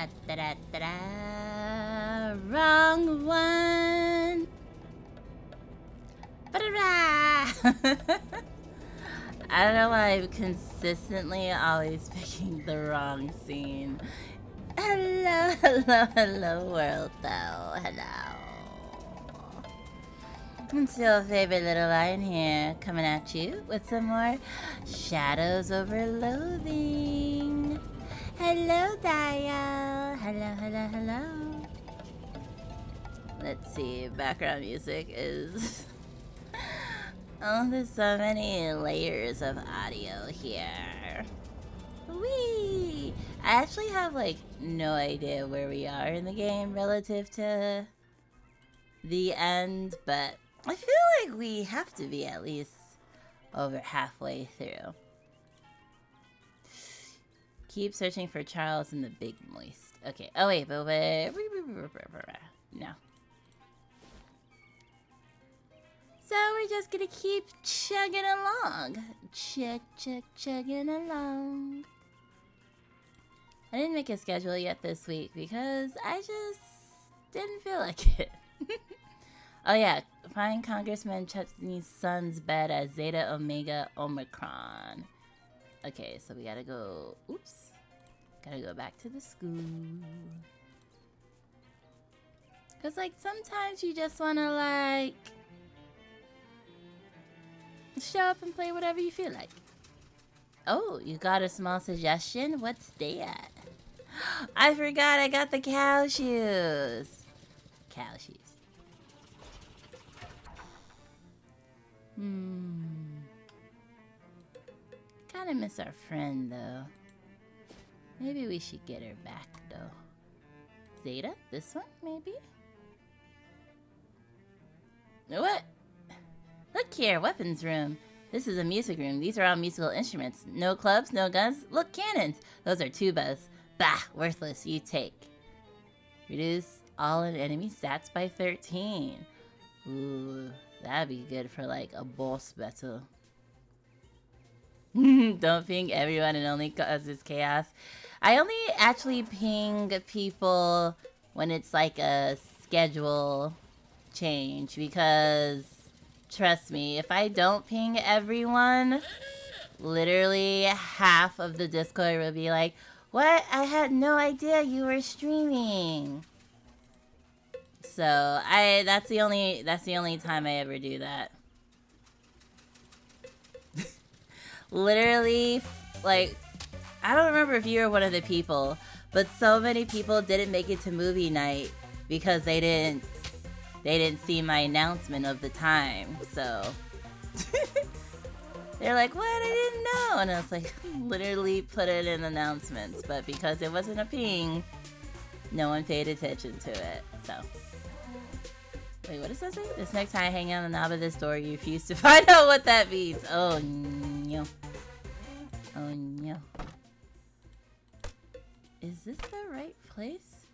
Da, da, da, da, da. Wrong one. I don't know why I'm consistently always picking the wrong scene. Hello, hello, hello world though. Hello. It's your favorite little lion here, coming at you with some more Shadows Over Loathing. Hello, Dial. Hello, hello, hello. Let's see, background music is... oh, there's so many layers of audio here. Whee! I actually have, like, no idea where we are in the game relative to the end, but I feel like we have to be at least over halfway through. Keep searching for Charles in the Big Moist. Okay. Oh, wait, but wait. No. So we're just gonna keep chugging along. Chugging along. I didn't make a schedule yet this week because I just didn't feel like it. Oh yeah, find Congressman Chutney's son's bed at Zeta Omega Omicron. Okay, so we gotta go, oops. Gotta go back to the school. Cause like sometimes you just wanna like show up and play whatever you feel like. Oh, you got a small suggestion? What's that? I forgot I got the cow shoes. Cow shoes. Kinda miss our friend though. Maybe we should get her back though. Zeta? This one, maybe? What? Look here, weapons room. This is a music room. These are all musical instruments. No clubs, no guns. Look, cannons. Those are tubas. Bah, worthless. You take. Reduce all enemy stats by 13. Ooh, that'd be good for like a boss battle. Don't ping everyone and only causes chaos. I only actually ping people when it's like a schedule change because trust me, if I don't ping everyone, literally half of the Discord will be like, what? I had no idea you were streaming. So that's the only time I ever do that. Literally, like, I don't remember if you were one of the people, but so many people didn't make it to movie night because they didn't see my announcement of the time. So they're like, what? I didn't know. And I was like, literally put it in announcements, but because it wasn't a ping, no one paid attention to it. So wait, what does that say? This next time I hang on the knob of this door, you refuse to find out what that means. Oh no. Oh no. Is this the right place?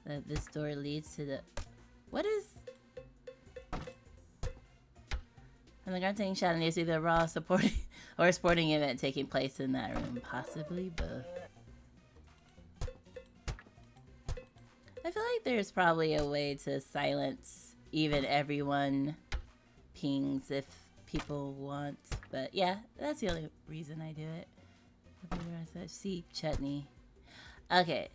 That this door leads to the... What is... And the grunting shouting is either raw supporting or a sporting event taking place in that room. Possibly both. I feel like there's probably a way to silence even everyone pings if people want. But yeah, that's the only reason I do it. See, chutney. Okay.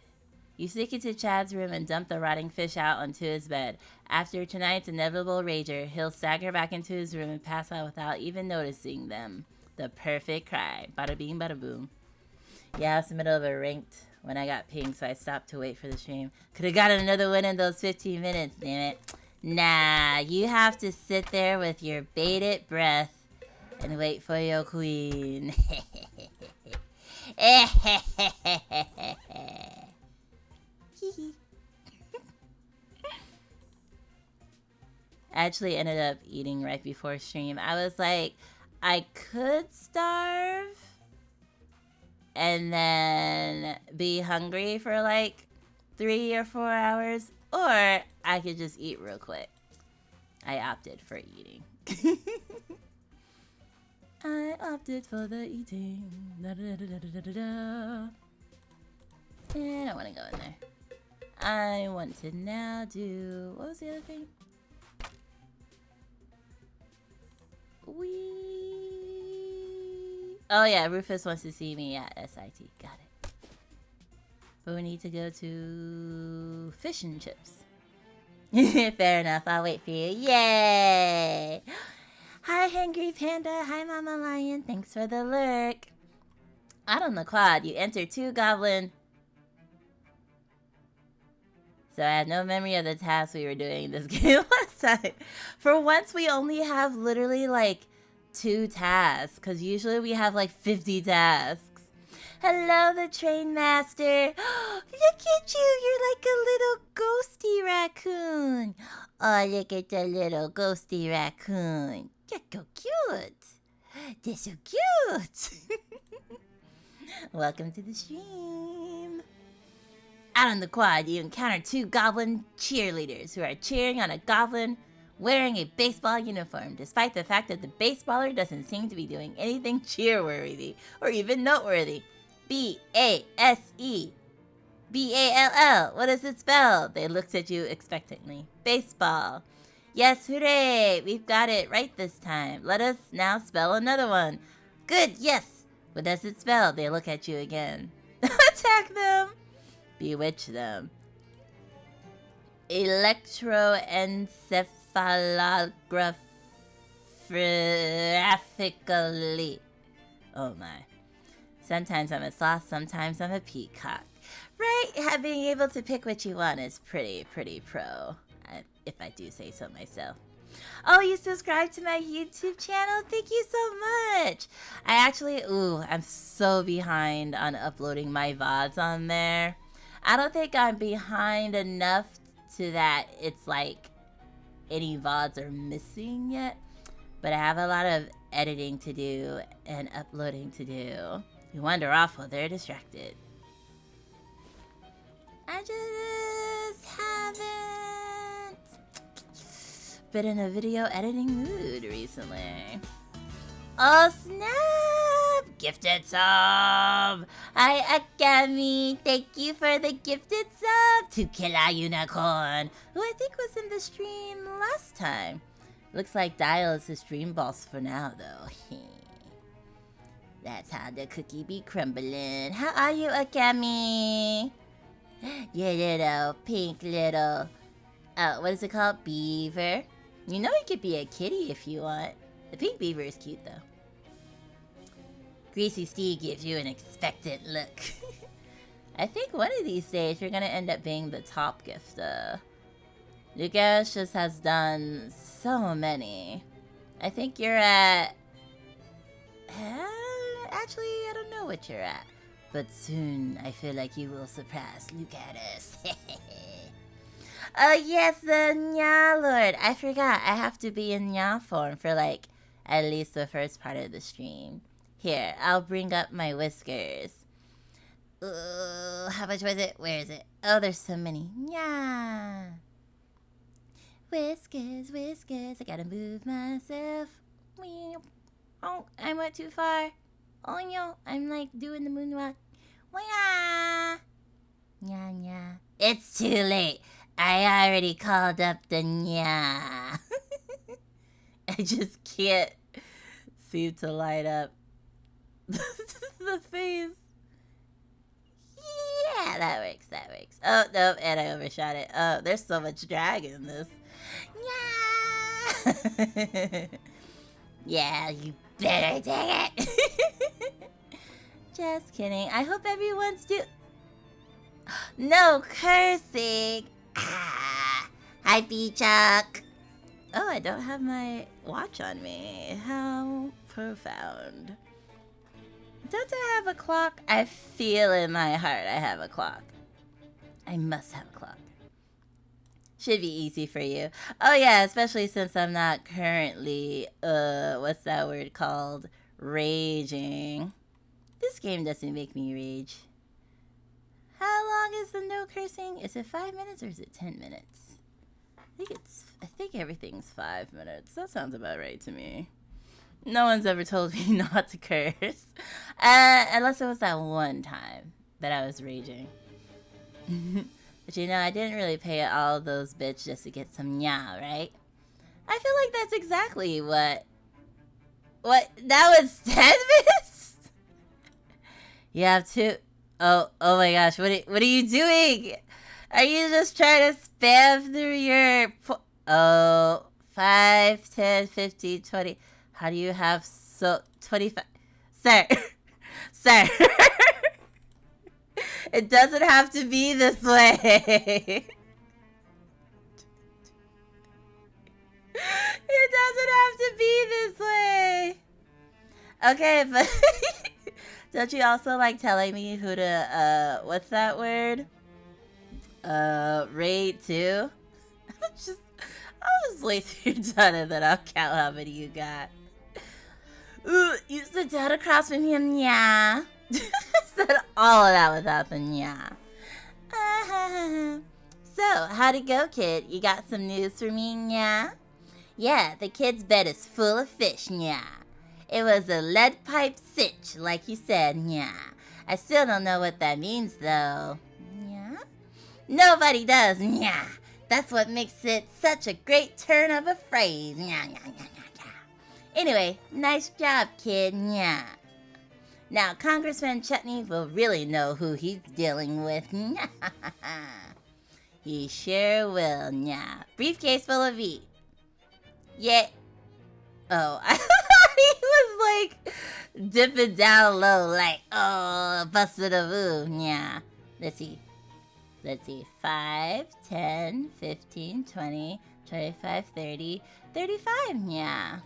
You sneak into Chad's room and dump the rotting fish out onto his bed. After tonight's inevitable rager, he'll stagger back into his room and pass out without even noticing them. The perfect cry. Bada bing, bada boom. Yeah, it's the middle of a ranked when I got pinged, so I stopped to wait for the stream. Could have gotten another win in those 15 minutes, damn it. Nah, you have to sit there with your bated breath and wait for your queen. I actually ended up eating right before stream. I was like, I could starve and then be hungry for like 3 or 4 hours, or I could just eat real quick. I opted for eating. I opted for the eating. Da, da, da, da, da, da, da. I don't want to go in there. I want to now do... What was the other thing? Oh yeah, Rufus wants to see me at SIT. Got it. But we need to go to fish and chips. Fair enough, I'll wait for you. Yay! Hi, Hangry Panda. Hi, Mama Lion. Thanks for the lurk. Out on the quad, you enter 2 goblin. So I had no memory of the tasks we were doing in this game last time. For once, we only have literally like 2 tasks, because usually we have like 50 tasks. Hello, the train master. Look at you. You're like a little ghosty raccoon. Oh, look at the little ghosty raccoon. You're so cute. They're so cute. Welcome to the stream. Out on the quad, you encounter 2 goblin cheerleaders who are cheering on a goblin wearing a baseball uniform, despite the fact that the baseballer doesn't seem to be doing anything cheer-worthy or even noteworthy. B-A-S-E. B-A-L-L. What does it spell? They looked at you expectantly. Baseball. Yes, hooray! We've got it right this time. Let us now spell another one. Good, yes! What does it spell? They look at you again. Attack them! Bewitch them. Electroencephalographically. Oh my. Sometimes I'm a sloth, sometimes I'm a peacock. Right? Being able to pick what you want is pretty pro. If I do say so myself. Oh, you subscribed to my YouTube channel? Thank you so much. I'm so behind on uploading my VODs on there. I don't think I'm behind enough to that it's like any VODs are missing yet. But I have a lot of editing to do and uploading to do. You wander off while they're distracted. I just haven't been in a video editing mood recently. Oh snap! Gifted sub! Hi Akami! Thank you for the gifted sub to Killer Unicorn, who I think was in the stream last time. Looks like Dial is the stream boss for now though. That's how the cookie be crumbling. How are you, Akami? You little pink little... what is it called? Beaver? You know you could be a kitty if you want. The pink beaver is cute though. Greasy Steve gives you an expectant look. I think one of these days you're gonna end up being the top gifter. Lucas just has done so many. I think you're at... Actually, I don't know what you're at. But soon, I feel like you will surpass Lucatus. Oh yes, the Nya Lord. I forgot, I have to be in Nya form for like, at least the first part of the stream. Here, I'll bring up my whiskers. How much was it? Where is it? Oh, there's so many. Nya. Whiskers, whiskers, I gotta move myself. Oh, I went too far. Oh no, I'm like doing the moonwalk. Nya, nya. It's too late. I already called up the nya. I just can't seem to light up the face. Yeah, that works, that works. Oh, no, and I overshot it. Oh, there's so much drag in this. Yeah. Yeah, you better take it. Just kidding. I hope everyone's No cursing. Hi, B-Chuck. Oh, I don't have my watch on me. How profound. Don't I have a clock? I feel in my heart I have a clock. I must have a clock. Should be easy for you. Oh yeah, especially since I'm not currently, what's that word called? Raging. This game doesn't make me rage. How long is the no cursing? Is it 5 minutes or is it 10 minutes? I think everything's 5 minutes. That sounds about right to me. No one's ever told me not to curse. Unless it was that one time that I was raging. But you know, I didn't really pay all those bits just to get some nya, right? I feel like that's exactly what... That was 10 minutes? You have to... Oh my gosh, what are you doing? Are you just trying to spam through your... Oh, 5, 10, 15, 20. How do you have 25? Sir. Sir. It doesn't have to be this way. It doesn't have to be this way. Okay, but don't you also like telling me who to, what's that word? Rate too? I'll just wait till you're done and then I'll count how many you got. Ooh, you sit down across from him, yeah. Said all of that without the yeah. So, how'd it go, kid? You got some news for me, yeah? Yeah, the kid's bed is full of fish, yeah. It was a lead pipe cinch, like you said, yeah. I still don't know what that means, though. Yeah? Nobody does, yeah. That's what makes it such a great turn of a phrase, yeah, yeah, yeah, yeah, yeah. Anyway, nice job, kid, yeah. Now, Congressman Chutney will really know who he's dealing with. He sure will, yeah. Briefcase full of meat. Yeah. Oh, I thought he was like dipping down low, like, oh, busted a move, yeah. Let's see. 5, 10, 15, 20, 25, 30, 35, yeah.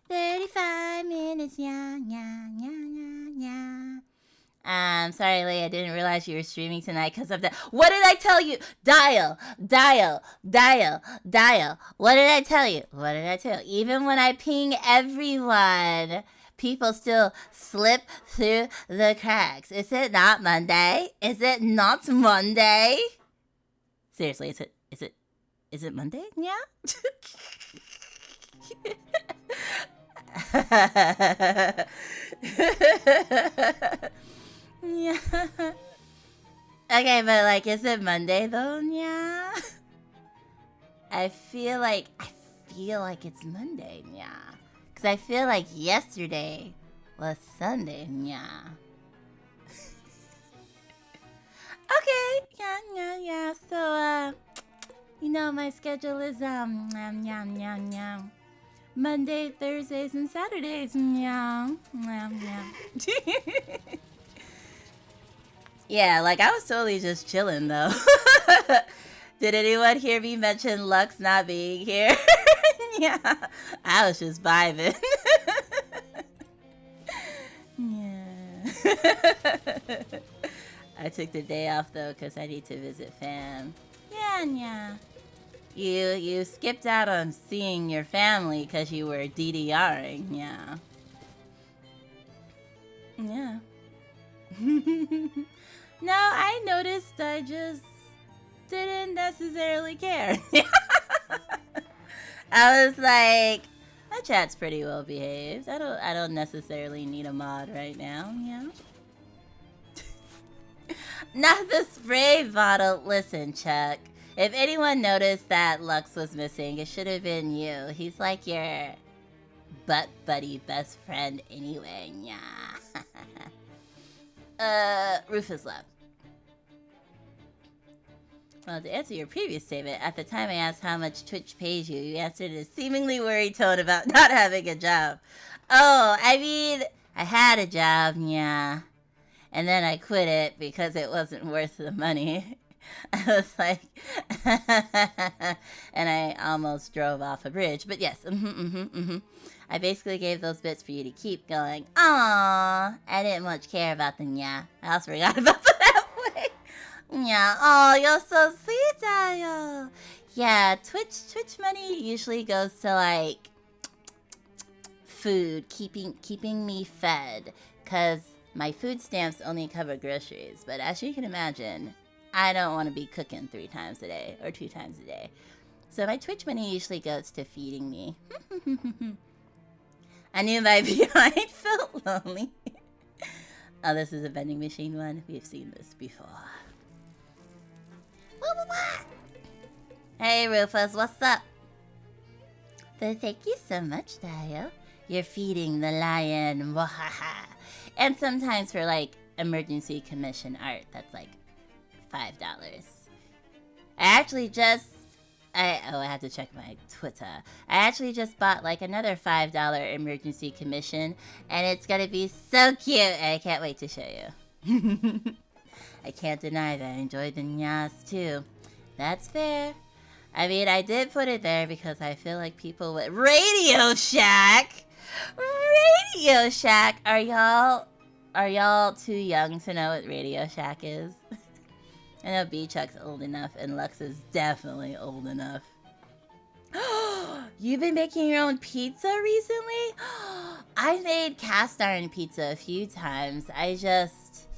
35 minutes, yeah, yeah, yeah, yeah, yeah. Sorry, Lee, I didn't realize you were streaming tonight because of that. What did I tell you? Dial. What did I tell you? Even when I ping everyone, people still slip through the cracks. Is it not Monday? Seriously, is it Monday? Yeah? Yeah. Okay, but like, is it Monday though? Yeah. I feel like it's Monday. Yeah. Cause I feel like yesterday was Sunday. Yeah. Okay. Yeah. So you know, my schedule is Monday, Thursdays, and Saturdays. Yeah. Yeah, like I was totally just chilling though. Did anyone hear me mention Lux not being here? Yeah, I was just vibing. Yeah. I took the day off though because I need to visit fam. Yeah. You skipped out on seeing your family because you were DDRing, yeah. Yeah. No, I noticed. I just didn't necessarily care. I was like, my chat's pretty well behaved. I don't necessarily need a mod right now, yeah. Not the spray bottle. Listen, Chuck. If anyone noticed that Lux was missing, it should have been you. He's like your butt buddy best friend anyway, yeah. Rufus left. Well, to answer your previous statement, at the time I asked how much Twitch pays you, you answered in a seemingly worried tone about not having a job. Oh, I mean, I had a job, yeah. And then I quit it because it wasn't worth the money. I was like, and I almost drove off a bridge. But yes, I basically gave those bits for you to keep going. Aww, I didn't much care about them, yeah. I also forgot about the halfway. Yeah, oh, you're so sweet, Dayo. Yeah, Twitch money usually goes to like food, keeping me fed, cause my food stamps only cover groceries. But as you can imagine, I don't want to be cooking 3 times a day or 2 times a day. So my Twitch money usually goes to feeding me. I knew my behind felt lonely. Oh, this is a vending machine one. We've seen this before. Hey, Rufus, what's up? But thank you so much, Dio. You're feeding the lion. And sometimes for, like, emergency commission art, that's, like, $5. I have to check my Twitter. I actually just bought, like, another $5 emergency commission, and it's gonna be so cute, and I can't wait to show you. I can't deny that I enjoyed the nyas, too. That's fair. I mean, I did put it there because I feel like people with Radio Shack. Radio Shack. Are y'all too young to know what Radio Shack is? I know B-Chuck's old enough and Lux is definitely old enough. You've been making your own pizza recently? I made cast iron pizza a few times. I just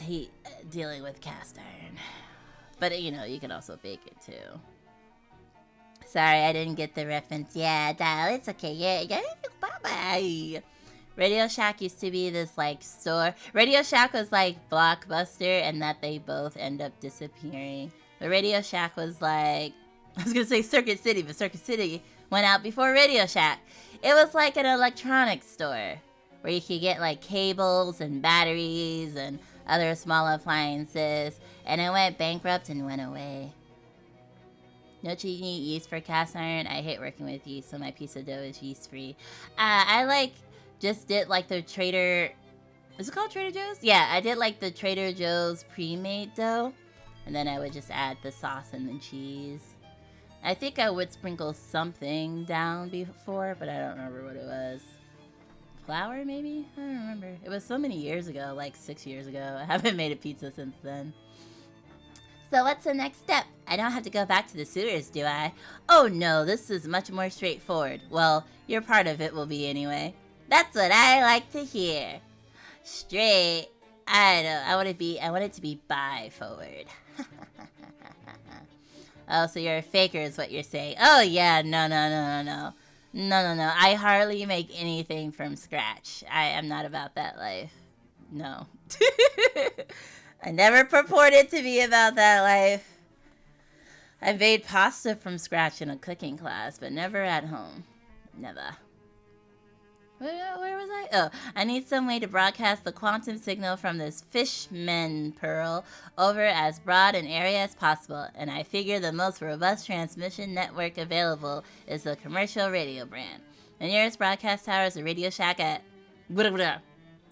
hate dealing with cast iron. But, you know, you can also bake it, too. Sorry, I didn't get the reference. Yeah, Dial, it's okay. Yeah, bye-bye. Radio Shack used to be this, like, store. Radio Shack was, like, Blockbuster, and that they both end up disappearing. But Radio Shack was, like... I was gonna say Circuit City, but Circuit City went out before Radio Shack. It was, like, an electronics store, where you could get, like, cables and batteries and other small appliances, and it went bankrupt and went away. Don't you need yeast for cast iron? I hate working with yeast, so my pizza dough is yeast-free. I, like, just did, like, the Trader... Is it called Trader Joe's? Yeah, I did, like, the Trader Joe's pre-made dough, and then I would just add the sauce and the cheese. I think I would sprinkle something down before, but I don't remember what it was. Flour, maybe? I don't remember. It was so many years ago, like 6 years ago. I haven't made a pizza since then. So what's the next step? I don't have to go back to the sewers, do I? Oh no, this is much more straightforward. Well, your part of it will be anyway. That's what I like to hear. Straight. I know. I want it to be bi-forward. Oh, so you're a faker is what you're saying. Oh yeah, no. No. I hardly make anything from scratch. I am not about that life. No. I never purported to be about that life. I made pasta from scratch in a cooking class, but never at home. Never. Where was I? Oh, I need some way to broadcast the quantum signal from this fishman pearl over as broad an area as possible, and I figure the most robust transmission network available is the commercial radio brand. The nearest broadcast tower is a Radio Shack at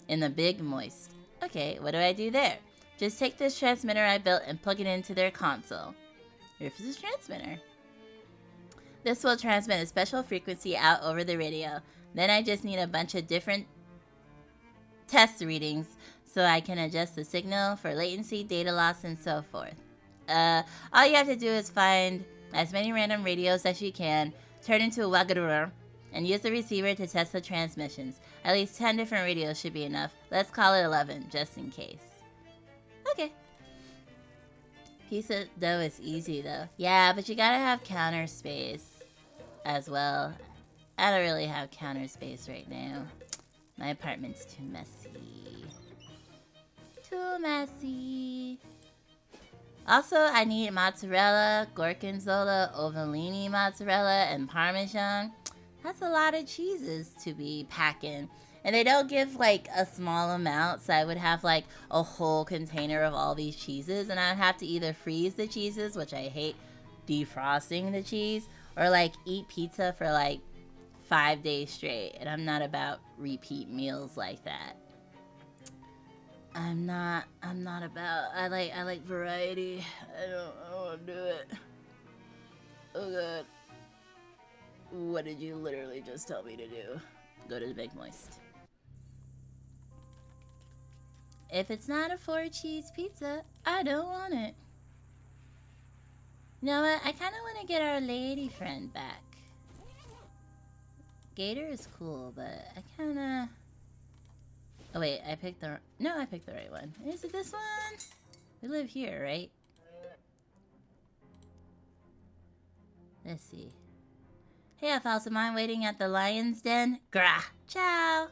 in the Big Moist. Okay, what do I do there? Just take this transmitter I built and plug it into their console. Rufus' transmitter. This will transmit a special frequency out over the radio. Then I just need a bunch of different test readings so I can adjust the signal for latency, data loss, and so forth. All you have to do is find as many random radios as you can, turn into a wagadurur, and use the receiver to test the transmissions. At least 10 different radios should be enough. Let's call it 11, just in case. Okay. Pizza dough is easy, though. Yeah, but you gotta have counter space as well. I don't really have counter space right now. My apartment's too messy. Too messy. Also, I need mozzarella, gorgonzola, ovalini mozzarella, and parmesan. That's a lot of cheeses to be packing. And they don't give, like, a small amount, so I would have, like, a whole container of all these cheeses, and I'd have to either freeze the cheeses, which I hate defrosting the cheese, or, like, eat pizza for, like, 5 days straight, and I'm not about repeat meals like that. I'm not about, I like variety. I don't want to do it. Oh god. What did you literally just tell me to do? Go to the Big Moist. If it's not a 4-cheese pizza, I don't want it. You know what? I kind of want to get our lady friend back. Gator is cool, but I kind of... Oh wait, I picked the... No, I picked the right one. Is it this one? We live here, right? Let's see. Hey, I found some mine waiting at the Lion's Den. Grah! Ciao!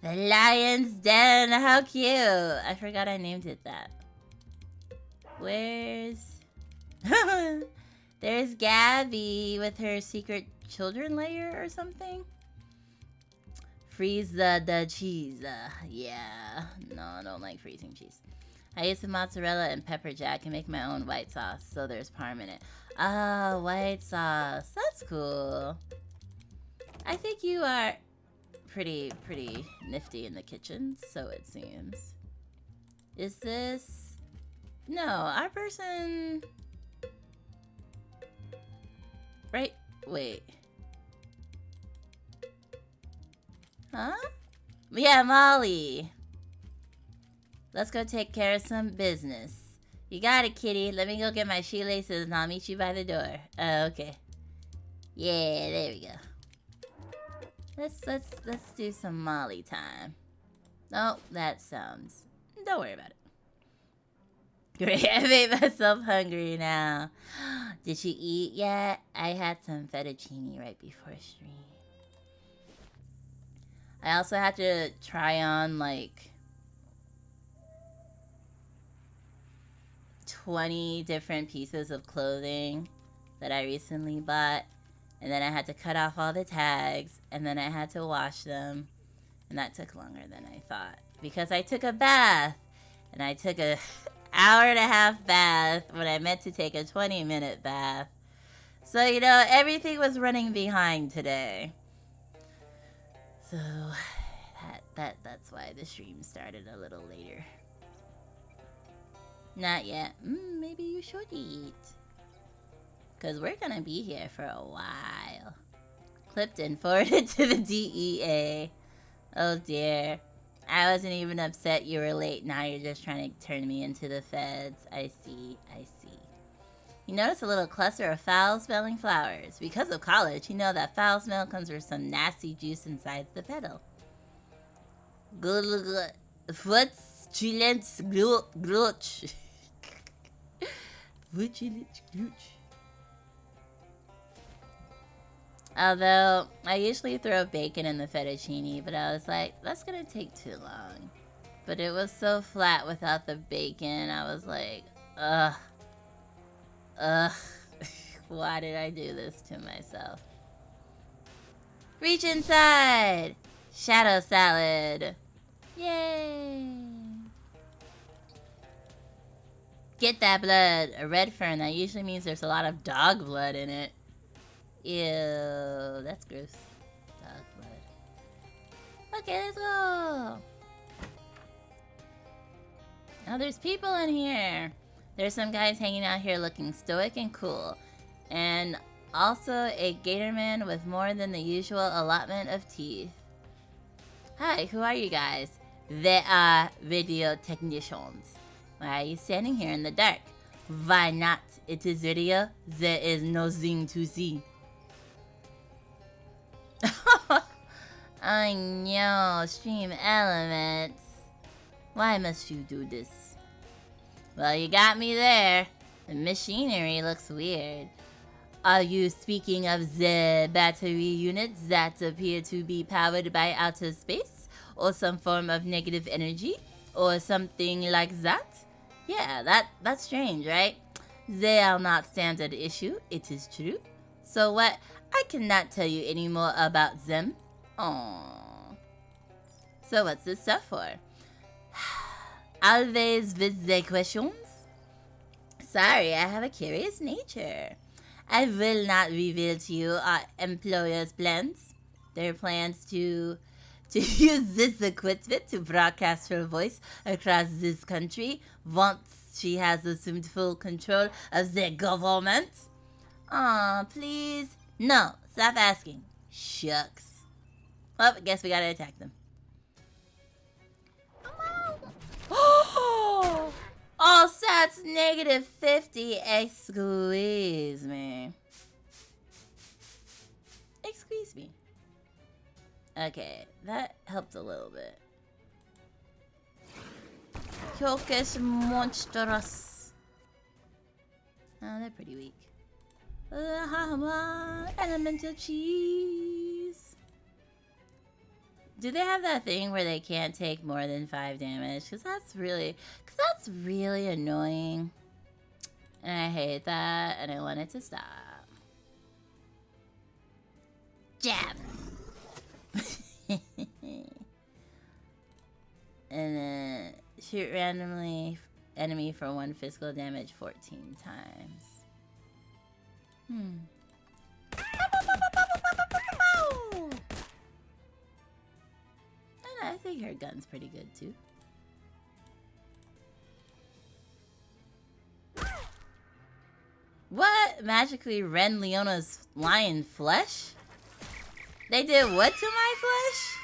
The Lion's Den! How cute! I forgot I named it that. Where's... There's Gabby with her secret children layer or something. Freeze the cheese. Yeah. No, I don't like freezing cheese. I use some mozzarella and pepper jack and make my own white sauce, so there's parm in it. Ah, white sauce. That's cool. I think you are pretty nifty in the kitchen, so it seems. Is this... No, our person... Right? Wait. Huh? Yeah, Molly. Let's go take care of some business. You got it, kitty. Let me go get my shoelaces and I'll meet you by the door. Oh, okay. Yeah, there we go. Let's do some Molly time. Oh, that sounds... Don't worry about it. Great, I made myself hungry now. Did you eat yet? I had some fettuccine right before stream. I also had to try on like 20 different pieces of clothing that I recently bought. And then I had to cut off all the tags. And then I had to wash them. And that took longer than I thought. Because I took a bath. And I took a hour-and-a-half bath when I meant to take a 20-minute bath. So, you know, everything was running behind today. So, that's why the stream started a little later. Not yet. Maybe you should eat. Because we're going to be here for a while. Clipped and forwarded to the DEA. Oh, dear. I wasn't even upset you were late. Now you're just trying to turn me into the feds. I see. You notice a little cluster of foul-smelling flowers. Because of college, you know that foul smell comes from some nasty juice inside the petal. What's chillens glutch? Although, I usually throw bacon in the fettuccine, but I was like, that's gonna take too long. But it was so flat without the bacon, I was like, ugh. Why did I do this to myself? Reach inside! Shadow salad. Yay! Get that blood. A red fern, that usually means there's a lot of dog blood in it. Ew, that's gross. Dog blood. Okay, let's go. Now there's people in here. There's some guys hanging out here looking stoic and cool. And also a gator man with more than the usual allotment of teeth. Hi, who are you guys? They are video technicians. Why are you standing here in the dark? Why not? It is video. There is nothing to see. I know, stream elements. Why must you do this? Well, you got me there. The machinery looks weird. Are you speaking of the battery units that appear to be powered by outer space? Or some form of negative energy? Or something like that? Yeah, that's strange, right? They are not standard issue, it is true. So what? I cannot tell you any more about them. Aww. So what's this stuff for? Always with the questions? Sorry, I have a curious nature. I will not reveal to you our employer's plans. Their plans to use this equipment to broadcast her voice across this country once she has assumed full control of the government. Aw, please. No, stop asking. Shucks. Well, I guess we gotta attack them. All stats negative 50. Excuse me. Excuse me. Okay, that helped a little bit. Chock is monstrous. Oh, they're pretty weak. Elemental cheese. Do they have that thing where they can't take more than 5 damage? Because that's really annoying. And I hate that, and I want it to stop. Jab! And then shoot randomly enemy for 1 physical damage 14 times. And I think her gun's pretty good too. What? Magically rend Leona's lion flesh? They did what to my flesh?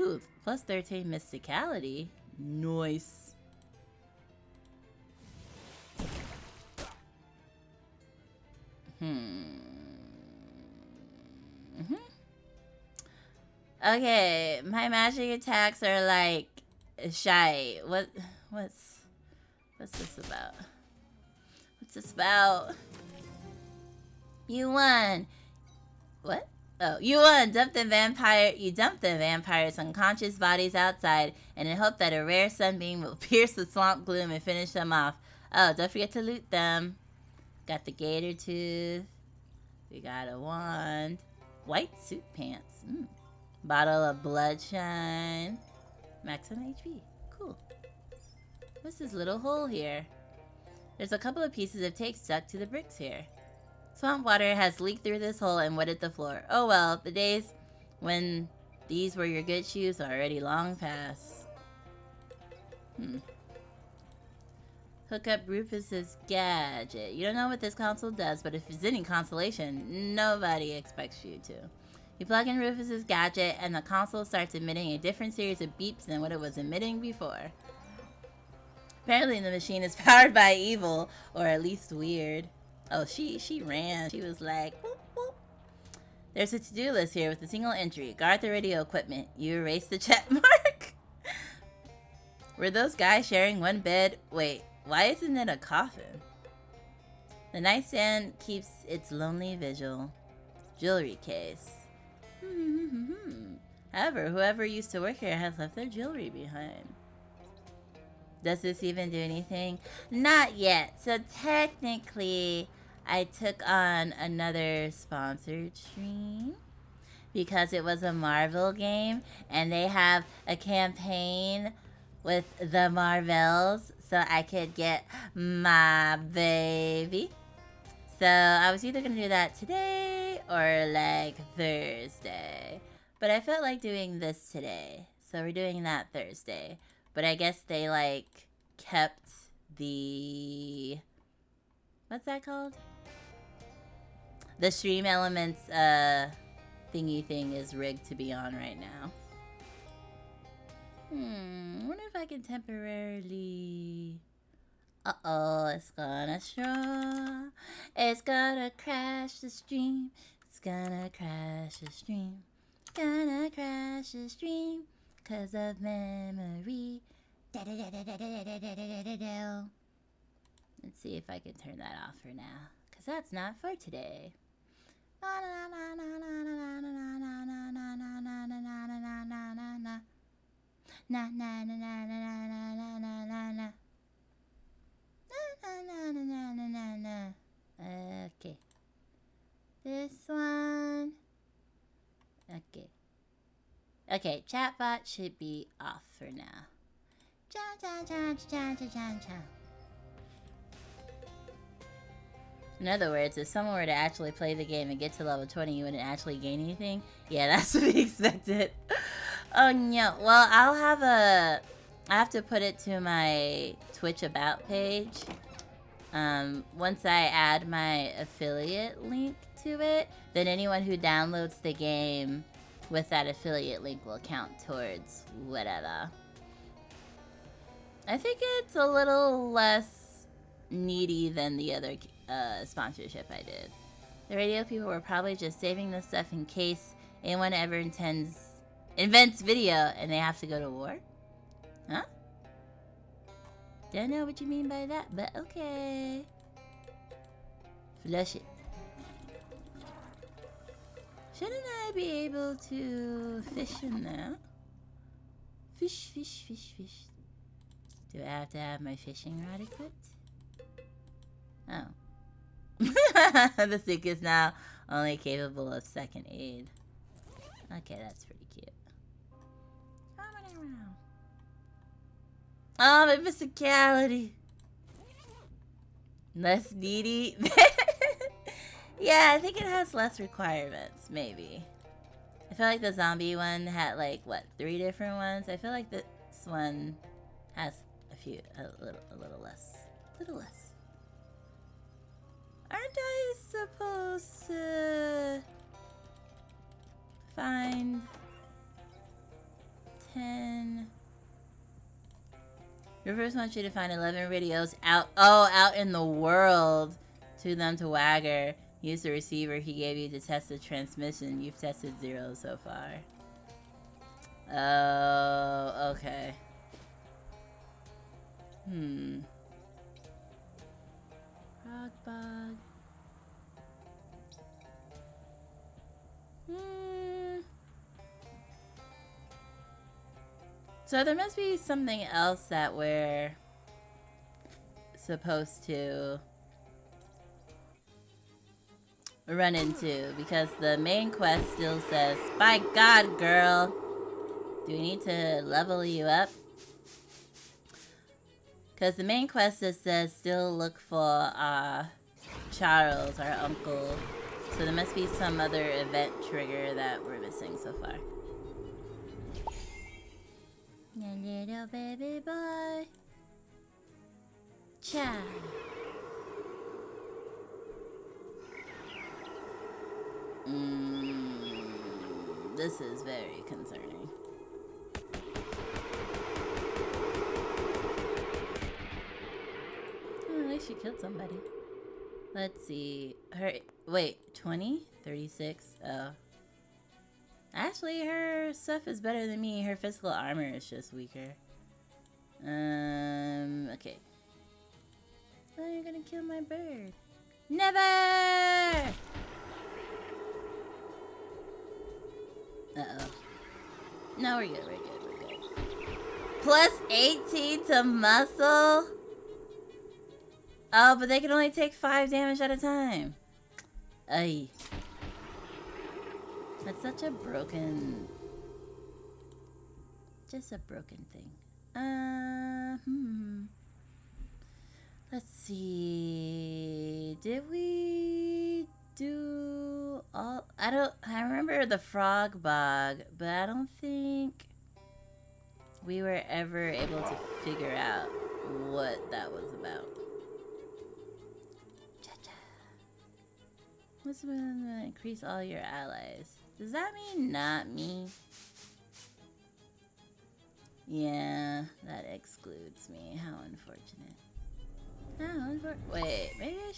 Ooh, plus 13 mysticality. Nice. Okay, my magic attacks are like shy. What's this about? What's this about? You won. What? Oh, you won. You dumped the vampire's unconscious bodies outside, and in hope that a rare sunbeam will pierce the swamp gloom and finish them off. Oh, don't forget to loot them. Got the gator tooth. We got a wand. White suit pants. Bottle of bloodshine. Max on HP. Cool. What's this little hole here? There's a couple of pieces of tape stuck to the bricks here. Swamp water has leaked through this hole and wetted the floor. Oh well, the days when these were your good shoes are already long past. Hook up Rufus's gadget. You don't know what this console does, but if it's any consolation, nobody expects you to. You plug in Rufus's gadget, and the console starts emitting a different series of beeps than what it was emitting before. Apparently the machine is powered by evil, or at least weird. Oh, she ran. She was like, whoop, whoop. There's a to-do list here with a single entry. Guard the radio equipment. You erase the check mark. Were those guys sharing one bed? Wait, why isn't it a coffin? The nightstand keeps its lonely vigil. Jewelry case. However, whoever used to work here has left their jewelry behind. Does this even do anything? Not yet. So technically, I took on another sponsored stream because it was a Marvel game and they have a campaign with the Marvels so I could get my baby. So I was either going to do that today or like Thursday. But I felt like doing this today. So we're doing that Thursday. But I guess they like kept the, what's that called? The stream elements thingy thing is rigged to be on right now. I wonder if I can temporarily, uh-oh, it's gonna straw. It's gonna crash the stream. It's gonna crash the stream. Gonna crash the stream. 'Cause of memory. Let's see if I can turn that off for now. 'Cause that's not for today. Okay. This one. Okay. Okay, chatbot should be off for now. In other words, if someone were to actually play the game and get to level 20, you wouldn't actually gain anything. Yeah, that's to be expected. Oh no. Well, I have to put it to my Twitch about page. Once I add my affiliate link to it, then anyone who downloads the game with that affiliate link will count towards whatever. I think it's a little less needy than the other sponsorship I did. The radio people were probably just saving this stuff in case anyone ever invents video and they have to go to war. Huh? Don't know what you mean by that, but okay. Flush it. Shouldn't I be able to fish in there? Fish, fish, fish, fish. Do I have to have my fishing rod equipped? Oh. The sick is now only capable of second aid. Okay, that's pretty cute. Oh, my physicality. Less needy. Yeah, I think it has less requirements, maybe. I feel like the zombie one had like, what, 3 different ones? I feel like this one has a little less. A little less. Aren't I supposed to find 10? Your first wants you to find 11 radios out in the world. To them to Wagger. Use the receiver he gave you to test the transmission. You've tested 0 so far. Oh, okay. Frog bug. So there must be something else that we're supposed to run into, because the main quest still says, by God, girl, do we need to level you up? Because the main quest just says still look for Charles, our uncle. So there must be some other event trigger that we're missing so far. Little baby boy. Cha. This is very concerning. Oh, at least she killed somebody. Let's see. Wait, 20? 36? Oh. Actually, her stuff is better than me. Her physical armor is just weaker. Okay. Oh, you're gonna kill my bird. Never! Uh-oh. No, we're good, we're good. Plus 18 to muscle? Oh, but they can only take 5 damage at a time. Ay. That's such a broken... Just a broken thing. Let's see... Did we do all... I remember the frog bog, but I don't think we were ever able to figure out what that was about. What's going to increase all your allies? Does that mean not me? Yeah, that excludes me. How unfortunate. Wait, maybe I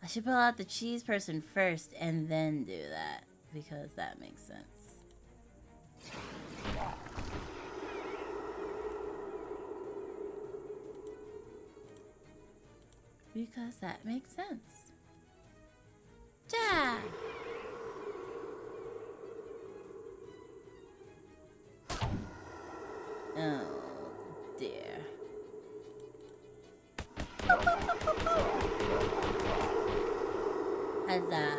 should pull out the cheese person first and then do that, because that makes sense. Because that makes sense. Ja! Oh, dear. Huzzah!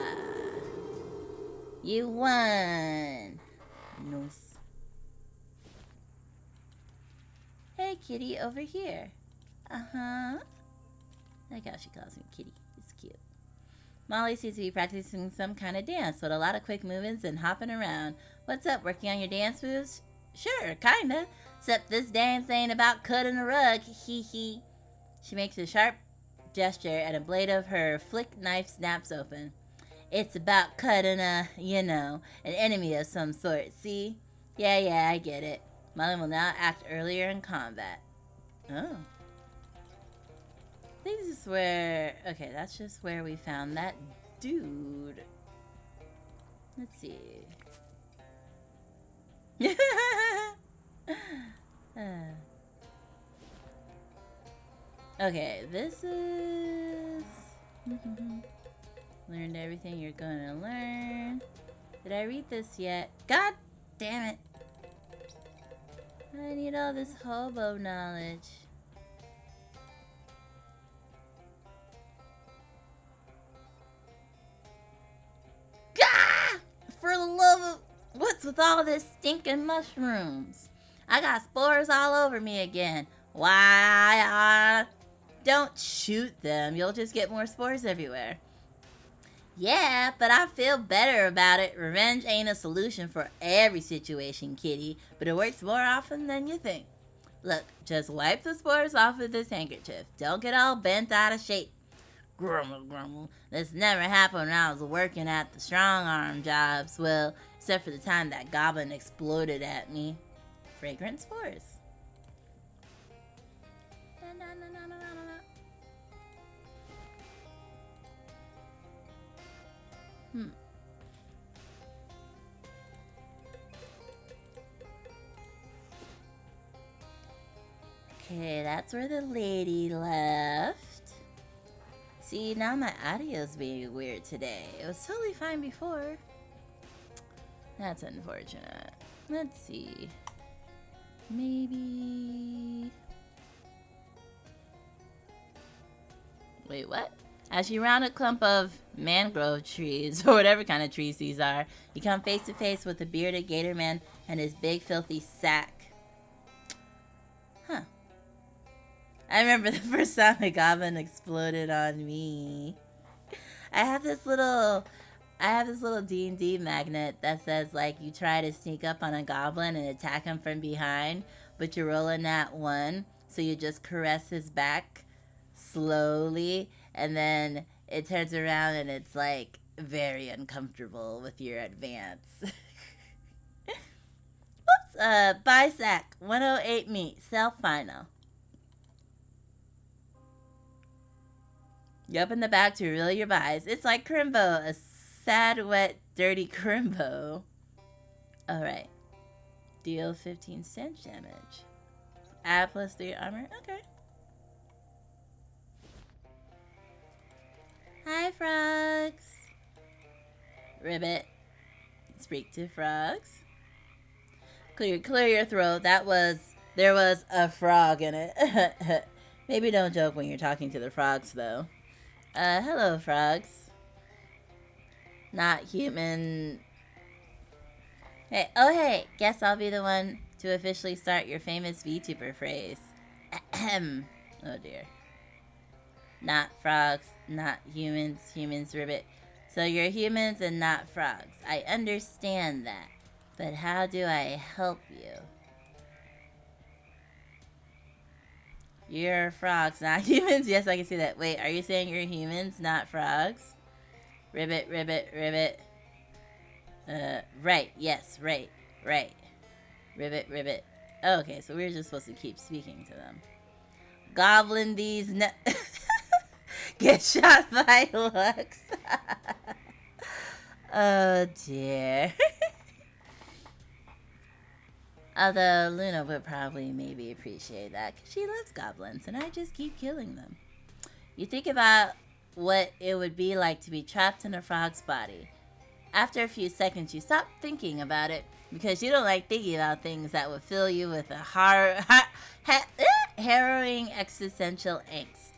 You won! Nice. Hey, kitty, over here. Uh-huh. I like how she calls me kitty. It's cute. Molly seems to be practicing some kind of dance with a lot of quick movements and hopping around. What's up, working on your dance moves? Sure, kinda. Except this dance ain't about cutting a rug, hee hee. She makes a sharp gesture and a blade of her flick knife snaps open. It's about cutting an enemy of some sort, see? Yeah, I get it. Molly will now act earlier in combat. Oh. I think this is where... Okay, that's just where we found that dude. Let's see. Okay, this is... Learned everything you're gonna learn. Did I read this yet? God damn it. I need all this hobo knowledge. What's with all this stinking mushrooms? I got spores all over me again. Why? Don't shoot them. You'll just get more spores everywhere. Yeah, but I feel better about it. Revenge ain't a solution for every situation, kitty, but it works more often than you think. Look, just wipe the spores off with this handkerchief. Don't get all bent out of shape. Grumble, grumble. This never happened when I was working at the strong arm jobs. Well, except for the time that goblin exploded at me. Fragrant spores. Okay, that's where the lady left. See, now my audio's being weird today. It was totally fine before. That's unfortunate. Let's see. Maybe... Wait, what? As you round a clump of mangrove trees, or whatever kind of trees these are, you come face to face with the bearded gator man and his big filthy sack. Huh. I remember the first time a goblin exploded on me. I have this little D&D magnet that says, like, you try to sneak up on a goblin and attack him from behind, but you're rolling that one, so you just caress his back slowly, and then it turns around and it's, like, very uncomfortable with your advance. Whoops, buy sack, 108 meat, sell final. You open the bag to reveal your buys. It's like Crimbo, a sad, wet, dirty Crimbo. Alright. Deal 15 stench damage. Add +3 armor. Okay. Hi, frogs. Ribbit. Speak to frogs. Clear your throat. There was a frog in it. Maybe don't joke when you're talking to the frogs, though. Hello, frogs. Not human. Hey, guess I'll be the one to officially start your famous VTuber phrase. Ahem. Oh, dear. Not frogs, not humans, ribbit. So you're humans and not frogs. I understand that. But how do I help you? You're frogs, not humans? Yes, I can see that. Wait, are you saying you're humans, not frogs? Ribbit. Right, yes, right. Ribbit. Oh, okay, so we're just supposed to keep speaking to them. Goblin these get shot by Lux. Oh, dear. Although Luna would probably maybe appreciate that, because she loves goblins, and I just keep killing them. You think about what it would be like to be trapped in a frog's body. After a few seconds, you stop thinking about it, because you don't like thinking about things that would fill you with a harrowing existential angst.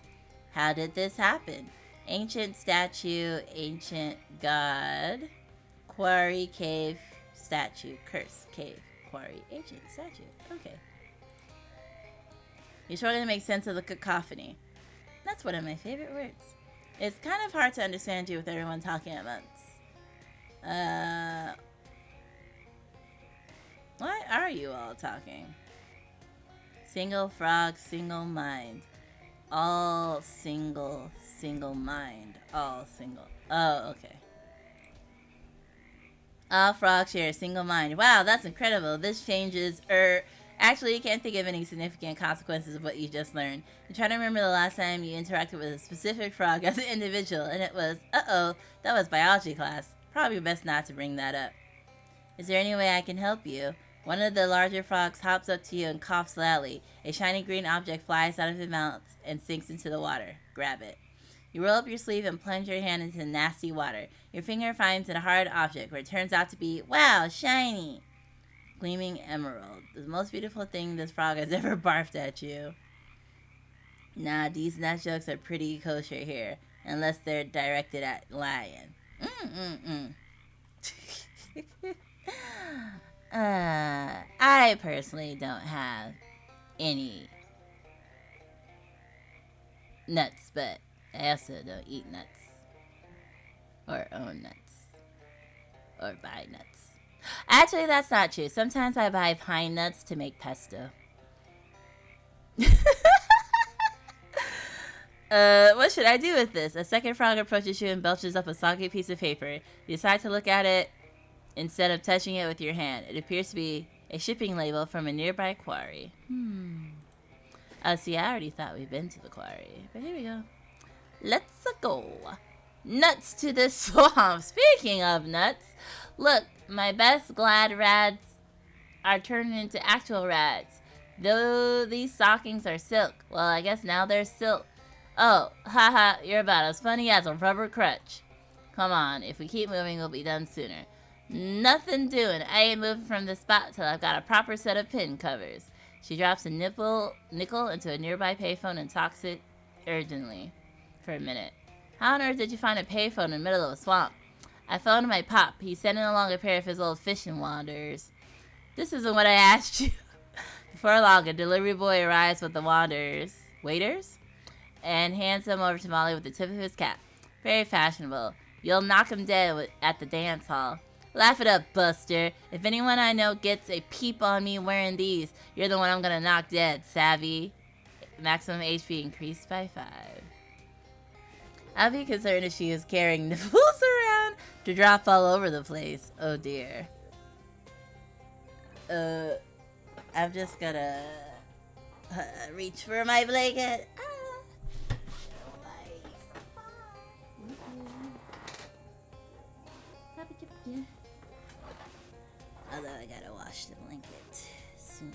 How did this happen? Ancient statue, ancient god, quarry, cave, statue, curse, cave. Quarry, ancient statue. Okay. You're struggling to make sense of the cacophony. That's one of my favorite words. It's kind of hard to understand you with everyone talking at once. Why are you all talking? Single frog, single mind. All single mind. All single. Oh, okay. All frogs share a single mind. Wow, that's incredible. This changes, actually, you can't think of any significant consequences of what you just learned. You try to remember the last time you interacted with a specific frog as an individual, and it was, that was biology class. Probably best not to bring that up. Is there any way I can help you? One of the larger frogs hops up to you and coughs loudly. A shiny green object flies out of his mouth and sinks into the water. Grab it. You roll up your sleeve and plunge your hand into nasty water. Your finger finds a hard object where it turns out to be, wow, shiny! Gleaming emerald. The most beautiful thing this frog has ever barfed at you. Nah, these nut jokes are pretty kosher here. Unless they're directed at lion. I personally don't have any nuts, but I also don't eat nuts. Or own nuts. Or buy nuts. Actually, that's not true. Sometimes I buy pine nuts to make pesto. What should I do with this? A second frog approaches you and belches up a soggy piece of paper. You decide to look at it instead of touching it with your hand. It appears to be a shipping label from a nearby quarry. See, I already thought we'd been to the quarry. But here we go. Let's go. Nuts to the swamp. Speaking of nuts, look, my best glad rads are turning into actual rads. Though these stockings are silk. Well, I guess now they're silk. Oh, haha, you're about as funny as a rubber crutch. Come on, if we keep moving, we'll be done sooner. Nothing doing. I ain't moving from this spot till I've got a proper set of pin covers. She drops a nickel into a nearby payphone and talks it urgently for a minute. How on earth did you find a payphone in the middle of a swamp? I phoned my pop. He's sending along a pair of his old fishing wanderers. This isn't what I asked you. Before long, a delivery boy arrives with the wanderers. Waiters? And hands them over to Molly with the tip of his cap. Very fashionable. You'll knock him dead at the dance hall. Laugh it up, Buster. If anyone I know gets a peep on me wearing these, you're the one I'm gonna knock dead, savvy? Maximum HP increased by 5. I'd be concerned if she was carrying nipples around to drop all over the place. Oh dear. I'm just gonna reach for my blanket. Although I gotta wash the blanket soon.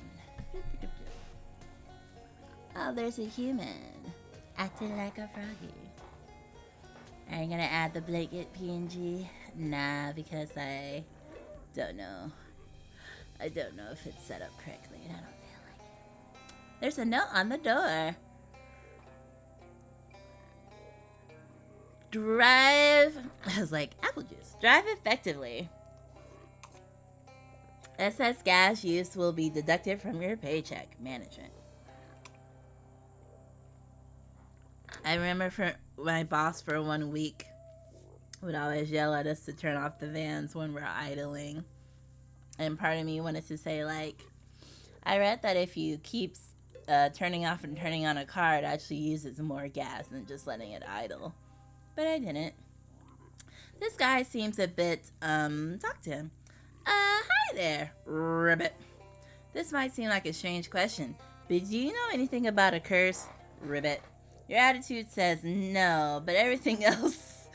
Oh, there's a human acting like a froggy. Are you gonna add the blanket PNG? Nah, because I don't know. I don't know if it's set up correctly and I don't feel like it. There's a note on the door. Drive. I was like, apple juice. Drive effectively. Excess gas use will be deducted from your paycheck. Management. I remember for my boss for 1 week would always yell at us to turn off the vans when we're idling. And part of me wanted to say, like, I read that if you keep turning off and turning on a car, it actually uses more gas than just letting it idle. But I didn't. This guy seems a bit, talk to him. Hi there, Ribbit. This might seem like a strange question, but do you know anything about a curse, Ribbit? Your attitude says no, but everything else,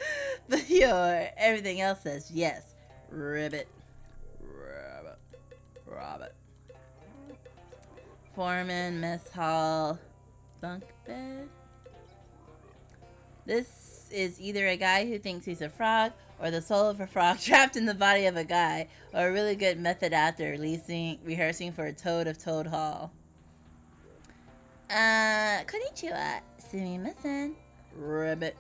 everything else says yes, Ribbit. Rabbit. Foreman, mess hall, bunk bed. This is either a guy who thinks he's a frog, or the soul of a frog trapped in the body of a guy, or a really good method actor rehearsing for a toad of Toad Hall. Konnichiwa, sumimasen, Ribbit.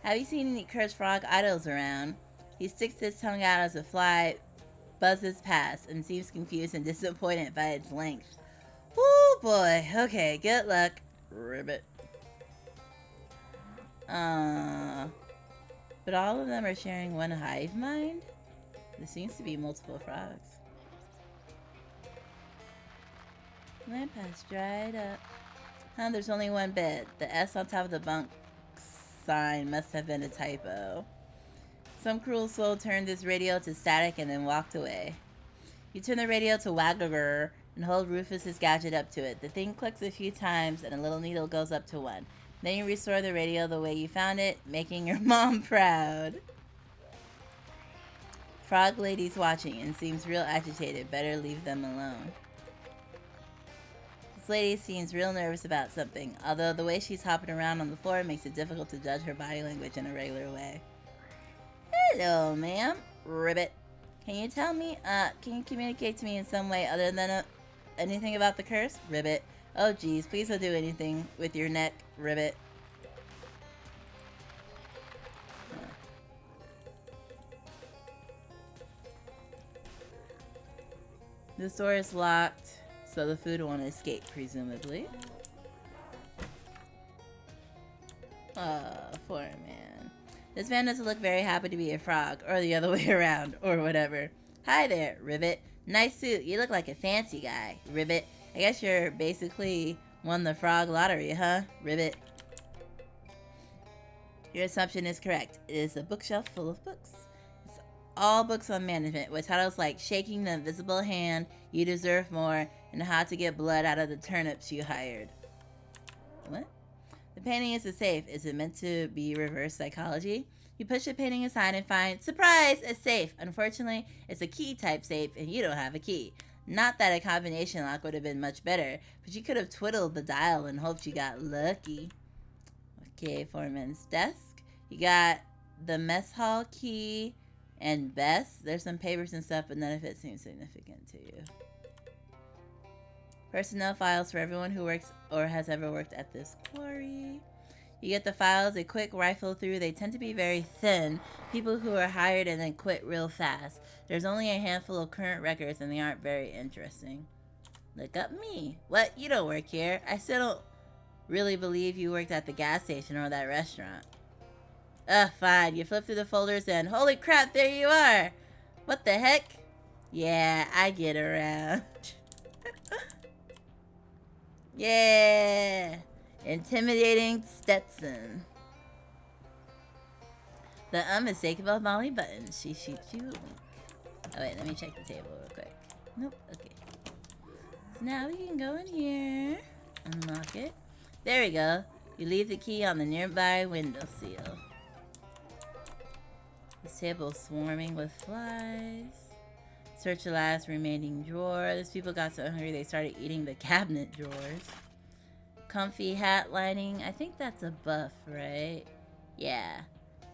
Have you seen any cursed frog idols around? He sticks his tongue out as a fly buzzes past and seems confused and disappointed by its length. Oh boy, okay, good luck, Ribbit. But all of them are sharing one hive mind? There seems to be multiple frogs. Lamp has dried up. There's only one bed. The S on top of the bunk sign must have been a typo. Some cruel soul turned this radio to static and then walked away. You turn the radio to Wagger and hold Rufus's gadget up to it. The thing clicks a few times and a little needle goes up to 1. Then you restore the radio the way you found it, making your mom proud. Frog lady's watching and seems real agitated. Better leave them alone. This lady seems real nervous about something, although the way she's hopping around on the floor makes it difficult to judge her body language in a regular way. Hello, ma'am. Ribbit. Can you tell me, can you communicate to me in some way other than anything about the curse? Ribbit. Oh geez, please don't do anything with your neck, Ribbit. This door is locked, so the food won't escape, presumably. Oh, poor man. This man doesn't look very happy to be a frog, or the other way around, or whatever. Hi there, Ribbit. Nice suit. You look like a fancy guy, Ribbit. I guess you're basically won the frog lottery, huh, Ribbit? Your assumption is correct. It is a bookshelf full of books. It's all books on management, with titles like Shaking the Invisible Hand, You Deserve More, and How to Get Blood Out of the Turnips You Hired. What? The painting is a safe. Is it meant to be reverse psychology? You push the painting aside and find, surprise, a safe. Unfortunately, it's a key-type safe, and you don't have a key. Not that a combination lock would have been much better, but you could have twiddled the dial and hoped you got lucky. Okay, foreman's desk. You got the mess hall key and best. There's some papers and stuff, but none of it seems significant to you. Personnel files for everyone who works or has ever worked at this quarry. You get the files, a quick rifle through. They tend to be very thin. People who are hired and then quit real fast. There's only a handful of current records and they aren't very interesting. Look up me. What? You don't work here. I still don't really believe you worked at the gas station or that restaurant. Ugh, fine. You flip through the folders and holy crap, there you are. What the heck? Yeah, I get around. Yeah. Intimidating Stetson. The unmistakable Molly Button. She shoots you a wink. Oh wait, let me check the table real quick. Nope, okay. So now we can go in here. Unlock it. There we go. You leave the key on the nearby windowsill. This table is swarming with flies. Search the last remaining drawer. These people got so hungry they started eating the cabinet drawers. Comfy hat lining. I think that's a buff, right? Yeah.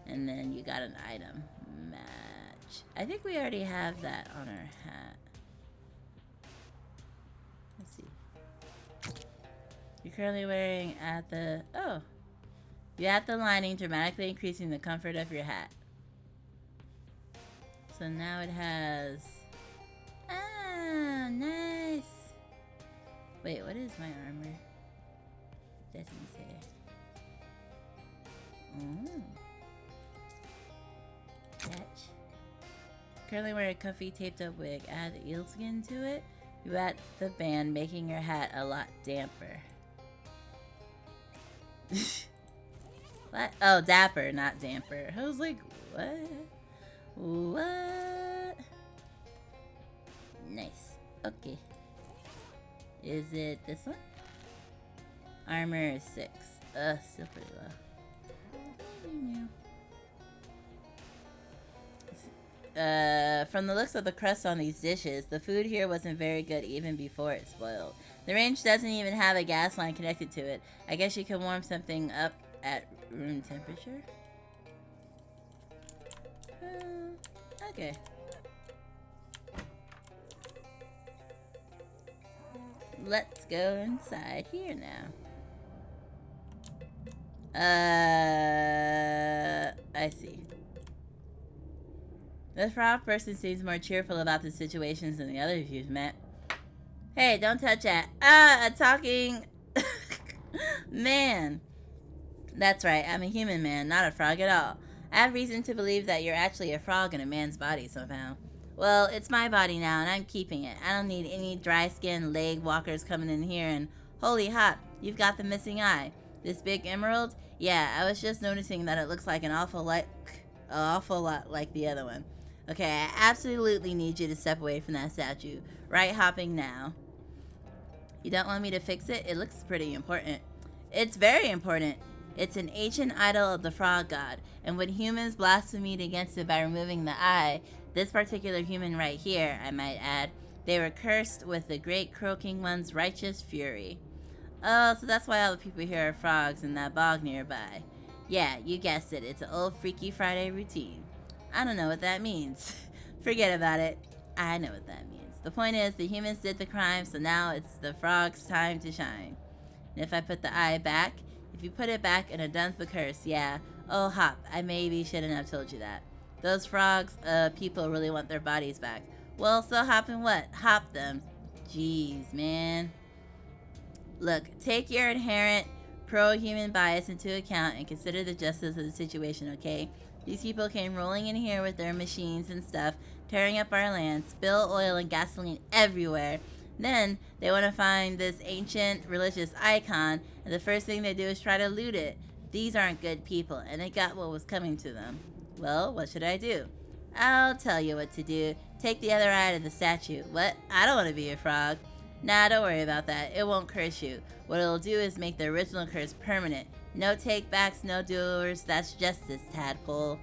And then you got an item. Match. I think we already have that on our hat. Let's see. You're currently wearing at the... Oh. You add the lining, dramatically increasing the comfort of your hat. So now it has... Ah, nice. Wait, what is my armor? Doesn't say. Catch. Currently wearing a comfy taped up wig. Add eel skin to it. You add the band, making your hat a lot damper. What? Oh, dapper, not damper. I was like, what? What? Nice. Okay. Is it this one? Armor is 6. Still pretty low. From the looks of the crust on these dishes, the food here wasn't very good even before it spoiled. The range doesn't even have a gas line connected to it. I guess you can warm something up at room temperature? Okay. Let's go inside here now. I see. This frog person seems more cheerful about the situations than the others you've met. Hey, don't touch that. Ah, a talking man. That's right, I'm a human man, not a frog at all. I have reason to believe that you're actually a frog in a man's body somehow. Well, it's my body now, and I'm keeping it. I don't need any dry-skinned leg walkers coming in here and... Holy hop, you've got the missing eye. This big emerald? Yeah, I was just noticing that it looks like an awful lot like the other one. Okay, I absolutely need you to step away from that statue. Right hopping now. You don't want me to fix it? It looks pretty important. It's very important. It's an ancient idol of the frog god, and when humans blasphemed against it by removing the eye, this particular human right here, I might add, they were cursed with the great croaking one's righteous fury. Oh, so that's why all the people here are frogs in that bog nearby. Yeah, you guessed it, it's an old Freaky Friday routine. I don't know what that means. Forget about it. I know what that means. The point is, the humans did the crime, so now it's the frog's time to shine. And if I put the eye back, if you put it back and it dones the curse, yeah. Oh, hop, I maybe shouldn't have told you that. Those frogs, people really want their bodies back. Well, so hop in what? Hop them. Jeez, man. Look, take your inherent pro-human bias into account and consider the justice of the situation, okay? These people came rolling in here with their machines and stuff, tearing up our land, spill oil and gasoline everywhere. Then they want to find this ancient religious icon, and the first thing they do is try to loot it. These aren't good people, and they got what was coming to them. Well, what should I do? I'll tell you what to do. Take the other eye to the statue. What? I don't want to be a frog. Nah, don't worry about that. It won't curse you. What it'll do is make the original curse permanent. No take-backs, no doers. That's justice, tadpole.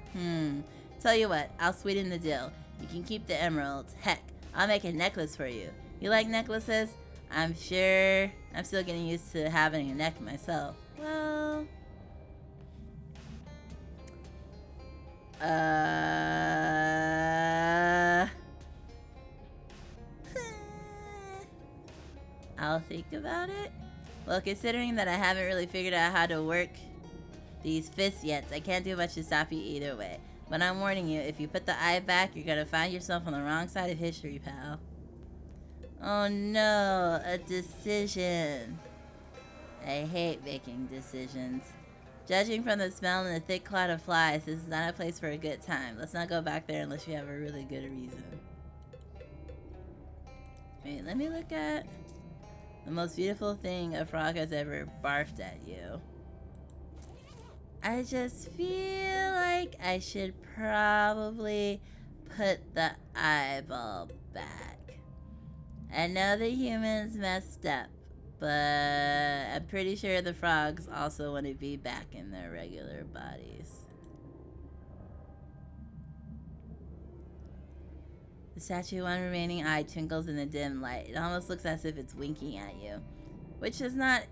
Tell you what, I'll sweeten the deal. You can keep the emeralds. Heck, I'll make a necklace for you. You like necklaces? I'm sure I'm still getting used to having a neck myself. Well... I'll think about it. Well, considering that I haven't really figured out how to work these fists yet, I can't do much to stop you either way. But I'm warning you, if you put the eye back, you're gonna find yourself on the wrong side of history, pal. Oh no, a decision. I hate making decisions. Judging from the smell and the thick cloud of flies, this is not a place for a good time. Let's not go back there unless you have a really good reason. Wait, let me look at the most beautiful thing a frog has ever barfed at you. I just feel like I should probably put the eyeball back. I know the humans messed up, but I'm pretty sure the frogs also want to be back in their regular bodies. The statue's one remaining eye twinkles in the dim light. It almost looks as if it's winking at you, which does not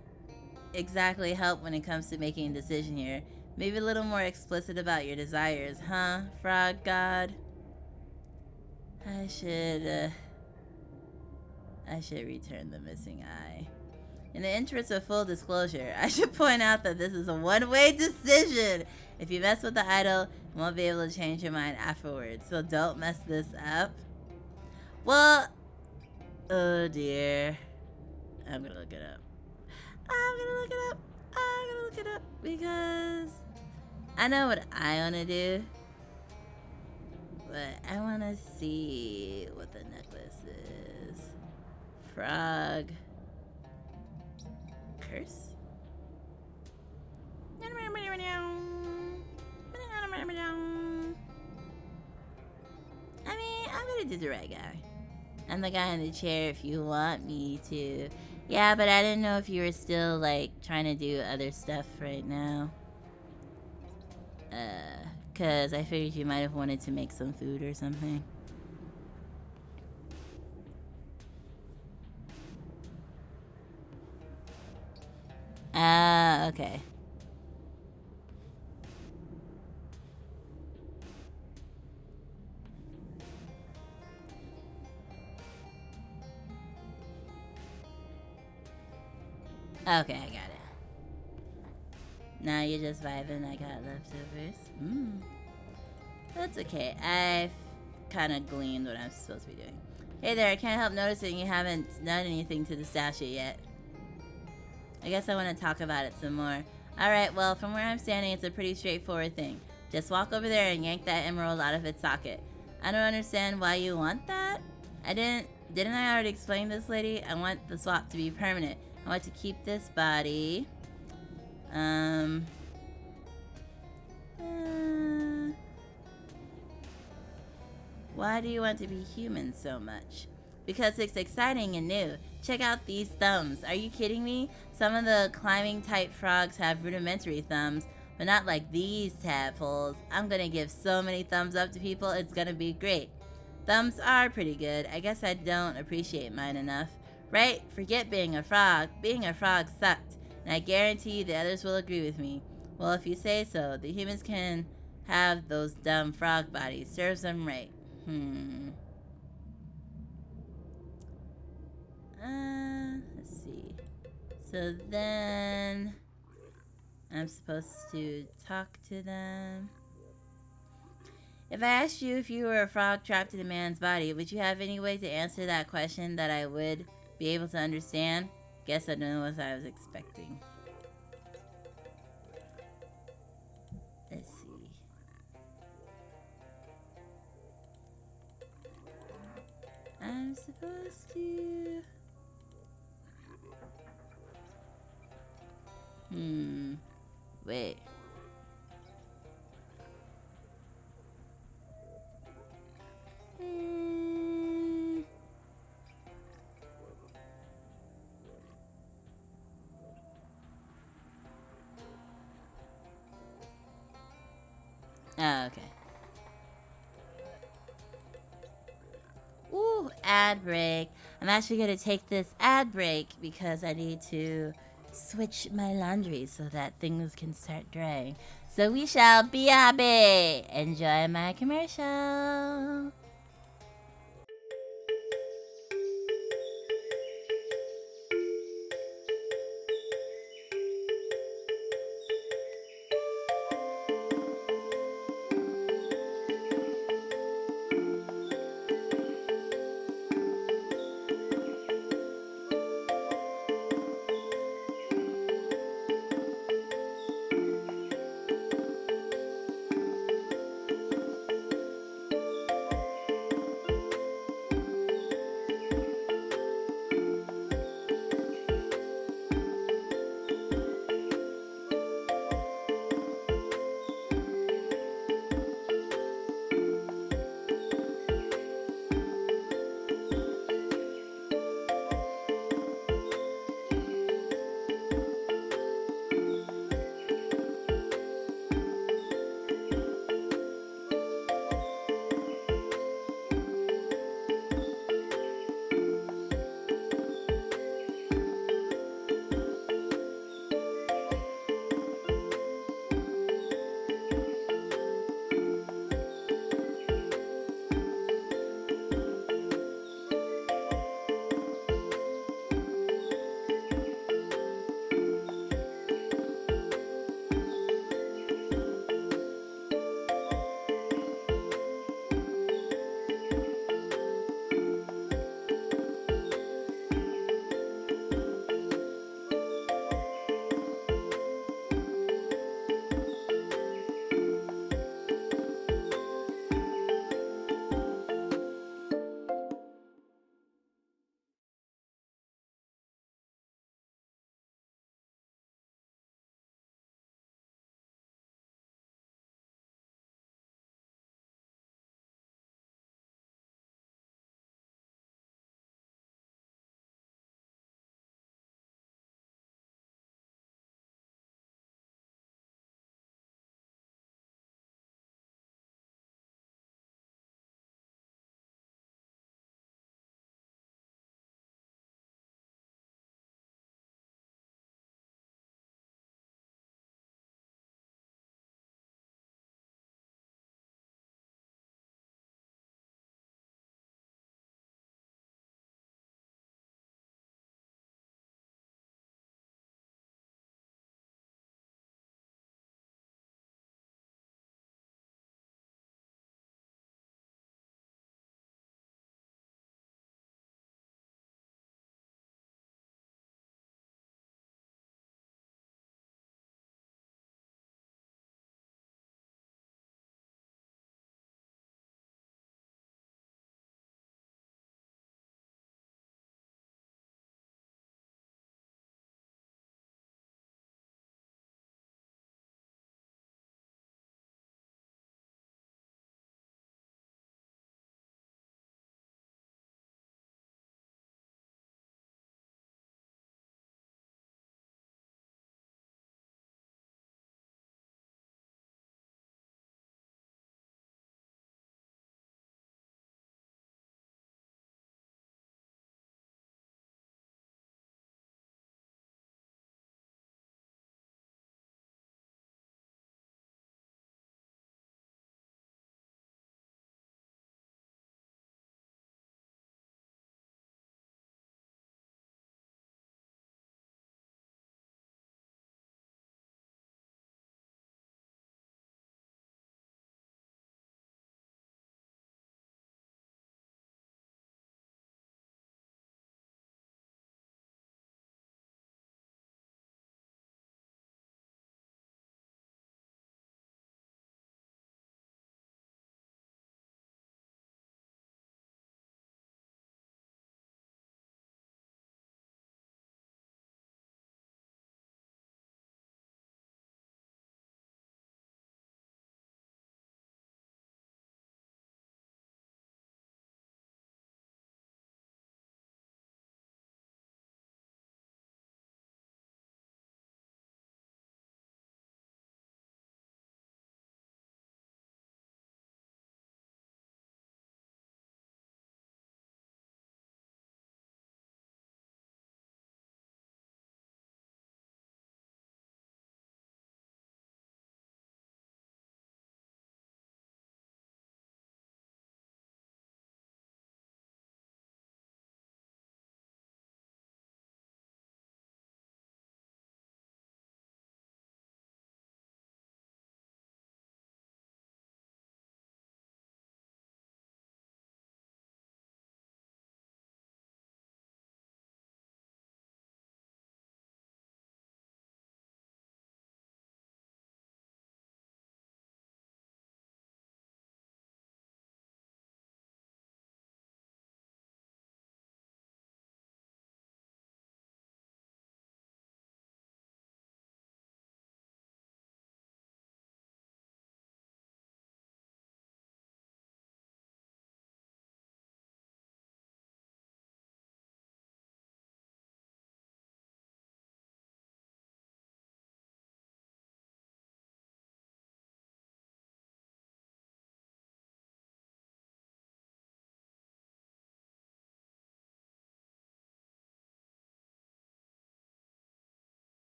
exactly help when it comes to making a decision here. Maybe a little more explicit about your desires, huh, frog god? I should return the missing eye. In the interest of full disclosure, I should point out that this is a one-way decision. If you mess with the idol, you won't be able to change your mind afterwards, so don't mess this up. Well, oh dear. I'm gonna look it up. Because I know what I want to do, but I want to see what the necklace is. Frog curse? I mean, I'm gonna do the right guy. I'm the guy in the chair if you want me to. Yeah, but I didn't know if you were still, like, trying to do other stuff right now. Cause I figured you might have wanted to make some food or something. Okay. Okay, I got it. Now you're just vibing, I got leftovers. That's okay. I've kind of gleaned what I'm supposed to be doing. Hey there, I can't help noticing you haven't done anything to the statue yet. I guess I want to talk about it some more. Alright, well, from where I'm standing, it's a pretty straightforward thing. Just walk over there and yank that emerald out of its socket. I don't understand why you want that. Didn't I already explain this, lady? I want the swap to be permanent. I want to keep this body. Why do you want to be human so much? Because it's exciting and new. Check out these thumbs. Are you kidding me? Some of the climbing type frogs have rudimentary thumbs, but not like these tadpoles. I'm gonna give so many thumbs up to people, it's gonna be great. Thumbs are pretty good. I guess I don't appreciate mine enough. Right? Forget being a frog. Being a frog sucked, and I guarantee the others will agree with me. Well, if you say so, the humans can have those dumb frog bodies. Serves them right. Let's see. So then I'm supposed to talk to them. If I asked you if you were a frog trapped in a man's body, would you have any way to answer that question that I would be able to understand? Guess I don't know what I was expecting. Let's see. I'm supposed to... Wait. Oh, okay. Ooh, ad break. I'm actually going to take this ad break because I need to switch my laundry so that things can start drying. So we shall BRB. Enjoy my commercial.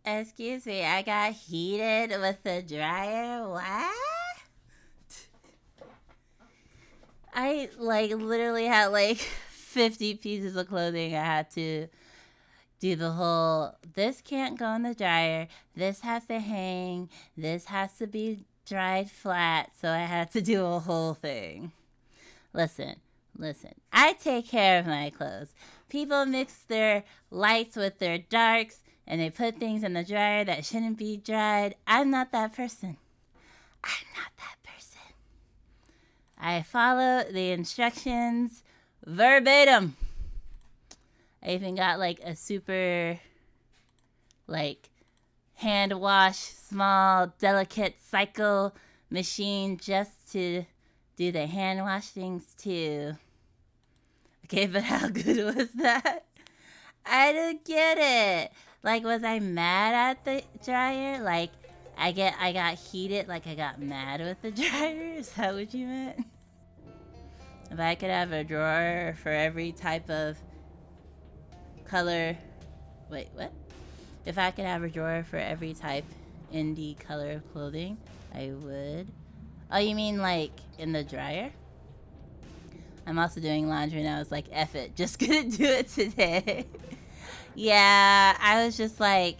Excuse me, I got heated with the dryer? What? I, like, literally had, like, 50 pieces of clothing. I had to do the whole, this can't go in the dryer, this has to hang, this has to be dried flat, so I had to do a whole thing. Listen, I take care of my clothes. People mix their lights with their darks, and they put things in the dryer that shouldn't be dried. I'm not that person. I follow the instructions verbatim. I even got like a super, like, hand wash, small, delicate cycle machine just to do the hand wash things too. Okay, but how good was that? I didn't get it. Like, was I mad at the dryer? Like, I got heated, like I got mad with the dryer? Is that what you meant? If I could have a drawer for every type of color... Wait, what? If I could have a drawer for every type indie color of clothing, I would. Oh, you mean like in the dryer? I'm also doing laundry now. It's like, F it. Just gonna do it today. Yeah, I was just like,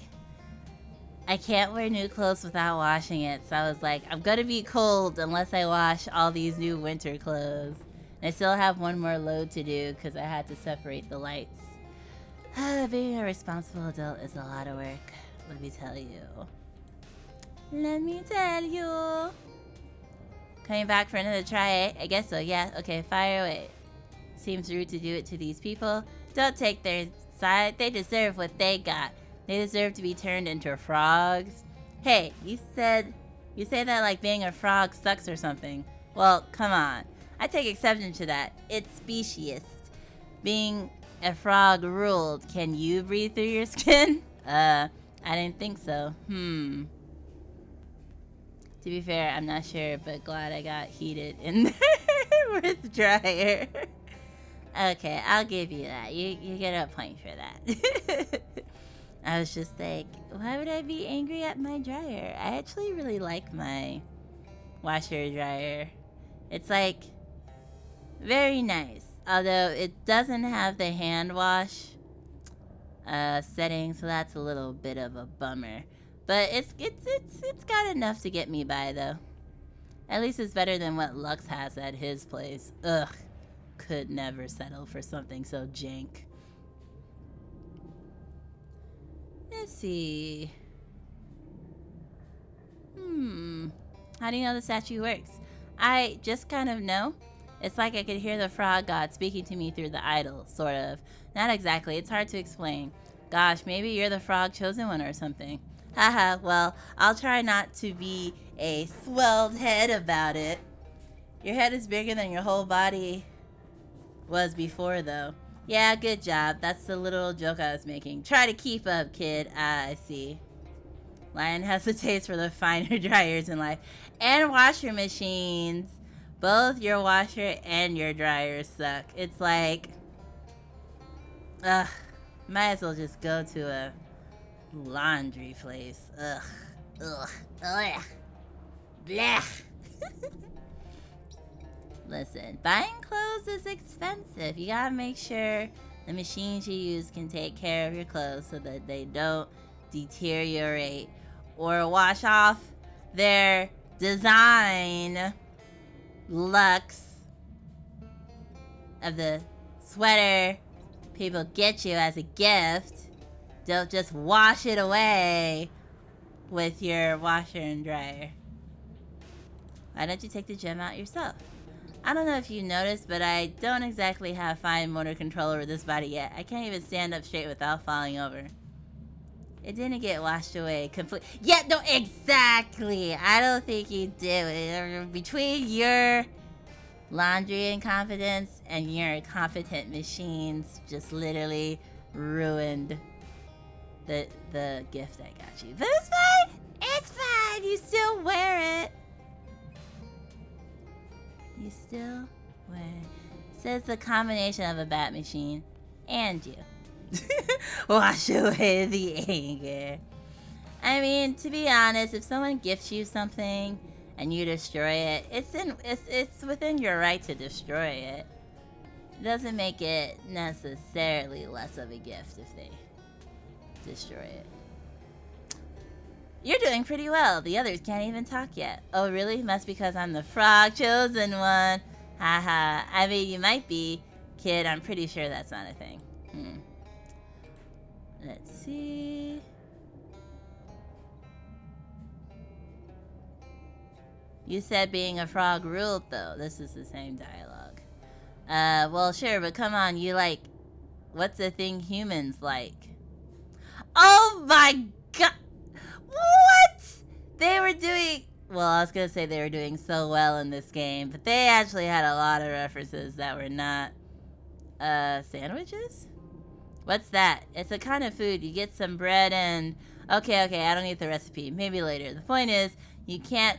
I can't wear new clothes without washing it. So I was like, I'm gonna be cold unless I wash all these new winter clothes. And I still have one more load to do because I had to separate the lights. Being a responsible adult is a lot of work, let me tell you. Let me tell you. Coming back for another try, I guess so, yeah. Okay, fire away. Seems rude to do it to these people. Don't take their side. They deserve what they got. They deserve to be turned into frogs. Hey, you say that like being a frog sucks or something. Well, come on. I take exception to that. It's speciesist. Being a frog ruled. Can you breathe through your skin? I didn't think so. To be fair, I'm not sure, but glad I got heated in there with dryer. Okay, I'll give you that. You get a point for that. I was just like, why would I be angry at my dryer? I actually really like my washer dryer. It's like very nice. Although it doesn't have the hand wash setting, so that's a little bit of a bummer. But it's got enough to get me by though. At least it's better than what Lux has at his place. Ugh, could never settle for something so jank. Let's see. How do you know the statue works? I just kind of know. It's like I could hear the frog god speaking to me through the idol, sort of. Not exactly, it's hard to explain. Gosh, maybe you're the frog chosen one or something. Haha, well, I'll try not to be a swelled head about it. Your head is bigger than your whole body was before, though. Yeah, good job. That's the little joke I was making. Try to keep up, kid. Ah, I see. Lion has a taste for the finer dryers in life. And washer machines. Both your washer and your dryer suck. It's like... Ugh. Might as well just go to a laundry place. Ugh. Ugh. Ugh. Blech. Listen, buying clothes is expensive. You gotta make sure the machines you use can take care of your clothes so that they don't deteriorate or wash off their design looks of the sweater people get you as a gift. Don't just wash it away with your washer and dryer. Why don't you take the gem out yourself? I don't know if you noticed, but I don't exactly have fine motor control over this body yet. I can't even stand up straight without falling over. It didn't get washed away completely. Yeah, no, exactly. I don't think you did. Between your laundry incompetence and your incompetent machines just literally ruined the gift I got you. But it's fine. It's fine. You still wear it. You still wear it. So it's a combination of a bat machine and you. Wash away the anger. I mean, to be honest, if someone gifts you something and you destroy it, it's within your right to destroy it. It doesn't make it necessarily less of a gift if they destroy it. You're doing pretty well. The others can't even talk yet. Oh, really? Must because I'm the frog chosen one. Haha. I mean, you might be, kid. I'm pretty sure that's not a thing. Let's see. You said being a frog ruled, though. This is the same dialogue. Well, sure, but come on. You like, what's the thing humans like? Oh my god! What? They were doing... Well, I was going to say they were doing so well in this game, but they actually had a lot of references that were not... sandwiches? What's that? It's a kind of food. You get some bread and... Okay, I don't need the recipe. Maybe later. The point is, you can't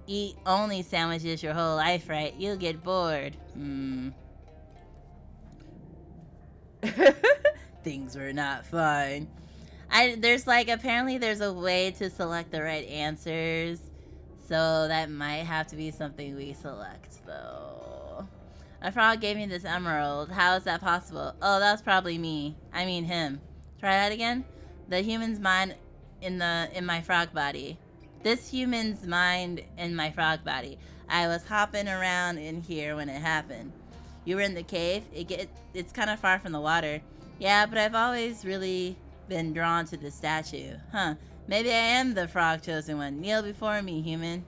eat only sandwiches your whole life, right? You'll get bored. Things were not fine. Apparently there's a way to select the right answers. So that might have to be something we select, though. A frog gave me this emerald. How is that possible? Oh, that was probably me. I mean him. Try that again? The human's mind in my frog body. This human's mind in my frog body. I was hopping around in here when it happened. You were in the cave? It's kind of far from the water. Yeah, but I've always really been drawn to the statue. Huh. Maybe I am the frog chosen one. Kneel before me, human.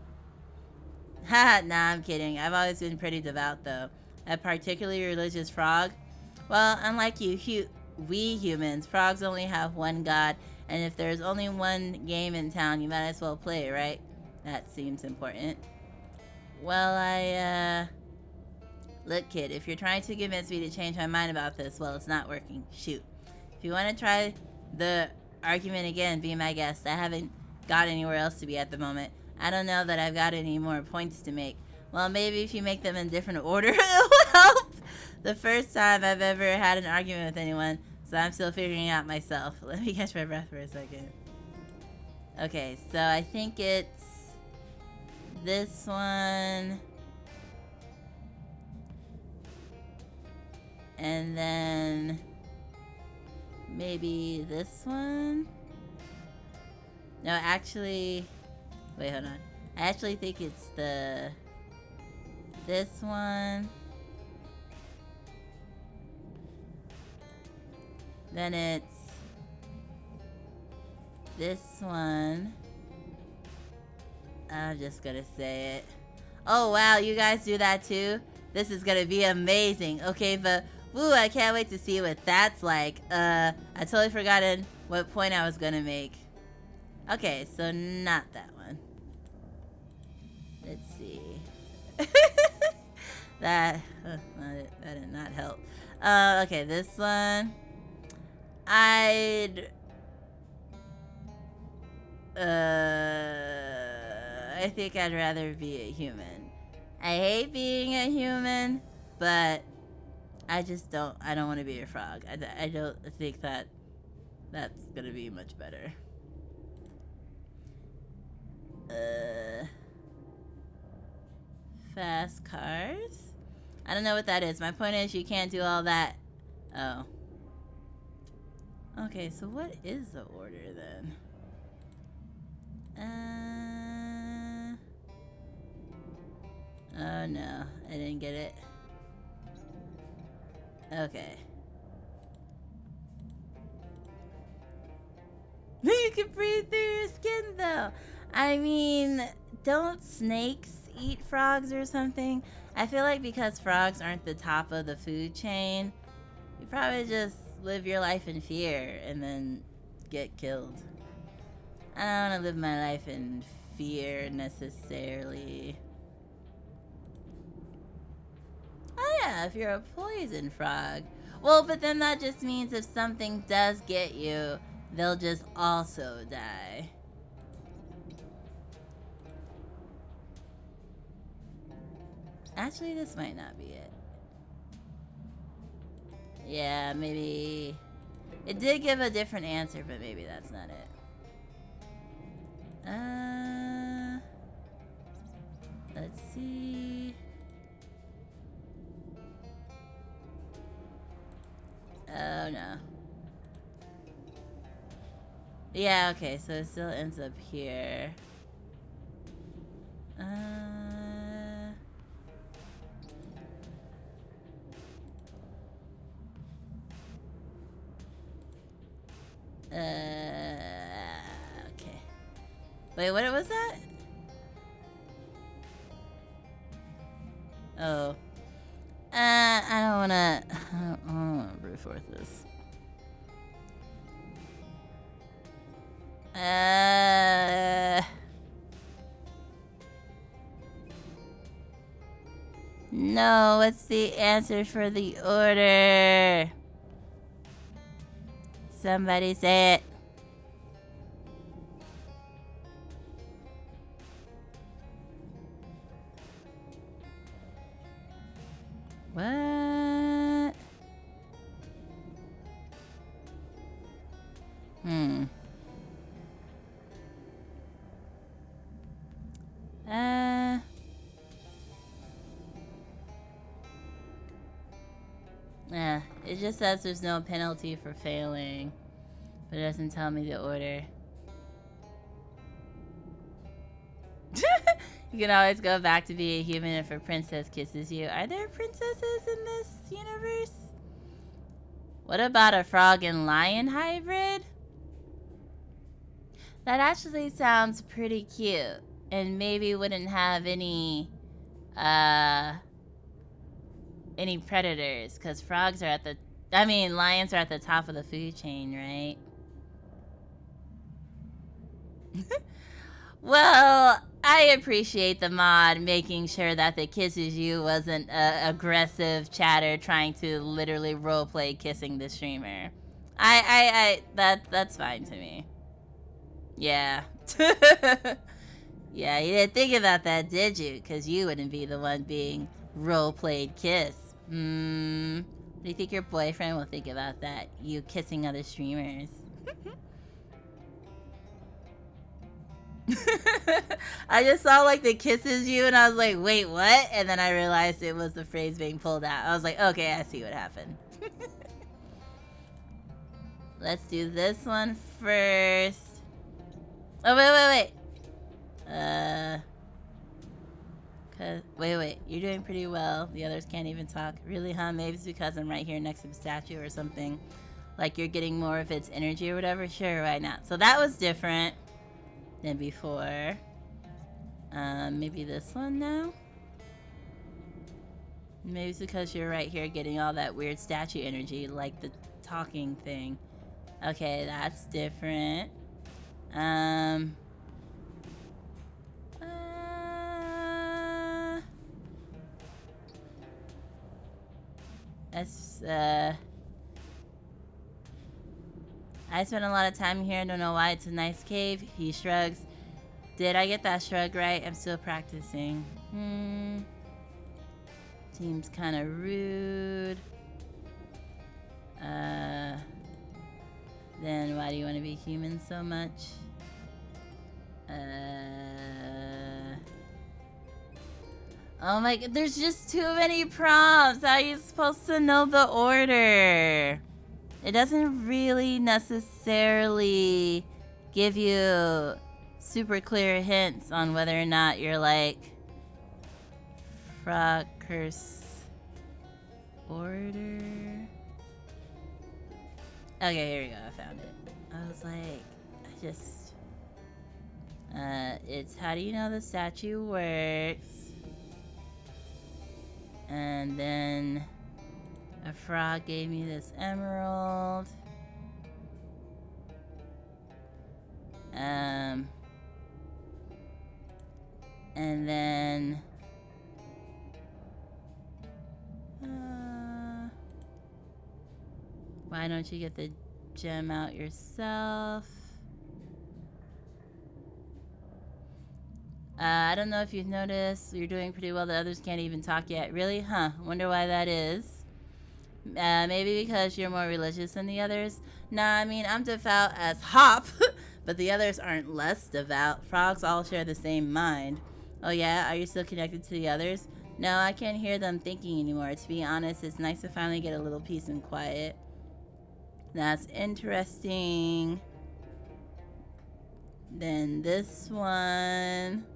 Haha, nah, I'm kidding. I've always been pretty devout, though. A particularly religious frog? Well, unlike you, we humans, frogs only have one god, and if there's only one game in town, you might as well play, right? That seems important. Well, Look, kid, if you're trying to convince me to change my mind about this, well, it's not working. Shoot. If you want to try the argument again, be my guest. I haven't got anywhere else to be at the moment. I don't know that I've got any more points to make. Well, maybe if you make them in different order, it will help. The first time I've ever had an argument with anyone, so I'm still figuring it out myself. Let me catch my breath for a second. Okay, so I think it's this one. And then maybe this one. No, actually, wait, hold on. I actually think it's this one. Then it's this one. I'm just gonna say it. Oh wow, you guys do that too? This is gonna be amazing. Okay, but woo, I can't wait to see what that's like. I totally forgotten what point I was gonna make. Okay, so not that one. Let's see. that did not help. Okay, this one. I think I'd rather be a human. I hate being a human, but I don't want to be a frog. I don't think that's gonna be much better. Fast cars? I don't know what that is. My point is you can't do all that. Oh. Okay, so what is the order then? Oh no, I didn't get it. Okay. You can breathe through your skin though. I mean, don't snakes eat frogs or something? I feel like because frogs aren't the top of the food chain, you probably just live your life in fear and then get killed. I don't want to live my life in fear necessarily. Oh yeah, if you're a poison frog. Well, but then that just means if something does get you, they'll just also die. Actually, this might not be it. Yeah, maybe... It did give a different answer, but maybe that's not it. Let's see. Oh no. Yeah, okay, so it still ends up here. Okay. Wait, what was that? Oh. I don't wanna brute force this. No, what's the answer for the order? Somebody say it. What? It just says there's no penalty for failing, but it doesn't tell me the order. You can always go back to be a human if a princess kisses you. Are there princesses in this universe? What about a frog and lion hybrid? That actually sounds pretty cute, and maybe wouldn't have any predators, because frogs are at the, lions are at the top of the food chain, right? Well, I appreciate the mod making sure that the kisses you wasn't aggressive chatter trying to literally roleplay kissing the streamer. That's fine to me. Yeah. Yeah, you didn't think about that, did you? Because you wouldn't be the one being role-played kiss. Do you think your boyfriend will think about that? You kissing other streamers. I just saw like the kisses you and I was like, wait, what? And then I realized it was the phrase being pulled out. I was like, okay, I see what happened. Let's do this one first. Oh, wait. Wait, you're doing pretty well. The others can't even talk. Really, huh? Maybe it's because I'm right here next to the statue or something. Like you're getting more of its energy or whatever. Sure, why not? So that was different than before. Maybe this one now? Maybe it's because you're right here getting all that weird statue energy, like the talking thing. Okay, that's different. I spent a lot of time here. Don't know why. It's a nice cave. He shrugs. Did I get that shrug right? I'm still practicing. Seems kind of rude. Then why do you want to be human so much? Oh my god, there's just too many prompts. How are you supposed to know the order? It doesn't really necessarily give you super clear hints on whether or not you're like frog curse order. Okay, here we go. I found it. I was like, it's how do you know the statue works? And then a frog gave me this emerald. And then why don't you get the gem out yourself? I don't know if you've noticed, you're doing pretty well. The others can't even talk yet. Really? Huh. Wonder why that is. Maybe because you're more religious than the others. Nah, I mean, I'm devout as hop, but the others aren't less devout. Frogs all share the same mind. Oh yeah? Are you still connected to the others? No, I can't hear them thinking anymore. To be honest, it's nice to finally get a little peace and quiet. That's interesting. Then this one.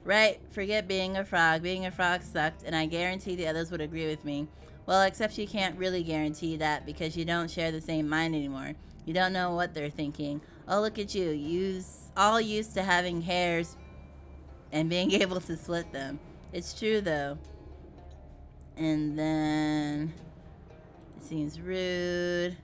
Right, forget being a frog. Being a frog sucked, and I guarantee the others would agree with me. Well, except you can't really guarantee that because you don't share the same mind anymore. You don't know what they're thinking. Oh, look at you. All used to having hairs and being able to split them. It's true, though. And then... It seems rude.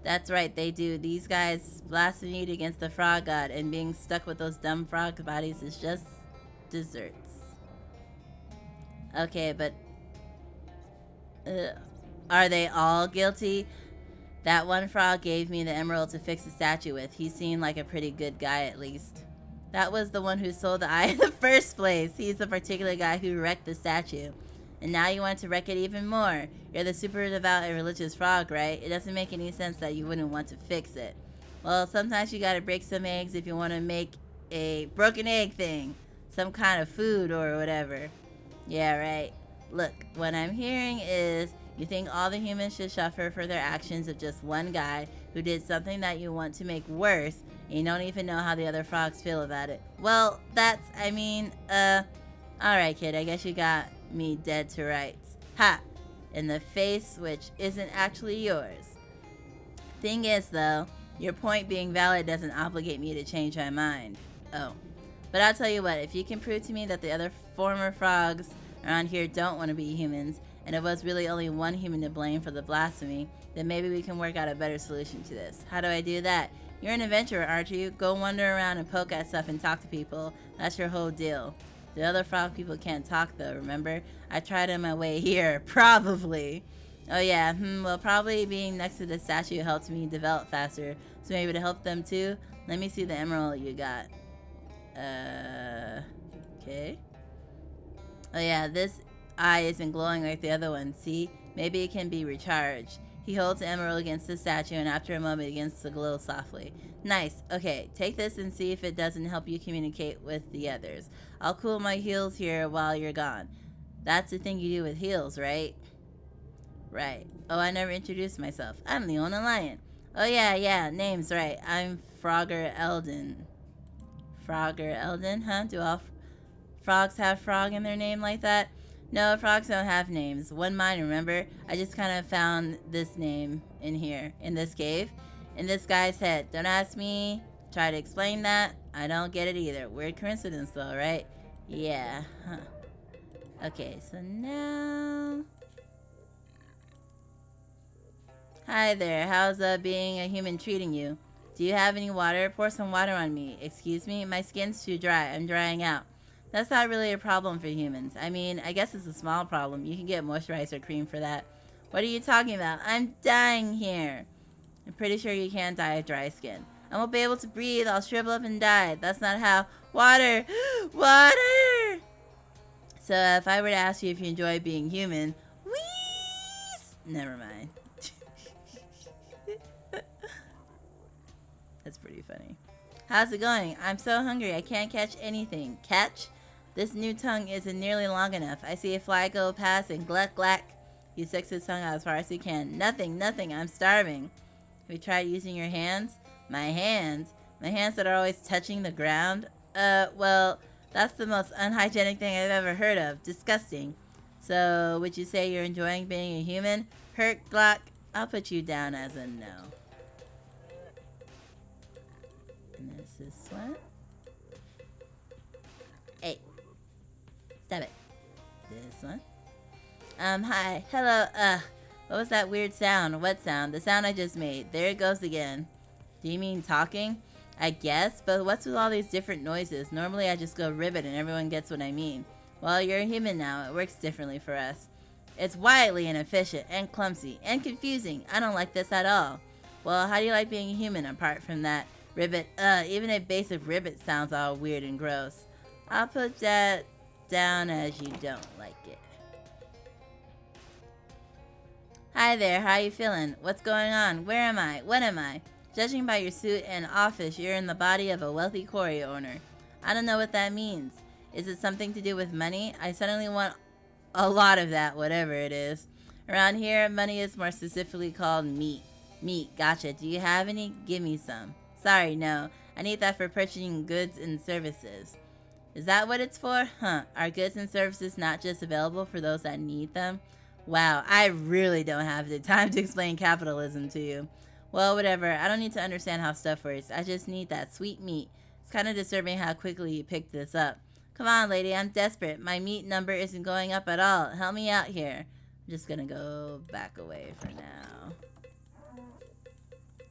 That's right, they do. These guys blasphemed against the frog god, and being stuck with those dumb frog bodies is just desserts. Okay, but... are they all guilty? That one frog gave me the emerald to fix the statue with. He seemed like a pretty good guy, at least. That was the one who sold the eye in the first place. He's the particular guy who wrecked the statue. And now you want to wreck it even more. You're the super devout and religious frog, right? It doesn't make any sense that you wouldn't want to fix it. Well, sometimes you gotta break some eggs if you want to make a broken egg thing. Some kind of food or whatever. Yeah, right. Look, what I'm hearing is you think all the humans should suffer for their actions of just one guy who did something that you want to make worse, and you don't even know how the other frogs feel about it. Well, alright kid, I guess you got me dead to rights. Ha! In the face, which isn't actually yours. Thing is, though, your point being valid doesn't obligate me to change my mind. Oh. But I'll tell you what, if you can prove to me that the other former frogs around here don't want to be humans, and it was really only one human to blame for the blasphemy, then maybe we can work out a better solution to this. How do I do that? You're an adventurer, aren't you? Go wander around and poke at stuff and talk to people. That's your whole deal. The other frog people can't talk though, remember? I tried on my way here. Probably. Oh yeah, well probably being next to the statue helped me develop faster. So maybe to help them too? Let me see the emerald you got. Okay. Oh yeah, this eye isn't glowing like the other one, see? Maybe it can be recharged. He holds the emerald against the statue and after a moment it begins to glow softly. Nice. Okay, take this and see if it doesn't help you communicate with the others. I'll cool my heels here while you're gone. That's the thing you do with heels, right? Right. Oh, I never introduced myself. I'm Leona Lion. Oh yeah, name's right. I'm Frogger Eldon. Frogger Eldon, huh? Do all frogs have frog in their name like that? No, frogs don't have names. One mine, remember? I just kind of found this name in here, in this cave, in this guy's head. Don't ask me. Try to explain that. I don't get it either. Weird coincidence though, right? Yeah, huh. Okay, so now... Hi there, how's being a human treating you? Do you have any water? Pour some water on me. Excuse me? My skin's too dry. I'm drying out. That's not really a problem for humans. I mean, I guess it's a small problem. You can get moisturizer cream for that. What are you talking about? I'm dying here. I'm pretty sure you can't die of dry skin. I won't be able to breathe. I'll shrivel up and die. That's not how... Water! Water! So if I were to ask you if you enjoy being human... Wheeze! Never mind. That's pretty funny. How's it going? I'm so hungry. I can't catch anything. Catch? This new tongue isn't nearly long enough. I see a fly go past and gluck gluck. He sticks his tongue out as far as he can. Nothing. I'm starving. Have you tried using your hands? My hands? My hands that are always touching the ground? Well, that's the most unhygienic thing I've ever heard of. Disgusting. So, would you say you're enjoying being a human? Hurt gluck? I'll put you down as a no. And there's this one. Hey. Stop it. This one. Hi. Hello. What was that weird sound? What sound? The sound I just made. There it goes again. Do you mean talking? I guess, but what's with all these different noises? Normally I just go ribbit and everyone gets what I mean. Well, you're a human now. It works differently for us. It's wildly inefficient and clumsy and confusing. I don't like this at all. Well, how do you like being a human apart from that? Ribbit, even a basic ribbit sounds all weird and gross. I'll put that down as you don't like it. Hi there, how you feeling? What's going on? Where am I? What am I? Judging by your suit and office, you're in the body of a wealthy quarry owner. I don't know what that means. Is it something to do with money? I suddenly want a lot of that, whatever it is. Around here, money is more specifically called meat. Meat, gotcha. Do you have any? Give me some. Sorry, no. I need that for purchasing goods and services. Is that what it's for? Huh. Are goods and services not just available for those that need them? Wow, I really don't have the time to explain capitalism to you. Well, whatever. I don't need to understand how stuff works. I just need that sweet meat. It's kind of disturbing how quickly you picked this up. Come on, lady. I'm desperate. My meat number isn't going up at all. Help me out here. I'm just gonna go back away for now.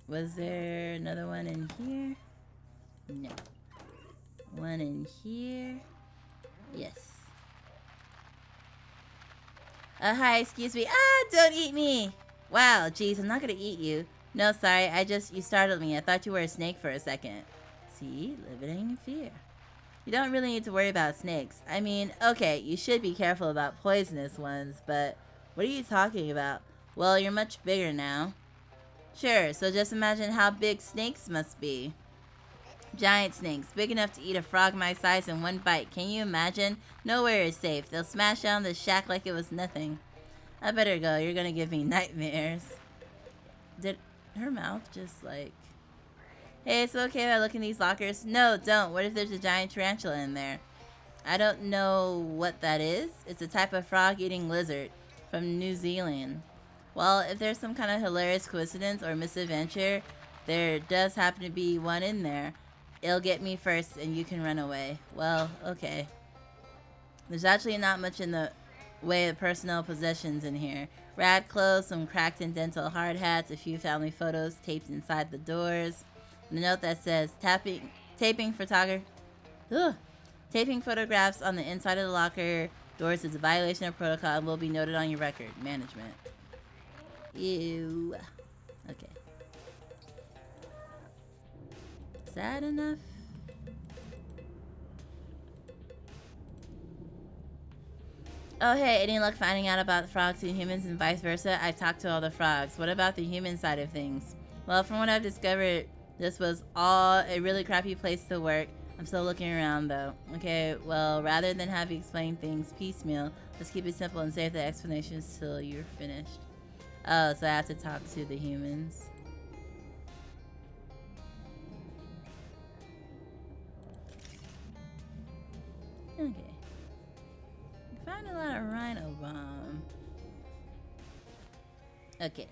Was there another one in here? No. One in here? Yes. Hi, excuse me. Ah, don't eat me! Wow, geez, I'm not gonna eat you. No, sorry, you startled me. I thought you were a snake for a second. See? Living in fear. You don't really need to worry about snakes. I mean, okay, you should be careful about poisonous ones, but what are you talking about? Well, you're much bigger now. Sure, so just imagine how big snakes must be. Giant snakes, big enough to eat a frog my size in one bite. Can you imagine? Nowhere is safe. They'll smash down the shack like it was nothing. I better go. You're gonna give me nightmares. Did her mouth just like... Hey, it's okay if I look in these lockers? No, don't. What if there's a giant tarantula in there? I don't know what that is. It's a type of frog-eating lizard from New Zealand. Well, if there's some kind of hilarious coincidence or misadventure, there does happen to be one in there. It'll get me first and you can run away. Well, okay. There's actually not much in the way of personal possessions in here. Rad clothes, some cracked and dental hard hats, a few family photos taped inside the doors. And a note that says, taping photographs on the inside of the locker doors is a violation of protocol and will be noted on your record. Management. Ew. Okay. Is that enough? Oh hey, any luck finding out about frogs and humans and vice versa? I talked to all the frogs. What about the human side of things? Well, from what I've discovered, this was all a really crappy place to work. I'm still looking around though. Okay, well, rather than have you explain things piecemeal, let's keep it simple and save the explanations till you're finished. Oh, so I have to talk to the humans. Okay. Found a lot of rhino bomb. Okay.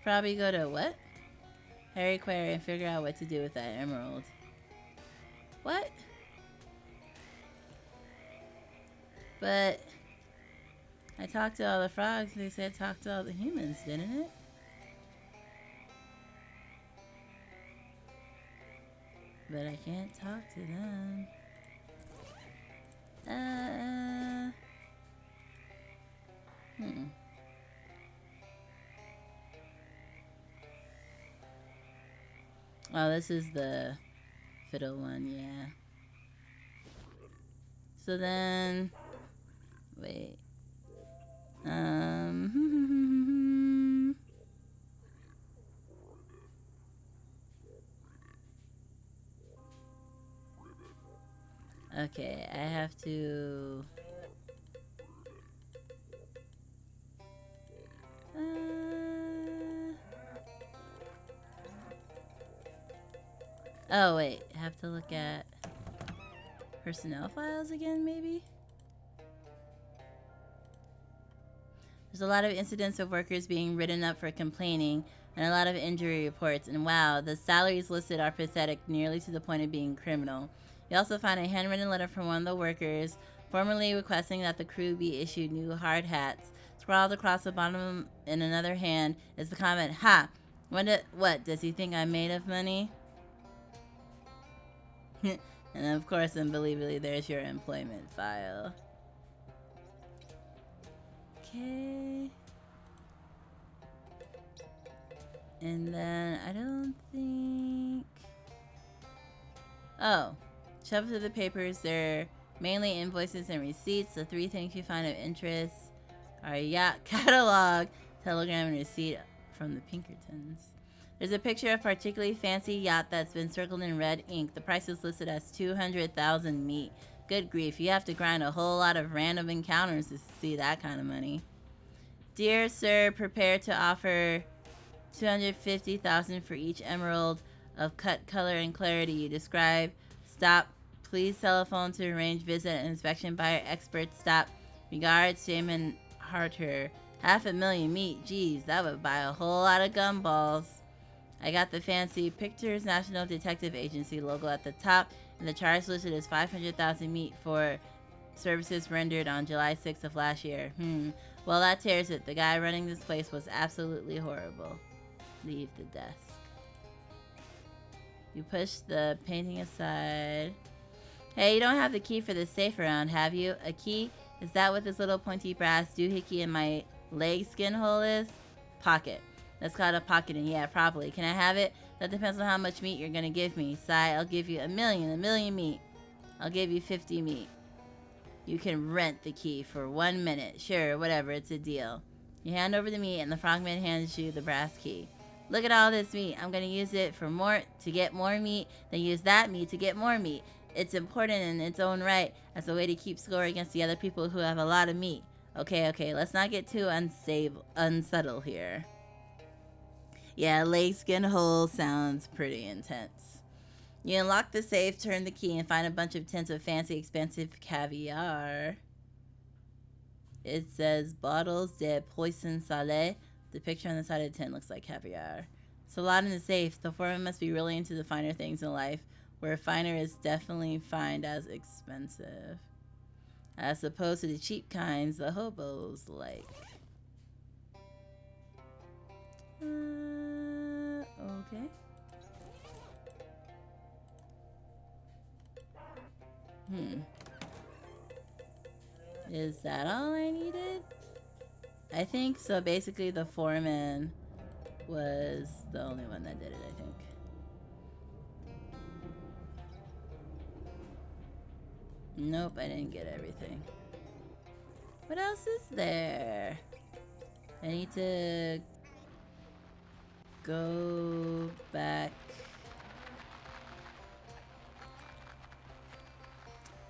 Probably go to what? Harry Query and figure out what to do with that emerald. What? But I talked to all the frogs. They said talk to all the humans, didn't it? But I can't talk to them. Oh, this is the fiddle one, yeah. So then, wait. Okay, I have to... Oh, wait. I have to look at personnel files again, maybe? There's a lot of incidents of workers being written up for complaining and a lot of injury reports. And wow, the salaries listed are pathetic, nearly to the point of being criminal. You also find a handwritten letter from one of the workers, formally requesting that the crew be issued new hard hats. Scrawled across the bottom in another hand is the comment, "Ha! What, does he think I'm made of money?" And of course, unbelievably, there's your employment file. Okay. And then I don't think... Oh. Shuffle through the papers. They're mainly invoices and receipts. The 3 things you find of interest are yacht catalog, telegram, and receipt from the Pinkertons. There's a picture of a particularly fancy yacht that's been circled in red ink. The price is listed as 200,000 meat. Good grief, you have to grind a whole lot of random encounters to see that kind of money. Dear sir, prepare to offer 250,000 for each emerald of cut, color, and clarity you describe. Stop. Please telephone to arrange visit and inspection by our expert. Stop. Regards, Jamin Harter. 500,000 meat. Geez, that would buy a whole lot of gumballs. I got the fancy Pictures National Detective Agency logo at the top, and the charge listed as 500,000 meat for services rendered on July 6th of last year. Well, that tears it. The guy running this place was absolutely horrible. Leave the desk. You push the painting aside. Hey, you don't have the key for the safe around, have you? A key? Is that what this little pointy brass doohickey in my leg skin hole is? Pocket. That's called a pocket, and yeah, probably. Can I have it? That depends on how much meat you're gonna give me. Sigh, I'll give you a million meat. I'll give you 50 meat. You can rent the key for 1 minute. Sure, whatever, it's a deal. You hand over the meat, and the frogman hands you the brass key. Look at all this meat. I'm gonna use it to get more meat, then use that meat to get more meat. It's important in its own right as a way to keep score against the other people who have a lot of meat. Okay, let's not get too unsubtle here. Yeah, leg skin hole sounds pretty intense. You unlock the safe, turn the key, and find a bunch of tins of fancy, expensive caviar. It says bottles de poisson salé. The picture on the side of the tin looks like caviar. It's a lot in the safe. The foreman must be really into the finer things in life, where finer is definitely fined as expensive, as opposed to the cheap kinds the hobos like. Okay. Is that all I needed? I think so. Basically, the foreman was the only one that did it, I think. Nope, I didn't get everything. What else is there? I need to go back.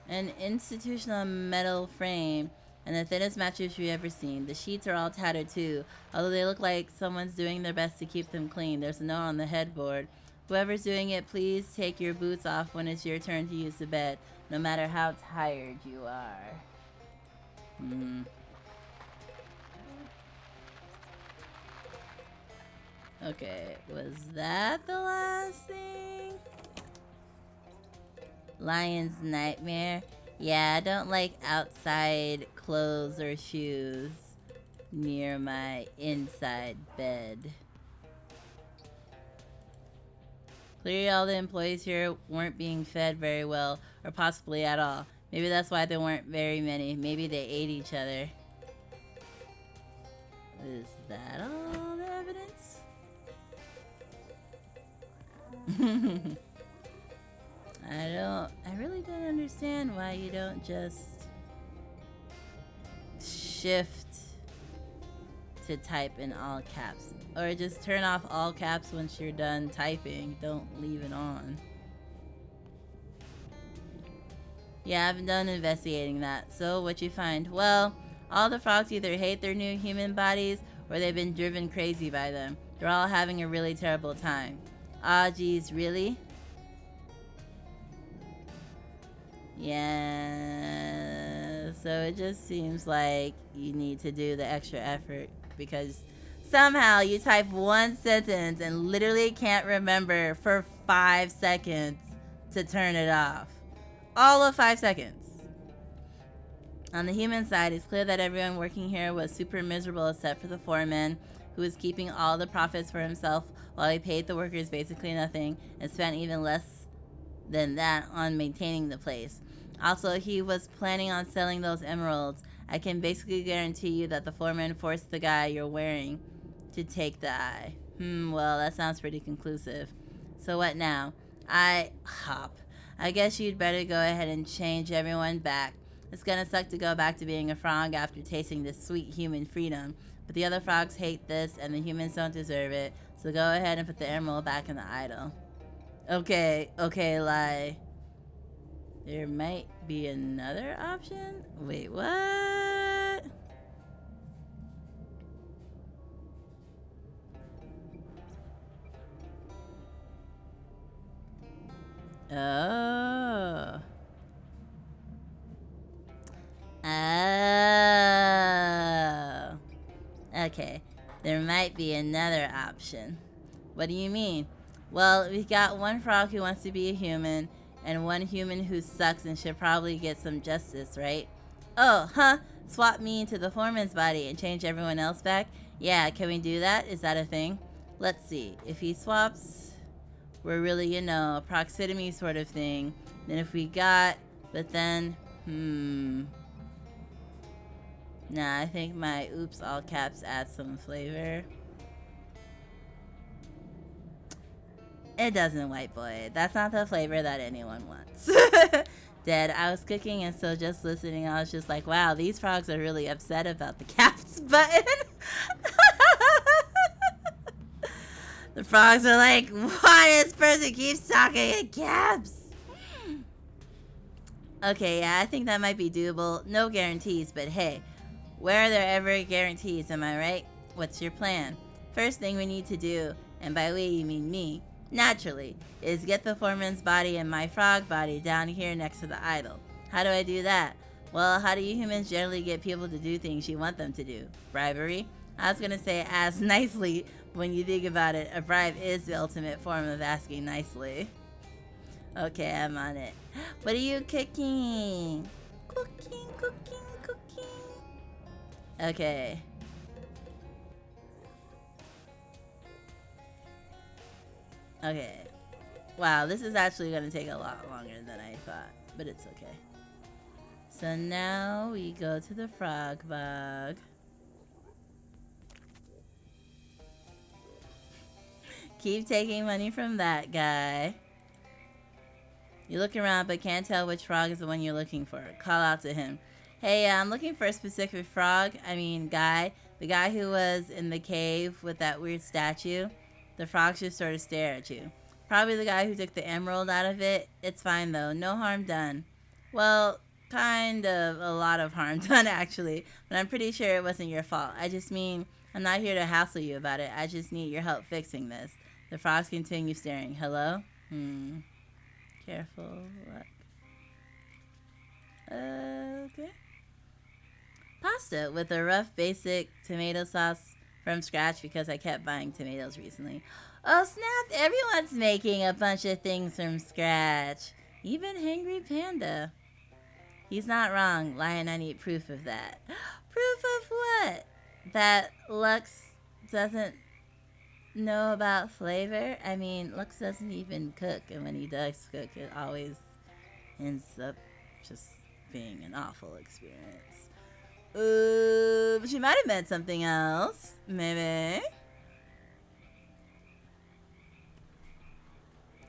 An institutional metal frame and the thinnest mattress you've ever seen. The sheets are all tattered too, although they look like someone's doing their best to keep them clean. There's a note on the headboard. Whoever's doing it, please take your boots off when it's your turn to use the bed, no matter how tired you are. Okay, was that the last thing? Lion's nightmare. Yeah, I don't like outside clothes or shoes near my inside bed. Clearly all the employees here weren't being fed very well, or possibly at all. Maybe that's why there weren't very many. Maybe they ate each other. Is that all the evidence? I really don't understand why you don't just shift to type in all caps, or just turn off all caps once you're done typing. Don't leave it on. Yeah, I've done investigating that. So what you find? Well, all the frogs either hate their new human bodies or they've been driven crazy by them. They're all having a really terrible time. Ah, geez, really? Yeah, so it just seems like you need to do the extra effort because somehow you type one sentence and literally can't remember for 5 seconds to turn it off. All of 5 seconds. On the human side, it's clear that everyone working here was super miserable except for the foreman, who was keeping all the profits for himself while he paid the workers basically nothing and spent even less than that on maintaining the place. Also, he was planning on selling those emeralds. I can basically guarantee you that the foreman forced the guy you're wearing to take the eye. Well, that sounds pretty conclusive. So what now? I guess you'd better go ahead and change everyone back. It's gonna suck to go back to being a frog after tasting this sweet human freedom, but the other frogs hate this and the humans don't deserve it, so go ahead and put the emerald back in the idol. Okay, lie. There might be another option? Wait, what? Oh. Oh. Okay, there might be another option. What do you mean? Well, we got one frog who wants to be a human, and one human who sucks and should probably get some justice, right? Oh, huh? Swap me into the foreman's body and change everyone else back? Yeah, can we do that? Is that a thing? Let's see. If he swaps, we're really, a proximity sort of thing. Then if we got, but then, Nah, I think my oops all caps add some flavor. It doesn't, white boy. That's not the flavor that anyone wants. Dead. I was cooking and so just listening, I was just like, wow, these frogs are really upset about the caps button. The frogs are like, why this person keeps talking in caps? Okay, yeah, I think that might be doable. No guarantees, but hey, where are there ever guarantees, am I right? What's your plan? First thing we need to do, and by we you mean me, naturally, is get the foreman's body and my frog body down here next to the idol. How do I do that? Well, how do you humans generally get people to do things you want them to do? Bribery? I was gonna say ask nicely. When you think about it, a bribe is the ultimate form of asking nicely. Okay, I'm on it. What are you cooking? Cooking. Okay. Okay. Wow, this is actually going to take a lot longer than I thought, but it's okay. So now we go to the frog bog. Keep taking money from that guy. You look around but can't tell which frog is the one you're looking for. Call out to him. Hey, I'm looking for a specific frog. Guy. The guy who was in the cave with that weird statue. The frogs just sort of stare at you. Probably the guy who took the emerald out of it. It's fine though. No harm done. Well, kind of a lot of harm done actually. But I'm pretty sure it wasn't your fault. I'm not here to hassle you about it. I just need your help fixing this. The frogs continue staring. Hello? Careful. What? Okay. Pasta with a rough basic tomato sauce from scratch because I kept buying tomatoes recently. Oh snap, everyone's making a bunch of things from scratch. Even Hangry Panda. He's not wrong. Lion, I need proof of that. Proof of what? That Lux doesn't know about flavor? Lux doesn't even cook, and when he does cook, it always ends up just being an awful experience. She might have meant something else. Maybe.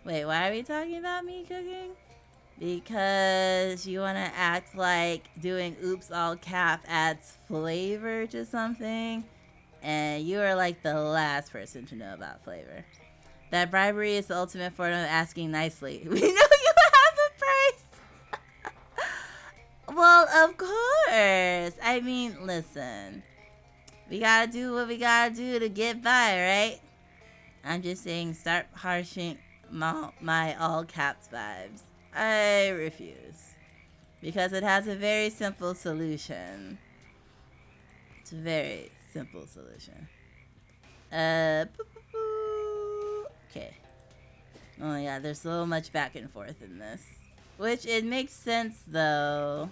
Wait, why are we talking about me cooking? Because you want to act like doing oops all cap adds flavor to something? And you are like the last person to know about flavor. That bribery is the ultimate form of asking nicely. We know you have a price! Well, of course. Listen. We gotta do what we gotta do to get by, right? I'm just saying, start harshing my all caps vibes. I refuse. Because it has a very simple solution. It's a very simple solution. Okay. Oh yeah, there's so much back and forth in this. Which, it makes sense, though.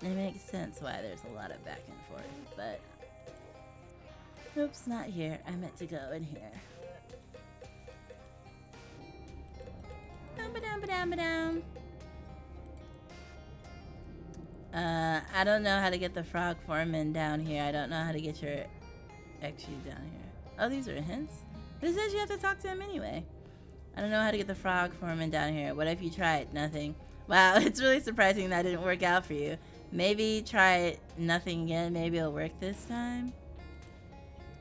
It makes sense why there's a lot of back and forth, but... Oops, not here. I meant to go in here. I don't know how to get the frog foreman down here. I don't know how to get your XU down here. Oh, these are hints? But it says you have to talk to him anyway. I don't know how to get the frog foreman down here. What if you tried? Nothing. Wow, it's really surprising that didn't work out for you. Maybe try nothing again. Maybe it'll work this time.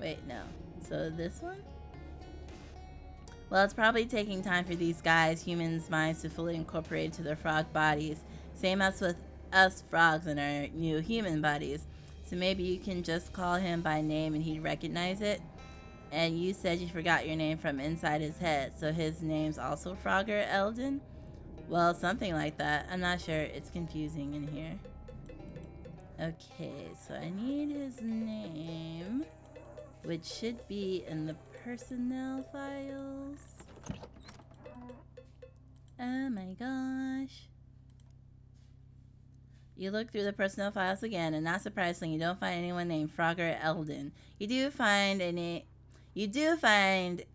Wait, no. So this one? Well, it's probably taking time for these guys, humans' minds to fully incorporate into their frog bodies. Same as with us frogs in our new human bodies. So maybe you can just call him by name and he'd recognize it. And you said you forgot your name from inside his head, so his name's also Frogger Eldon? Well, something like that. I'm not sure. It's confusing in here. Okay, so I need his name, which should be in the personnel files. Oh my gosh. You look through the personnel files again, and not surprisingly, you don't find anyone named Frogger Eldon. You do find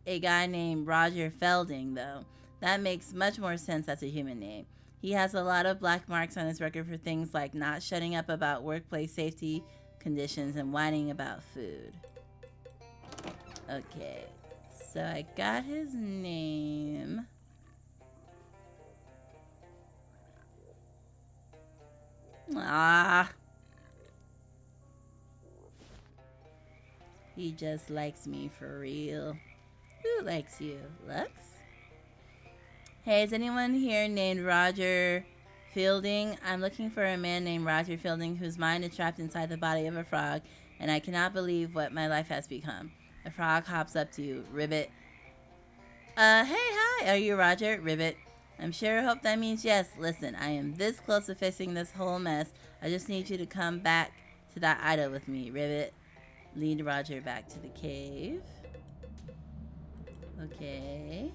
a guy named Roger Felding, though. That makes much more sense as a human name. He has a lot of black marks on his record for things like not shutting up about workplace safety conditions and whining about food. Okay, so I got his name. Ah. He just likes me for real. Who likes you? Lux? Hey, is anyone here named Roger Fielding? I'm looking for a man named Roger Fielding whose mind is trapped inside the body of a frog, and I cannot believe what my life has become. The frog hops up to you. Ribbit. Hey, hi. Are you Roger? Ribbit. I'm sure hope that means yes. Listen, I am this close to fixing this whole mess. I just need you to come back to that idol with me. Ribbit. Lead Roger back to the cave. Okay.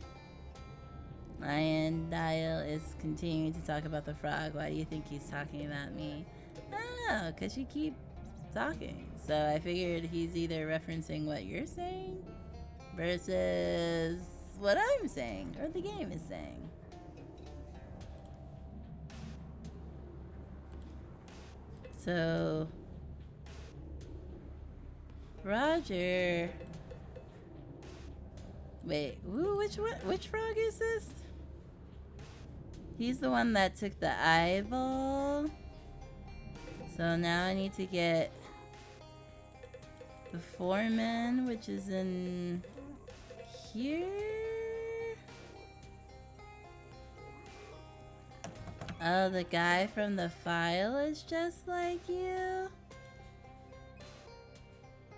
Lion Dial is continuing to talk about the frog. Why do you think he's talking about me? I don't know, because you keep talking. So I figured he's either referencing what you're saying versus what I'm saying, or the game is saying. So Roger. Wait, ooh, which frog is this? He's the one that took the eyeball. So now I need to get the foreman, which is in here. Oh, the guy from the file is just like you.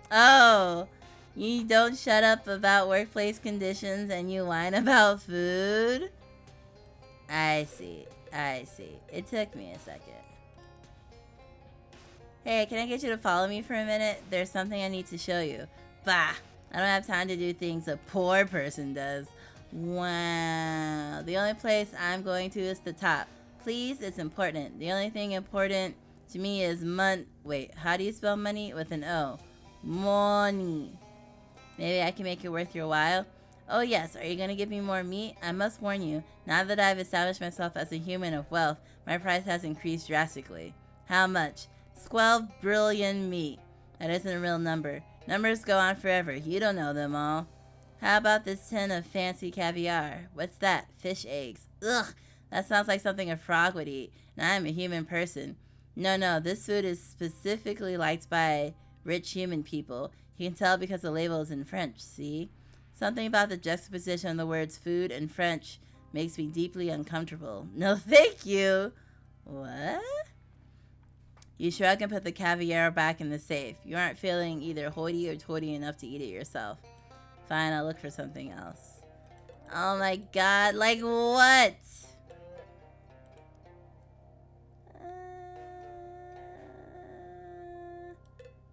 Oh, you don't shut up about workplace conditions and you whine about food? I see. It took me a second. Hey, can I get you to follow me for a minute? There's something I need to show you. Bah! I don't have time to do things a poor person does. Wow. The only place I'm going to is the top. Please, it's important. The only thing important to me is wait, how do you spell money? With an O. Money. Maybe I can make it worth your while? Oh yes, are you gonna give me more meat? I must warn you, now that I've established myself as a human of wealth, my price has increased drastically. How much? 12 billion meat. That isn't a real number. Numbers go on forever. You don't know them all. How about this tin of fancy caviar? What's that? Fish eggs. Ugh, that sounds like something a frog would eat. And I'm a human person. No, this food is specifically liked by rich human people. You can tell because the label is in French, see? Something about the juxtaposition of the words food and French makes me deeply uncomfortable. No, thank you. What? You shrug and put the caviar back in the safe. You aren't feeling either hoity or toity enough to eat it yourself. Fine, I'll look for something else. Oh my god, like what?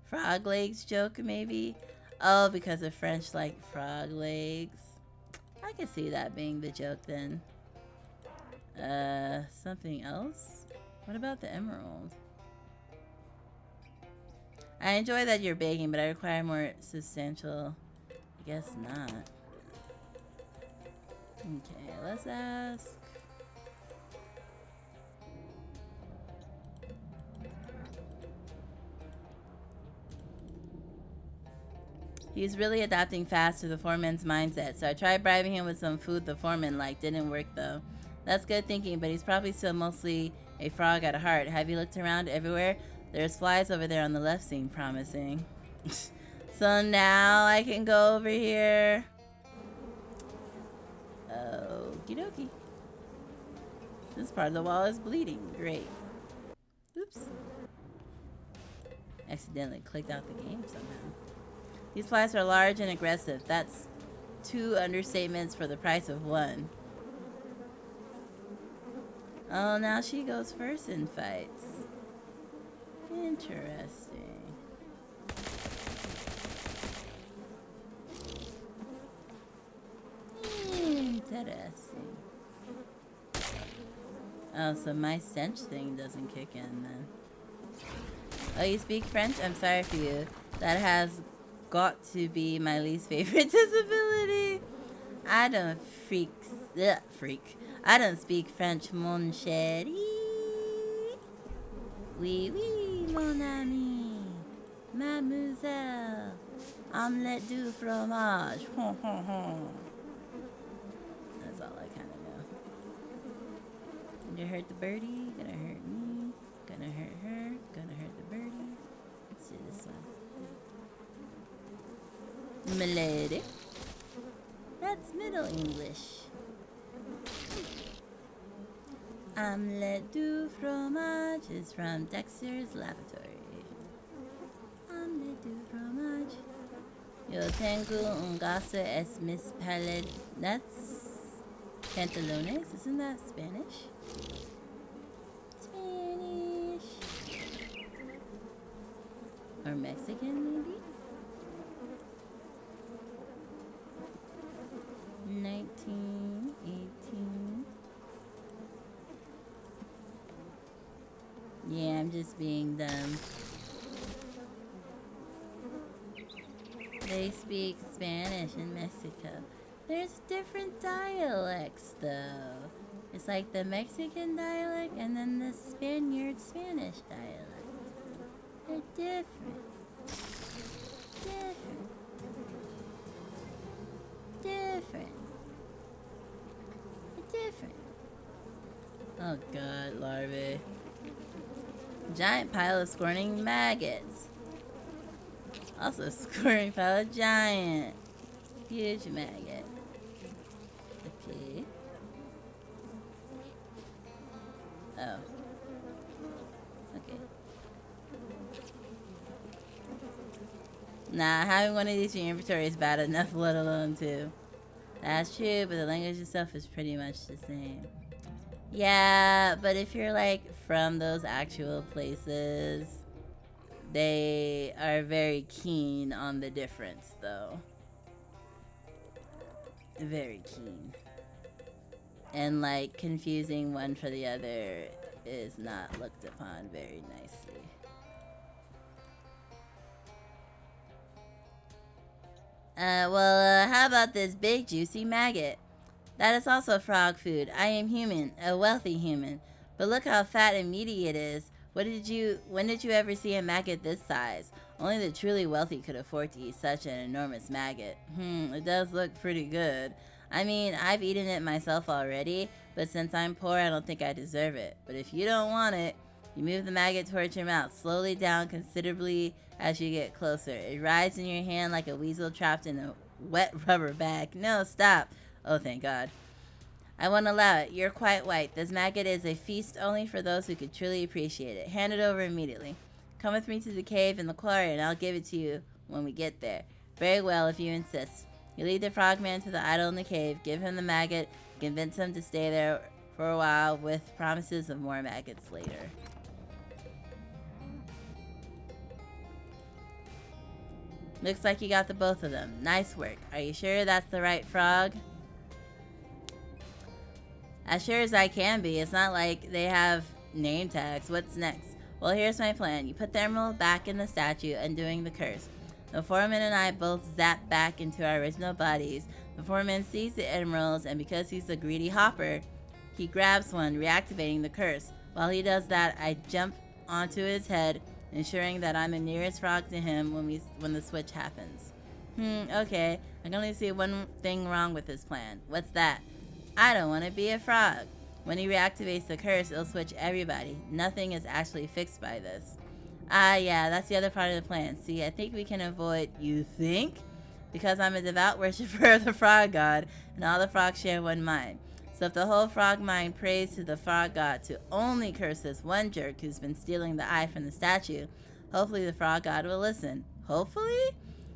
Frog legs joke, maybe? Oh, because the French like frog legs. I could see that being the joke then. Something else? What about the emerald? I enjoy that you're baking, but I require more substantial... I guess not. Okay, let's ask... He's really adapting fast to the foreman's mindset, so I tried bribing him with some food the foreman liked. Didn't work though. That's good thinking, but he's probably still mostly a frog at heart. Have you looked around everywhere? There's flies over there on the left, seem promising. So now I can go over here. Okie dokie. This part of the wall is bleeding. Great. Oops. Accidentally clicked out the game somehow. These flies are large and aggressive. That's 2 understatements for the price of 1. Oh, now she goes first in fights. Interesting. Interesting. Oh, so my stench thing doesn't kick in then. Oh, you speak French? I'm sorry for you. That has got to be my least favorite disability. I don't freak. I don't speak French, mon chéri. Oui, oui, mon ami. Mademoiselle. Omelette du fromage. That's all I kind of know. Gonna hurt the birdie. Gonna hurt me. Gonna hurt her. Gonna hurt the birdie. Let's do this one. Milady. That's Middle English. Omelette du fromage is from Dexter's Laboratory. Omelette du fromage. Yo tengo un gasto es mis paled. That's pantalones. Isn't that Spanish? Spanish. Or Mexican, maybe? 19, 18. Yeah, I'm just being dumb. They speak Spanish in Mexico. There's different dialects, though. It's like the Mexican dialect and then the Spaniard Spanish dialect. They're different. Different. Different. Oh god, larvae. Giant pile of squirming maggots. Also a squirming pile of giant. Huge maggot. Okay. Oh. Okay. Nah, having one of these in your inventory is bad enough, let alone 2. That's true, but the language itself is pretty much the same. Yeah, but if you're like from those actual places, they are very keen on the difference, though. Very keen. And like confusing one for the other is not looked upon very nicely. How about this big juicy maggot? That is also frog food. I am human, a wealthy human. But look how fat and meaty it is. When did you ever see a maggot this size? Only the truly wealthy could afford to eat such an enormous maggot. It does look pretty good. I mean, I've eaten it myself already, but since I'm poor, I don't think I deserve it. But if you don't want it, you move the maggot towards your mouth, slowly down considerably as you get closer. It rides in your hand like a weasel trapped in a wet rubber bag. No, stop. Oh, thank God. I won't allow it. You're quite white. This maggot is a feast only for those who could truly appreciate it. Hand it over immediately. Come with me to the cave in the quarry, and I'll give it to you when we get there. Very well, if you insist. You lead the frogman to the idol in the cave, give him the maggot, convince him to stay there for a while with promises of more maggots later. Looks like you got the both of them. Nice work. Are you sure that's the right frog? As sure as I can be. It's not like they have name tags. What's next? Well, here's my plan. You put the emerald back in the statue, undoing the curse. The foreman and I both zap back into our original bodies. The foreman sees the emeralds, and because he's a greedy hopper, he grabs one, reactivating the curse. While he does that, I jump onto his head, ensuring that I'm the nearest frog to him when the switch happens. Okay. I can only see one thing wrong with this plan. What's that? I don't want to be a frog. When he reactivates the curse, it'll switch everybody. Nothing is actually fixed by this. Ah, yeah, that's the other part of the plan. See, I think we can avoid... You think? Because I'm a devout worshiper of the frog god, and all the frogs share one mind. So if the whole frog mind prays to the frog god to only curse this one jerk who's been stealing the eye from the statue, hopefully the frog god will listen. Hopefully?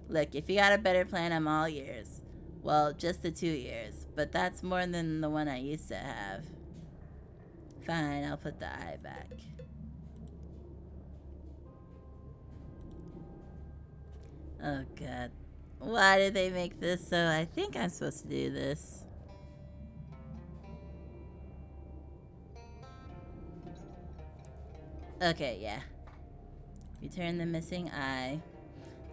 Look, if you got a better plan, I'm all ears. Well, just the 2 years, but that's more than the one I used to have. Fine, I'll put the eye back. Oh god. Why did they make this so? I think I'm supposed to do this. Okay, yeah. Return the missing eye.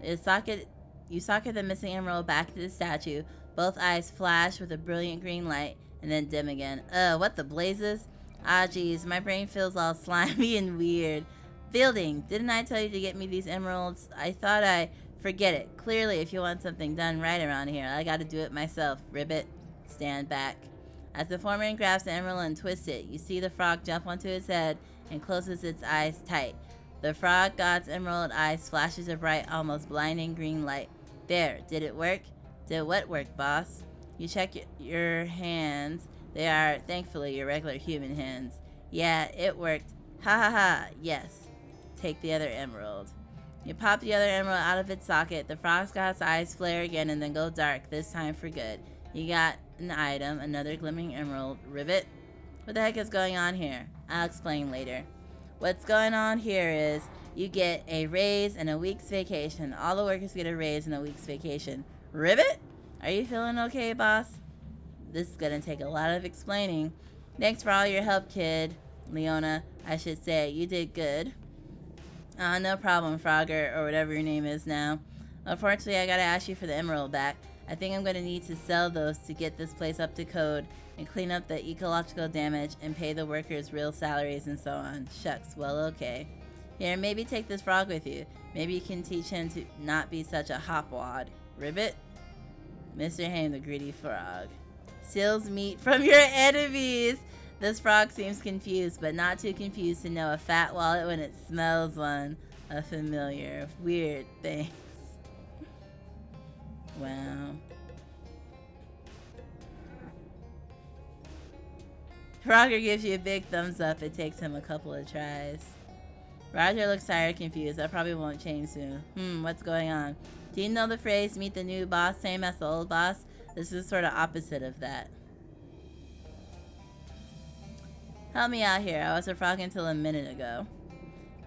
You socket the missing emerald back to the statue. Both eyes flash with a brilliant green light and then dim again. What the blazes? Ah, geez, my brain feels all slimy and weird. Fielding, didn't I tell you to get me these emeralds? I thought I... Forget it. Clearly, if you want something done right around here, I gotta do it myself. Ribbit, stand back. As the foreman grabs the emerald and twists it, you see the frog jump onto its head and closes its eyes tight. The frog god's emerald eyes flashes a bright, almost blinding green light. There, did it work? Did what work, boss? You check your hands. They are, thankfully, your regular human hands. Yeah, it worked. Ha ha ha, yes. Take the other emerald. You pop the other emerald out of its socket. The frog god's eyes flare again and then go dark, this time for good. You got an item, another glimmering emerald. Ribbit? What the heck is going on here? I'll explain later. What's going on here is you get a raise and a week's vacation. All the workers get a raise and a week's vacation. Ribbit? Are you feeling okay, boss? This is gonna take a lot of explaining. Thanks for all your help, kid. Leona, I should say. You did good. No problem, Frogger, or whatever your name is now. Unfortunately, I gotta ask you for the emerald back. I think I'm gonna need to sell those to get this place up to code and clean up the ecological damage and pay the workers real salaries and so on. Shucks, well, okay. Here, maybe take this frog with you. Maybe you can teach him to not be such a hopwad. Ribbit? Mr. Haim, the greedy frog. Steals meat from your enemies! This frog seems confused, but not too confused to know a fat wallet when it smells one. A familiar, weird thing. Wow. Frogger gives you a big thumbs up. It takes him a couple of tries. Roger looks tired, confused. That probably won't change soon. What's going on? Do you know the phrase, meet the new boss, same as the old boss? This is sort of opposite of that. Help me out here. I was a frog until a minute ago.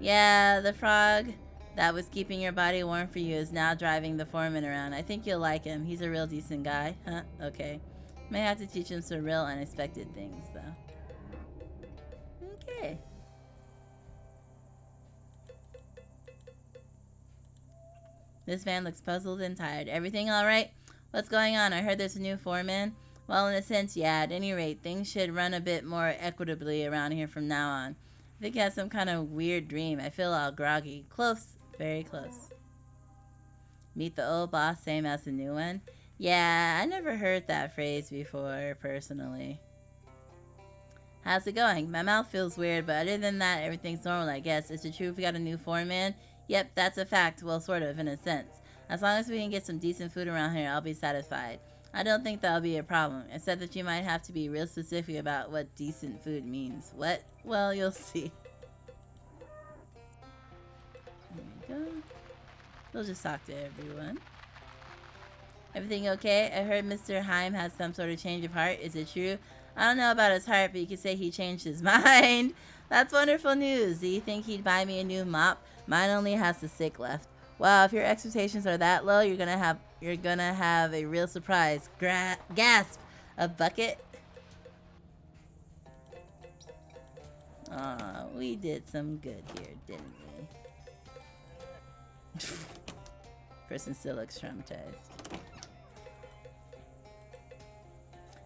Yeah, the frog that was keeping your body warm for you is now driving the foreman around. I think you'll like him. He's a real decent guy. Huh? Okay. May have to teach him some real unexpected things, though. Okay. This man looks puzzled and tired. Everything all right? What's going on? I heard there's a new foreman. Well, in a sense, yeah. At any rate, things should run a bit more equitably around here from now on. I think he had some kind of weird dream. I feel all groggy. Close. Very close. Meet the old boss, same as the new one? Yeah, I never heard that phrase before, personally. How's it going? My mouth feels weird, but other than that, everything's normal, I guess. Is it true if we got a new foreman? Yep, that's a fact. Well, sort of, in a sense. As long as we can get some decent food around here, I'll be satisfied. I don't think that'll be a problem, except that you might have to be real specific about what decent food means. What? Well, you'll see. There we go. We'll just talk to everyone. Everything okay? I heard Mr. Haim has some sort of change of heart. Is it true? I don't know about his heart, but you could say he changed his mind. That's wonderful news. Do you think he'd buy me a new mop? Mine only has the stick left. Wow, if your expectations are that low, you're gonna have a real surprise. Gasp! A bucket? Aw, we did some good here, didn't we? Person still looks traumatized.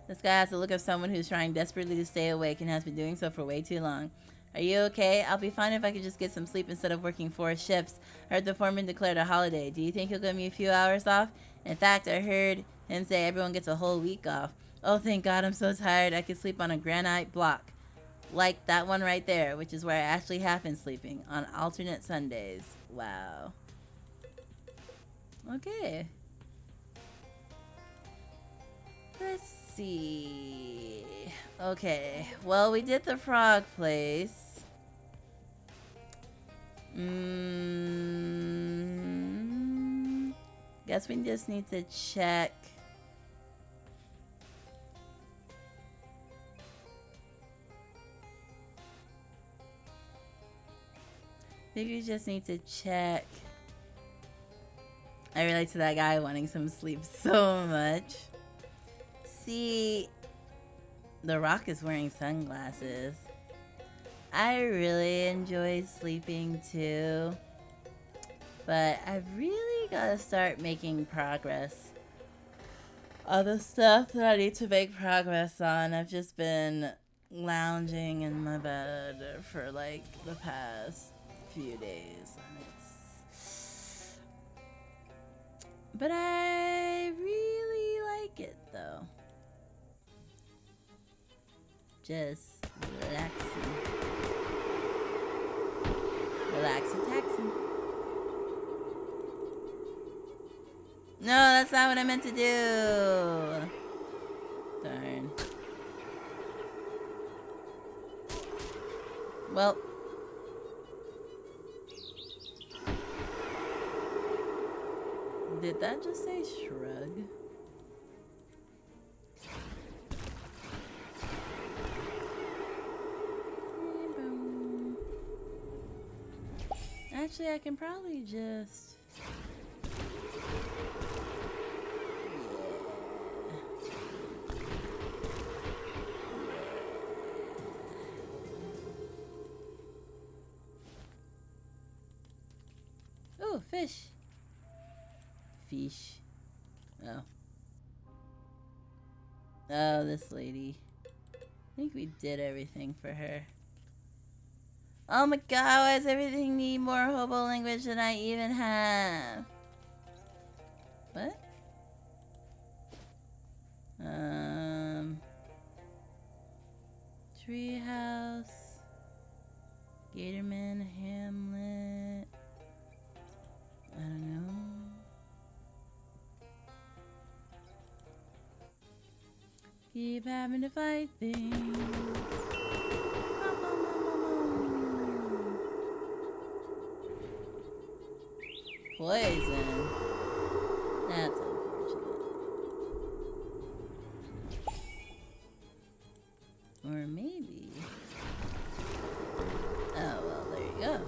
This guy has the look of someone who's trying desperately to stay awake and has been doing so for way too long. Are you okay? I'll be fine if I could just get some sleep instead of working 4 shifts. I heard the foreman declared a holiday. Do you think he'll give me a few hours off? In fact, I heard him say everyone gets a whole week off. Oh, thank God, I'm so tired. I could sleep on a granite block. Like that one right there, which is where I actually have been sleeping, on alternate Sundays. Wow. Okay. Let's see. Okay, well, we did the frog place. Guess we just need to check. I think we just need to check. I relate to that guy wanting some sleep so much. See, The Rock is wearing sunglasses. I really enjoy sleeping too, but I've really got to start making progress on the stuff that I need to make progress on. I've just been lounging in my bed for like the past few days. But I really like it though. Just relaxing. Relax-a-taxing. No, that's not what I meant to do. Darn. Well. Did that just say shrug? Actually, I can probably just... Ooh, fish. Fish. Oh. Oh, this lady. I think we did everything for her. Oh my god, why does everything need more hobo language than I even have? What? Treehouse. Gatorman, Hamlet. I don't know. Keep having to fight things. Poison. That's unfortunate. Or maybe... Oh, well, there you go.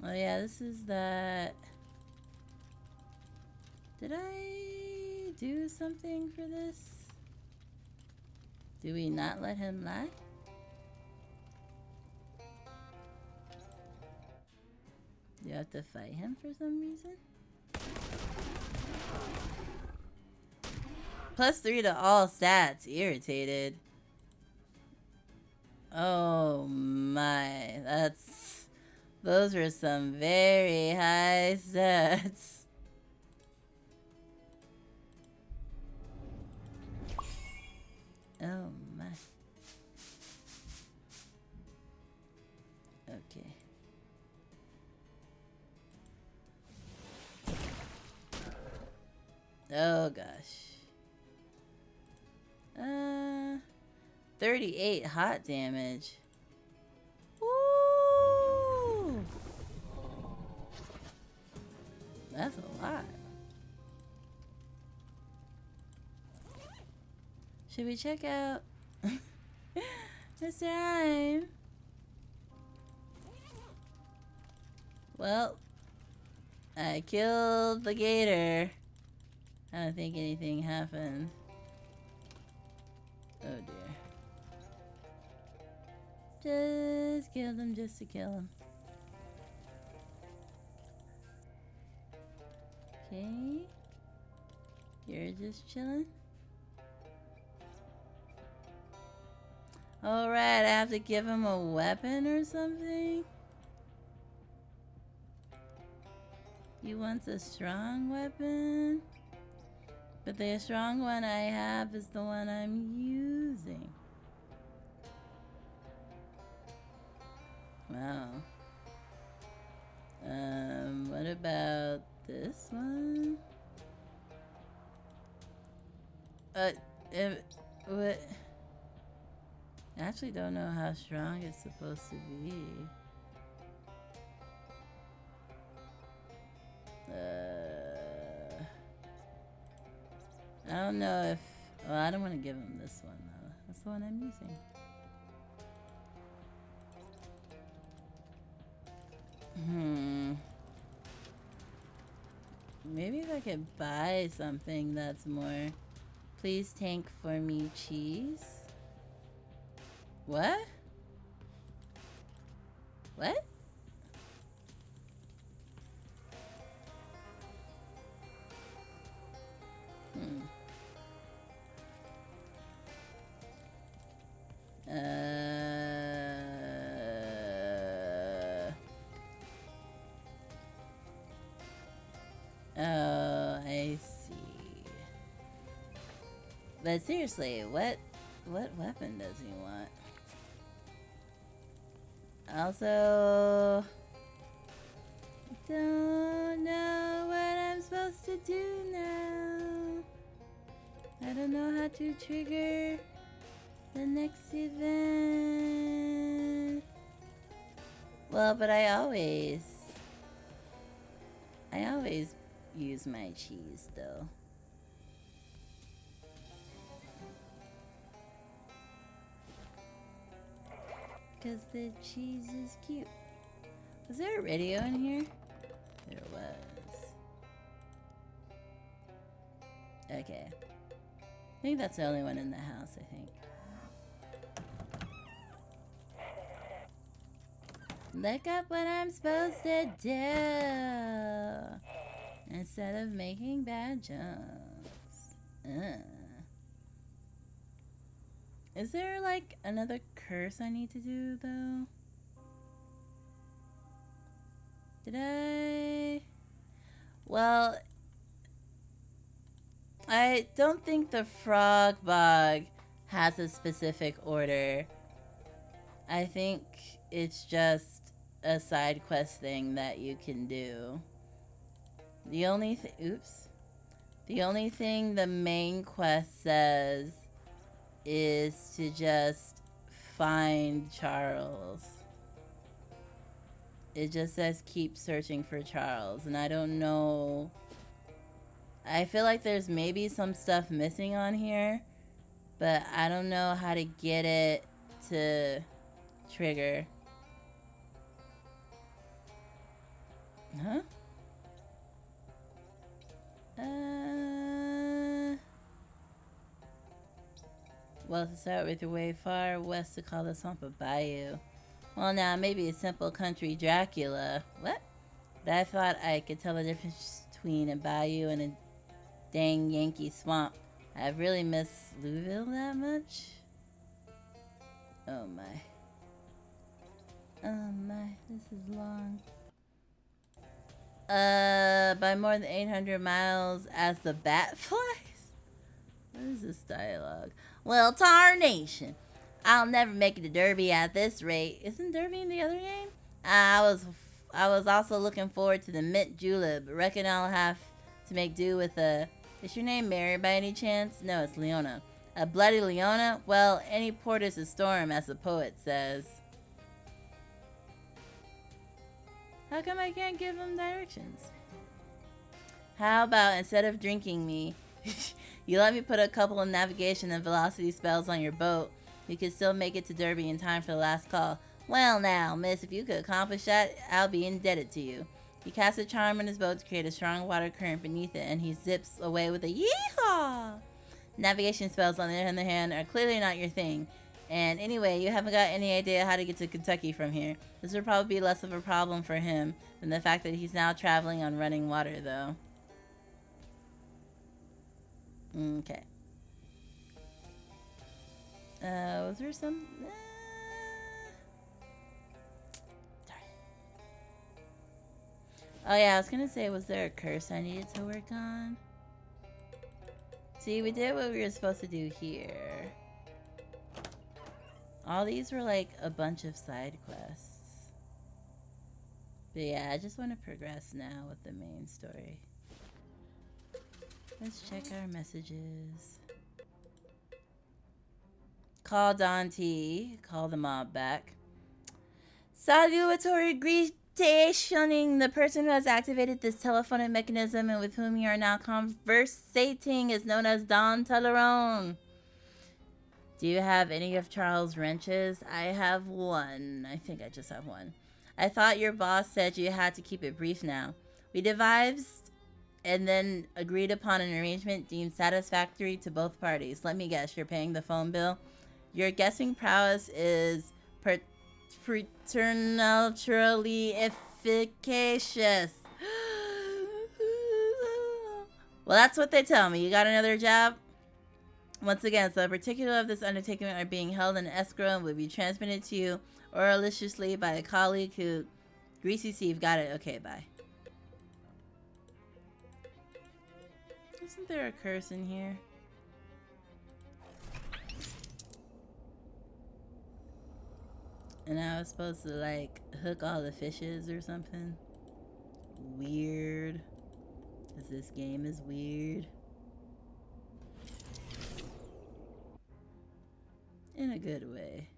Oh yeah, this is that... Did I do something for this? Do we not let him lie? You have to fight him for some reason? +3 to all stats. Irritated. Oh my. Those were some very high stats. Oh my. Okay. Oh gosh. 38 hot damage. Woo! That's a lot. Should we check out Mr. Hyme? Well, I killed the gator. I don't think anything happened. Oh dear. Just kill them just to kill them. Okay. You're just chilling. Alright, I have to give him a weapon or something? He wants a strong weapon? But the strong one I have is the one I'm using. Wow. What about this one? What? I actually don't know how strong it's supposed to be. I don't know if... Well, I don't want to give him this one, though. That's the one I'm using. Maybe if I could buy something that's more... Please tank for me cheese. What? What? Oh, I see. But seriously, what weapon does he want? Also, don't know what I'm supposed to do now. I don't know how to trigger the next event. Well, but I always use my cheese, though. Because the cheese is cute. Was there a radio in here? There was. Okay. I think that's the only one in the house, I think. Look up what I'm supposed to do instead of making bad jokes. Is there like another curse I need to do though? Did I? Well, I don't think the frog bog has a specific order. I think it's just a side quest thing that you can do. The only thing the main quest says is to just find Charles. It just says keep searching for Charles, and I don't know. I feel like there's maybe some stuff missing on here, but I don't know how to get it to trigger. Huh? Well, to start with, your way far west to call the swamp a bayou. Well, now, maybe a simple country Dracula. What? But I thought I could tell the difference between a bayou and a dang Yankee swamp. I've really missed Louisville that much? Oh my. Oh my, this is long. By more than 800 miles as the bat flies? What is this dialogue? Well, tarnation. I'll never make it to Derby at this rate. Isn't Derby in the other game? I was also looking forward to the mint julep. Reckon I'll have to make do with a... Is your name Mary by any chance? No, it's Leona. A bloody Leona? Well, any port is a storm, as the poet says. How come I can't give him directions? How about instead of drinking me, you let me put a couple of navigation and velocity spells on your boat? You could still make it to Derby in time for the last call. Well now, miss, if you could accomplish that, I'll be indebted to you. He casts a charm on his boat to create a strong water current beneath it, and he zips away with a yeehaw! Navigation spells, on the other hand, are clearly not your thing. And anyway, you haven't got any idea how to get to Kentucky from here. This would probably be less of a problem for him than the fact that he's now traveling on running water, though. Okay. Was there some... Oh yeah, I was gonna say, was there a curse I needed to work on? See, we did what we were supposed to do here. All these were like a bunch of side quests. But yeah, I just want to progress now with the main story. Let's check our messages. Call Dante. Call the mob back. Salutatory greeting. The person who has activated this telephonic mechanism and with whom you are now conversating is known as Don Telerone. Do you have any of Charles' wrenches? I have one. I think I just have one. I thought your boss said you had to keep it brief now. We devised and then agreed upon an arrangement deemed satisfactory to both parties. Let me guess, you're paying the phone bill? Your guessing prowess is preternaturally efficacious. Well, that's what they tell me. You got another job? Once again, so the particulars of this undertaking are being held in escrow and will be transmitted to you oralishly by a colleague who... Greasy Steve, got it. Okay, bye. Isn't there a curse in here? And I was supposed to, like, hook all the fishes or something? Weird. Because this game is weird. In a good way.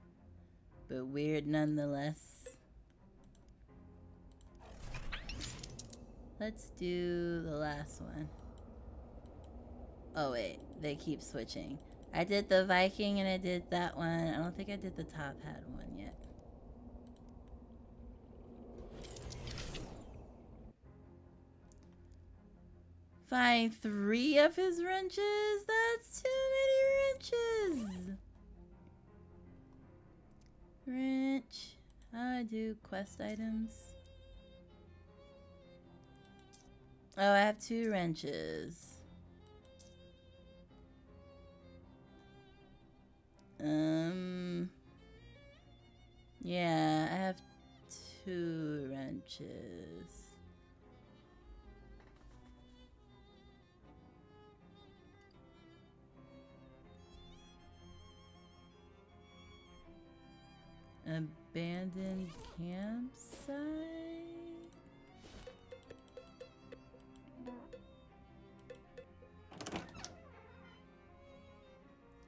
But weird nonetheless. Let's do the last one. Oh wait, they keep switching. I did the Viking and I did that one. I don't think I did the top hat one yet. Find 3 of his wrenches? That's too many wrenches! Wrench. How do I do quest items? Oh, I have 2 wrenches. Yeah, I have 2 wrenches. Abandoned campsite?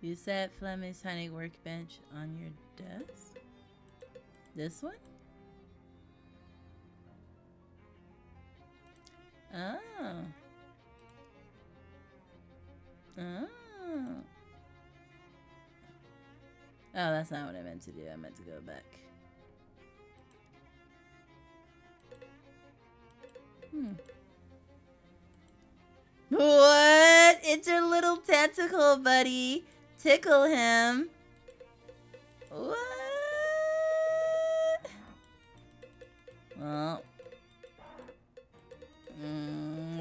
You set Fleming's tiny workbench on your desk? This one? Oh. Oh. Oh, that's not what I meant to do. I meant to go back. What? It's your little tentacle, buddy. Tickle him. What? Well.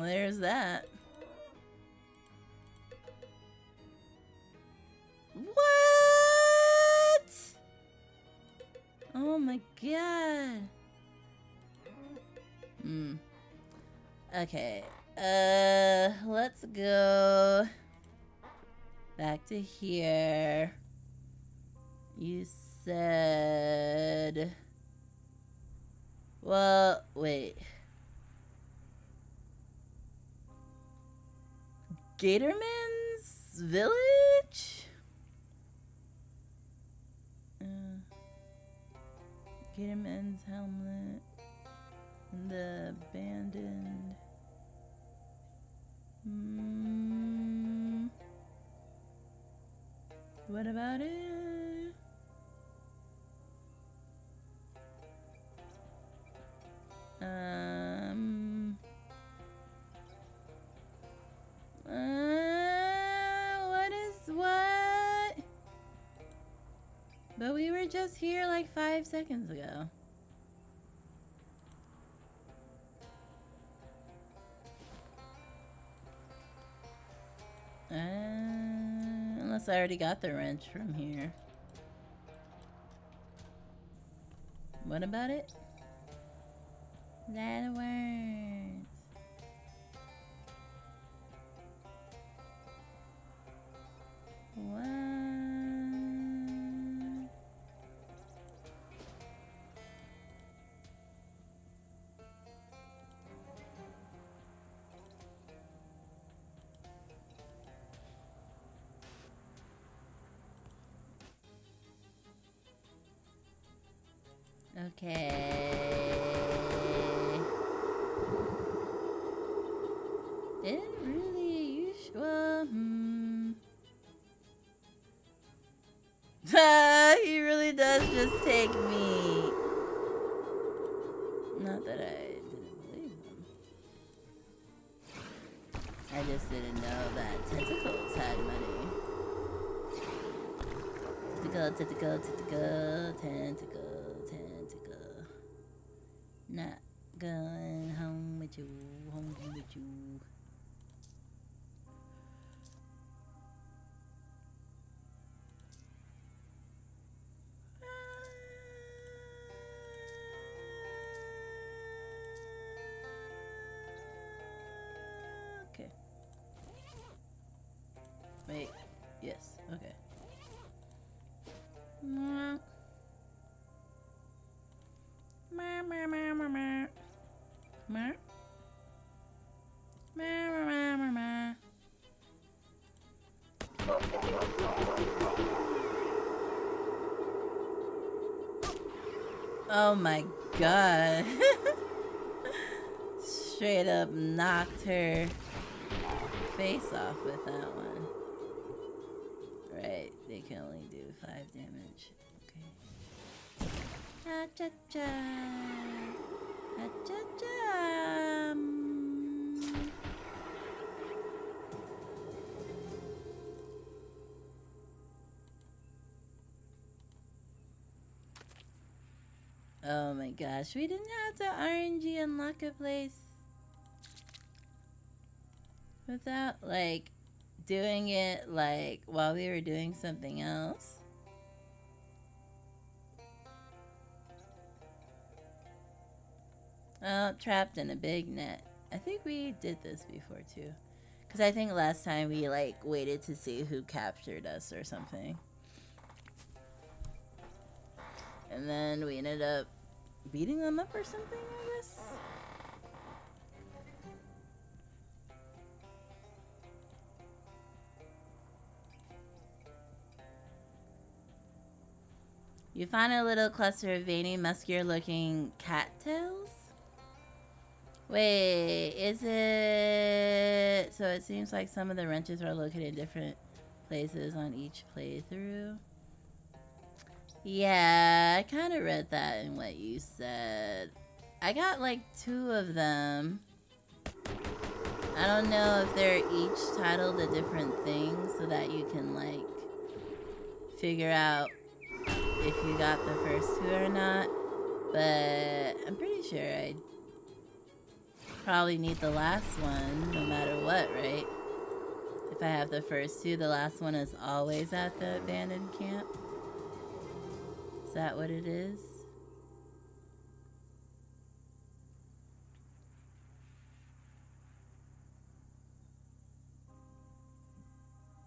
There's that. What? Oh my god. Okay. Let's go back to here. You said... Well, wait. Gatorman's village? Gatorman's helmet. The abandoned... What about it? What is what? But we were just here like 5 seconds ago. Unless I already got the wrench from here. What about it? That words. What? Okay. Didn't really he really does just take me. Not that I didn't believe him. I just didn't know that tentacles had money. Tentacle. Not going home with you. Okay. Wait. Yes. Okay. Oh my god. Straight up knocked her face off with that one. Right, they can only do 5 damage. Okay. Ha-cha-cha. Ha-cha-cha. Oh my gosh, we didn't have to RNG unlock a place without, like, doing it, like, while we were doing something else. Oh, trapped in a big net. I think we did this before, too. Because I think last time we, like, waited to see who captured us or something. And then we ended up beating them up or something, I guess? You find a little cluster of veiny, muscular-looking cattails? Wait, is it... So it seems like some of the wrenches are located in different places on each playthrough. Yeah, I kind of read that in what you said. I got like 2 of them. I don't know if they're each titled a different thing so that you can like figure out if you got the first 2 or not. But I'm pretty sure I probably need the last one no matter what, right? If I have the first 2, the last one is always at the abandoned camp. Is that what it is?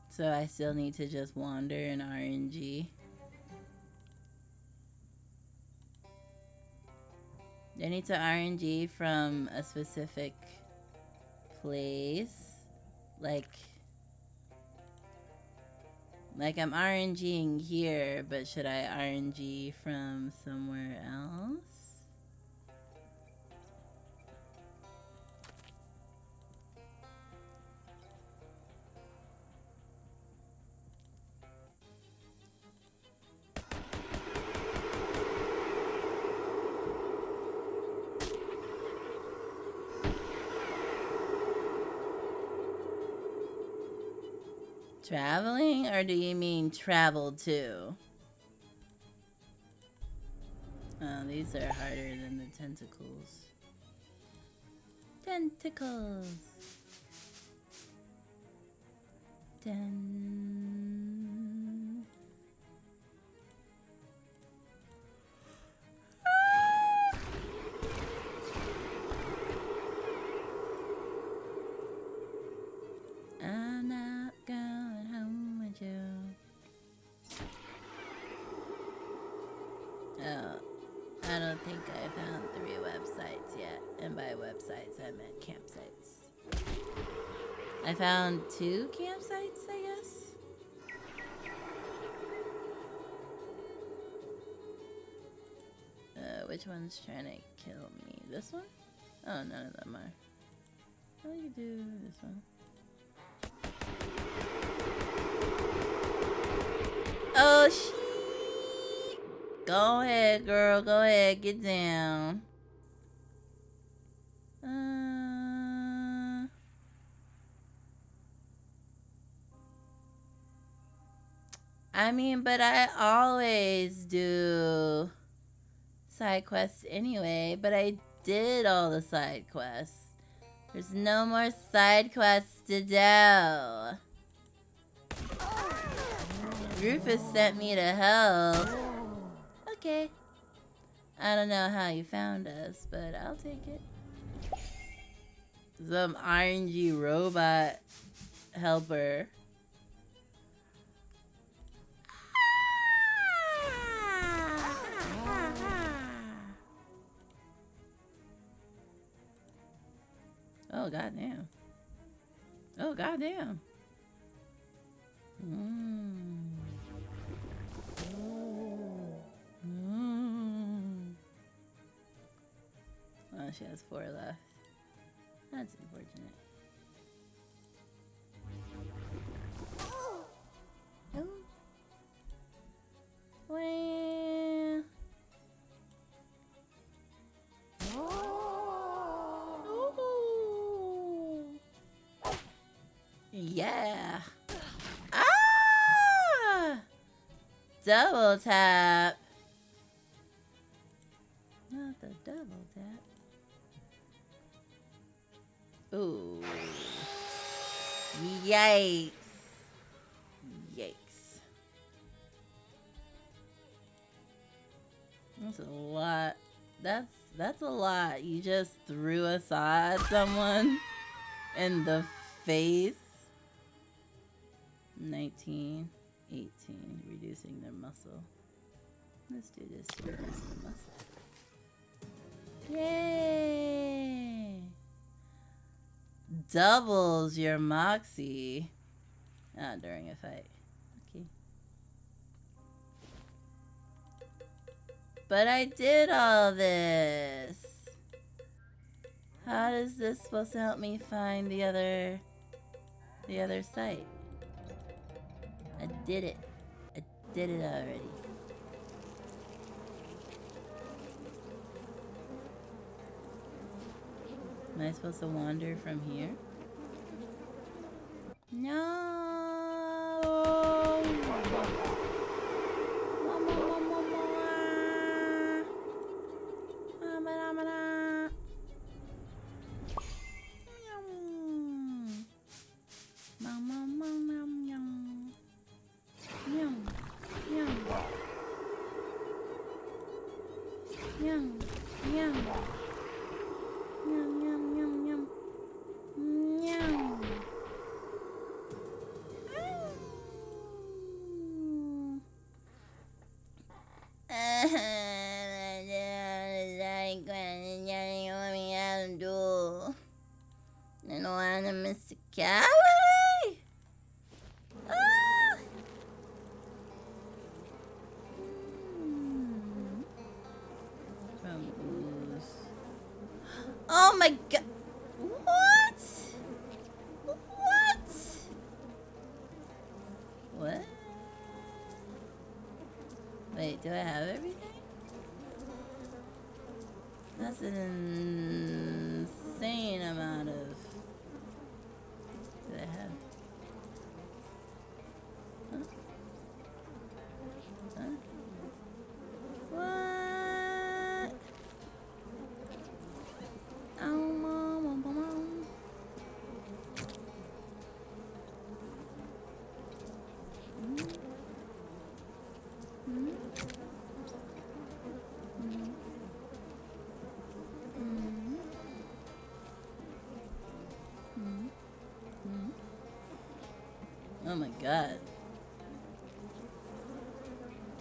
So I still need to just wander in RNG. I need to RNG from a specific place. Like I'm RNGing here, but should I RNG from somewhere else? Traveling, or do you mean travel to? Oh, these are harder than the tentacles. Tentacles. I don't think I found 3 websites yet. And by websites, I meant campsites. I found 2 campsites, I guess. Which one's trying to kill me? This one? Oh, none of them are. How do you do this one? Oh, shit! Go ahead, girl. Go ahead. Get down. I mean, but I always do side quests anyway, but I did all the side quests. There's no more side quests to do. Rufus sent me to hell. Okay. I don't know how you found us, but I'll take it. Some RNG robot helper. Oh, goddamn. Oh, goddamn. Oh, she has 4 left. That's unfortunate. Oh. Well. Yeah. Ah! Double tap. Not the double tap. Ooh. Yikes. Yikes. That's a lot. That's a lot. You just threw aside someone in the face. 19, 18, reducing their muscle. Let's do this to reduce the muscle. Yay! Doubles your moxie. Ah, during a fight. Okay. But I did all this. How is this supposed to help me find the other site? I did it. I did it already. Am I supposed to wander from here? No. Mr. Cowboy! Ah! From ooze. Oh my god! What? What? What? Wait, do I have everything? That's an insane amount of... do I have? Huh? Huh? What? Oh my god.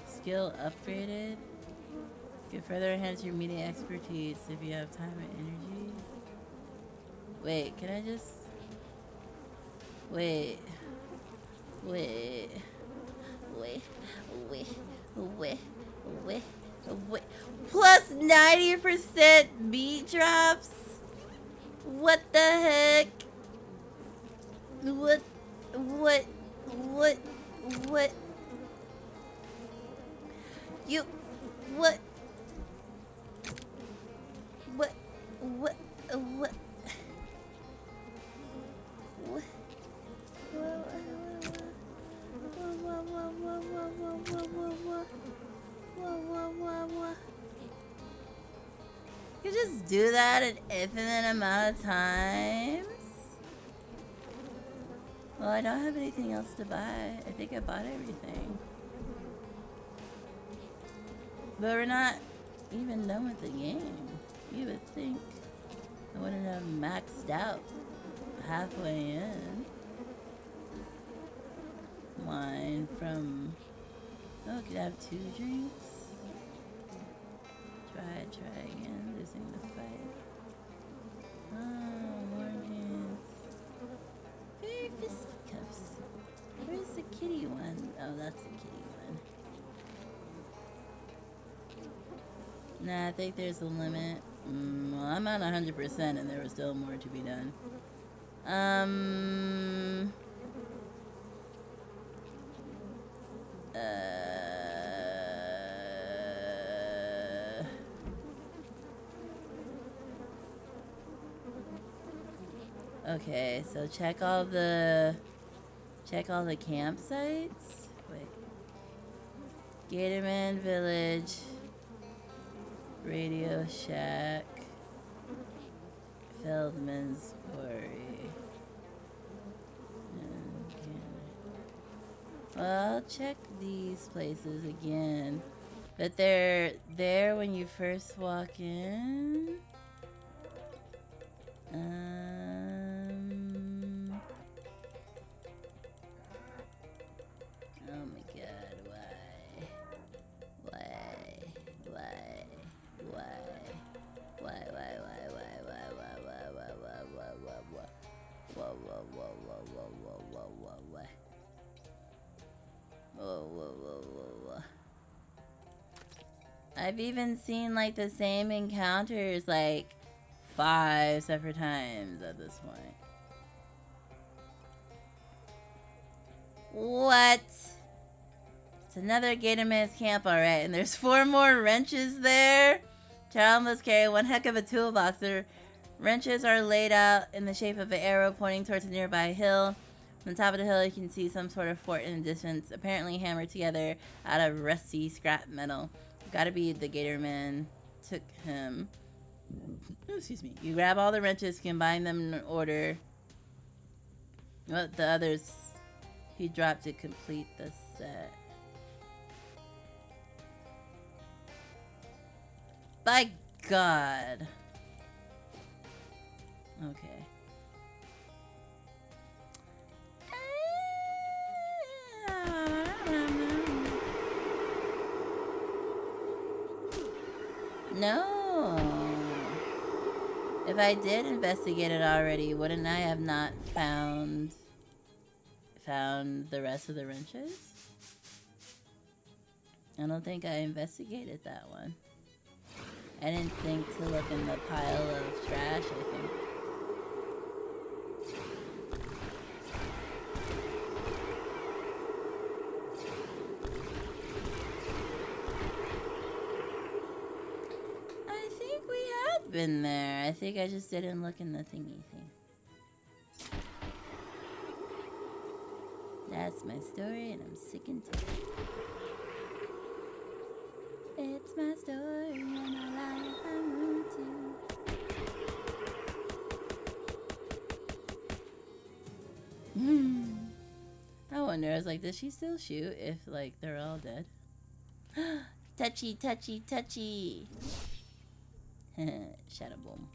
Skill upgraded. You can further enhance your media expertise if you have time and energy. Wait, can I just... Wait. Plus 90% beat drops? What the heck? What? You... What? You just do that an infinite amount of times? Well, I don't have anything else to buy. I think I bought everything. But we're not even done with the game. You would think I wouldn't have maxed out halfway in. Wine from... Oh, could I have 2 drinks? Try again. Losing the fight. Oh, Morgan. Very fisticuffs. Where's the kitty one? Oh, that's the kitty one. Nah, I think there's a limit. Well, I'm at 100% and there was still more to be done. Okay, so check all the campsites. Wait. Gatorman Village, Radio Shack, Feldman's Quarry. Well, I'll check these places again. But they're there when you first walk in. Oh my god, whoa. I've even seen like the same encounters like 5 separate times at this point. What? It's another Gatorman's camp, alright, and there's 4 more wrenches there. Child must carry one heck of a toolbox. The wrenches are laid out in the shape of an arrow pointing towards a nearby hill. On the top of the hill, you can see some sort of fort in the distance, apparently hammered together out of rusty scrap metal. Gotta be the Gatorman took him. Oh, excuse me. You grab all the wrenches, combine them in order. What the others he dropped to complete the set. By God. Okay. No. If I did investigate it already, wouldn't I have not found the rest of the wrenches? I don't think I investigated that one. I didn't think to look in the pile of trash, I think. I think we had been there. I think I just didn't look in the thingy thing. That's my story and I'm sick and tired. It's my story and my life I'm rooting. I wonder, I was like, does she still shoot if, like, they're all dead? Touchy, touchy, touchy. Shadow boom.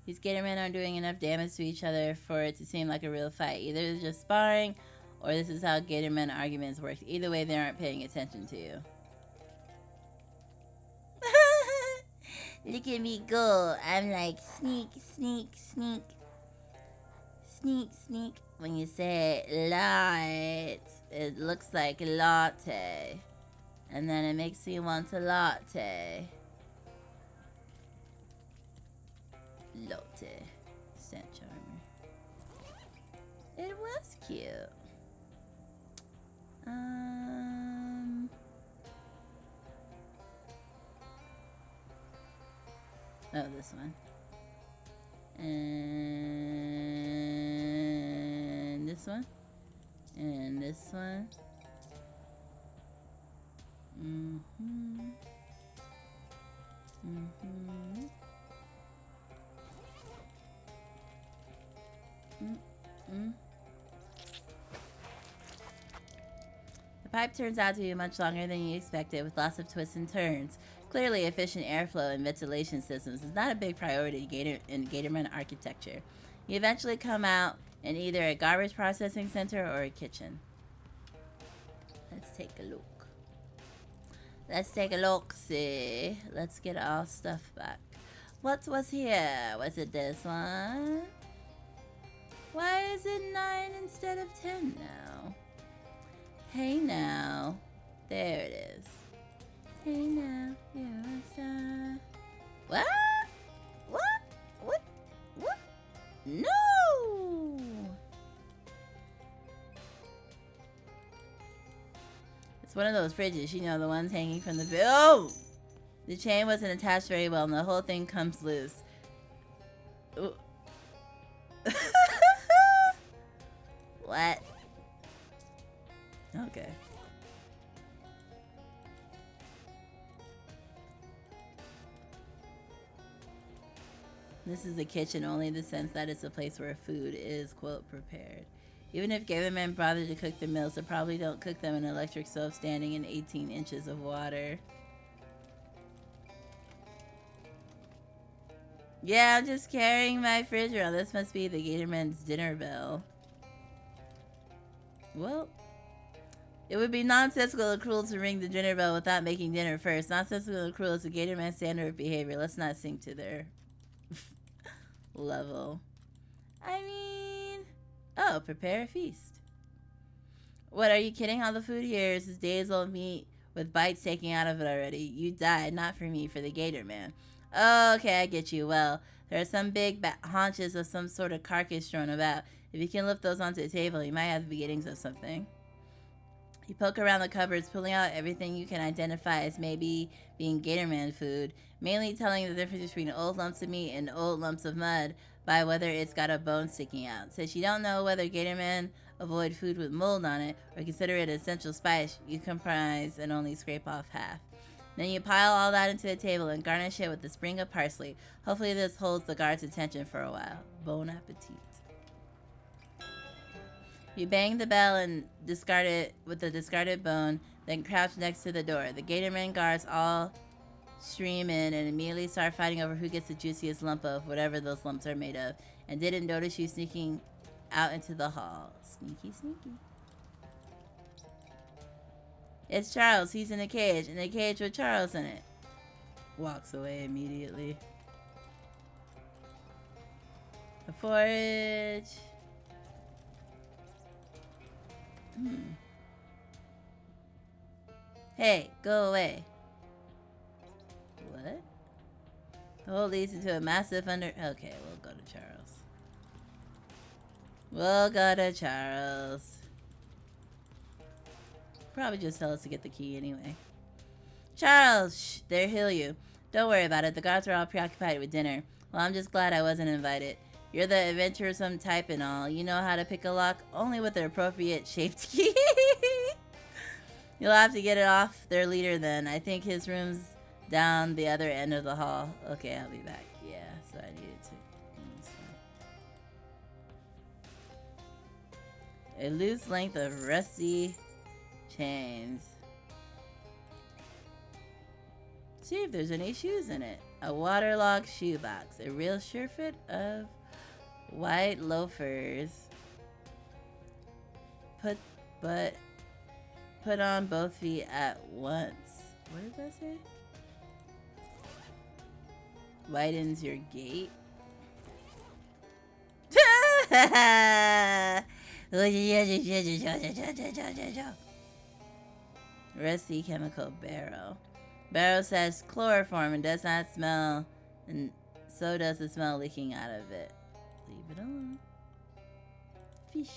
These Gatormen aren't doing enough damage to each other for it to seem like a real fight. Either it's just sparring, or this is how Gatormen arguments work. Either way, they aren't paying attention to you. Look at me go. I'm like sneak, sneak, sneak. Sneak, sneak. When you say light, it looks like latte. And then it makes me want a latte. Latte. Scent charmer. It was cute. Oh, this one. And this one. And this one. Mm-hmm. Mm-hmm. Mm-hmm. The pipe turns out to be much longer than you expected, with lots of twists and turns. Clearly, efficient airflow and ventilation systems is not a big priority in Gatorman architecture. You eventually come out in either a garbage processing center or a kitchen. Let's take a look. Let's take a look, see. Let's get our stuff back. What was here? Was it this one? Why is it 9 instead of 10 now? Hey now. There it is. Hey now, you're a star. What? What? What? What? No! It's one of those fridges, you know, the ones hanging from the oh! The chain wasn't attached very well and the whole thing comes loose. What? Okay. This is a kitchen only in the sense that it's a place where food is, quote, prepared. Even if Gatormen bother to cook the meals, they probably don't cook them in an electric stove standing in 18 inches of water. Yeah, I'm just carrying my fridge around. This must be the Gatorman's dinner bell. Well, it would be nonsensical and cruel to ring the dinner bell without making dinner first. Nonsensical and cruel is the Gatorman standard of behavior. Let's not sink to their level. I mean, oh, prepare a feast. What, are you kidding? All the food here is this days old meat with bites taken out of it already. You died, not for me, for the Gator Man. Oh, okay, I get you. Well, there are some big haunches of some sort of carcass thrown about. If you can lift those onto the table, you might have the beginnings of something. You poke around the cupboards, pulling out everything you can identify as maybe being Gatorman food, mainly telling the difference between old lumps of meat and old lumps of mud by whether it's got a bone sticking out. Since you don't know whether Gatorman avoid food with mold on it or consider it an essential spice, you comprise and only scrape off half. Then you pile all that into the table and garnish it with a sprig of parsley. Hopefully this holds the guard's attention for a while. Bon appetit. You bang the bell and discard it with the discarded bone, then crouch next to the door. The Gatorman guards all stream in and immediately start fighting over who gets the juiciest lump of whatever those lumps are made of, and didn't notice you sneaking out into the hall. Sneaky, sneaky. It's Charles. He's in a cage with Charles in it. Walks away immediately. The forage. Hey, go away. What? The hole leads into a massive Okay, we'll go to Charles. We'll go to Charles. Probably just tell us to get the key anyway. Charles! Shh, they'll heal you. Don't worry about it. The guards are all preoccupied with dinner. Well, I'm just glad I wasn't invited. You're the adventuresome type and all. You know how to pick a lock? Only with the appropriate shaped key. You'll have to get it off their leader then. I think his room's down the other end of the hall. Okay, I'll be back. Yeah, so I needed to... A loose length of rusty chains. See if there's any shoes in it. A waterlogged shoebox. A real sure fit of white loafers. Put on both feet at once. What does that say? Widens your gait. Rusty chemical barrel. Barrel says chloroform and does not smell, and so does the smell leaking out of it. Leave it alone. Fish.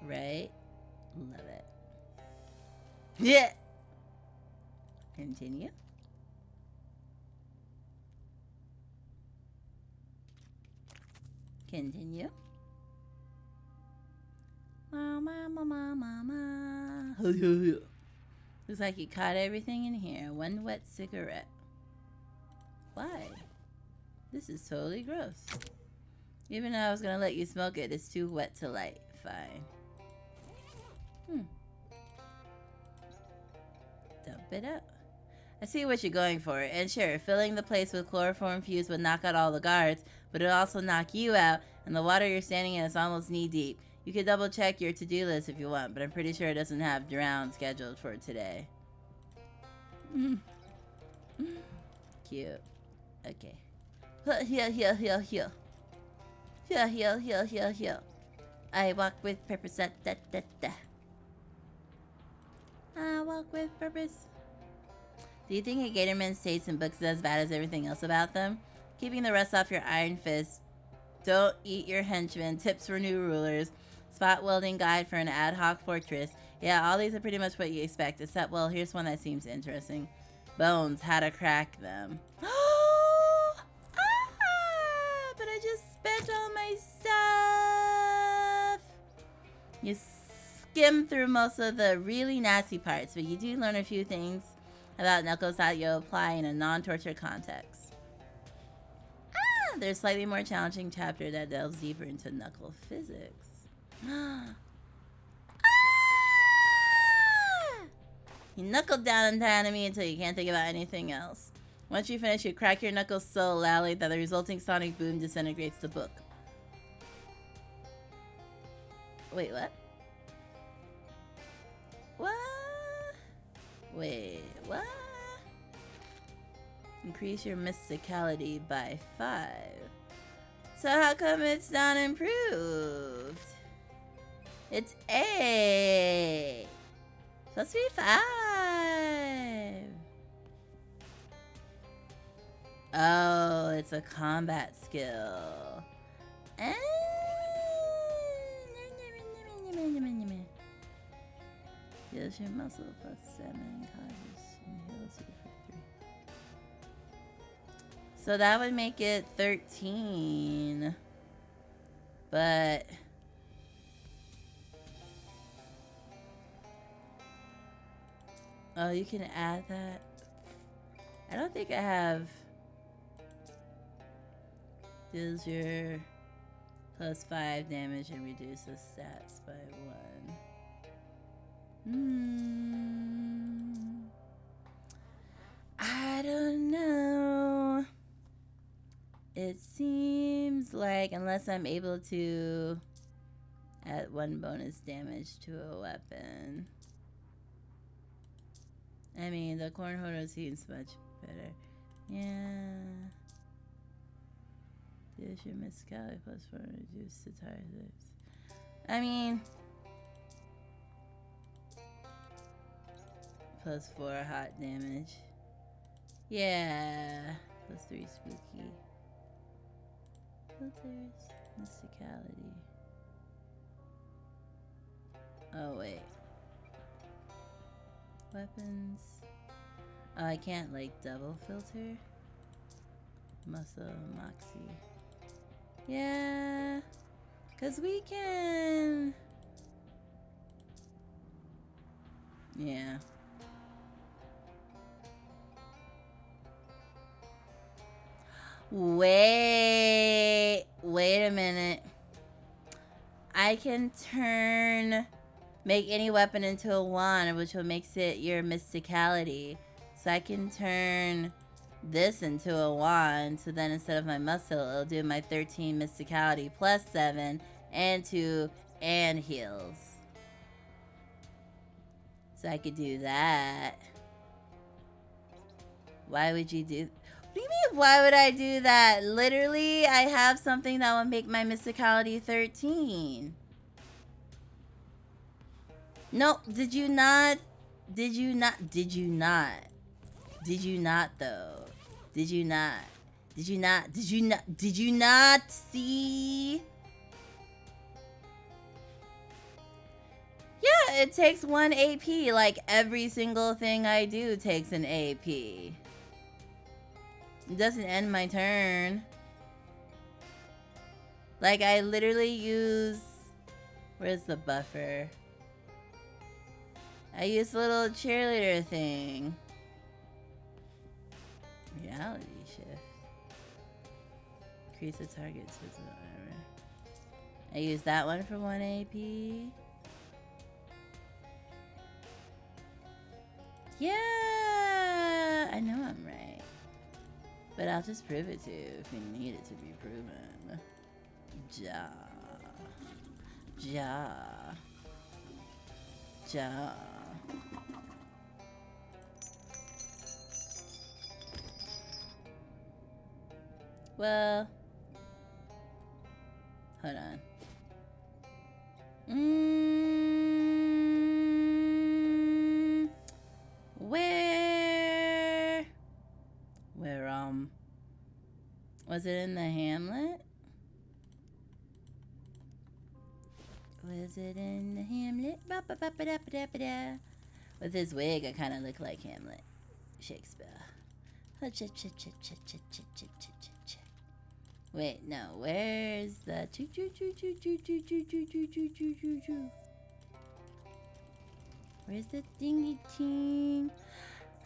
Right? Love it. Yeah. Continue. Continue. Looks like you caught everything in here. One wet cigarette. Why? This is totally gross. Even though I was gonna let you smoke it, it's too wet to light. Fine. Dump it out. I see what you're going for. And sure, filling the place with chloroform fuse would knock out all the guards, but it'll also knock you out, and the water you're standing in is almost knee deep. You could double check your to-do list if you want, but I'm pretty sure it doesn't have drown scheduled for today. Cute. Okay. Here. Here. I walk with purpose. I walk with purpose. Do you think a Gatorman's taste in books is as bad as everything else about them? Keeping the rust off your iron fist. Don't eat your henchmen. Tips for new rulers. Spot welding guide for an ad hoc fortress. Yeah, all these are pretty much what you expect, except, well, here's one that seems interesting. Bones, how to crack them. But I just spent all my stuff. You skim through most of the really nasty parts, but you do learn a few things about knuckles that you'll apply in a non-torture context. There's a slightly more challenging chapter that delves deeper into knuckle physics. You knuckle down into enemy until you can't think about anything else. Once you finish, you crack your knuckles so loudly that the resulting sonic boom disintegrates the book. Wait, what? What? Wait, what? Increase your mysticality by 5. So how come it's not improved? It's 8. Supposed to be 5. Oh, it's a combat skill. Heals your muscle plus 7 causes and heals you for 3. So that would make it 13. But oh, you can add that. I don't think I have. Deals your plus 5 damage and reduces stats by 1. I don't know. It seems like unless I'm able to add 1 bonus damage to a weapon. I mean, the cornholder seems much better. Yeah. Deals your mysticality plus 4 reduce to targets. I mean, plus 4 hot damage. Yeah. Plus 3 spooky. Filters. Mysticality. Oh, wait. Weapons. Oh, I can't, like, double filter. Muscle, moxie. Yeah. Because we can. Yeah. Wait a minute. I can make any weapon into a wand, which will makes it your mysticality. So I can turn this into a wand, so then instead of my muscle, it'll do my 13 mysticality plus 7 and 2 and heals. So I could do that. Why would you do? What do you mean, why would I do that? Literally, I have something that will make my mysticality 13. No, did you not? Did you not? Did you not? Did you not, though? Did you not? Did you not? Did you not? Did you not see? Yeah, it takes 1 AP. Like, every single thing I do takes an AP. It doesn't end my turn. Like, I literally use... Where's the buffer? I use the little cheerleader thing. Reality shift. Increase the target to whatever. I use that one for 1 AP. Yeah, I know I'm right. But I'll just prove it to you if you need it to be proven. Ja. Ja. Ja. Well, hold on. Where was it in the Hamlet? Was it in the Hamlet? Ba-ba-ba-ba-da-ba-da-ba-da. With his wig, I kind of look like Hamlet. Shakespeare. Wait, no. Where's the Where's the dingy ting?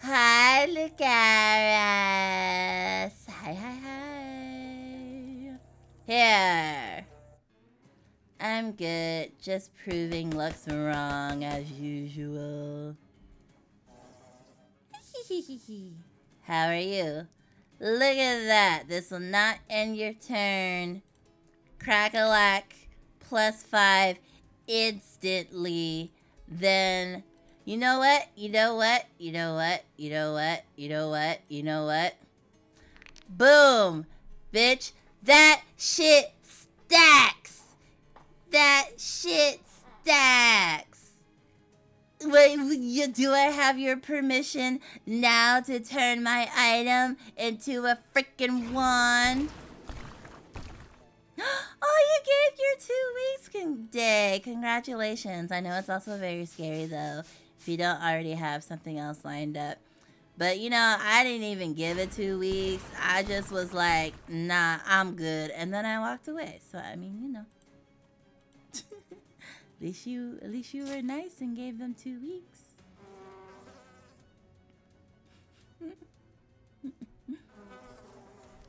Hi, Lucaris. Hi, hi, hi. Here. I'm good. Just proving luck's wrong as usual. How are you? Look at that. This will not end your turn. Crack-a-lack. +5 instantly. Then, you know what? You know what? You know what? You know what? You know what? You know what? Boom! Bitch, that shit stacks! That shit stacks! Wait, do I have your permission now to turn my item into a freaking wand? Oh, you gave your 2 weeks day. Congratulations. I know it's also very scary, though, if you don't already have something else lined up. But, you know, I didn't even give it 2 weeks. I just was like, nah, I'm good. And then I walked away. So, I mean, you know. At least you were nice and gave them 2 weeks.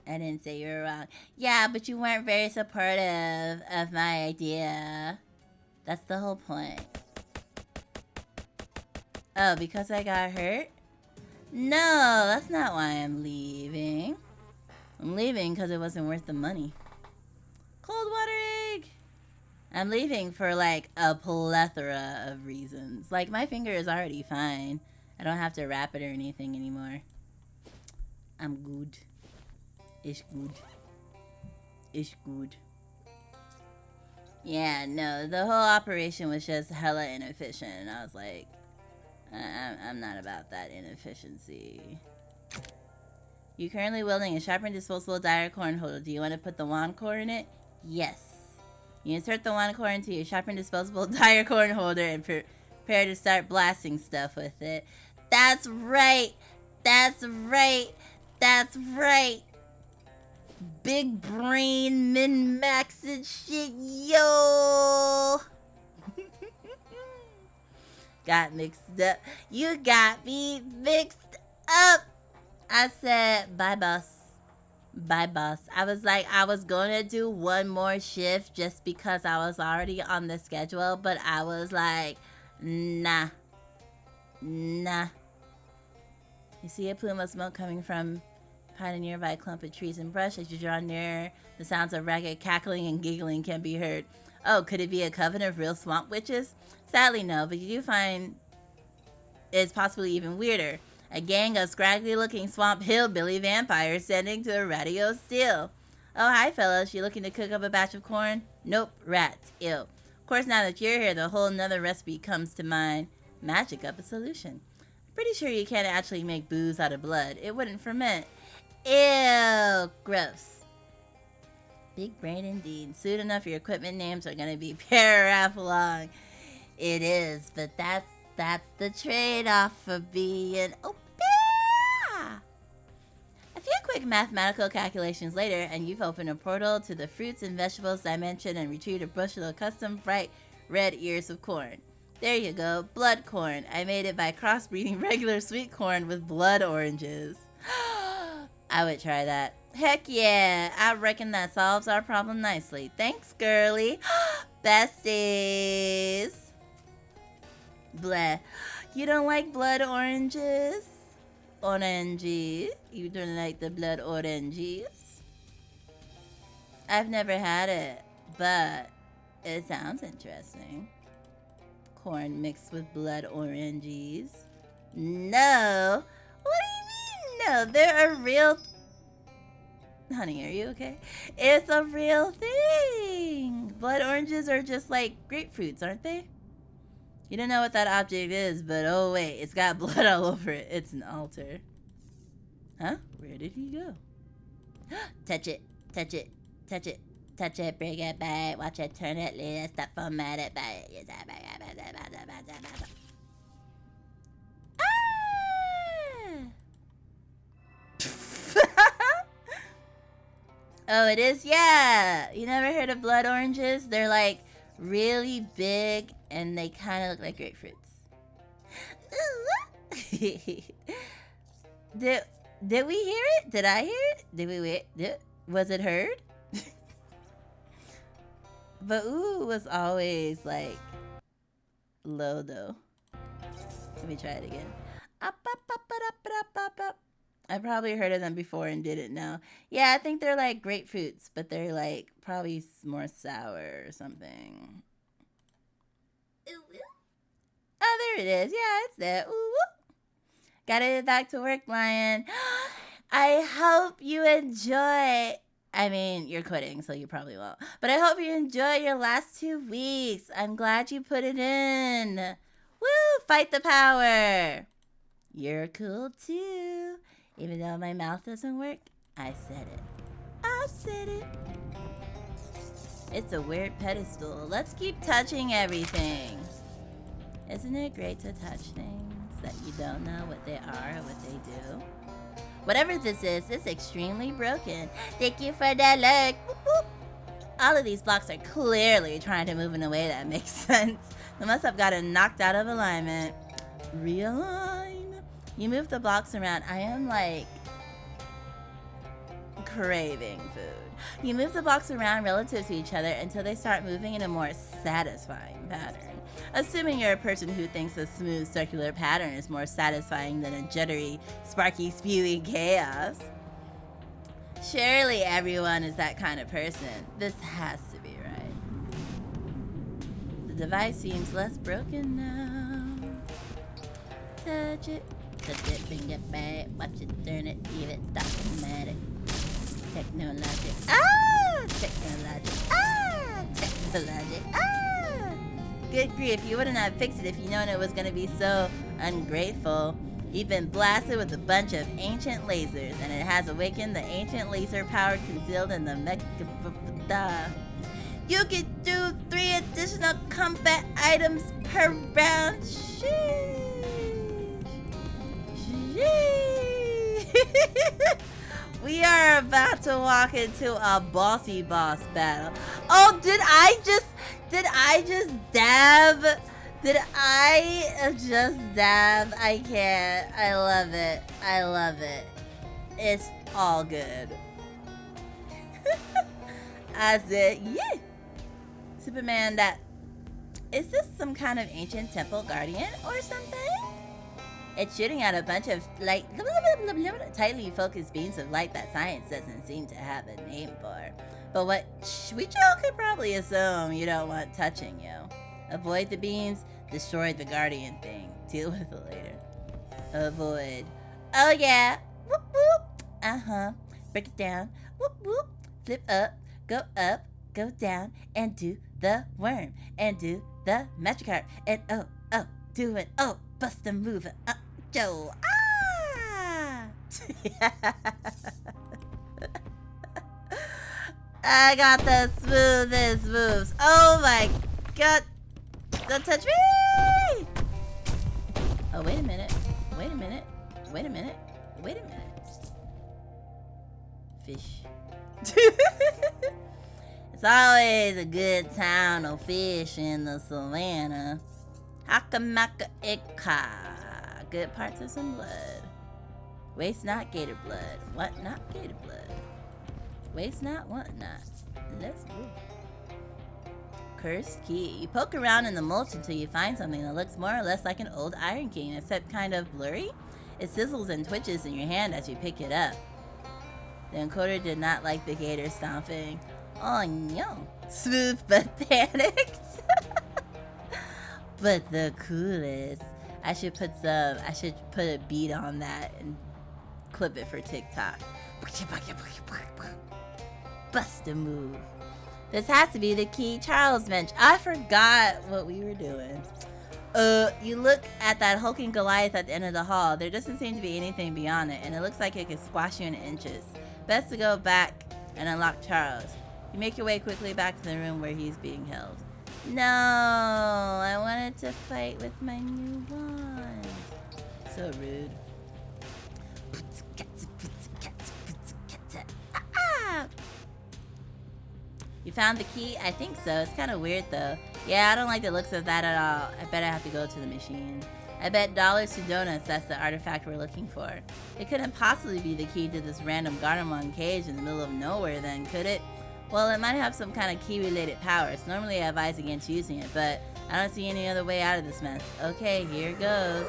I didn't say you were wrong. Yeah, but you weren't very supportive of my idea. That's the whole point. Oh, because I got hurt? No, that's not why I'm leaving. I'm leaving because it wasn't worth the money. Cold water egg! I'm leaving for like a plethora of reasons. Like, my finger is already fine. I don't have to wrap it or anything anymore. I'm good. It's good. It's good. Yeah, no, the whole operation was just hella inefficient. And I was like, I'm not about that inefficiency. You're currently wielding a sharpened disposable dire corn holder. Do you want to put the wand core in it? Yes. You insert the wand core into your sharpened disposable dire corn holder and prepare to start blasting stuff with it. That's right. That's right. That's right. Big brain min-max and shit, yo. Got mixed up. You got me mixed up. I said, bye, boss. Bye, boss. I was like, I was gonna do one more shift just because I was already on the schedule, but I was like, nah. Nah. You see a plume of smoke coming from behind a nearby clump of trees and brush. As you draw near, the sounds of ragged cackling and giggling can be heard. Oh, could it be a coven of real swamp witches? Sadly, no, but you do find it's possibly even weirder. A gang of scraggly-looking swamp hillbilly vampires sending to a radio still. Oh, hi, fellas. You looking to cook up a batch of corn? Nope. Rats. Ew. Of course, now that you're here, the whole nother recipe comes to mind. Magic up a solution. Pretty sure you can't actually make booze out of blood. It wouldn't ferment. Ew. Gross. Big brain indeed. Soon enough, your equipment names are going to be paragraph long. It is, but that's the trade-off for being opera. A few quick mathematical calculations later, and you've opened a portal to the fruits and vegetables dimension and retrieved a bushel of custom bright red ears of corn. There you go, blood corn. I made it by crossbreeding regular sweet corn with blood oranges. I would try that. Heck yeah, I reckon that solves our problem nicely. Thanks, girly. Besties. Bleh. You don't like blood oranges? Oranges? You don't like the blood oranges? I've never had it, but it sounds interesting. Corn mixed with blood oranges. No. What do you mean no? They're a real... Honey, are you okay? It's a real thing. Blood oranges are just like grapefruits, aren't they? You don't know what that object is, but oh wait, it's got blood all over it. It's an altar. Huh? Where did he go? Touch it, touch it, touch it, touch it, bring it back, watch it, turn it, let's stop formatted by it. Oh, it is? Yeah. You never heard of blood oranges? They're like really big and they kind of look like grapefruits. Did we hear it? Did I hear it? Did we wait? Was it heard? But ooh was always like low though. Let me try it again. Up, up, up, up, up, up, up. I probably heard of them before and didn't know. Yeah, I think they're like grapefruits, but they're like probably more sour or something. Oh, there it is. Yeah, it's there. Ooh. Gotta get back to work, Lion. I hope you enjoy. I mean, you're quitting, so you probably won't. But I hope you enjoy your last 2 weeks. I'm glad you put it in. Woo! Fight the power. You're cool too. Even though my mouth doesn't work, I said it. I said it. It's a weird pedestal. Let's keep touching everything. Isn't it great to touch things that you don't know what they are or what they do? Whatever this is, it's extremely broken. Thank you for that look. Whoop, whoop. All of these blocks are clearly trying to move in a way that makes sense. They must have gotten knocked out of alignment. Realign. You move the blocks around. I am like craving food. You move the blocks around relative to each other until they start moving in a more satisfying pattern. Assuming you're a person who thinks a smooth circular pattern is more satisfying than a jittery, sparky, spewy chaos. Surely everyone is that kind of person. This has to be right. The device seems less broken now. Touch it. Touch it, bring it back, watch it, turn it, leave it, stop dramatic. Technologic, technologic, technologic, Good grief, you wouldn't have fixed it if you known it was gonna be so ungrateful. You've been blasted with a bunch of ancient lasers, and it has awakened the ancient laser power concealed in the You can do 3 additional combat items per round. Sheesh. We are about to walk into a bossy boss battle. Oh, did I just dab? Did I just dab? I can't. I love it. I love it. It's all good. I said, yeah. Superman, that... Is this some kind of ancient temple guardian or something? It's shooting out a bunch of light, tightly focused beams of light that science doesn't seem to have a name for. But what Shuicho could probably assume you don't want touching you. Avoid the beams, destroy the guardian thing. Deal with it later. Avoid. Oh yeah. Whoop whoop. Uh-huh. Break it down. Whoop whoop. Flip up, go down, and do the worm, and do the magic card, and do it, bust a move, Joe, I got the smoothest moves. Oh my god, don't touch me! Oh, wait a minute, fish. It's always a good time to fish in the savannah. Hakamaka ika. Good parts of some blood. Waste not gator blood. What not gator blood? Waste not, what not. Let's go. Cursed key. You poke around in the mulch until you find something that looks more or less like an old iron key, except kind of blurry. It sizzles and twitches in your hand as you pick it up. The encoder did not like the gator stomping. Oh no. Smooth but panicked. But the coolest. I should put a beat on that and clip it for TikTok. Bust a move. This has to be the key Charles mentioned. I forgot what we were doing. You look at that hulking Goliath at the end of the hall. There doesn't seem to be anything beyond it, and it looks like it could squash you in inches. Best to go back and unlock Charles. You make your way quickly back to the room where he's being held. No, I wanted to fight with my new wand. So rude. You found the key? I think so. It's kind of weird though. Yeah, I don't like the looks of that at all. I bet I have to go to the machine. I bet dollars to donuts that's the artifact we're looking for. It couldn't possibly be the key to this random Gardermon cage in the middle of nowhere then, could it? Well, it might have some kind of key-related powers. Normally I advise against using it, but I don't see any other way out of this mess. Okay, here goes.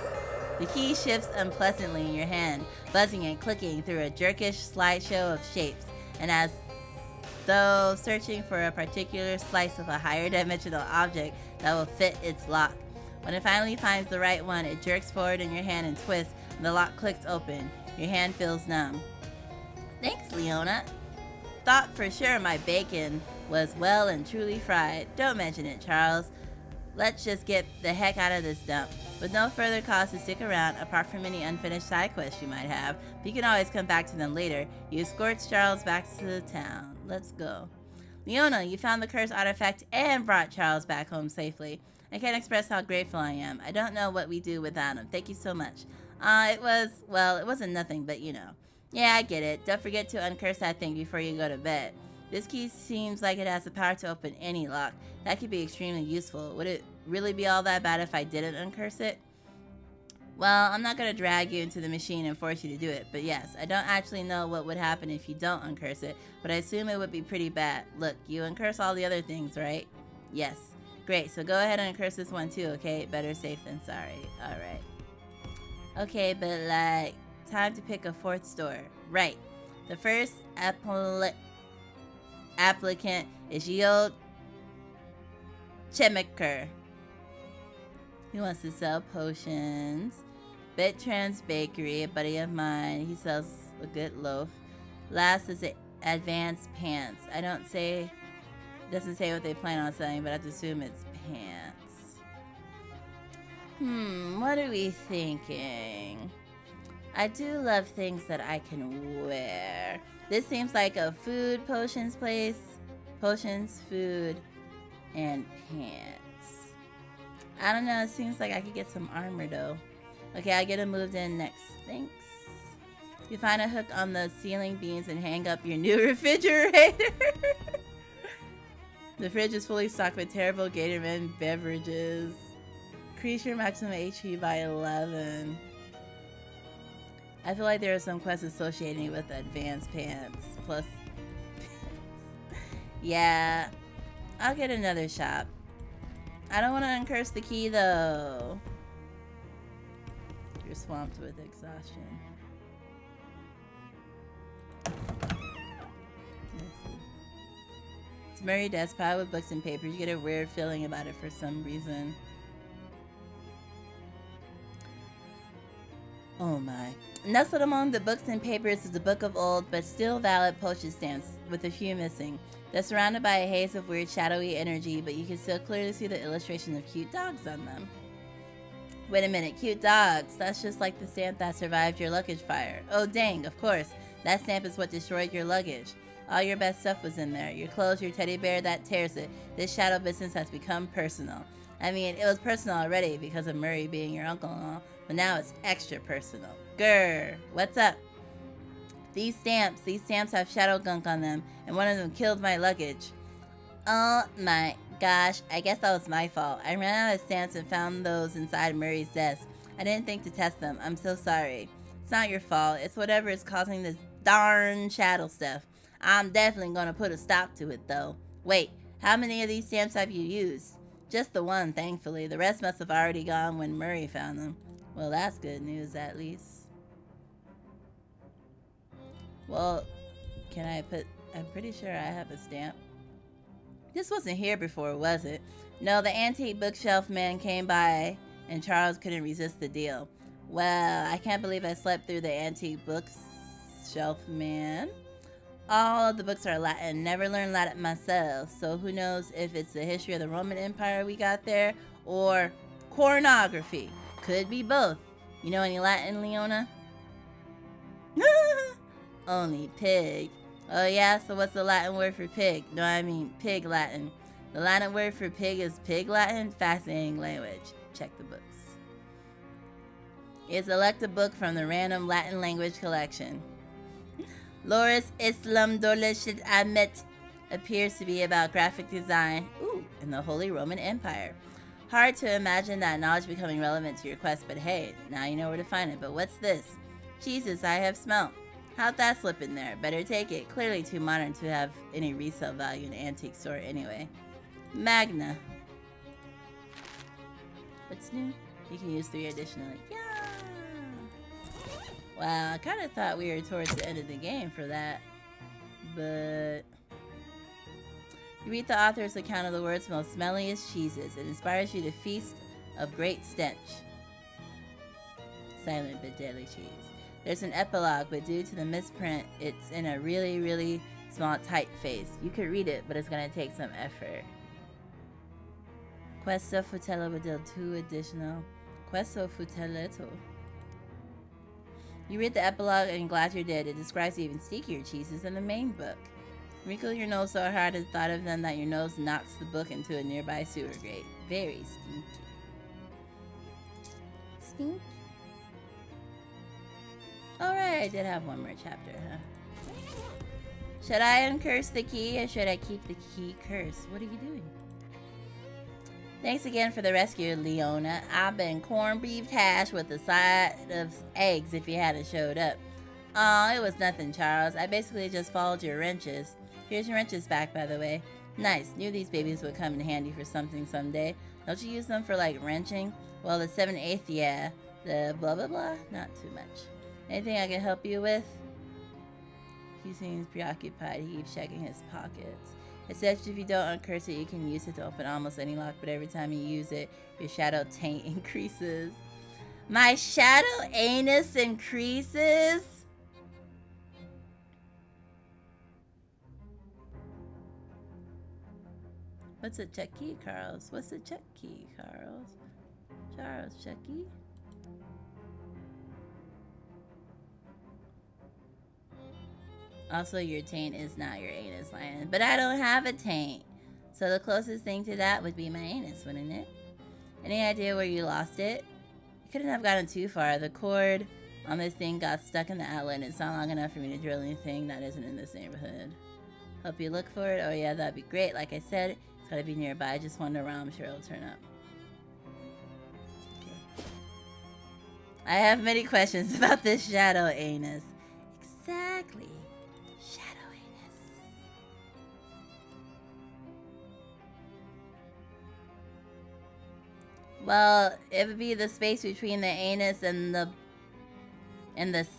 The key shifts unpleasantly in your hand, buzzing and clicking through a jerkish slideshow of shapes, and as though searching for a particular slice of a higher dimensional object that will fit its lock. When it finally finds the right one, it jerks forward in your hand and twists, and the lock clicks open. Your hand feels numb. Thanks, Leona. Thought for sure my bacon was well and truly fried. Don't mention it, Charles. Let's just get the heck out of this dump. With no further cause to stick around, apart from any unfinished side quests you might have, but you can always come back to them later, you escort Charles back to the town. Let's go. Leona, you found the cursed artifact and brought Charles back home safely. I can't express how grateful I am. I don't know what we do without him. Thank you so much. It wasn't nothing, but you know. Yeah, I get it. Don't forget to uncurse that thing before you go to bed. This key seems like it has the power to open any lock. That could be extremely useful. Would it really be all that bad if I didn't uncurse it? Well, I'm not going to drag you into the machine and force you to do it, but yes, I don't actually know what would happen if you don't uncurse it, but I assume it would be pretty bad. Look, you uncurse all the other things, right? Yes. Great, so go ahead and uncurse this one too, okay? Better safe than sorry. Alright. Okay, but like, time to pick a fourth store. Right. The first applicant is Yeo Chemiker. He wants to sell potions. Betran's Bakery, a buddy of mine. He sells a good loaf. Last is Advanced Pants. Doesn't say what they plan on selling, but I have to assume it's pants. What are we thinking? I do love things that I can wear. This seems like a food potions place. Potions, food, and pants. I don't know, it seems like I could get some armor though. Okay, I'll get it moved in next. Thanks. You find a hook on the ceiling beams and hang up your new refrigerator. The fridge is fully stocked with terrible Gatorman beverages. Increase your maximum HP by 11. I feel like there are some quests associated with advanced pants. Plus, yeah, I'll get another shop. I don't want to uncurse the key though. You're swamped with exhaustion. It's Murray desk pile with books and papers. You get a weird feeling about it for some reason. Oh my. Nestled among the books and papers is a book of old but still valid postage stamps, with a few missing. They're surrounded by a haze of weird shadowy energy, but you can still clearly see the illustration of cute dogs on them. Wait a minute, cute dogs. That's just like the stamp that survived your luggage fire. Oh dang, of course. That stamp is what destroyed your luggage. All your best stuff was in there. Your clothes, your teddy bear, that tears it. This shadow business has become personal. I mean, it was personal already because of Murray being your uncle and all, but now it's extra personal. Grr, what's up? These stamps have shadow gunk on them, and one of them killed my luggage. Oh my gosh, I guess that was my fault. I ran out of stamps and found those inside Murray's desk. I didn't think to test them. I'm so sorry. It's not your fault. It's whatever is causing this darn shadow stuff. I'm definitely gonna put a stop to it though. Wait, how many of these stamps have you used? Just the one, thankfully. The rest must have already gone when Murray found them. Well, that's good news at least. Well, can I put... I'm pretty sure I have a stamp. This wasn't here before, was it? No, the antique bookshelf man came by and Charles couldn't resist the deal. Well, I can't believe I slept through the antique bookshelf man. All of the books are Latin. Never learned Latin myself, so who knows if it's the history of the Roman Empire we got there or pornography. Could be both. You know any Latin, Leona? Only pig. Oh yeah, so what's the Latin word for pig? No, I mean pig Latin. The Latin word for pig is pig Latin. Fascinating language. Check the books. Select a book from the random Latin language collection. Loris Islam Doleshit Ahmet appears to be about graphic design. Ooh, in the Holy Roman Empire. Hard to imagine that knowledge becoming relevant to your quest, but hey, now you know where to find it. But what's this? Jesus, I have smelt. How'd that slip in there? Better take it. Clearly too modern to have any resale value in an antique store anyway. Magna. What's new? You can use 3 additionally. Yeah! Wow, I kind of thought we were towards the end of the game for that. But... you read the author's account of the world's most smelliest cheeses. It inspires you to feast of great stench. Silent but deadly cheese. There's an epilogue, but due to the misprint, it's in a really, really small typeface. You could read it, but it's going to take some effort. Questo Futello del 2 additional. Questo Futelletto. You read the epilogue and you're glad you did. It describes even stinkier cheeses in the main book. Wrinkle your nose so hard at the thought of them that your nose knocks the book into a nearby sewer grate. Very stinky. Stinky. Alright, I did have one more chapter, huh? Should I uncurse the key or should I keep the key cursed? What are you doing? Thanks again for the rescue, Leona. I've been corned beef hash with a side of eggs if you hadn't showed up. Aw, it was nothing, Charles. I basically just followed your wrenches. Here's your wrenches back, by the way. Nice. Knew these babies would come in handy for something someday. Don't you use them for, like, wrenching? Well, the 7/8, yeah. The blah, blah, blah? Not too much. Anything I can help you with? He seems preoccupied. He keeps checking his pockets. It says if you don't uncurse it, you can use it to open almost any lock, but every time you use it, your shadow taint increases. My shadow anus increases? What's a check key, Charles? What's a check key, Charles? Charles, check key? Also, your taint is not your anus lion. But I don't have a taint. So the closest thing to that would be my anus, wouldn't it? Any idea where you lost it? You couldn't have gotten too far. The cord on this thing got stuck in the outlet and it's not long enough for me to drill anything that isn't in this neighborhood. Help you look for it? Oh yeah, that'd be great. Like I said, it's gotta be nearby. I just wonder around. I'm sure it'll turn up. Okay. I have many questions about this shadow anus. Exactly. Well, it would be the space between the anus and the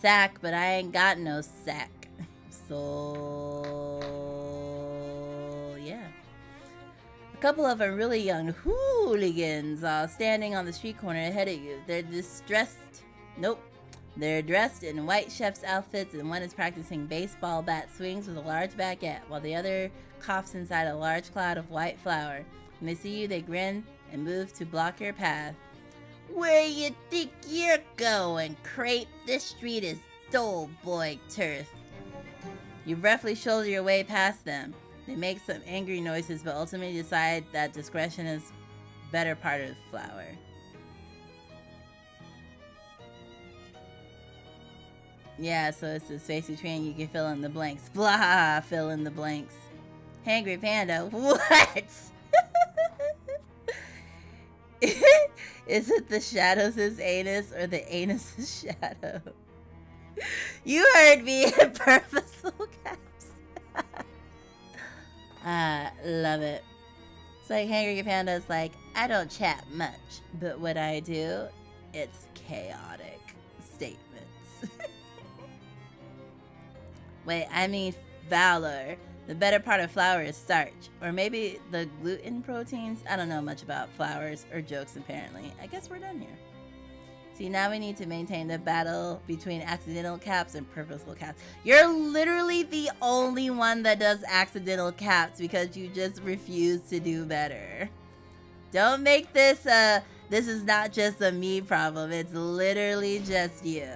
sack, but I ain't got no sack. So, yeah. A couple of them really young hooligans standing on the street corner ahead of you. They're distressed. Nope. They're dressed in white chef's outfits, and one is practicing baseball bat swings with a large baguette, while the other coughs inside a large cloud of white flour. When they see you, they grin and move to block your path. Where you think you're going, Crepe? This street is dull, boy turf. You roughly shoulder your way past them. They make some angry noises, but ultimately decide that discretion is better part of the flower. Yeah, so it's the space between. You can fill in the blanks. Blah, fill in the blanks. Hangry Panda, what? Is it the shadows' anus or the anus' shadow? You heard me in purposeful caps. Love it. It's like Hangry Panda's like, I don't chat much, but what I do, it's chaotic statements. Wait, I mean valor. The better part of flour is starch. Or maybe the gluten proteins? I don't know much about flours or jokes apparently. I guess we're done here. See, now we need to maintain the battle between accidental caps and purposeful caps. You're literally the only one that does accidental caps because you just refuse to do better. Don't make this this is not just a me problem. It's literally just you.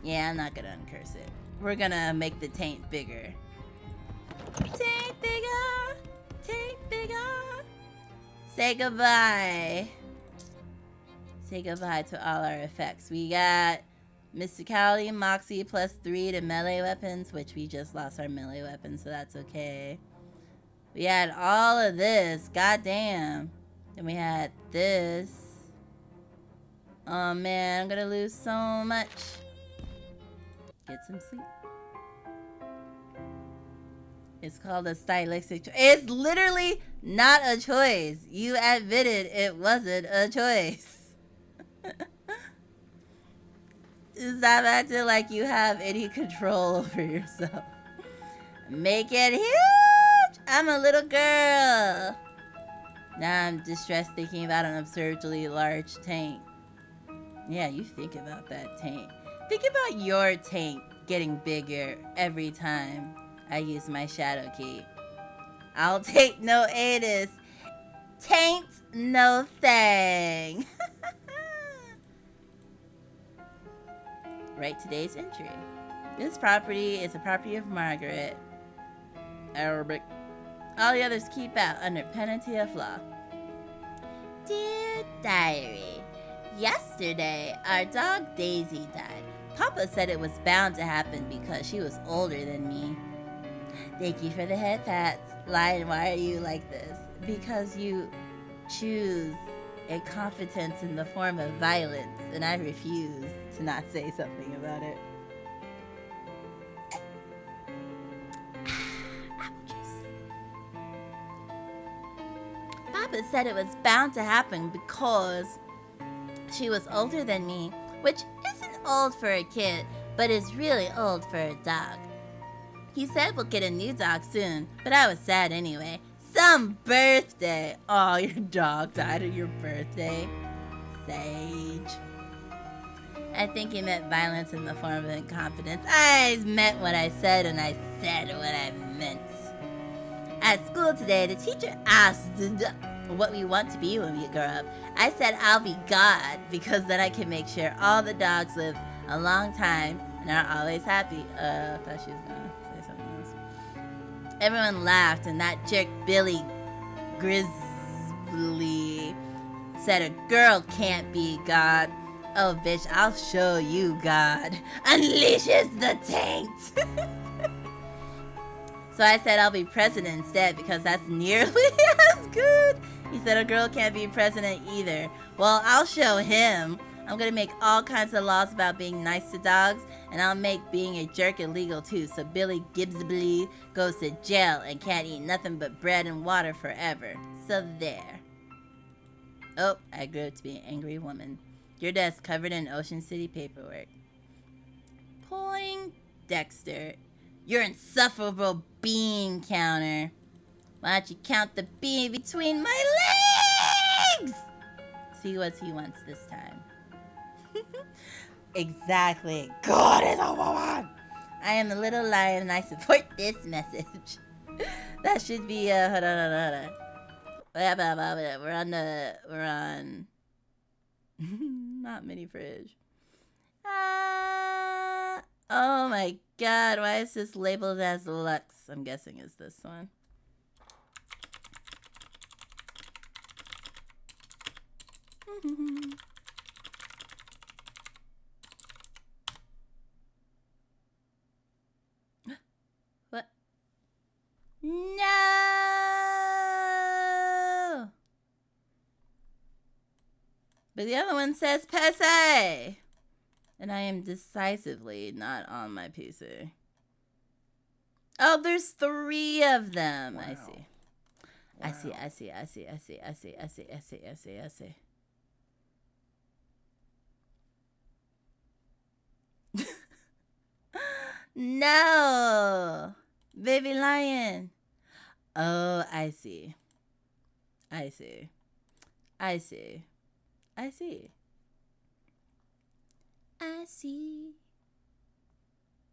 Yeah, I'm not gonna uncurse it. We're gonna make the taint bigger. Taint bigger! Taint bigger! Say goodbye. Say goodbye to all our effects. We got Mysticality, Moxie, +3 to melee weapons, which we just lost our melee weapon, so that's okay. We had all of this. Goddamn. Then we had this. Oh man, I'm gonna lose so much. Get some sleep. It's called a stylistic choice. It's literally not a choice. You admitted it wasn't a choice. Stop acting like you have any control over yourself. Make it huge! I'm a little girl. Now I'm distressed thinking about an absurdly large tank. Yeah, you think about that tank. Think about your tank getting bigger every time I use my shadow key. I'll take no anus. Taint no thing. Write today's entry. This property is a property of Margaret. Arabic. All the others keep out under penalty of law. Dear Diary, yesterday our dog Daisy died. Papa said it was bound to happen because she was older than me. Thank you for the head pats. Lion, why are you like this? Because you choose a competence in the form of violence, and I refuse to not say something about it. Apple juice. Papa said it was bound to happen because she was older than me, which isn't old for a kid, but is really old for a dog. He said we'll get a new dog soon, but I was sad anyway. Some birthday! Oh, your dog died on your birthday. Sage. I think he meant violence in the form of incompetence. I meant what I said, and I said what I meant. At school today, the teacher asked what we want to be when we grow up. I said I'll be God, because then I can make sure all the dogs live a long time and are always happy. I thought she was gonna say something else. Everyone laughed, and that jerk Billy Grizzly said a girl can't be God. Oh, bitch, I'll show you God. Unleashes the taint. So I said I'll be president instead because that's nearly as good. He said a girl can't be president either. Well, I'll show him. I'm gonna make all kinds of laws about being nice to dogs, and I'll make being a jerk illegal too, so Billy Gibbsby goes to jail and can't eat nothing but bread and water forever. So there. Oh, I grew up to be an angry woman. Your desk covered in Ocean City paperwork. Pulling Dexter. Your insufferable bean counter. Why don't you count the bean between my legs? See what he wants this time. Exactly. God is a woman. I am a little lion and I support this message. That should be hold on. We're on not mini fridge. Oh my god, why is this labeled as Lux? I'm guessing it's this one. What? No! But the other one says PC! And I am decisively not on my PC. Oh, there's 3 of them. Wow. I see. Wow. I see. No! Baby lion. Oh, I see. I see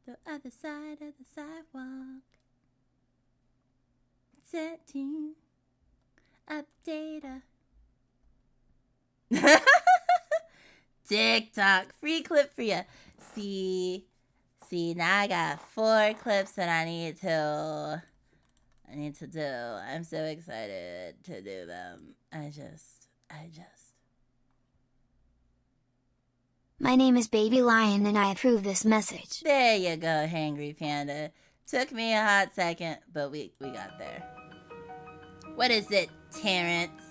the other side of the sidewalk. Setting up data. TikTok. Free clip for you. See, now I got 4 clips that I need to do. I'm so excited to do them. I just. My name is Baby Lion and I approve this message. There you go, Hangry Panda. Took me a hot second, but we got there. What is it, Terrence?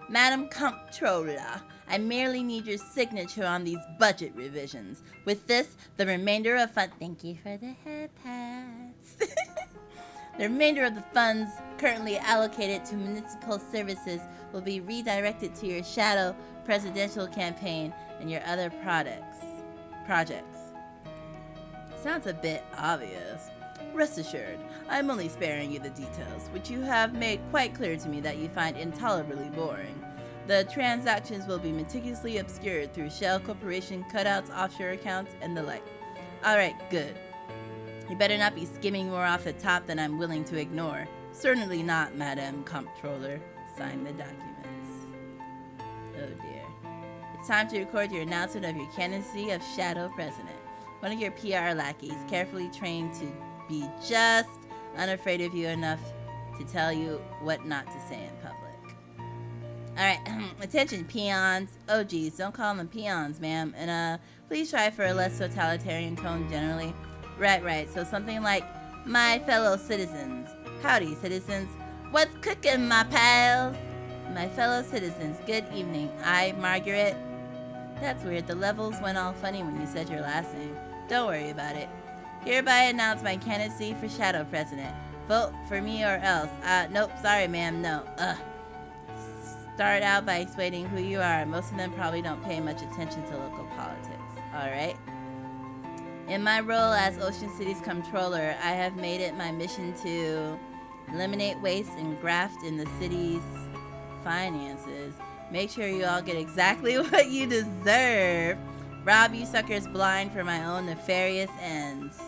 Madam Comptroller, I merely need your signature on these budget revisions. With this, the remainder of thank you for the head pass. The remainder of the funds currently allocated to municipal services will be redirected to your shadow presidential campaign and your other projects. Sounds a bit obvious. Rest assured, I am only sparing you the details, which you have made quite clear to me that you find intolerably boring. The transactions will be meticulously obscured through shell corporation cutouts, offshore accounts, and the like. Alright, good. You better not be skimming more off the top than I'm willing to ignore. Certainly not, Madam Comptroller. Sign the documents. Oh dear. It's time to record your announcement of your candidacy of Shadow President. One of your PR lackeys, carefully trained to be just unafraid of you enough to tell you what not to say in public. Alright, attention peons. Oh geez, don't call them peons, ma'am. And please try for a less totalitarian tone generally. Right, so something like, my fellow citizens. Howdy, citizens. What's cooking, my pals? My fellow citizens, good evening. I, Margaret. That's weird, the levels went all funny when you said your last name. Don't worry about it. Hereby announce my candidacy for Shadow President. Vote for me or else. Nope, sorry ma'am, no. Start out by explaining who you are. Most of them probably don't pay much attention to local politics. Alright? In my role as Ocean City's Comptroller, I have made it my mission to eliminate waste and graft in the city's finances. Make sure you all get exactly what you deserve. Rob you suckers blind for my own nefarious ends.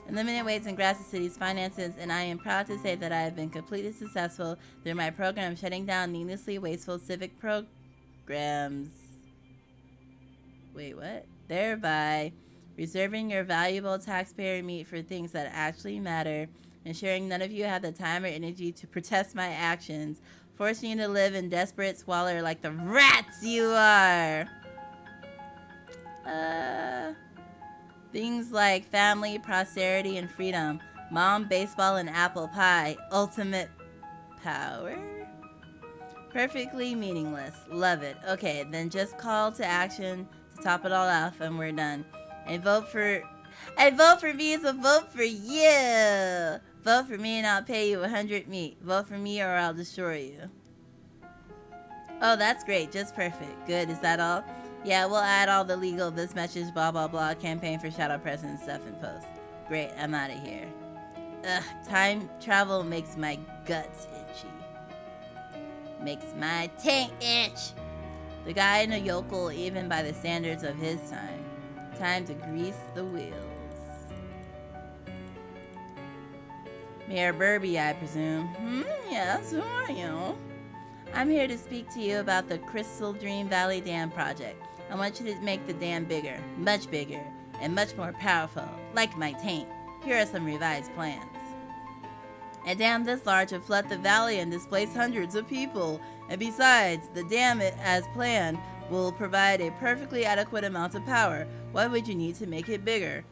Eliminate waste and graft the city's finances, and I am proud to say that I have been completely successful through my program of shutting down needlessly wasteful civic programs. Wait, what? Thereby reserving your valuable taxpayer meat for things that actually matter, ensuring none of you have the time or energy to protest my actions, forcing you to live in desperate squalor like the rats you are. Things like family, prosperity, and freedom. Mom, baseball, and apple pie. Ultimate power? Perfectly meaningless. Love it. Okay, then just call to action to top it all off and we're done. And vote for me is a vote for you. Vote for me and I'll pay you 100 meat. Vote for me or I'll destroy you. Oh, that's great. Just perfect. Good. Is that all? Yeah, we'll add all the legal this message blah blah blah campaign for Shadow President stuff in post. Great. I'm out of here. Ugh, time travel makes my guts itchy. Makes my taint itch. The guy in a yokel, even by the standards of his time. Time to grease the wheels. Mayor Burby, I presume. Yes, who are you? I'm here to speak to you about the Crystal Dream Valley Dam project. I want you to make the dam bigger, and much more powerful, like my taint. Here are some revised plans. A dam this large would flood the valley and displace hundreds of people. And besides, the dam, as planned, will provide a perfectly adequate amount of power. What would you need to make it bigger?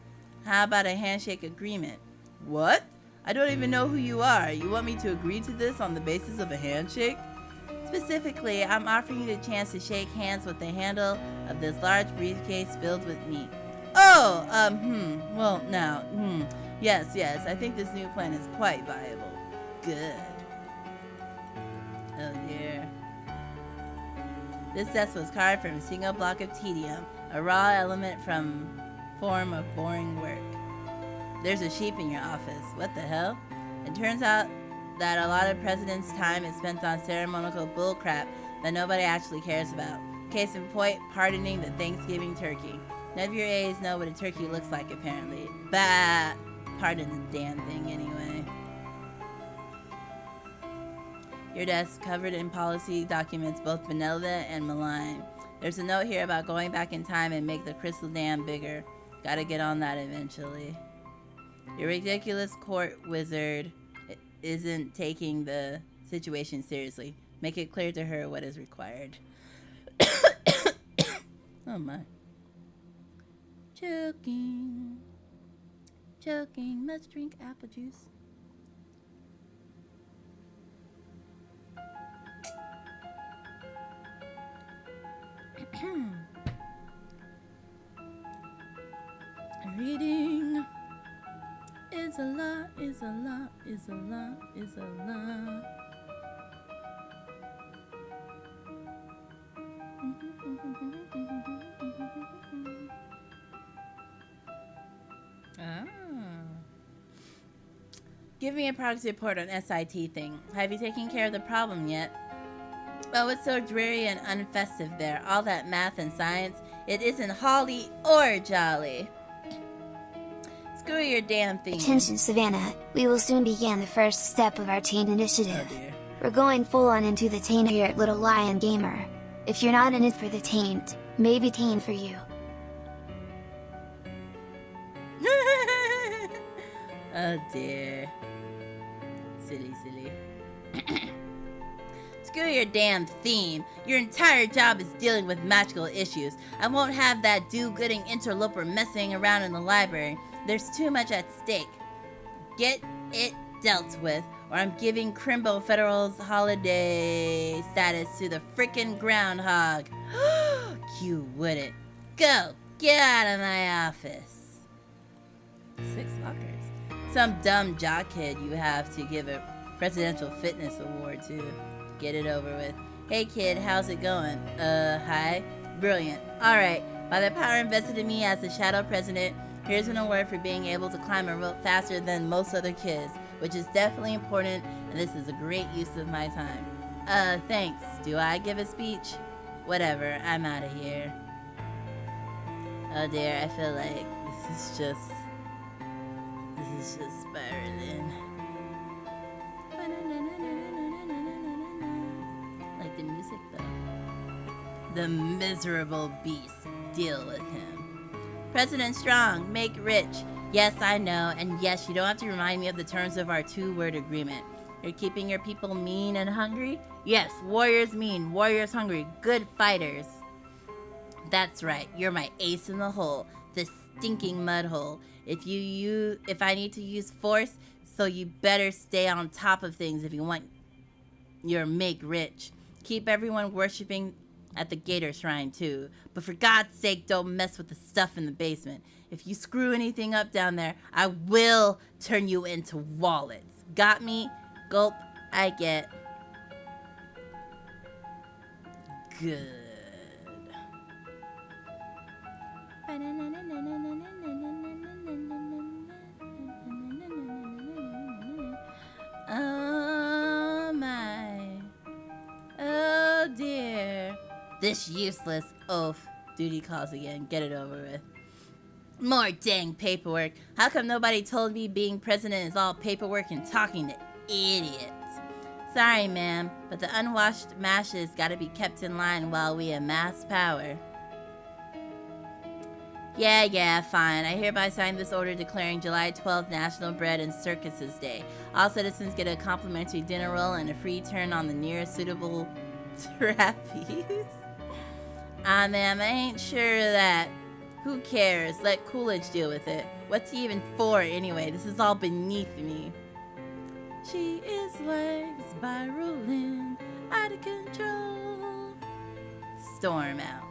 How about a handshake agreement? What? I don't even know who you are. You want me to agree to this on the basis of a handshake? Specifically, I'm offering you the chance to shake hands with the handle of this large briefcase filled with meat. Oh, well, now, yes, I think this new plan is quite viable. Good. Oh dear. This desk was carved from a single block of tedium, a raw element from form of boring work. There's a sheep in your office. What the hell? It turns out that a lot of president's time is spent on ceremonial bullcrap that nobody actually cares about. Case in point, pardoning the Thanksgiving turkey. None of your A's know what a turkey looks like, apparently. Bah! Pardon the damn thing, anyway. Your desk covered in policy documents, both benevolent and malign. There's a note here about going back in time and make the crystal dam bigger. Gotta get on that eventually. Your ridiculous court wizard isn't taking the situation seriously. Make it clear to her what is required. Oh my. Choking. Must drink apple juice. Reading is a lot. Give me a progress report on SIT thing. Have you taken care of the problem yet? Oh, it's so dreary and unfestive there. All that math and science. It isn't holly or jolly. Screw your damn thing. Attention, Savannah. We will soon begin the first step of our teen initiative. Oh dear. We're going full on into the taint here at Little Lion Gamer. If you're not in it for the taint, maybe taint for you. Oh dear. Silly. Screw your damn theme. Your entire job is dealing with magical issues. I won't have that do-gooding interloper messing around in the library. There's too much at stake. Get it dealt with, or I'm giving Crimbo Federal's holiday status to the frickin' groundhog. You wouldn't. Go! Get out of my office. 6 lockers. Some dumb jock kid you have to give a presidential fitness award to. Get it over with. Hey kid, how's it going? Hi? Brilliant. Alright, by the power invested in me as the shadow president, here's an award for being able to climb a rope faster than most other kids, which is definitely important, and this is a great use of my time. Thanks. Do I give a speech? Whatever, I'm out of here. Oh dear, I feel like this is just spiraling. Like the music though. The miserable beast. Deal with him. President Strong, make rich. Yes, I know, and yes, you don't have to remind me of the terms of our 2-word agreement. You're keeping your people mean and hungry? Yes, warriors mean, warriors hungry, good fighters. That's right, you're my ace in the hole, the stinking mud hole. If I need to use force, so you better stay on top of things if you want your make rich. Keep everyone worshiping at the Gator Shrine too, but for God's sake, don't mess with the stuff in the basement. If you screw anything up down there, I will turn you into wallets. Got me? Gulp, I get. Good. This useless oaf. Duty calls again. Get it over with. More dang paperwork. How come nobody told me being president is all paperwork and talking to idiots? Sorry, ma'am, but the unwashed mashes gotta be kept in line while we amass power. Yeah, fine. I hereby sign this order declaring July 12th National Bread and Circuses Day. All citizens get a complimentary dinner roll and a free turn on the nearest suitable trapeze. Ma'am, I ain't sure of that. Who cares? Let Coolidge deal with it. What's he even for anyway? This is all beneath me. She is like spiraling out of control. Storm out.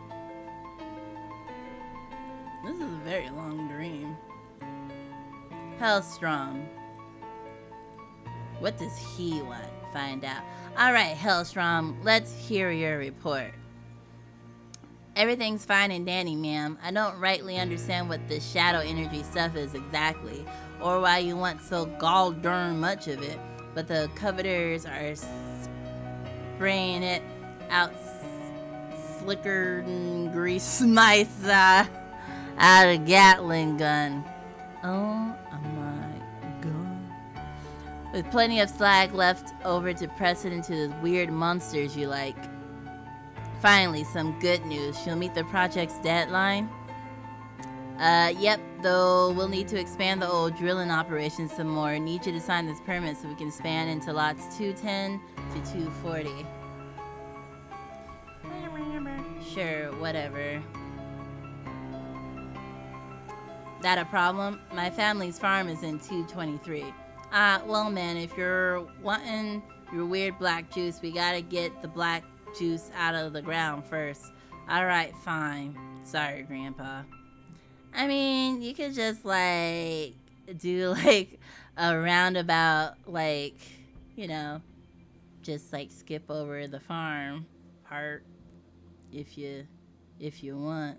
This is a very long dream. Hellstrom. What does he want? Find out. Alright, Hellstrom, let's hear your report. Everything's fine and dandy, ma'am. I don't rightly understand what this shadow energy stuff is exactly, or why you want so gall darn much of it, but the coveters are spraying it out slicker than grease mice out of Gatling gun. Oh my god. With plenty of slag left over to press it into the weird monsters you like. Finally, some good news. She'll meet the project's deadline. Yep, though we'll need to expand the old drilling operation some more. Need you to sign this permit so we can expand into lots 210 to 240. Sure, whatever. That a problem? My family's farm is in 223. Well, man, if you're wanting your weird black juice, we gotta get the black juice out of the ground first. Alright, fine. Sorry, Grandpa. I mean, you could just, like, do, like, a roundabout, like, you know, just, like, skip over the farm part if you want.